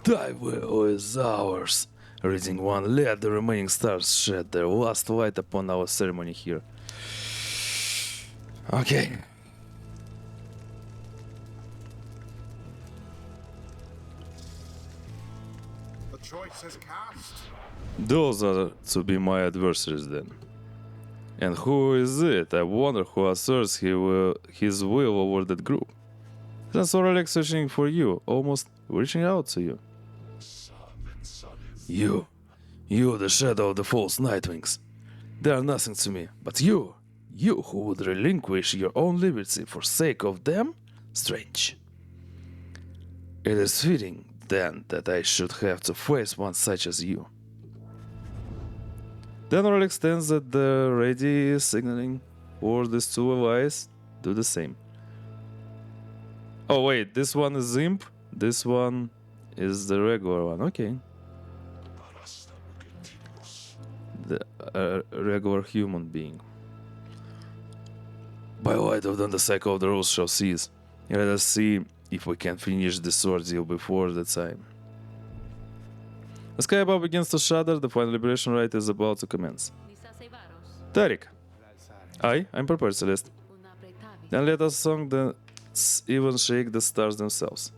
Thy will is ours. Reading one, let the remaining stars shed their last light upon our ceremony here. Okay. The choice is cast. Those are to be my adversaries then. And who is it? I wonder who asserts his will over that group. That's already searching for you, almost reaching out to you. You, the shadow of the false Nightwings. They are nothing to me, but you who would relinquish your own liberty for sake of them? Strange. It is fitting, then, that I should have to face one such as you. Then Rolex stands at the ready, signaling for these two allies do the same. Oh wait, this one is Imp, this one is the regular one, okay. The regular human being. By light of the cycle of the rules shall cease. Let us see if we can finish this ordeal before the time. The sky above begins to shudder, the final liberation rite is about to commence. Tarek. I'm prepared, Celeste. Then let us song the even shake the stars themselves.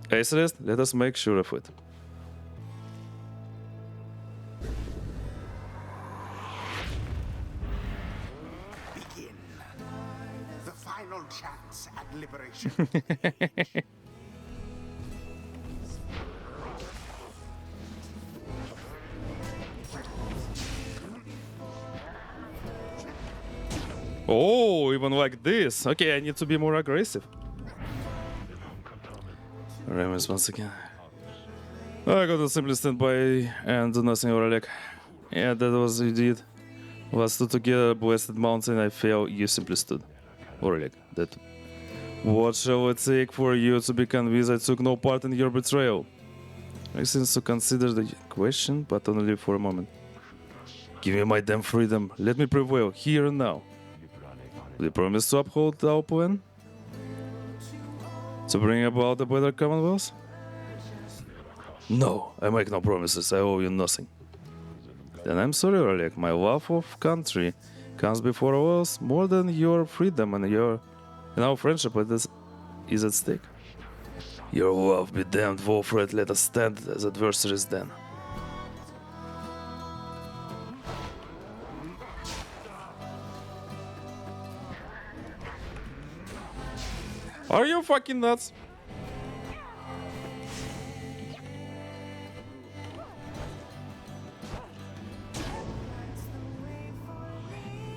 Hey Celeste, let us make sure of it. Begin. The final chance at liberation. Oh, even like this. Okay, I need to be more aggressive. Remus once again. I got to simply stand by and do nothing, Oralek. Yeah, that was you did. We stood together, blasted mountain, I fell, you simply stood. Oralek, that. What shall it take for you to be convinced I took no part in your betrayal? Makes sense to consider the question, but only for a moment. Give me my damn freedom. Let me prevail here and now. Do you promise to uphold our plan? To bring about a better Commonwealth? No, I make no promises. I owe you nothing. Then I'm sorry, Oleg. My love of country comes before all else more than your freedom and our friendship is at stake. Your love be damned, Wolfred. Let us stand as adversaries then. Are you fucking nuts?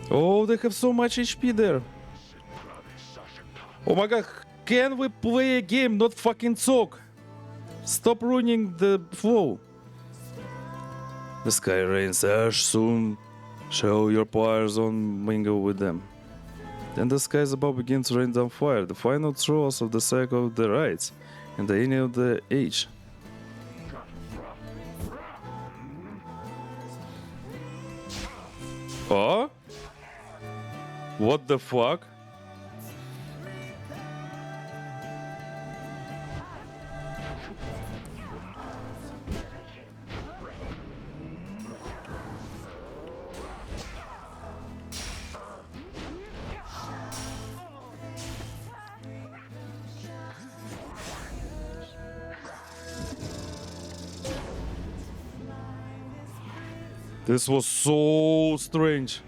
Oh, they have so much HP there. Oh my god, can we play a game, not fucking talk? Stop ruining the flow. The sky rains ash soon. Shall your pyres on mingle with them. Then the skies above begin to rain down fire, the final throes of the cycle of the rites, and the end of the age. Oh? What the fuck? This was so strange.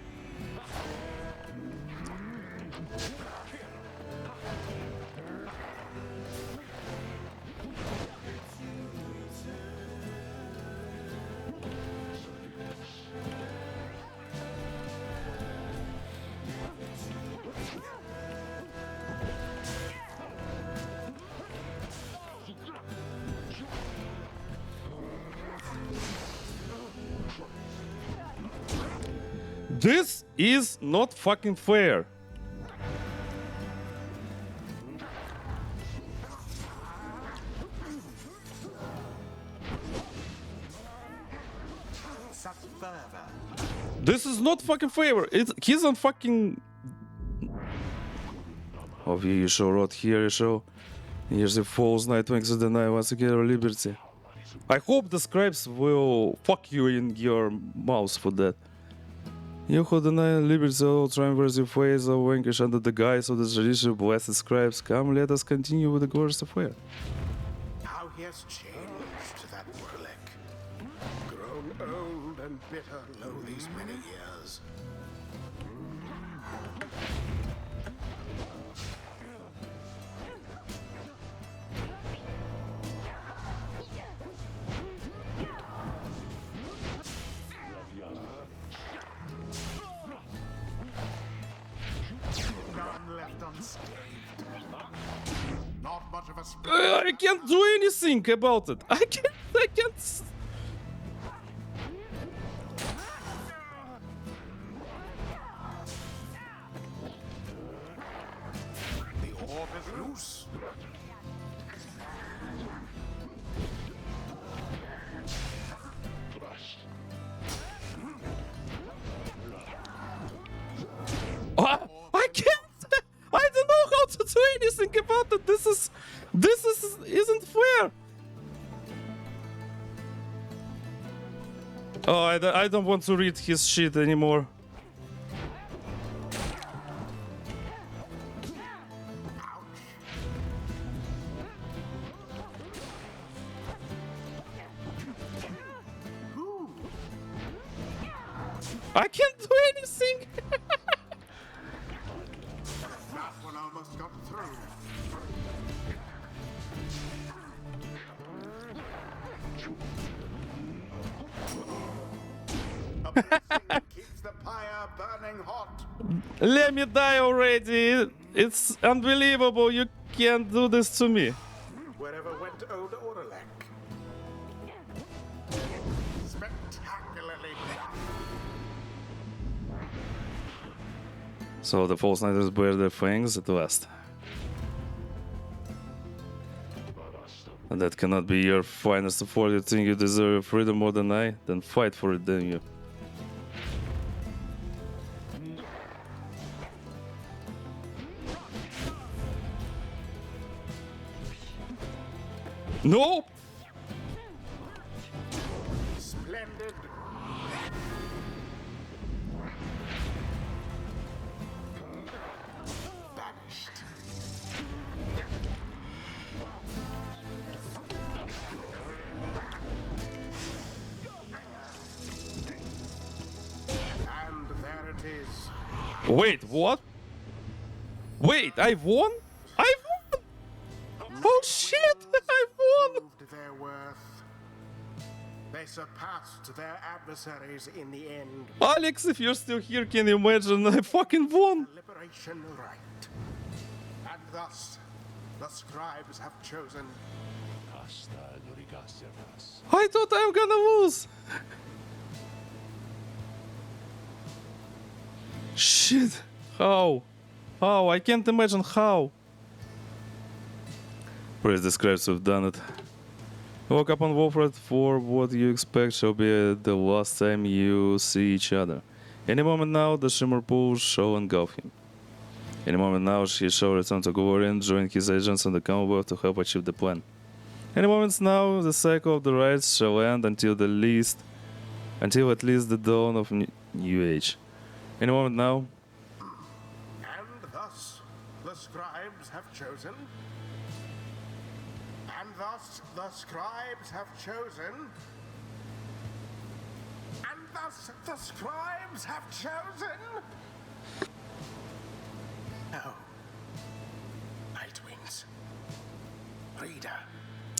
This is not fucking fair. Such fervor. This is not fucking fair. He's on fucking. Of you show right here, you show. Here's the false Nightwings of the night once again our liberty. I hope the scribes will fuck you in your mouth for that. You who deny liberty all triumphs your face or vanquish under the guise of the tradition of blessed scribes, come let us continue with the glorious affair. How he has changed, that warlick. Grown old and bitter, lo, these many years. None left unscathed. Not much of a spread. I can't do anything about it. I can't. The orb is loose. I can't. I don't know how to do anything about it. This isn't fair. Oh, I don't want to read his shit anymore. I can't do anything. That one almost got through. A blessing keeps the pyre burning hot. Let me die already. It's unbelievable. You can't do this to me. Wherever went old Oralek? Spectacularly done. So the false knights bear their fangs at last. And that cannot be your finest effort. You think you deserve your freedom more than I? Then fight for it, then you. No! Splendid. Banished. And there it is. Wait, what? Wait, I won? I won! Oh shit! I won! Proved their worth. They surpassed their adversaries in the end. Alex, if you're still here, can you imagine? I fucking won! Liberation right. And thus, the scribes have chosen. I thought I'm gonna lose! Shit! How? How? I can't imagine how. Praise the scribes who've done it. Walk up on Wolfred, for what you expect shall be the last time you see each other. Any moment now, the Shimmer Pool shall engulf him. Any moment now, he shall return to glory and join his agents in the Commonwealth to help achieve the plan. Any moment now, the cycle of the rites shall end until at least the dawn of new age. Any moment now, And thus, the scribes have chosen. And thus, the scribes have chosen. And thus, the scribes have chosen. Oh. Nightwings. Reader.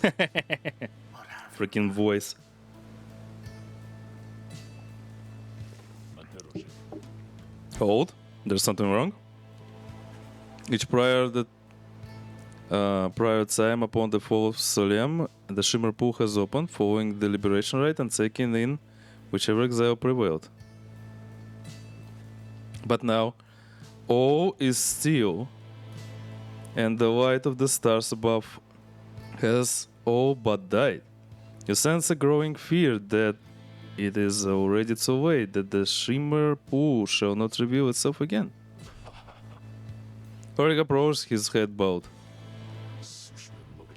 What have you? freaking voice. Hold. There's something wrong. Each prior time upon the fall of Solem, the Shimmer Pool has opened, following the Liberation Rite and taking in whichever exile prevailed. But now, all is still, and the light of the stars above has all but died. You sense a growing fear that it is already too late, that the Shimmer Pool shall not reveal itself again. Oric approached, his head bowed.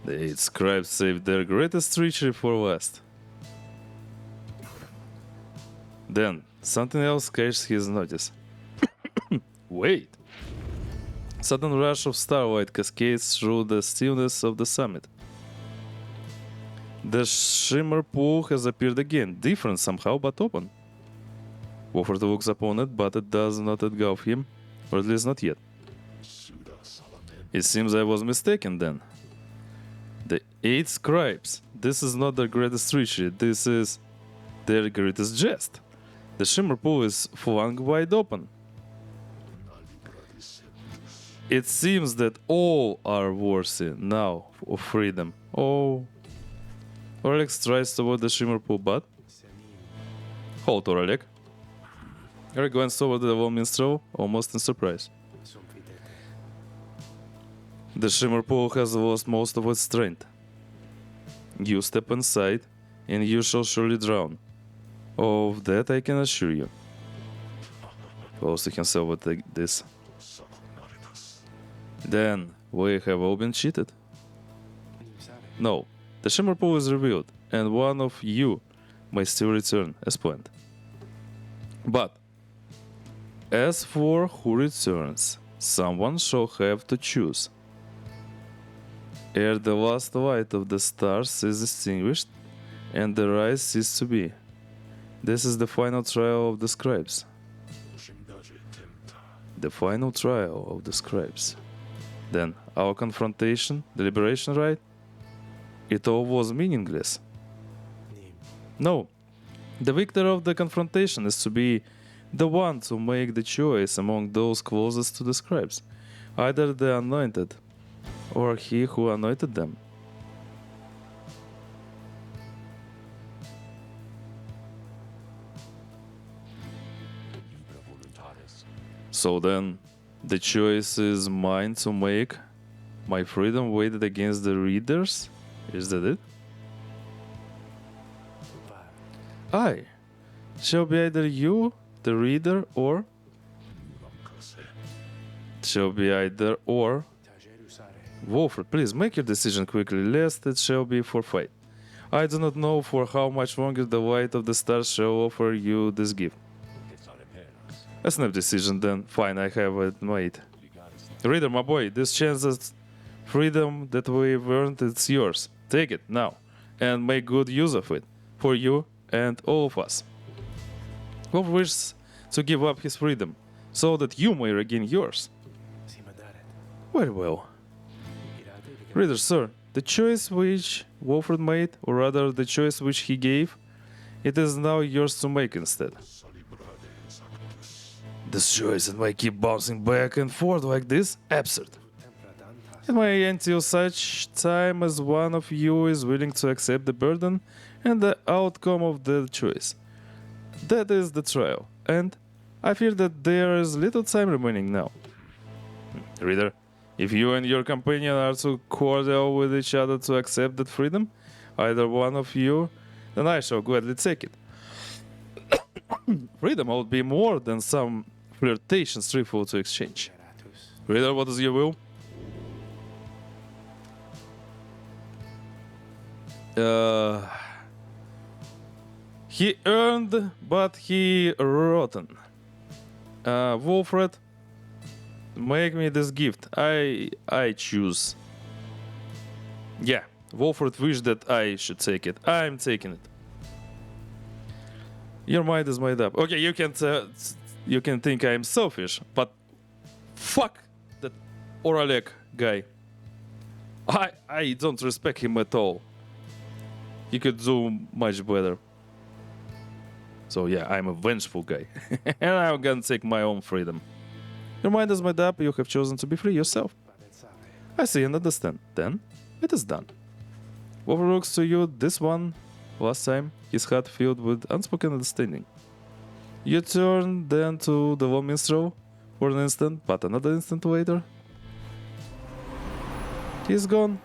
The 8 scribes saved their greatest treachery for last. Then, something else catches his notice. Wait! Sudden rush of starlight cascades through the stillness of the summit. The Shimmer Pool has appeared again, different somehow, but open. Wolford looks upon it, but it does not engulf him, or at least not yet. It seems I was mistaken then. The 8 scribes. This is not their greatest treachery, this is their greatest jest. The Shimmer Pool is flung wide open. It seems that all are worthy now of freedom. Oh. Orelek strides toward the Shimmer Pool, but... Halt, Orelek. Orelek glanced over the lone minstrel, almost in surprise. The Shimmer Pool has lost most of its strength. You step inside, and you shall surely drown. Of that I can assure you. Close to himself with this. Then, we have all been cheated. No, the Shimmer Pool is revealed, and one of you may still return as planned. But, as for who returns, someone shall have to choose. Ere the last light of the stars is extinguished, and the rise ceases to be. This is the final trial of the scribes. The final trial of the scribes. Then, our confrontation, the Liberation Rite, it all was meaningless. No, the victor of the confrontation is to be the one to make the choice among those closest to the scribes, either the anointed or he who anointed them. So then, the choice is mine to make. My freedom weighted against the readers, Is that it? I shall be either you, the reader, or shall be either or. Wolfred, please make your decision quickly, lest it shall be forfeit. I do not know for how much longer the light of the stars shall offer you this gift. A snap decision then. Fine, I have it made. Reader, my boy, this chance at freedom that we've earned, it's yours. Take it now, and make good use of it, for you and all of us. Wolf wishes to give up his freedom, so that you may regain yours. Very well. Reader, sir, the choice which Wolfred made, or rather the choice which he gave, it is now yours to make instead. This choice and I keep bouncing back and forth like this? Absurd. It may end till such time as one of you is willing to accept the burden and the outcome of the choice. That is the trial, and I fear that there is little time remaining now. Reader, if you and your companion are too cordial with each other to accept that freedom, either one of you, then I shall gladly take it. Freedom would be more than some flirtations trifle to exchange. Reader, what is your will? He earned, but he rotten. Wolfred, make me this gift. I choose. Yeah, Wolfred wished that I should take it. I'm taking it. Your mind is made up. Okay, you can think I'm selfish, but fuck that Oralek guy. I don't respect him at all. He could do much better. So yeah, I'm a vengeful guy. And I'm gonna take my own freedom. Your mind is made up, you have chosen to be free yourself. I see and understand. Then, it is done. Wolfred looks to you this one last time, his heart filled with unspoken understanding. You turn then to the lone minstrel for an instant, but another instant later, he's gone.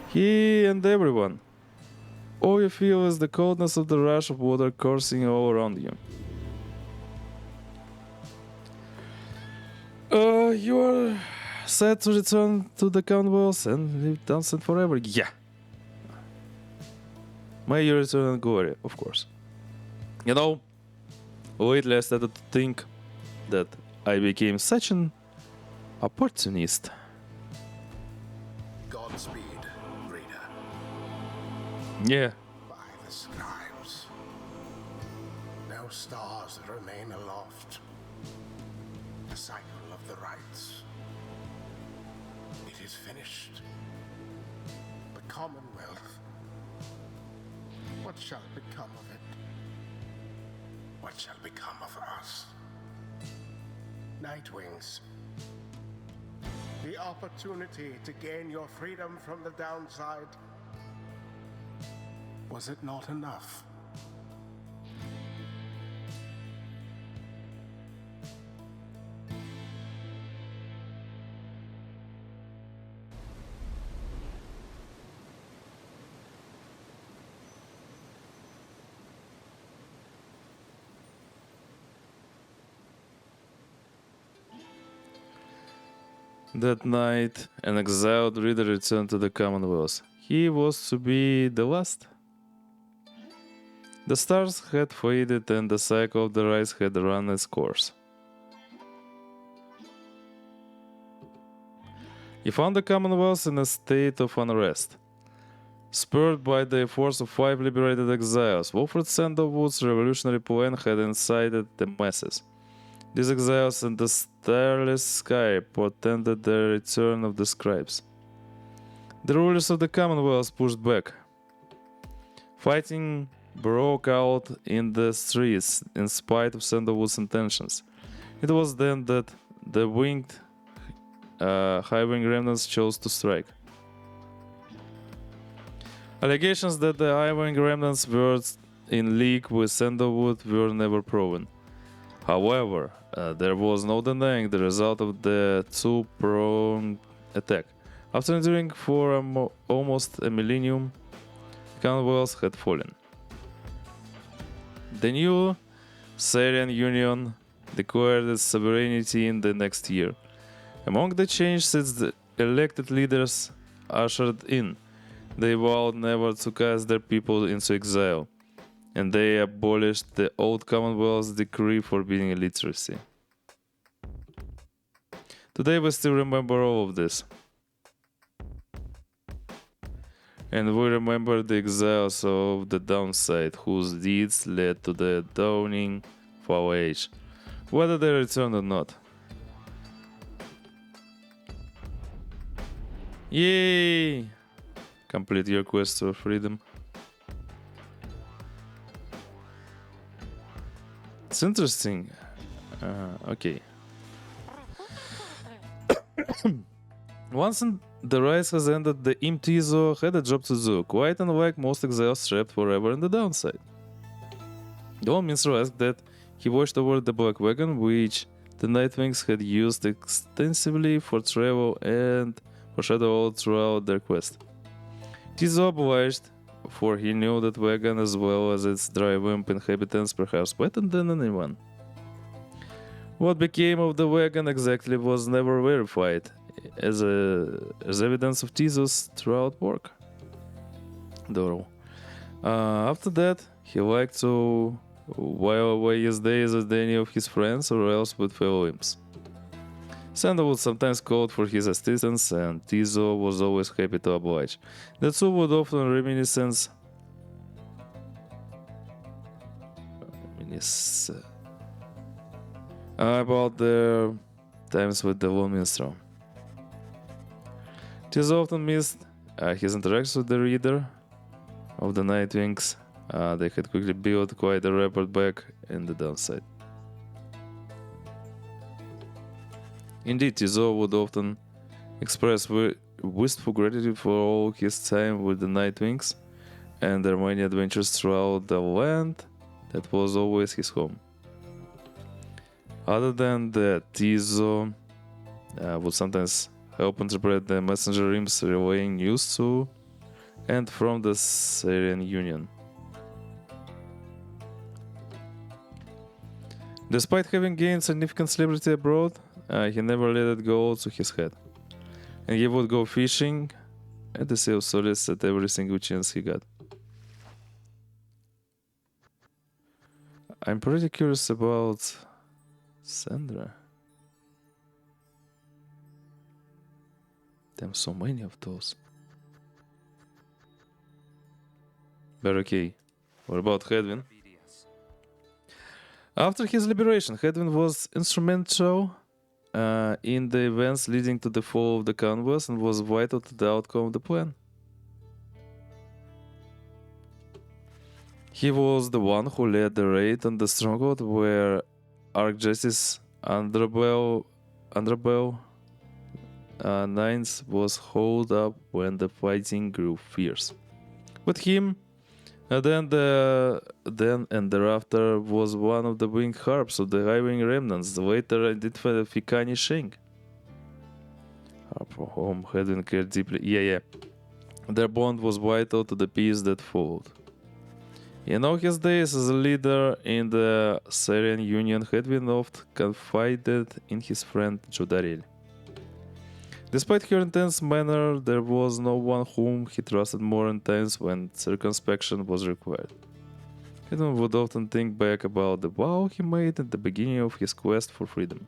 He and everyone. All you feel is the coldness of the rush of water coursing all around you. You are sad to return to the Commonwealth and live dancing forever. Yeah. May you return in glory, of course. You know, lately I started to think that I became such an opportunist. Godspeed, reader. Yeah. By the scribes. No stars remain aloft. The cycle of the rites. It is finished. The Commonwealth. What shall become of it? What shall become of us? Nightwings. The opportunity to gain your freedom from the downside. Was it not enough? That night, an exiled reader returned to the Commonwealth. He was to be the last. The stars had faded and the cycle of the rise had run its course. He found the Commonwealth in a state of unrest. Spurred by the efforts of 5 liberated exiles, Wolfred Sandalwood's revolutionary plan had incited the masses. These exiles and the starless sky portended the return of the scribes. The rulers of the Commonwealth pushed back. Fighting broke out in the streets in spite of Sandalwood's intentions. It was then that the high-wing remnants chose to strike. Allegations that the high-wing remnants were in league with Sandalwood were never proven. However, there was no denying the result of the two-pronged attack. After enduring for almost a millennium, Commonwealth had fallen. The new Syrian Union declared its sovereignty in the next year. Among the changes the elected leaders ushered in, they vowed never to cast their people into exile, and they abolished the old Commonwealth's decree forbidding illiteracy. Today we still remember all of this. And we remember the exiles of the downside, whose deeds led to the dawning of our age, whether they return or not. Yay! Complete your quest for freedom. It's interesting. Okay. Once the rise has ended, the Imp Tizo had a job to do, quite unlike most exiles trapped forever in the downside. The old minstrel asked that he watched over the Blackwagon, which the Nightwings had used extensively for travel and for shadow all throughout their quest. Tizo obliged, for he knew that wagon as well as its dry wimp inhabitants perhaps better than anyone. What became of the wagon exactly was never verified, as evidence of Tizo's throughout work. Though, after that, he liked to while away his days with any of his friends or else with fellow imps. Sandra would sometimes call for his assistance, and Tizo was always happy to oblige. The two would often reminisce about their times with the Lone Minstrel. Tizo often missed his interactions with the reader of the Nightwings. They had quickly built quite a rapport back in the downside. Indeed, Tizo would often express wistful gratitude for all his time with the Nightwings and their many adventures throughout the land that was always his home. Other than that, Tizo would sometimes help interpret the messenger imps relaying news to and from the Syrian Union. Despite having gained significant celebrity abroad, he never let it go to his head. And he would go fishing at the Sea of Solace at every single chance he got. I'm pretty curious about Sandra. There's so many of those. But okay, what about Hedwyn? After his liberation, Hedwyn was instrumental in the events leading to the fall of the Commonwealth and was vital to the outcome of the plan. He was the one who led the raid on the stronghold where Archjustice Underbell Nines was hauled up when the fighting grew fierce. With him, then and thereafter was one of the winged harps of the High-Wing remnants, the later identified as Fikani Sheng. Harp for whom Hedwyn cared deeply. Yeah. Their bond was vital to the peace that followed. In all his days as a leader in the Syrian Union, Hedwyn often confided in his friend Jodariel. Despite her intense manner, there was no one whom he trusted more in times when circumspection was required. Hedwyn would often think back about the vow he made at the beginning of his quest for freedom.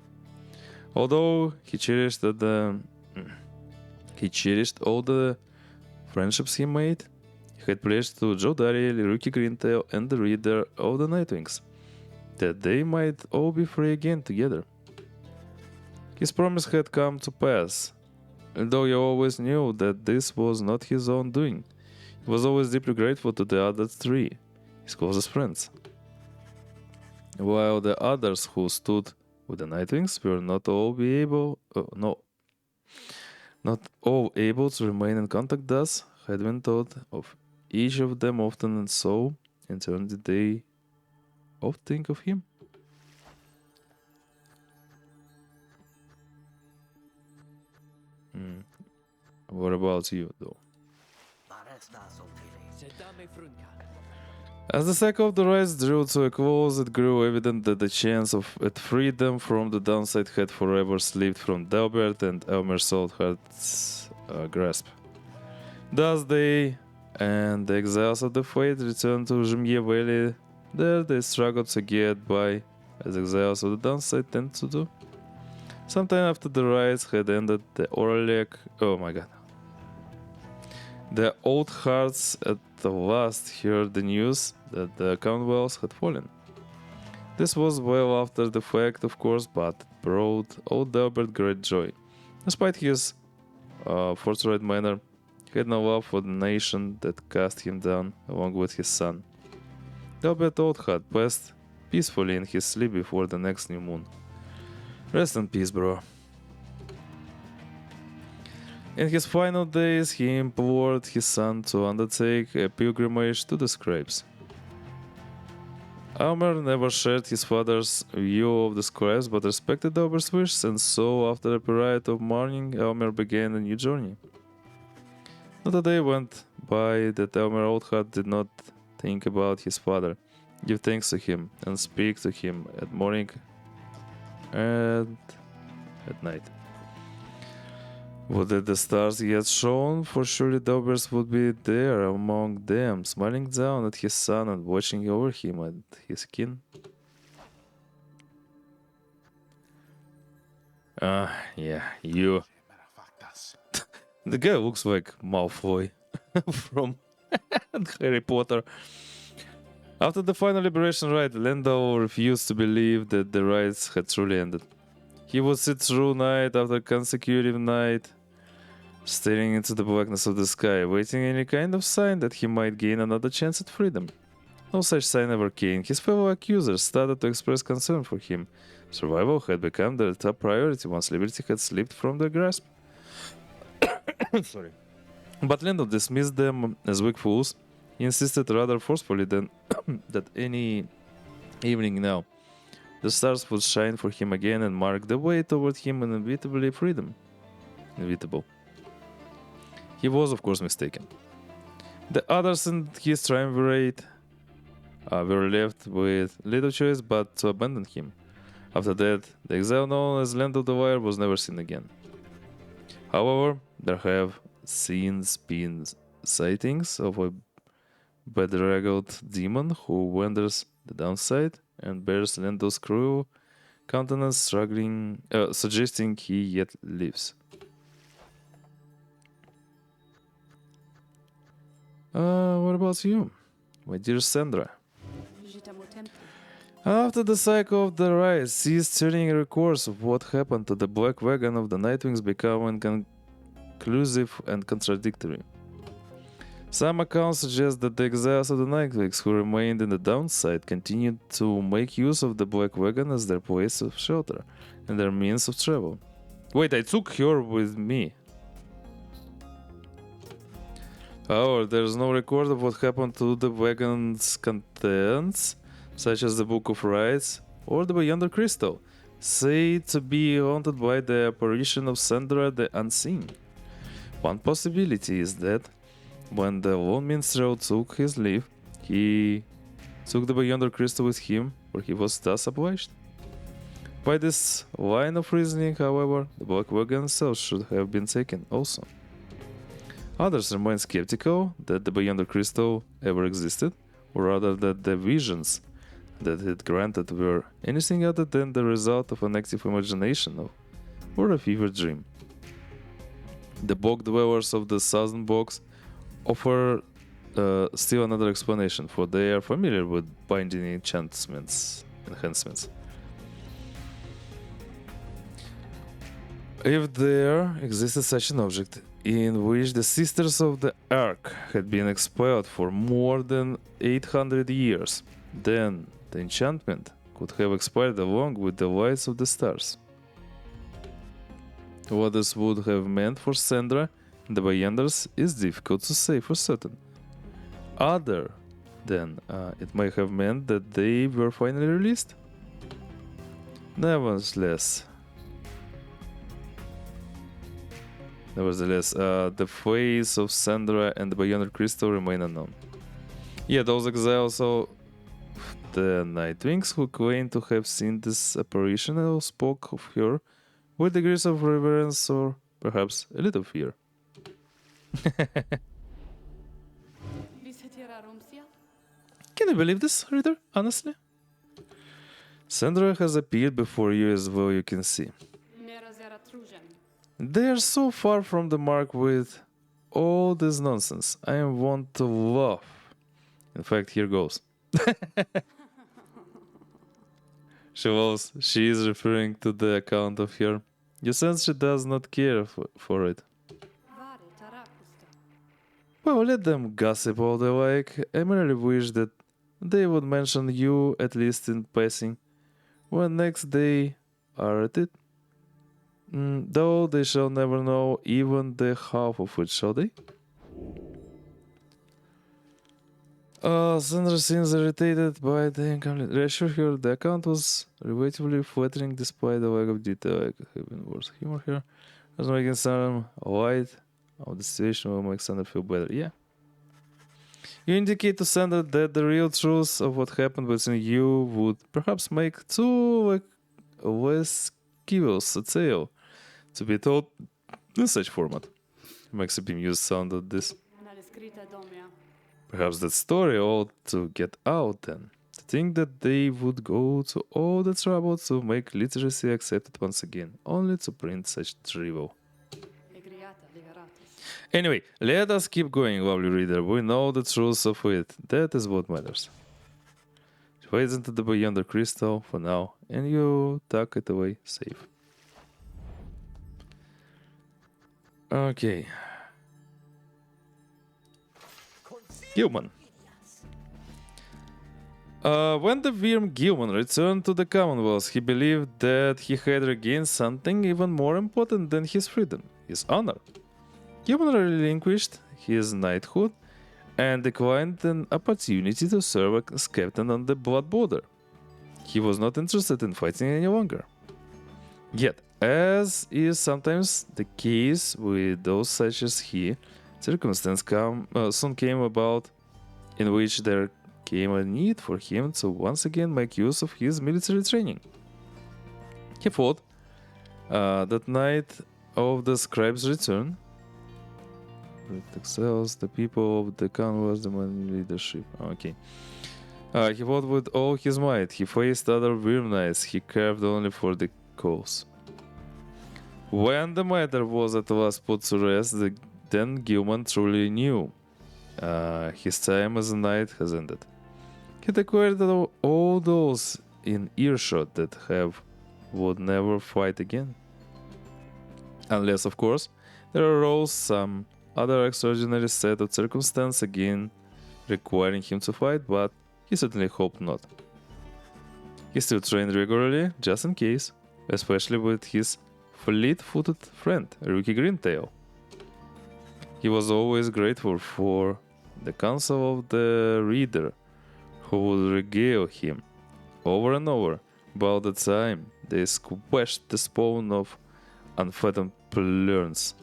Although he cherished all the friendships he made, he had pledged to Jodariel, Rukey Greentail, and the Reader of the Nightwings that they might all be free again together. His promise had come to pass, although he always knew that this was not his own doing. He was always deeply grateful to the other three, his closest friends. While the others who stood with the Nightwings were not all able to remain in contact, thus Hedwyn thought of each of them often, and so in turn did they all think of him. What about you, though? As the cycle of the rise drew to a close, it grew evident that the chance at freedom from the downside had forever slipped from Delbert and Elmer's Soul Heart's grasp. Thus they and the exiles of the fate returned to Jemye Valley. There they struggled to get by, as exiles of the downside tend to do. Sometime after the rise had ended, the old hearts at the last heard the news that the Commonwealth had fallen. This was well after the fact, of course, but it brought old Delbert great joy. Despite his forthright manner, he had no love for the nation that cast him down along with his son. Delbert Old had passed peacefully in his sleep before the next new moon. Rest in peace, bro. In his final days, he implored his son to undertake a pilgrimage to the scribes. Elmer never shared his father's view of the scribes, but respected Elmer's wishes, and so, after a period of mourning, Elmer began a new journey. Not a day went by that Elmer Oldheart did not think about his father, give thanks to him, and speak to him at morning and at night. Would that the stars yet shone, for surely Delbert would be there among them, smiling down at his son and watching over him and his kin. Yeah, you. The guy looks like Malfoy from Harry Potter. After the final liberation rite, Lando refused to believe that the rites had truly ended. He would sit through night after consecutive night, staring into the blackness of the sky, waiting any kind of sign that he might gain another chance at freedom. No such sign ever came. His fellow accusers started to express concern for him. Survival had become their top priority once liberty had slipped from their grasp. Sorry. But Lando dismissed them as weak fools. He insisted rather forcefully than that any evening now the stars would shine for him again and mark the way toward him and inevitably freedom. Inevitable. He was, of course, mistaken. The others in his triumvirate were left with little choice but to abandon him. After that, the exile known as Land of the Wire was never seen again. However, there have since been sightings of a bedraggled demon who wanders the downside and bears Lando's cruel countenance, suggesting he yet lives. What about you, my dear Sandra? After the cycle of the rise ceased, turning records of what happened to the Blackwagon of the Nightwings become inconclusive and contradictory. Some accounts suggest that the exiles of the Nightwings who remained in the downside continued to make use of the Blackwagon as their place of shelter and their means of travel. Wait, I took her with me. However, there is no record of what happened to the wagon's contents, such as the Book of Rites or the Beyonder Crystal, said to be haunted by the apparition of Sandra the Unseen. One possibility is that when the lone minstrel took his leave, he took the Beyonder Crystal with him, where he was thus obliged. By this line of reasoning, however, the Blackwagon itself should have been taken also. Others remain skeptical that the Beyonder Crystal ever existed, or rather that the visions that it granted were anything other than the result of an active imagination or a fever dream. The bog dwellers of the Southern Bogs offer still another explanation, for they are familiar with binding enhancements. If there existed such an object, in which the Sisters of the Ark had been expelled for more than 800 years, then the enchantment could have expired along with the lights of the stars. What this would have meant for Sandra and the Beyonders is difficult to say for certain. Other than it might have meant that they were finally released. Nevertheless, the face of Sandra and the Beyond Crystal remain unknown. Yeah, those exiles of the Nightwings who claim to have seen this apparition or spoke of her with degrees of reverence or perhaps a little fear. Can you believe this, reader? Honestly? Sandra has appeared before you as well, you can see. They are so far from the mark with all this nonsense. I want to laugh. In fact, here goes. She is referring to the account of her. You sense she does not care for it. Well, let them gossip all they like. I merely wish that they would mention you, at least in passing, when next they are at it. Though they shall never know even the half of it, shall they? Sandra seems irritated by the incomplete. Reassure her the account was relatively flattering despite the lack of detail. I could have been worse humor here. As making Sandra light of the situation will make Sandra feel better. Yeah. You indicate to Sandra that the real truth of what happened between you would perhaps make two less kibbles a tale to be told in such format. Makes a bemused sound at this. Perhaps that story ought to get out then. To think that they would go to all the trouble to make literacy accepted once again, only to print such drivel. Anyway, let us keep going, lovely reader. We know the truth of it. That is what matters. She fades into the beyond the crystal for now, and you tuck it away safe. Okay. Gilman. When the Worm Gilman returned to the Commonwealth, he believed that he had regained something even more important than his freedom, his honor. Gilman relinquished his knighthood and declined an opportunity to serve as captain on the Blood Border. He was not interested in fighting any longer. Yet, as is sometimes the case with those such as he, circumstance soon came about in which there came a need for him to once again make use of his military training. He thought that night of the scribe's return, it excels the people of the Commonwealth demanding leadership. Okay. He fought with all his might. He faced other Worm Knights he carved only for the cause. When the matter was at last put to rest, then Gilman truly knew his time as a knight has ended. He declared that all those in earshot that would never fight again. Unless, of course, there arose some other extraordinary set of circumstance again requiring him to fight, but he certainly hoped not. He still trained regularly, just in case, especially with his fleet-footed friend, Rukey Greentail. He was always grateful for the counsel of the reader, who would regale him over and over about the time they squashed the spawn of unfathomed plurns.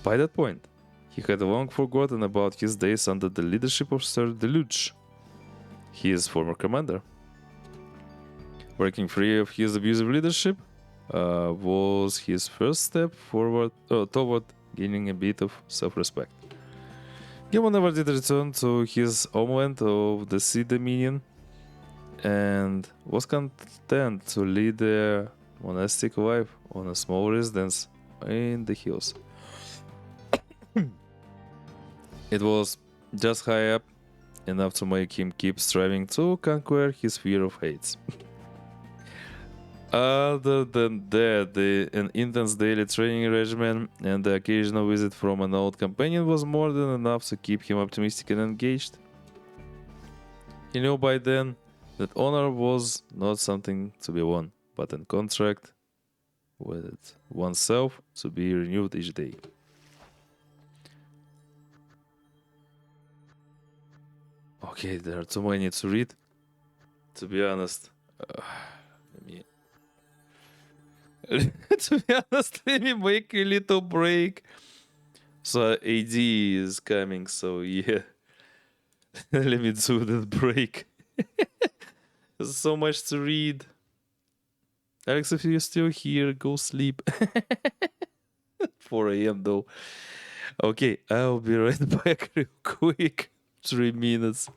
By that point, he had long forgotten about his days under the leadership of Sir Deluge, his former commander. Breaking free of his abusive leadership was his first step forward toward gaining a bit of self-respect. Gilman never did return to his homeland of the Sea Dominion and was content to lead a monastic life on a small residence in the hills. It was just high up enough to make him keep striving to conquer his fear of heights. Other than that, an intense daily training regimen and the occasional visit from an old companion was more than enough to keep him optimistic and engaged. He knew by then that honor was not something to be won, but a contract with oneself to be renewed each day. Okay, there are too many to read. To be honest, let me To be honest, let me make a little break. So AD is coming, so yeah. Let me do that break. There's so much to read. Alex, if you're still here, go sleep. 4 a.m. though. Okay, I'll be right back real quick. 3 minutes.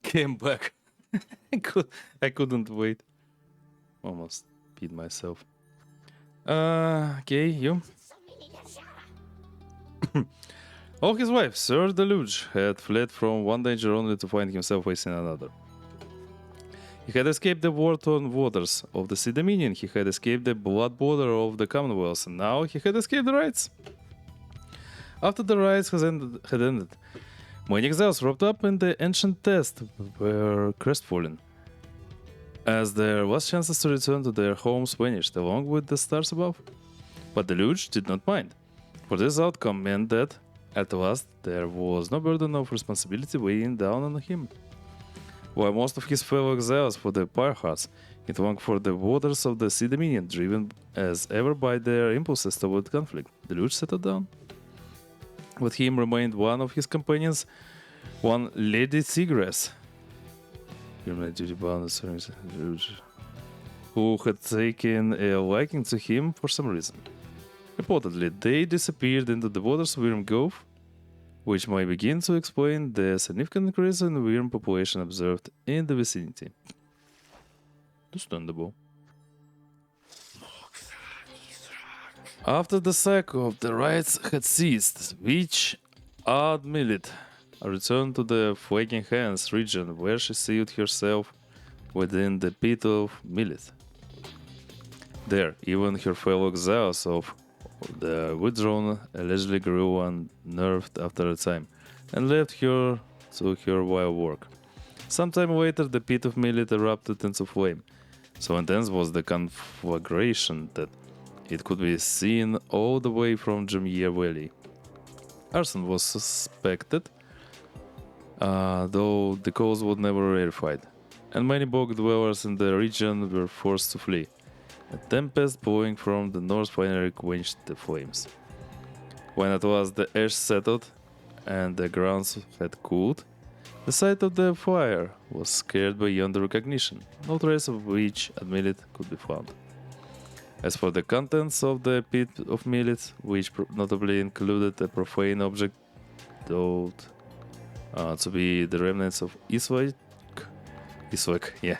Came back. I couldn't wait. Almost peed myself. Okay, you. All his wife, Sir Deluge, had fled from one danger only to find himself facing another. He had escaped the war-torn waters of the Sea Dominion, he had escaped the blood border of the Commonwealth, and now he had escaped the riots. After the riots had ended, many exiles roped up in the ancient test were crestfallen, as their last chances to return to their homes vanished along with the stars above. But Deluge did not mind, for this outcome meant that, at last, there was no burden of responsibility weighing down on him. While most of his fellow exiles for the Pyre hearts, it longed for the waters of the Sea Dominion, driven as ever by their impulses toward conflict. Deluge settled down. With him remained one of his companions, one Lady Tigress, who had taken a liking to him for some reason. Reportedly, they disappeared into the waters of Wyrm Gulf, which may begin to explain the significant increase in Wyrm population observed in the vicinity. Understandable. After the cycle of the riots had ceased, which Millet returned to the Flaking Hands region where she sealed herself within the pit of Millet. There, even her fellow exiles of the withdrawn allegedly grew unnerved after a time and left her to her wild work. Sometime later, the pit of Millet erupted into flame. So intense was the conflagration that it could be seen all the way from Jamia Valley. Arson was suspected, though the cause was never verified, and many bog dwellers in the region were forced to flee. A tempest blowing from the north finally quenched the flames. When at last the ash settled and the grounds had cooled, the site of the fire was scared beyond recognition, no trace of which at Millet could be found. As for the contents of the pit of Millet, which notably included a profane object thought to be the remnants of Iswek, yeah,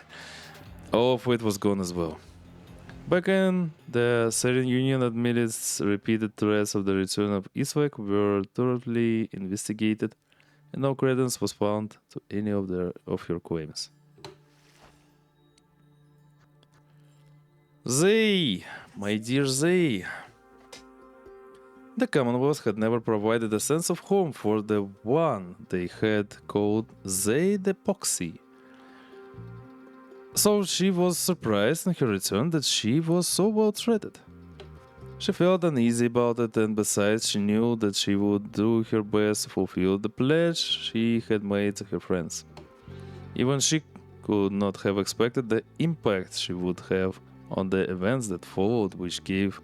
all of it was gone as well. Back in the Syrian Union at Millet's repeated threats of the return of Iswek were thoroughly investigated, and no credence was found to any of her claims. They, my dear they. The Commonwealth had never provided a sense of home for the one they had called They the Poxy. So she was surprised in her return that she was so well treated. She felt uneasy about it, and besides, she knew that she would do her best to fulfill the pledge she had made to her friends. Even she could not have expected the impact she would have on the events that followed, which gave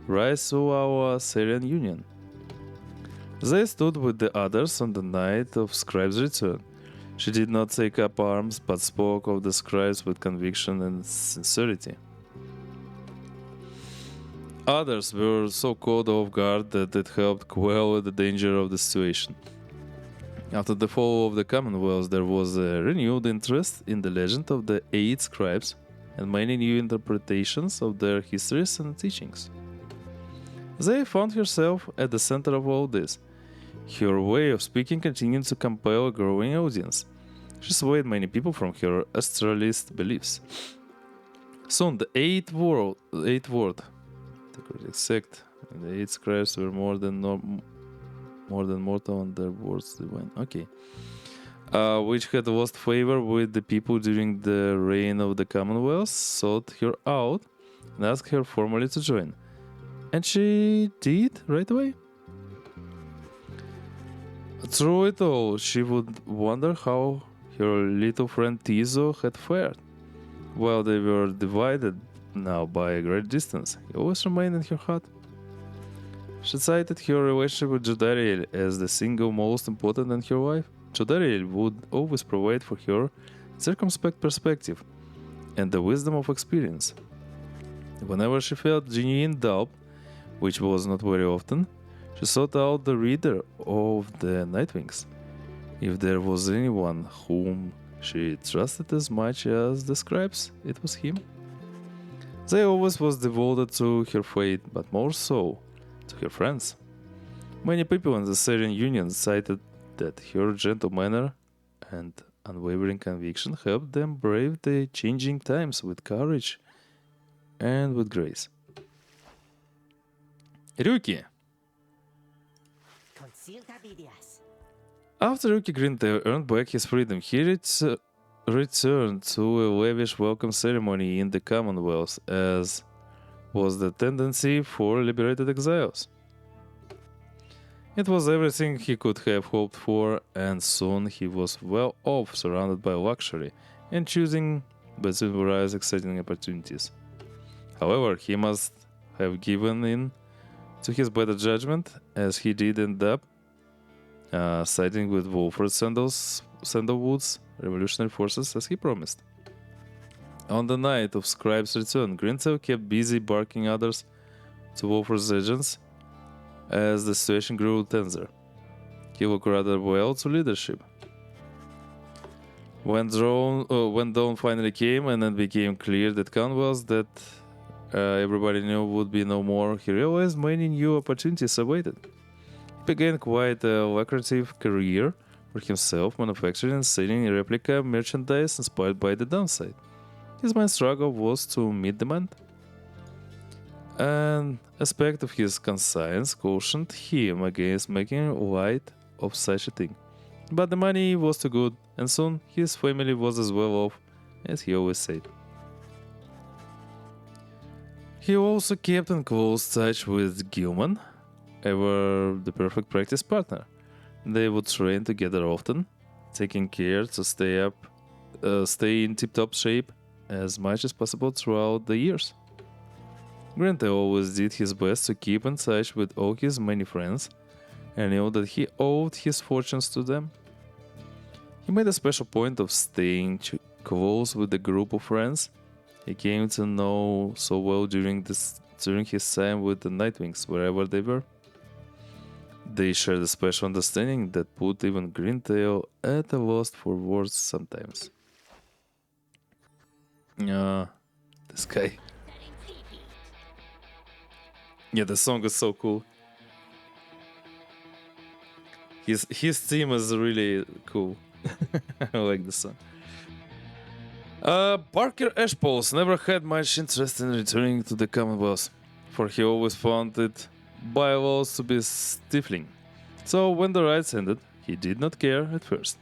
rise to our Syrian Union. They stood with the others on the night of Scribe's return. She did not take up arms, but spoke of the scribes with conviction and sincerity. Others were so caught off guard that it helped quell the danger of the situation. After the fall of the Commonwealth, there was a renewed interest in the legend of the 8 scribes and many new interpretations of their histories and teachings. They found herself at the center of all this. Her way of speaking continued to compel a growing audience. She swayed many people from her astralist beliefs. Soon, the eighth word, the correct sect, and the 8 scribes were more than mortal and their words divine. Okay. Which had lost favor with the people during the reign of the Commonwealth, sought her out and asked her formally to join. And she did right away. Through it all, she would wonder how her little friend Tizo had fared. While they were divided now by a great distance, he always remained in her heart. She cited her relationship with Jodariel as the single most important in her life. Jodariel would always provide for her circumspect perspective and the wisdom of experience. Whenever she felt genuine doubt, which was not very often, she sought out the reader of the Nightwings. If there was anyone whom she trusted as much as the scribes, it was him. They always was devoted to her fate, but more so to her friends. Many people in the Syrian Union cited that her gentle manner and unwavering conviction helped them brave the changing times with courage and with grace. Rukey. After Rukey Greentail earned back his freedom, he returned to a lavish welcome ceremony in the Commonwealth, as was the tendency for liberated exiles. It was everything he could have hoped for, and soon he was well off, surrounded by luxury, and choosing between various exciting opportunities. However, he must have given in to his better judgment, as he did end up siding with Wolfred Sandalwood's revolutionary forces as he promised. On the night of Scribe's return, Greentail kept busy barking orders to Wolfred's agents as the situation grew tenser. He looked rather well to leadership. When dawn finally came and it became clear that Commonwealth that everybody knew would be no more, he realized many new opportunities awaited. began quite a lucrative career for himself, manufacturing and selling replica merchandise inspired by the downside. His main struggle was to meet demand. An aspect of his conscience cautioned him against making light of such a thing. But the money was too good, and soon his family was as well off as he always said. He also kept in close touch with Gilman, ever the perfect practice partner. They would train together often, taking care to stay in tip-top shape as much as possible throughout the years. Greentail always did his best to keep in touch with all his many friends, and knew that he owed his fortunes to them. He made a special point of staying close with the group of friends he came to know so well during his time with the Nightwings, wherever they were. They shared a special understanding that put even Greentail at a loss for words sometimes. This guy. Yeah, the song is so cool. His theme is really cool. I like the song. Parker Ashpoles never had much interest in returning to the Commonwealth, for he always found it bylaws to be stifling. So when the rites ended, he did not care at first.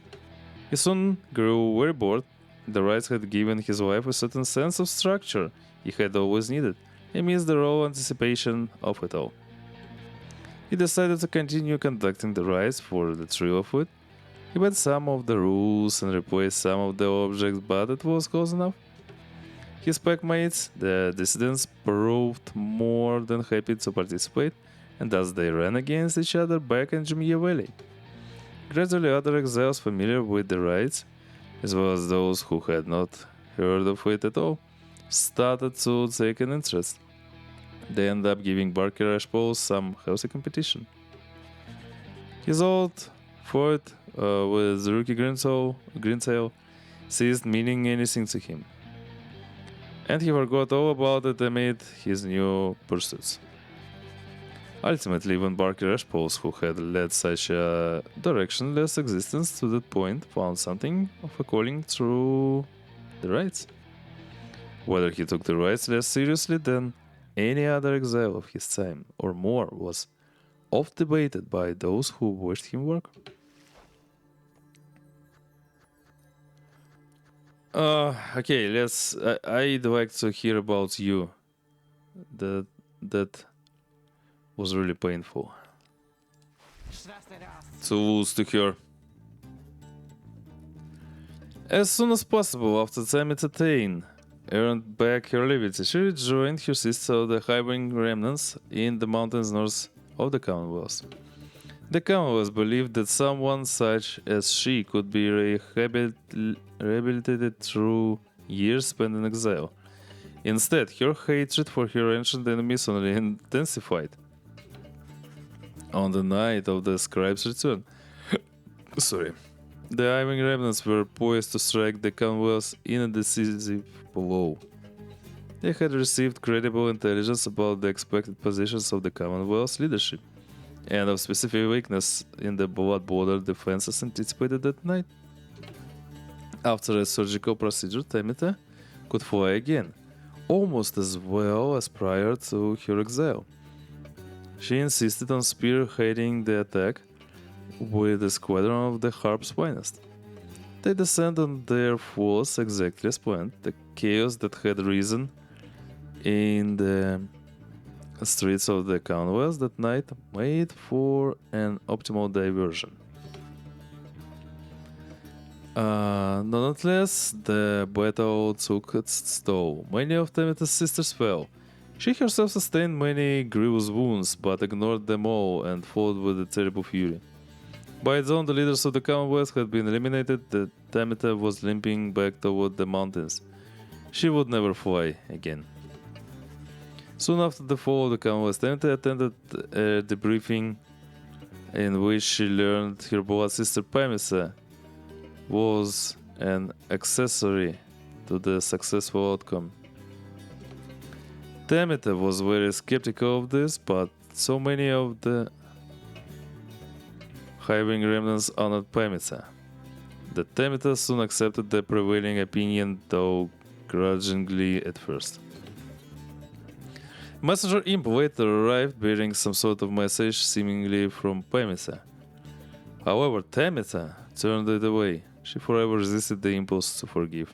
He soon grew very bored. The rites had given his life a certain sense of structure he had always needed. He missed the raw anticipation of it all. He decided to continue conducting the rites for the thrill of it. He bent some of the rules and replaced some of the objects, but it was close enough. His packmates, the dissidents, proved more than happy to participate, and thus they ran against each other back in Jumia Valley. Gradually other exiles familiar with the rites, as well as those who had not heard of it at all, started to take an interest. They ended up giving Barker Ashpole some healthy competition. His old fight with Rukey Greentail ceased meaning anything to him, and he forgot all about it amid his new pursuits. Ultimately, even Barker Ashpoles, who had led such a directionless existence to that point, found something of a calling through the rites. Whether he took the rites less seriously than any other exile of his time or more was oft debated by those who wished him work. Okay, let's. I'd like to hear about you. That was really painful to lose to her. As soon as possible after time attained earned back her liberty, she rejoined her sister, the hiding remnants, in the mountains north of the Commonwealth. The Commonwealth believed that someone such as she could be rehabilitated through years spent in exile. Instead, her hatred for her ancient enemies only intensified. On the night of the scribe's return, the hiding remnants were poised to strike the Commonwealth in a decisive blow. They had received credible intelligence about the expected positions of the Commonwealth's leadership, and of specific weakness in the blood border defenses anticipated that night. After a surgical procedure, Temita could fly again, almost as well as prior to her exile. She insisted on spearheading the attack with a squadron of the Harp's finest. They descended on their force exactly as planned. The chaos that had risen in the streets of the Commonwealth that night made for an optimal diversion. Nonetheless, the battle took its toll. Many of Temita's sisters fell. She herself sustained many grievous wounds, but ignored them all and fought with a terrible fury. By dawn, the leaders of the Commonwealth had been eliminated. The Temita was limping back toward the mountains. She would never fly again. Soon after the fall of the Commonwealth, Temita attended a debriefing in which she learned her blood sister Pamisa was an accessory to the successful outcome. Temita was very skeptical of this, but so many of the Hiring remnants honored Pyre. The Temitha soon accepted the prevailing opinion, though grudgingly at first. Messenger Imp later arrived bearing some sort of message, seemingly from Pyre. However, Temitha turned it away. She forever resisted the impulse to forgive.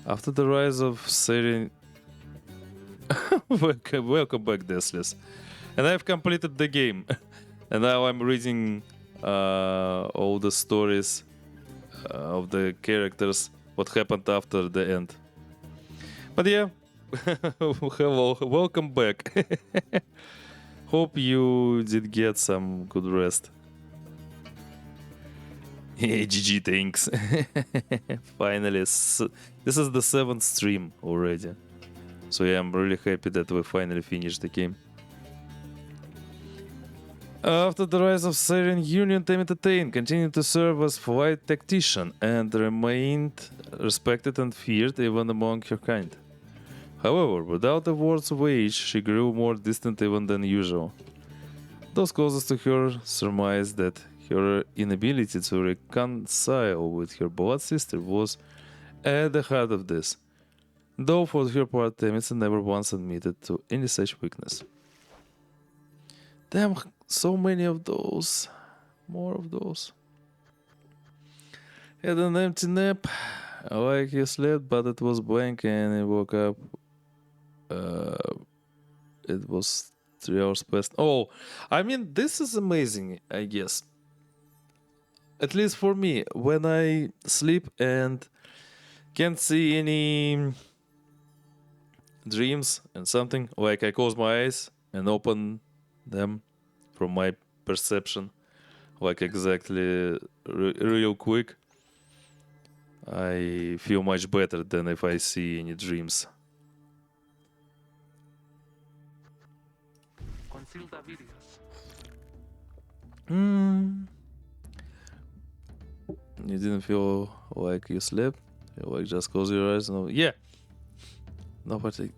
After the rise of Syrian... Welcome back, Deathless. And I've completed the game. And now I'm reading all the stories of the characters, what happened after the end. But yeah, hello, welcome back. Hope you did get some good rest. GG, thanks. Finally, this is the 7th stream already. So yeah, I'm really happy that we finally finished the game. After the rise of Syrian Union, Temitha continued to serve as flight tactician and remained respected and feared even among her kind. However, without the words of age, she grew more distant even than usual. Those closest to her surmised that her inability to reconcile with her blood sister was at the heart of this, though for her part Temitha never once admitted to any such weakness. Damn, so many of those. More of those. Had an empty nap, like he slept, but it was blank and he woke up. It was 3 hours past. Oh, I mean, this is amazing, I guess. At least for me, when I sleep and can't see any dreams and something, like I close my eyes and open them from my perception, like exactly real quick, I feel much better than if I see any dreams. You didn't feel like you slept? You like just close your eyes? No, yeah. Nothing.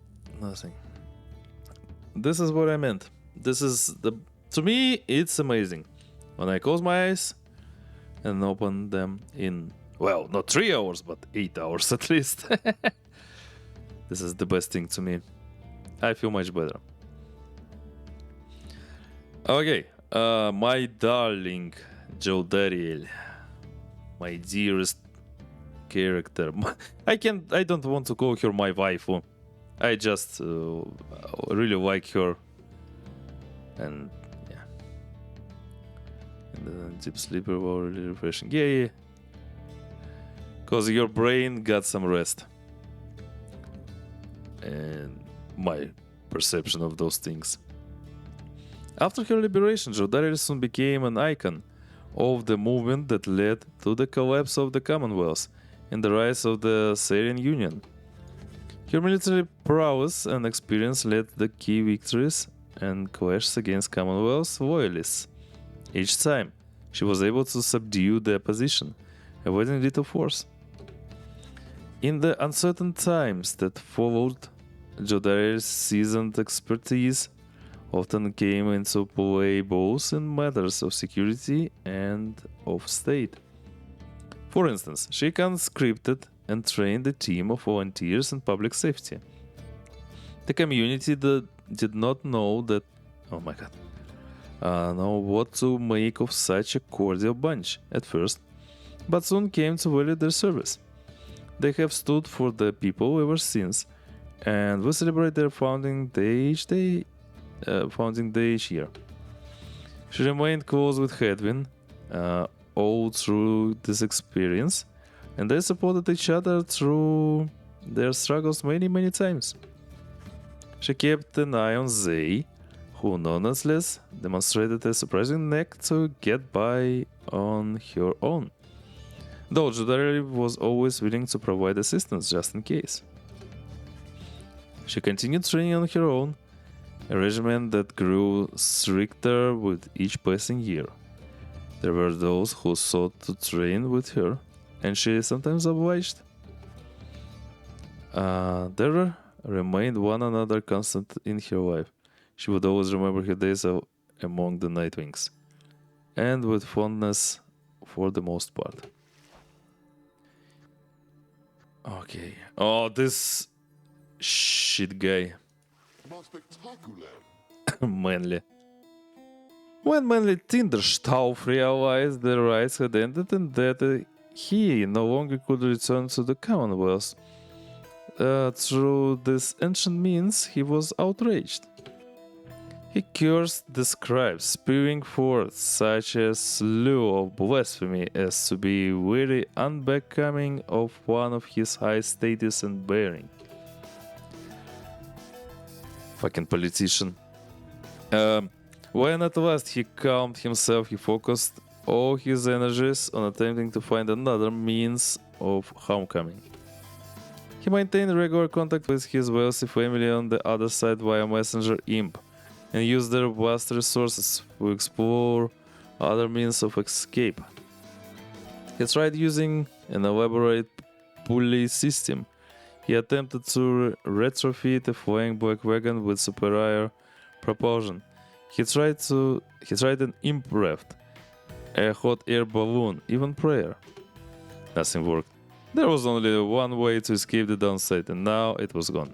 This is what I meant. This is to me, it's amazing. When I close my eyes and open them in, well, not 3 hours, but 8 hours at least. This is the best thing to me. I feel much better. Okay, my darling Jodariel, my dearest character. I don't want to call her my waifu. I just really like her. And yeah. And then deep sleeper was really refreshing. Yeah. Because your brain got some rest. And my perception of those things. After her liberation, Jodariel soon became an icon of the movement that led to the collapse of the Commonwealth and the rise of the Syrian Union. Her military prowess and experience led to the key victories and clashes against Commonwealth loyalists. Each time, she was able to subdue the opposition, avoiding lethal force. In the uncertain times that followed, Jodariel's seasoned expertise often came into play both in matters of security and of state. For instance, she conscripted and trained a team of volunteers in public safety. The community did not know that, know what to make of such a cordial bunch at first, but soon came to value their service. They have stood for the people ever since, and we celebrate their founding day each year. She remained close with Hedwyn all through this experience, and they supported each other through their struggles many times. She kept an eye on Zay, who nonetheless demonstrated a surprising knack to get by on her own, though Jodariel was always willing to provide assistance just in case. She continued training on her own, a regimen that grew stricter with each passing year. There were those who sought to train with her, and she sometimes obliged. There remained one another constant in her life. She would always remember her days among the Nightwings, and with fondness for the most part. Okay. Oh, this shit guy. Manly. When Manly Tinderstauf realized the rights had ended and that he no longer could return to the Commonwealth through this ancient means, he was outraged. He cursed the scribes, spewing forth such a slew of blasphemy as to be very unbecoming of one of his high status and bearing. Fucking politician. When at last he calmed himself, he focused all his energies on attempting to find another means of homecoming. He maintained regular contact with his wealthy family on the other side via messenger imp, and used their vast resources to explore other means of escape. He tried using an elaborate pulley system. He attempted to retrofit a flying Blackwagon with superior propulsion. He tried an imp raft, a hot air balloon, even prayer. Nothing worked. There was only one way to escape the downside, and now it was gone.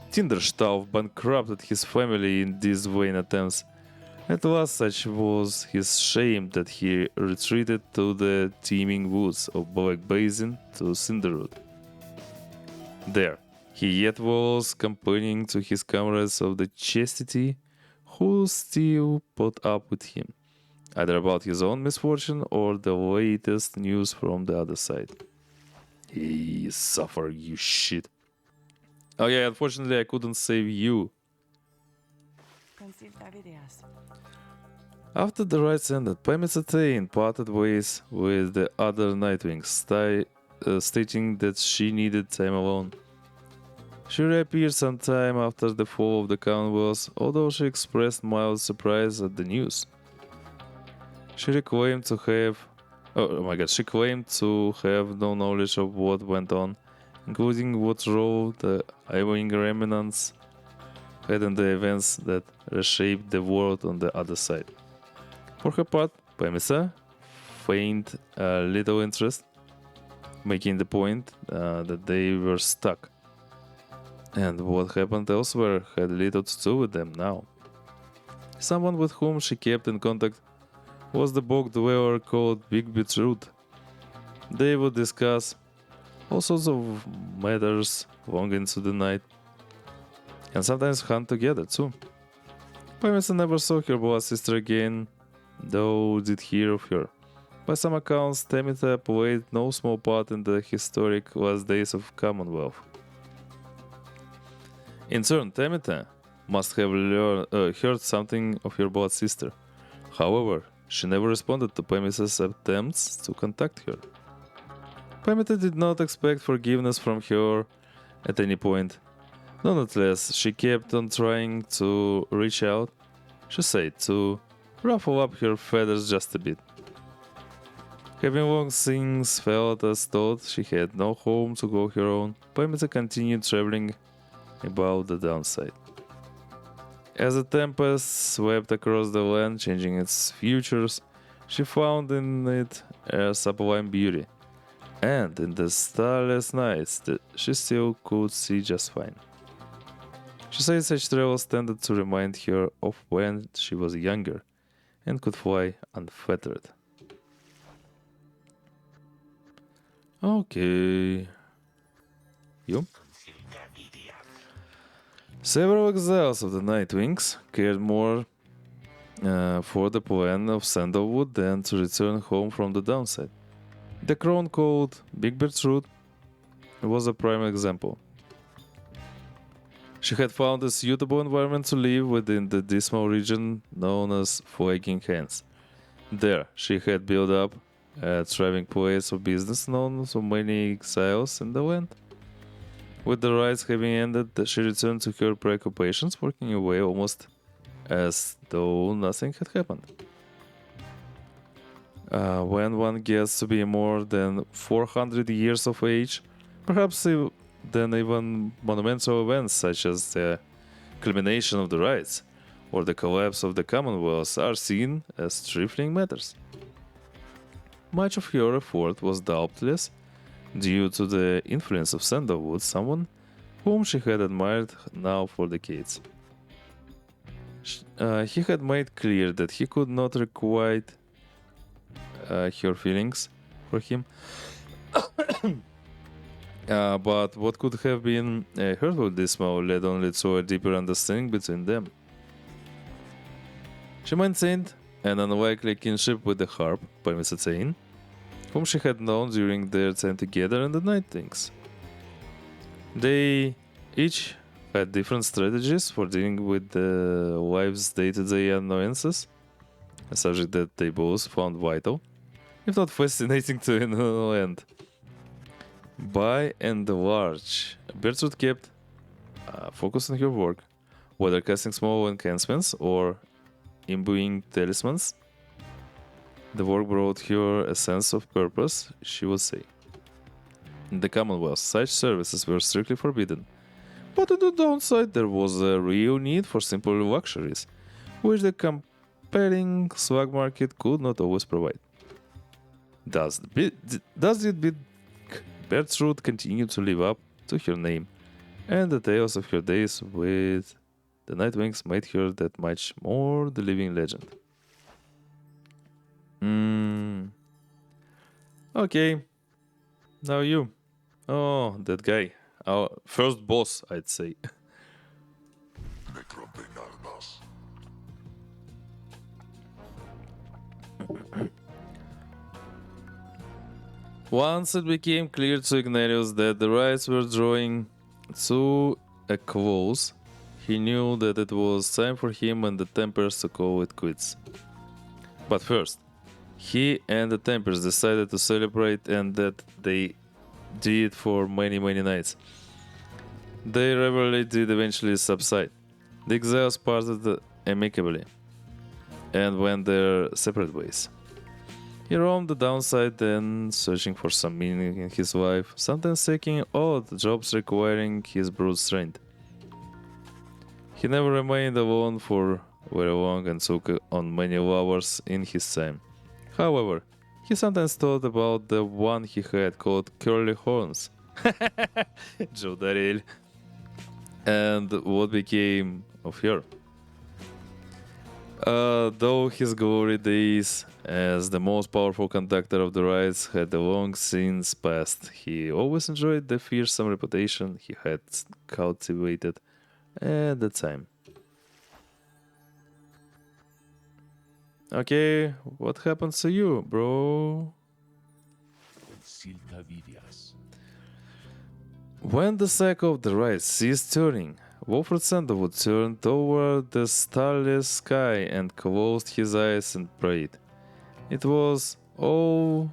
Tinderstauf bankrupted his family in these vain attempts. At last, such was his shame that he retreated to the teeming woods of Black Basin to Cinderwood. There, he yet was complaining to his comrades of the chastity who still put up with him, either about his own misfortune or the latest news from the other side. He suffer, you shit. Oh yeah, unfortunately I couldn't save you. After the rites ended, Pyre parted ways with the other Nightwings, stating that she needed time alone. She reappeared sometime after the fall of the Commonwealth, although she expressed mild surprise at the news. She claimed to have no knowledge of what went on, including what role the Ewing remnants had in the events that reshaped the world on the other side. For her part, Pyre feigned little interest, making the point that they were stuck, and what happened elsewhere had little to do with them now. Someone with whom she kept in contact was the bog dweller called Big Beetroot. They would discuss all sorts of matters long into the night, and sometimes hunt together too. Pyre never saw her blood sister again, though did hear of her. By some accounts, Temita played no small part in the historic last days of Commonwealth. In turn, Temita must have heard something of her blood sister. However, she never responded to Pyre's attempts to contact her. Pyre did not expect forgiveness from her at any point. Nonetheless, she kept on trying to reach out, she said, to ruffle up her feathers just a bit. Having long since felt as though she had no home to call her own, Pyre continued traveling about the downside. As the tempest swept across the land, changing its features, she found in it a sublime beauty, and in the starless nights she still could see just fine. She said such travels tended to remind her of when she was younger and could fly unfettered. Okay. You? Several exiles of the Nightwings cared more for the plan of Sandalwood than to return home from the downside. The crone called Big Beetroot was a prime example. She had found a suitable environment to live within the dismal region known as Flagging Hands. There, she had built up a thriving place of business known to many exiles in the land. With the rites having ended, she returned to her preoccupations, working away almost as though nothing had happened. When one gets to be more than 400 years of age, perhaps then even monumental events such as the culmination of the rites or the collapse of the Commonwealth are seen as trifling matters. Much of her effort was doubtless due to the influence of Sandalwood, someone whom she had admired now for decades. He had made clear that he could not requite her feelings for him, but what could have been hurtful this move led only to a deeper understanding between them. She maintained an unlikely kinship with the harp, Pyre, whom she had known during their time together in the Nightwings. They each had different strategies for dealing with the life's day-to-day annoyances, a subject that they both found vital, if not fascinating to no end. By and large, Bertrude kept focused on her work, whether casting small enhancements or imbuing talismans. The work brought her a sense of purpose, she would say. In the Commonwealth, such services were strictly forbidden, but on the downside there was a real need for simple luxuries, which the compelling swag market could not always provide. Does it bid Bertrude continued to live up to her name, and the tales of her days with the Nightwings made her that much more the living legend. Okay, now you. Oh, that guy. Our first boss, I'd say. Once it became clear to Ignatius that the rites were drawing to a close, he knew that it was time for him and the Tempers to call it quits. But first, he and the Tempers decided to celebrate, and that they did for many nights. Their rivalry did eventually subside. The exiles parted amicably and went their separate ways. He roamed the downside, then searching for some meaning in his life, sometimes taking odd jobs requiring his brute strength. He never remained alone for very long and took on many lovers in his time. However, he sometimes thought about the one he had called Curly Horns, Joe Darrell, and what became of her. Though his glory days as the most powerful conductor of the rites had long since passed, he always enjoyed the fearsome reputation he had cultivated at the time. Okay, what happened to you, bro? When the cycle of the rites ceased turning, Wilfred Sandalwood turned toward the starless sky and closed his eyes and prayed. It was all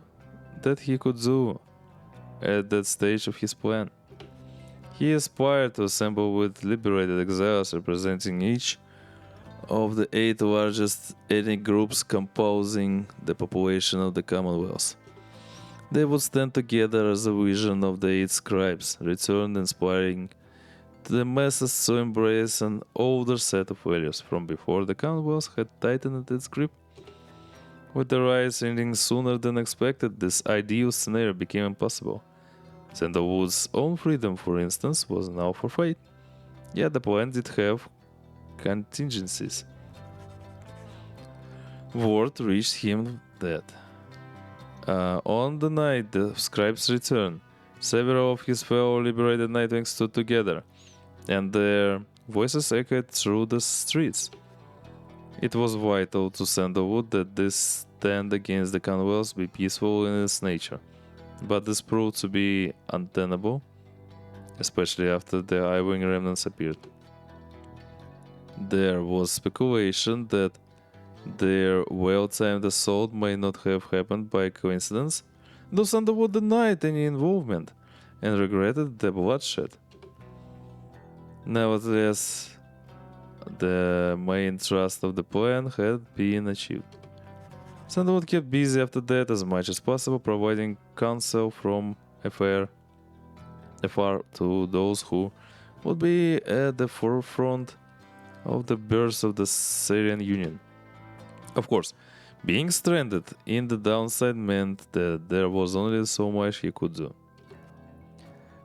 that he could do at that stage of his plan. He aspired to assemble with liberated exiles representing each of the 8 largest ethnic groups composing the population of the Commonwealth. They would stand together as a vision of the 8 scribes, returned inspiring the masses to embrace an older set of values from before the Commonwealth had tightened its grip. With the rise ending sooner than expected, this ideal scenario became impossible. Sandalwood's own freedom, for instance, was now forfeit. Yet the plan did have contingencies. Word reached him that on the night of Scribe's return, several of his fellow liberated Nightwings stood together, and their voices echoed through the streets. It was vital to Sandalwood that this stand against the Commonwealth be peaceful in its nature, but this proved to be untenable, especially after the Iving remnants appeared. There was speculation that their well-timed assault may not have happened by coincidence, though Sandalwood denied any involvement and regretted the bloodshed. Nevertheless, the main thrust of the plan had been achieved. Sandalwood kept busy after that as much as possible, providing counsel from afar to those who would be at the forefront of the birth of the Syrian Union. Of course, being stranded in the downside meant that there was only so much he could do.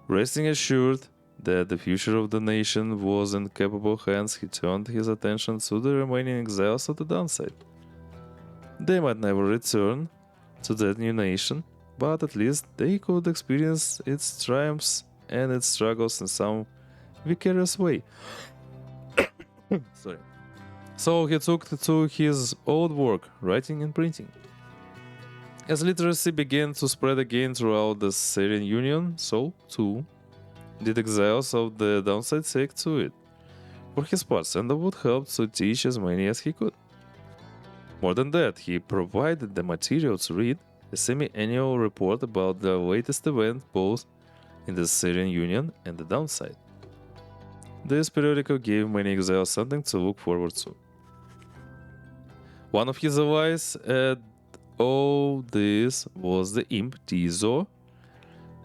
Resting assured that the future of the nation was in capable hands, he turned his attention to the remaining exiles of the downside. They might never return to that new nation, but at least they could experience its triumphs and its struggles in some vicarious way. Sorry. So he took to his old work, writing and printing. As literacy began to spread again throughout the Syrian Union, so too did exiles of the downside take to it. For his part, Sandra would help to teach as many as he could. More than that, he provided the material to read a semi-annual report about the latest event both in the Syrian Union and the downside. This periodical gave many exiles something to look forward to. One of his allies at all this was the imp Tizo,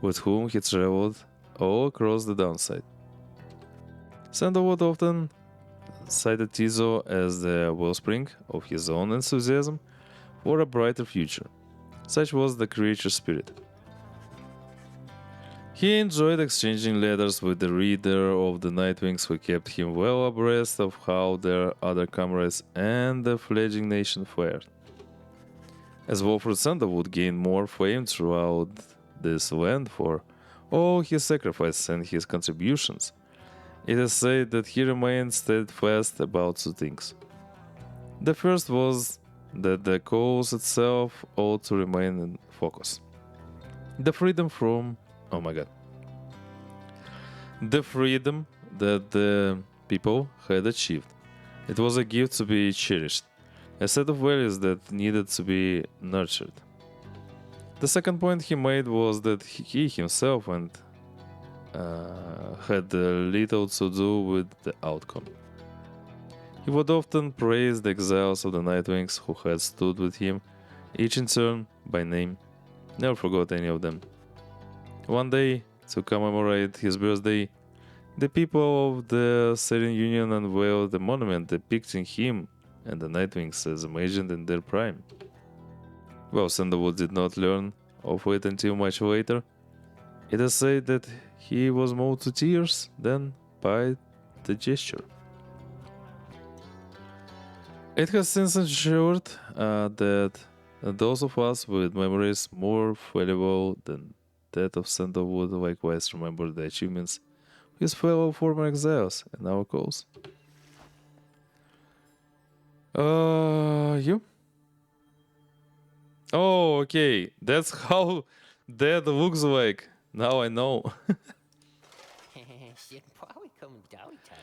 with whom he traveled all across the downside. Sandra would often cited Tizo as the wellspring of his own enthusiasm for a brighter future. Such was the creature's spirit. He enjoyed exchanging letters with the reader of the Nightwings, who kept him well abreast of how their other comrades and the fledgling nation fared. As Wolfred Sandra would gain more fame throughout this land for all his sacrifices and his contributions, it is said that he remained steadfast about two things. The first was that the cause itself ought to remain in focus. The freedom from... oh my god. The freedom that the people had achieved. It was a gift to be cherished, a set of values that needed to be nurtured. The second point he made was that he himself had little to do with the outcome. He would often praise the exiles of the Nightwings who had stood with him, each in turn, by name. Never forgot any of them. One day, to commemorate his birthday, the people of the Syrian Union unveiled a monument depicting him and the Nightwings as imagined in their prime. Well, Sandalwood did not learn of it until much later. It is said that he was moved to tears then by the gesture. It has since ensured that those of us with memories more valuable than that of Sandalwood likewise remember the achievements of his fellow former exiles and our cause. You? Oh, okay. That's how that looks like. Now I know. Should probably come down time.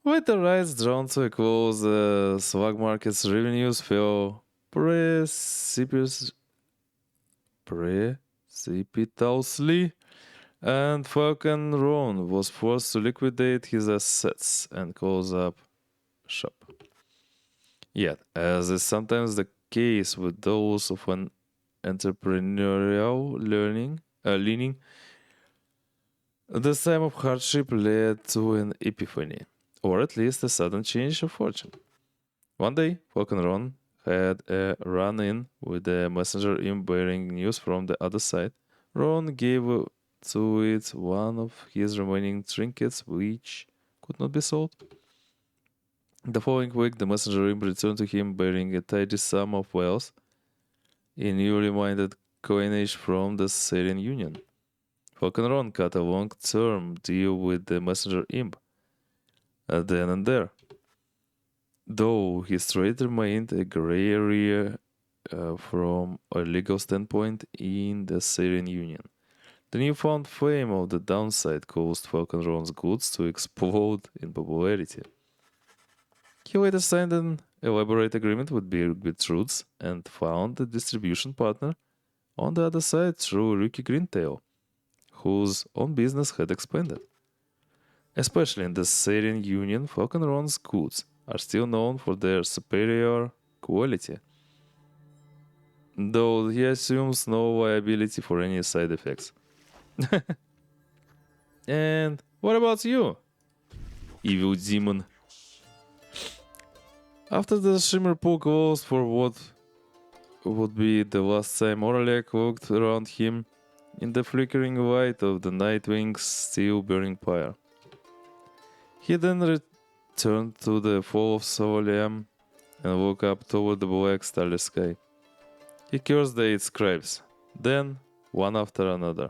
With the rights drawn to a close, the swag market's revenues fell precipitously, and Falcon Roan was forced to liquidate his assets and close up shop. Yet, as is sometimes the case with those of an entrepreneurial leaning, this time of hardship led to an epiphany, or at least a sudden change of fortune. One day, Falcon Ron had a run-in with a messenger imp bearing news from the other side. Ron gave to it one of his remaining trinkets, which could not be sold. The following week, the messenger imp returned to him bearing a tidy sum of wealth in newly minted coinage from the Syrian Union. Falcon Ron cut a long-term deal with the messenger imp then and there, though his trade remained a gray area from a legal standpoint in the Syrian Union. The newfound fame of the downside caused Falcon Ron's goods to explode in popularity. He later signed an elaborate agreement with Big Roots and found a distribution partner on the other side through Rukey Greentail, whose own business had expanded. Especially in the Syrian Union, Falcon Ron's goods are still known for their superior quality, though he assumes no liability for any side effects. And what about you, evil demon? After the shimmer pool closed for what would be the last time, Oralek walked around him in the flickering light of the Nightwings' still burning pyre. He then returned to the fall of Soleum and looked up toward the black starless sky. He cursed the 8 scribes, then one after another.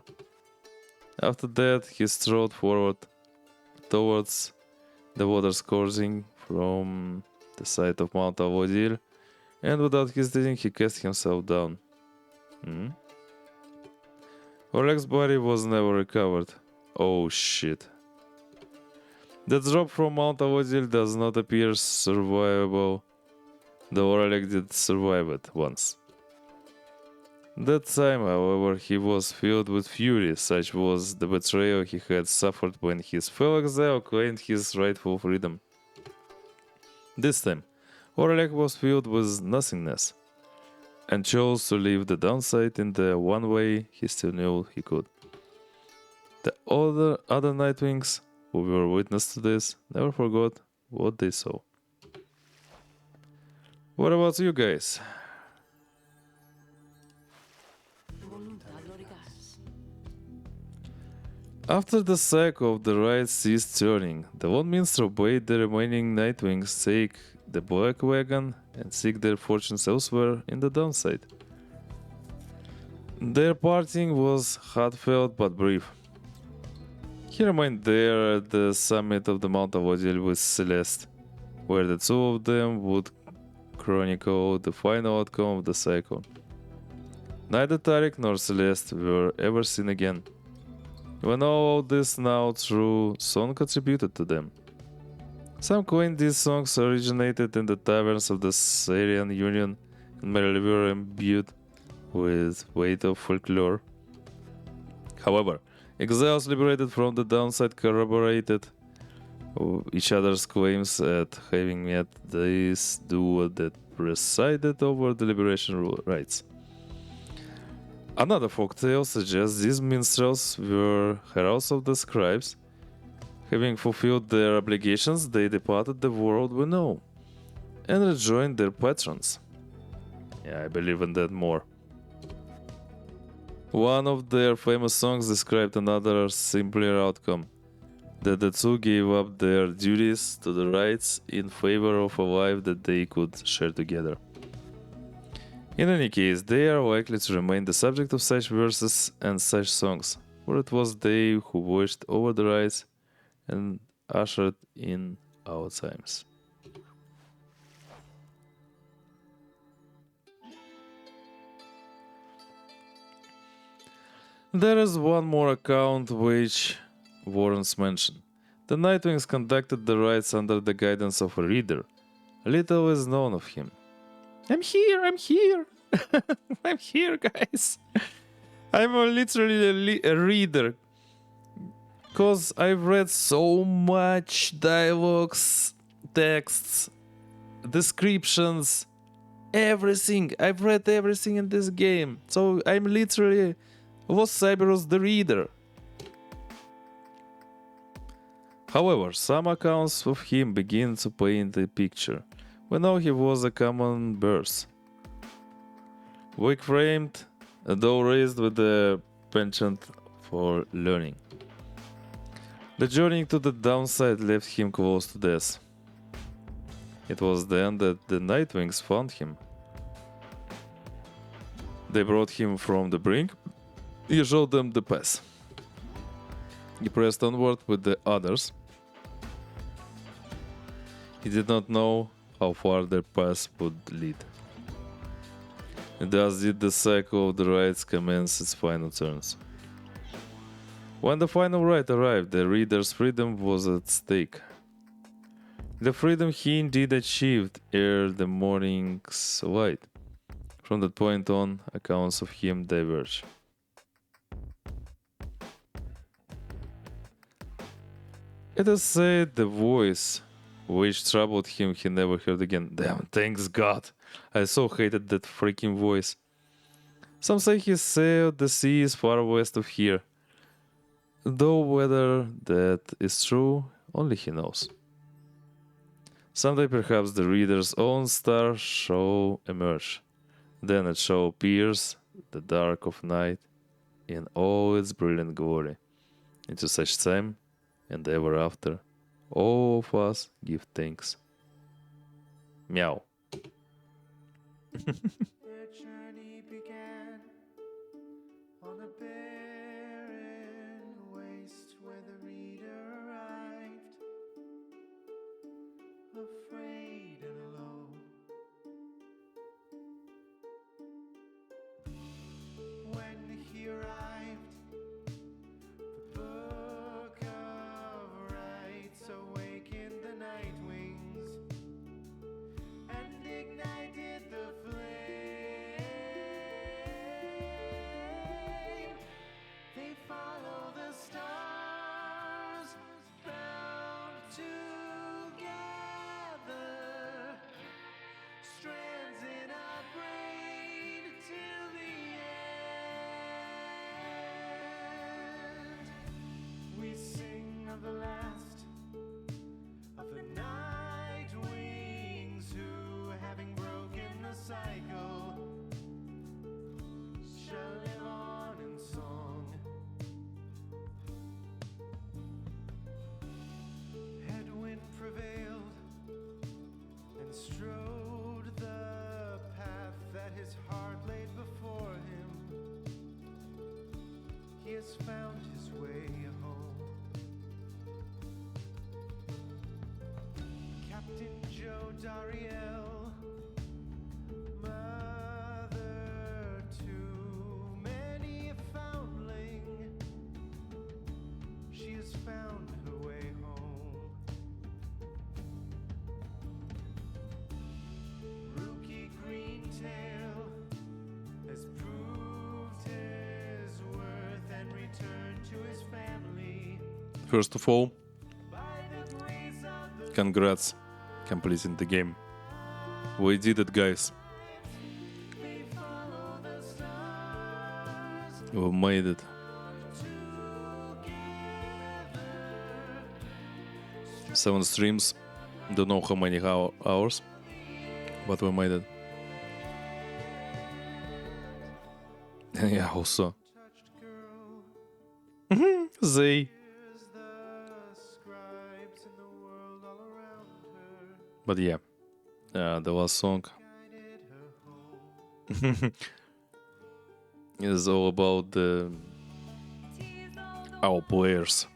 After that, he strode forward towards the waters coursing from the side of Mount Avodil, and without hesitating, he cast himself down. Oleg's body was never recovered. Oh shit. The drop from Mount Avodil does not appear survivable, though Oleg did survive it once. That time, however, he was filled with fury, such was the betrayal he had suffered when his fellow exile claimed his rightful freedom. This time, Oleg was filled with nothingness, and chose to leave the downside in the one way he still knew he could. The other Nightwings, who were witness to this, never forgot what they saw. What about you guys? After the cycle of the ride ceased turning, the Lone Minstrel bade the remaining Nightwings take the Blackwagon and seek their fortunes elsewhere in the downside. Their parting was heartfelt but brief. He remained there at the summit of the Mount Avodil with Celeste, where the two of them would chronicle the final outcome of the cycle. Neither Tarek nor Celeste were ever seen again. When all of this now true song contributed to them. Some claim these songs originated in the taverns of the Syrian Union and merely were imbued with weight of folklore. However, exiles liberated from the downside corroborated each other's claims at having met this duo that presided over the liberation rites. Another folktale suggests these minstrels were heralds of the scribes. Having fulfilled their obligations, they departed the world we know and rejoined their patrons. Yeah, I believe in that more. One of their famous songs described another simpler outcome, that the two gave up their duties to the rites in favor of a life that they could share together. In any case, they are likely to remain the subject of such verses and such songs, for it was they who watched over the rites and ushered in our times. There is one more account which warrants mention. The Nightwings conducted the rites under the guidance of a reader. Little is known of him. I'm here! I'm here, guys! I'm literally a reader. Because I've read so much dialogues, texts, descriptions, everything. I've read everything in this game. So I'm literally was Cyberos the reader. However, some accounts of him begin to paint a picture. We know he was a common birth. Weak-framed, though raised with a penchant for learning. The journey to the downside left him close to death. It was then that the Nightwings found him. They brought him from the brink. He showed them the path. He pressed onward with the others. He did not know how far their path would lead. And thus did the cycle of the rites commence its final turns. When the final rite arrived, the reader's freedom was at stake. The freedom he indeed achieved ere the morning's light. From that point on, accounts of him diverge. It is said the voice which troubled him he never heard again. Damn, thanks God! I so hated that freaking voice. Some say he sailed the seas far west of here. Though whether that is true, only he knows. Someday perhaps the reader's own star shall emerge. Then it shall pierce the dark of night in all its brilliant glory. Into such time and ever after, all of us give thanks. Meow. Their journey began on a barren waste where the reader arrived, afraid and alone. When he arrived, the book of rights awakened the Nightwings and ignited the flame. They follow the stars, bound together, strands in our brain till the end. We sing of the last of the Nightwings who, having broken the cycle, shall live on in song. Hedwyn prevailed and strode the path that his heart laid before him. He has found his way home. Captain Joe Dariel, mother to many a foundling, she has found her way home. Rukey Greentail has proved his worth and returned to his family. First of all, By the grace of the congrats completing the game. We did it, guys. they follow the stars We made it. together. 7 streams. Don't know how many hours, but we made it. Yeah, also. Touched girl, They. here's the scribes in the world all around her, But yeah, the last song guided her home. is all about our players.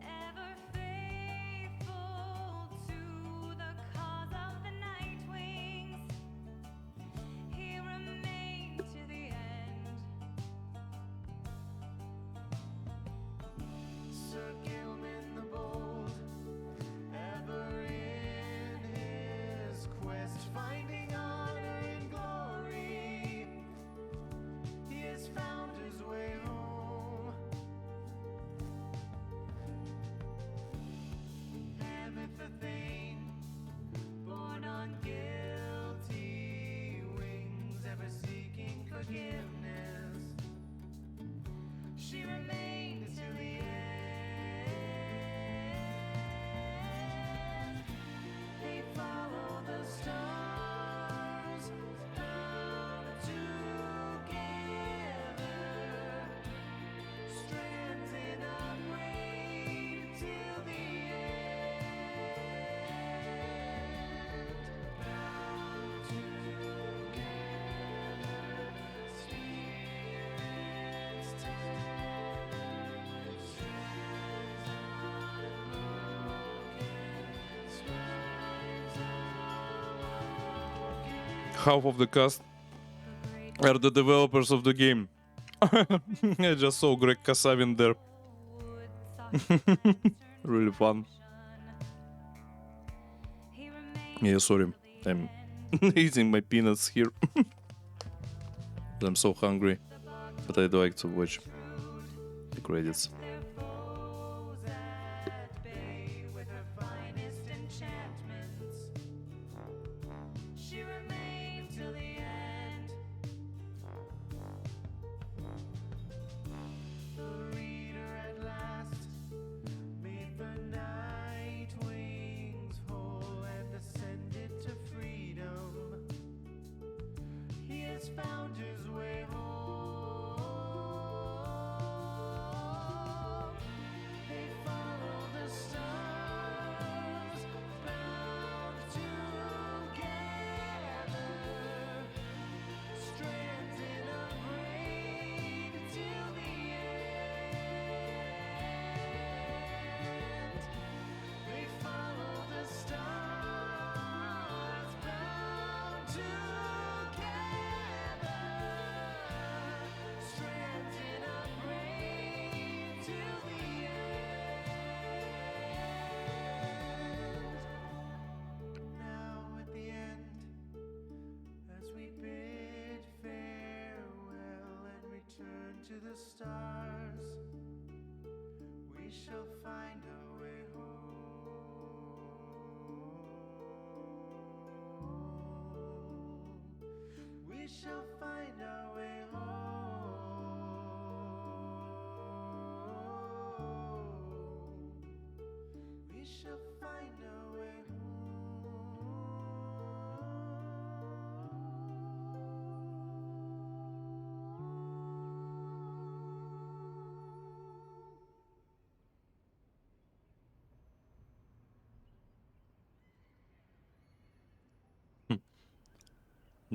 Ever faithful to the cause of the Nightwings, he remained to the end. Sir Gilman the bold, ever in his quest, finding honor and glory, he has found his way home. Thane, born on guilty wings, ever seeking forgiveness, she remained till the end. They follow the stars, bound together, strands in our brain till the end. Bound together, spirits turn, strands unbroken, scribes awoken. Half of the cast are the developers of the game. I just saw Greg Kasavin there. Really fun. Yeah, sorry. I'm eating my peanuts here. I'm so hungry. But I'd like to watch the credits. Their foes at bay with her finest enchantments, she remained till the end. The reader at last made the Nightwings whole, and the has found his way home. They follow the stars, bound together, strands in a braid till the end. They follow the stars, bound together, strands in a braid till the end. Now at the end, as we bid farewell and return to the stars, we shall find our way home. We shall find our way home. We shall find our way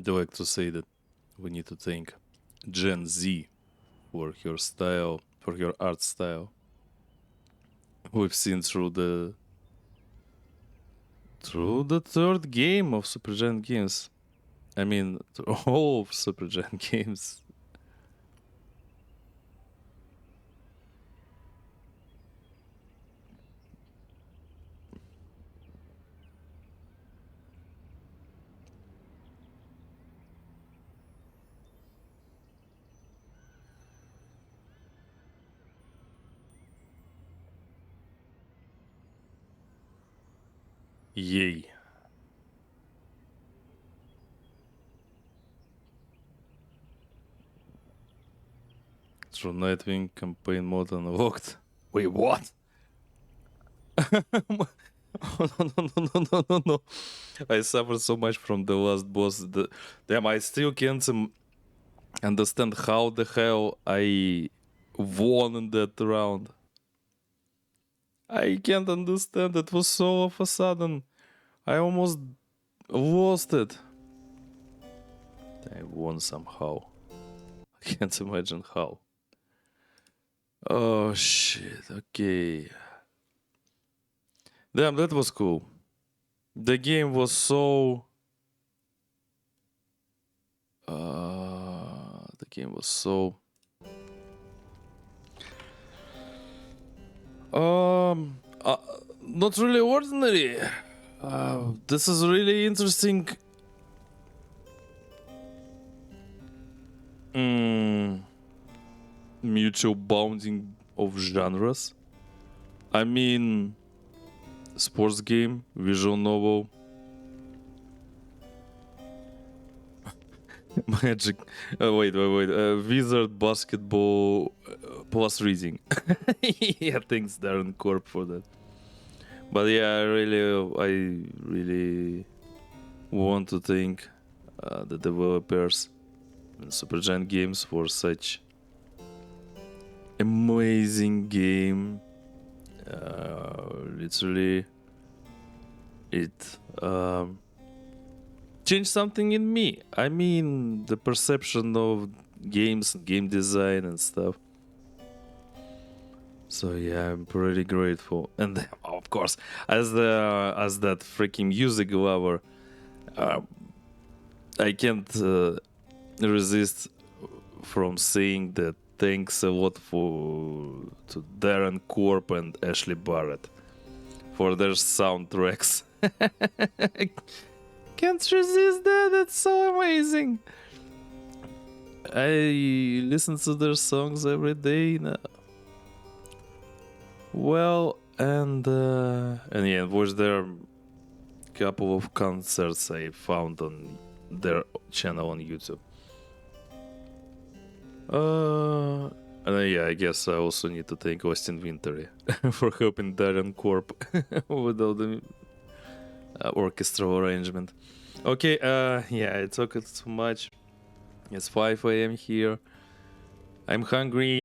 Do like to say that we need to thank Gen Z for her style, for her art style. We've seen through the third game of Supergiant Games. I mean, through all of Supergiant Games. Yay. Through Nightwing campaign mode unlocked. Wait, what? Oh, no. I suffered so much from the last boss. Damn, I still can't understand how the hell I won in that round. I can't understand. It was so all of a sudden. I almost lost it. I won somehow. I can't imagine how. Oh shit, okay. Damn, that was cool. The game was so... the game was so... not really ordinary. This is really interesting. Mutual bounding of genres. I mean, sports game, visual novel, magic. Wait. Wizard basketball plus reading. Yeah, thanks Darren Korb for that. But yeah, I really want to thank the developers in Supergiant Games for such amazing game. Literally, it changed something in me. I mean, the perception of games and game design and stuff. So yeah, I'm pretty grateful. And of course, as that freaking music lover, I can't resist from saying that thanks a lot to Darren Korb and Ashley Barrett for their soundtracks. Can't resist that. That's so amazing. I listen to their songs every day now. Well, and yeah, was there couple of concerts I found on their channel on YouTube. And yeah, I guess I also need to thank Austin Wintory for helping Darren Korb with all the orchestral arrangement. Okay, yeah, I talked too much. It's 5 a.m. here. I'm hungry.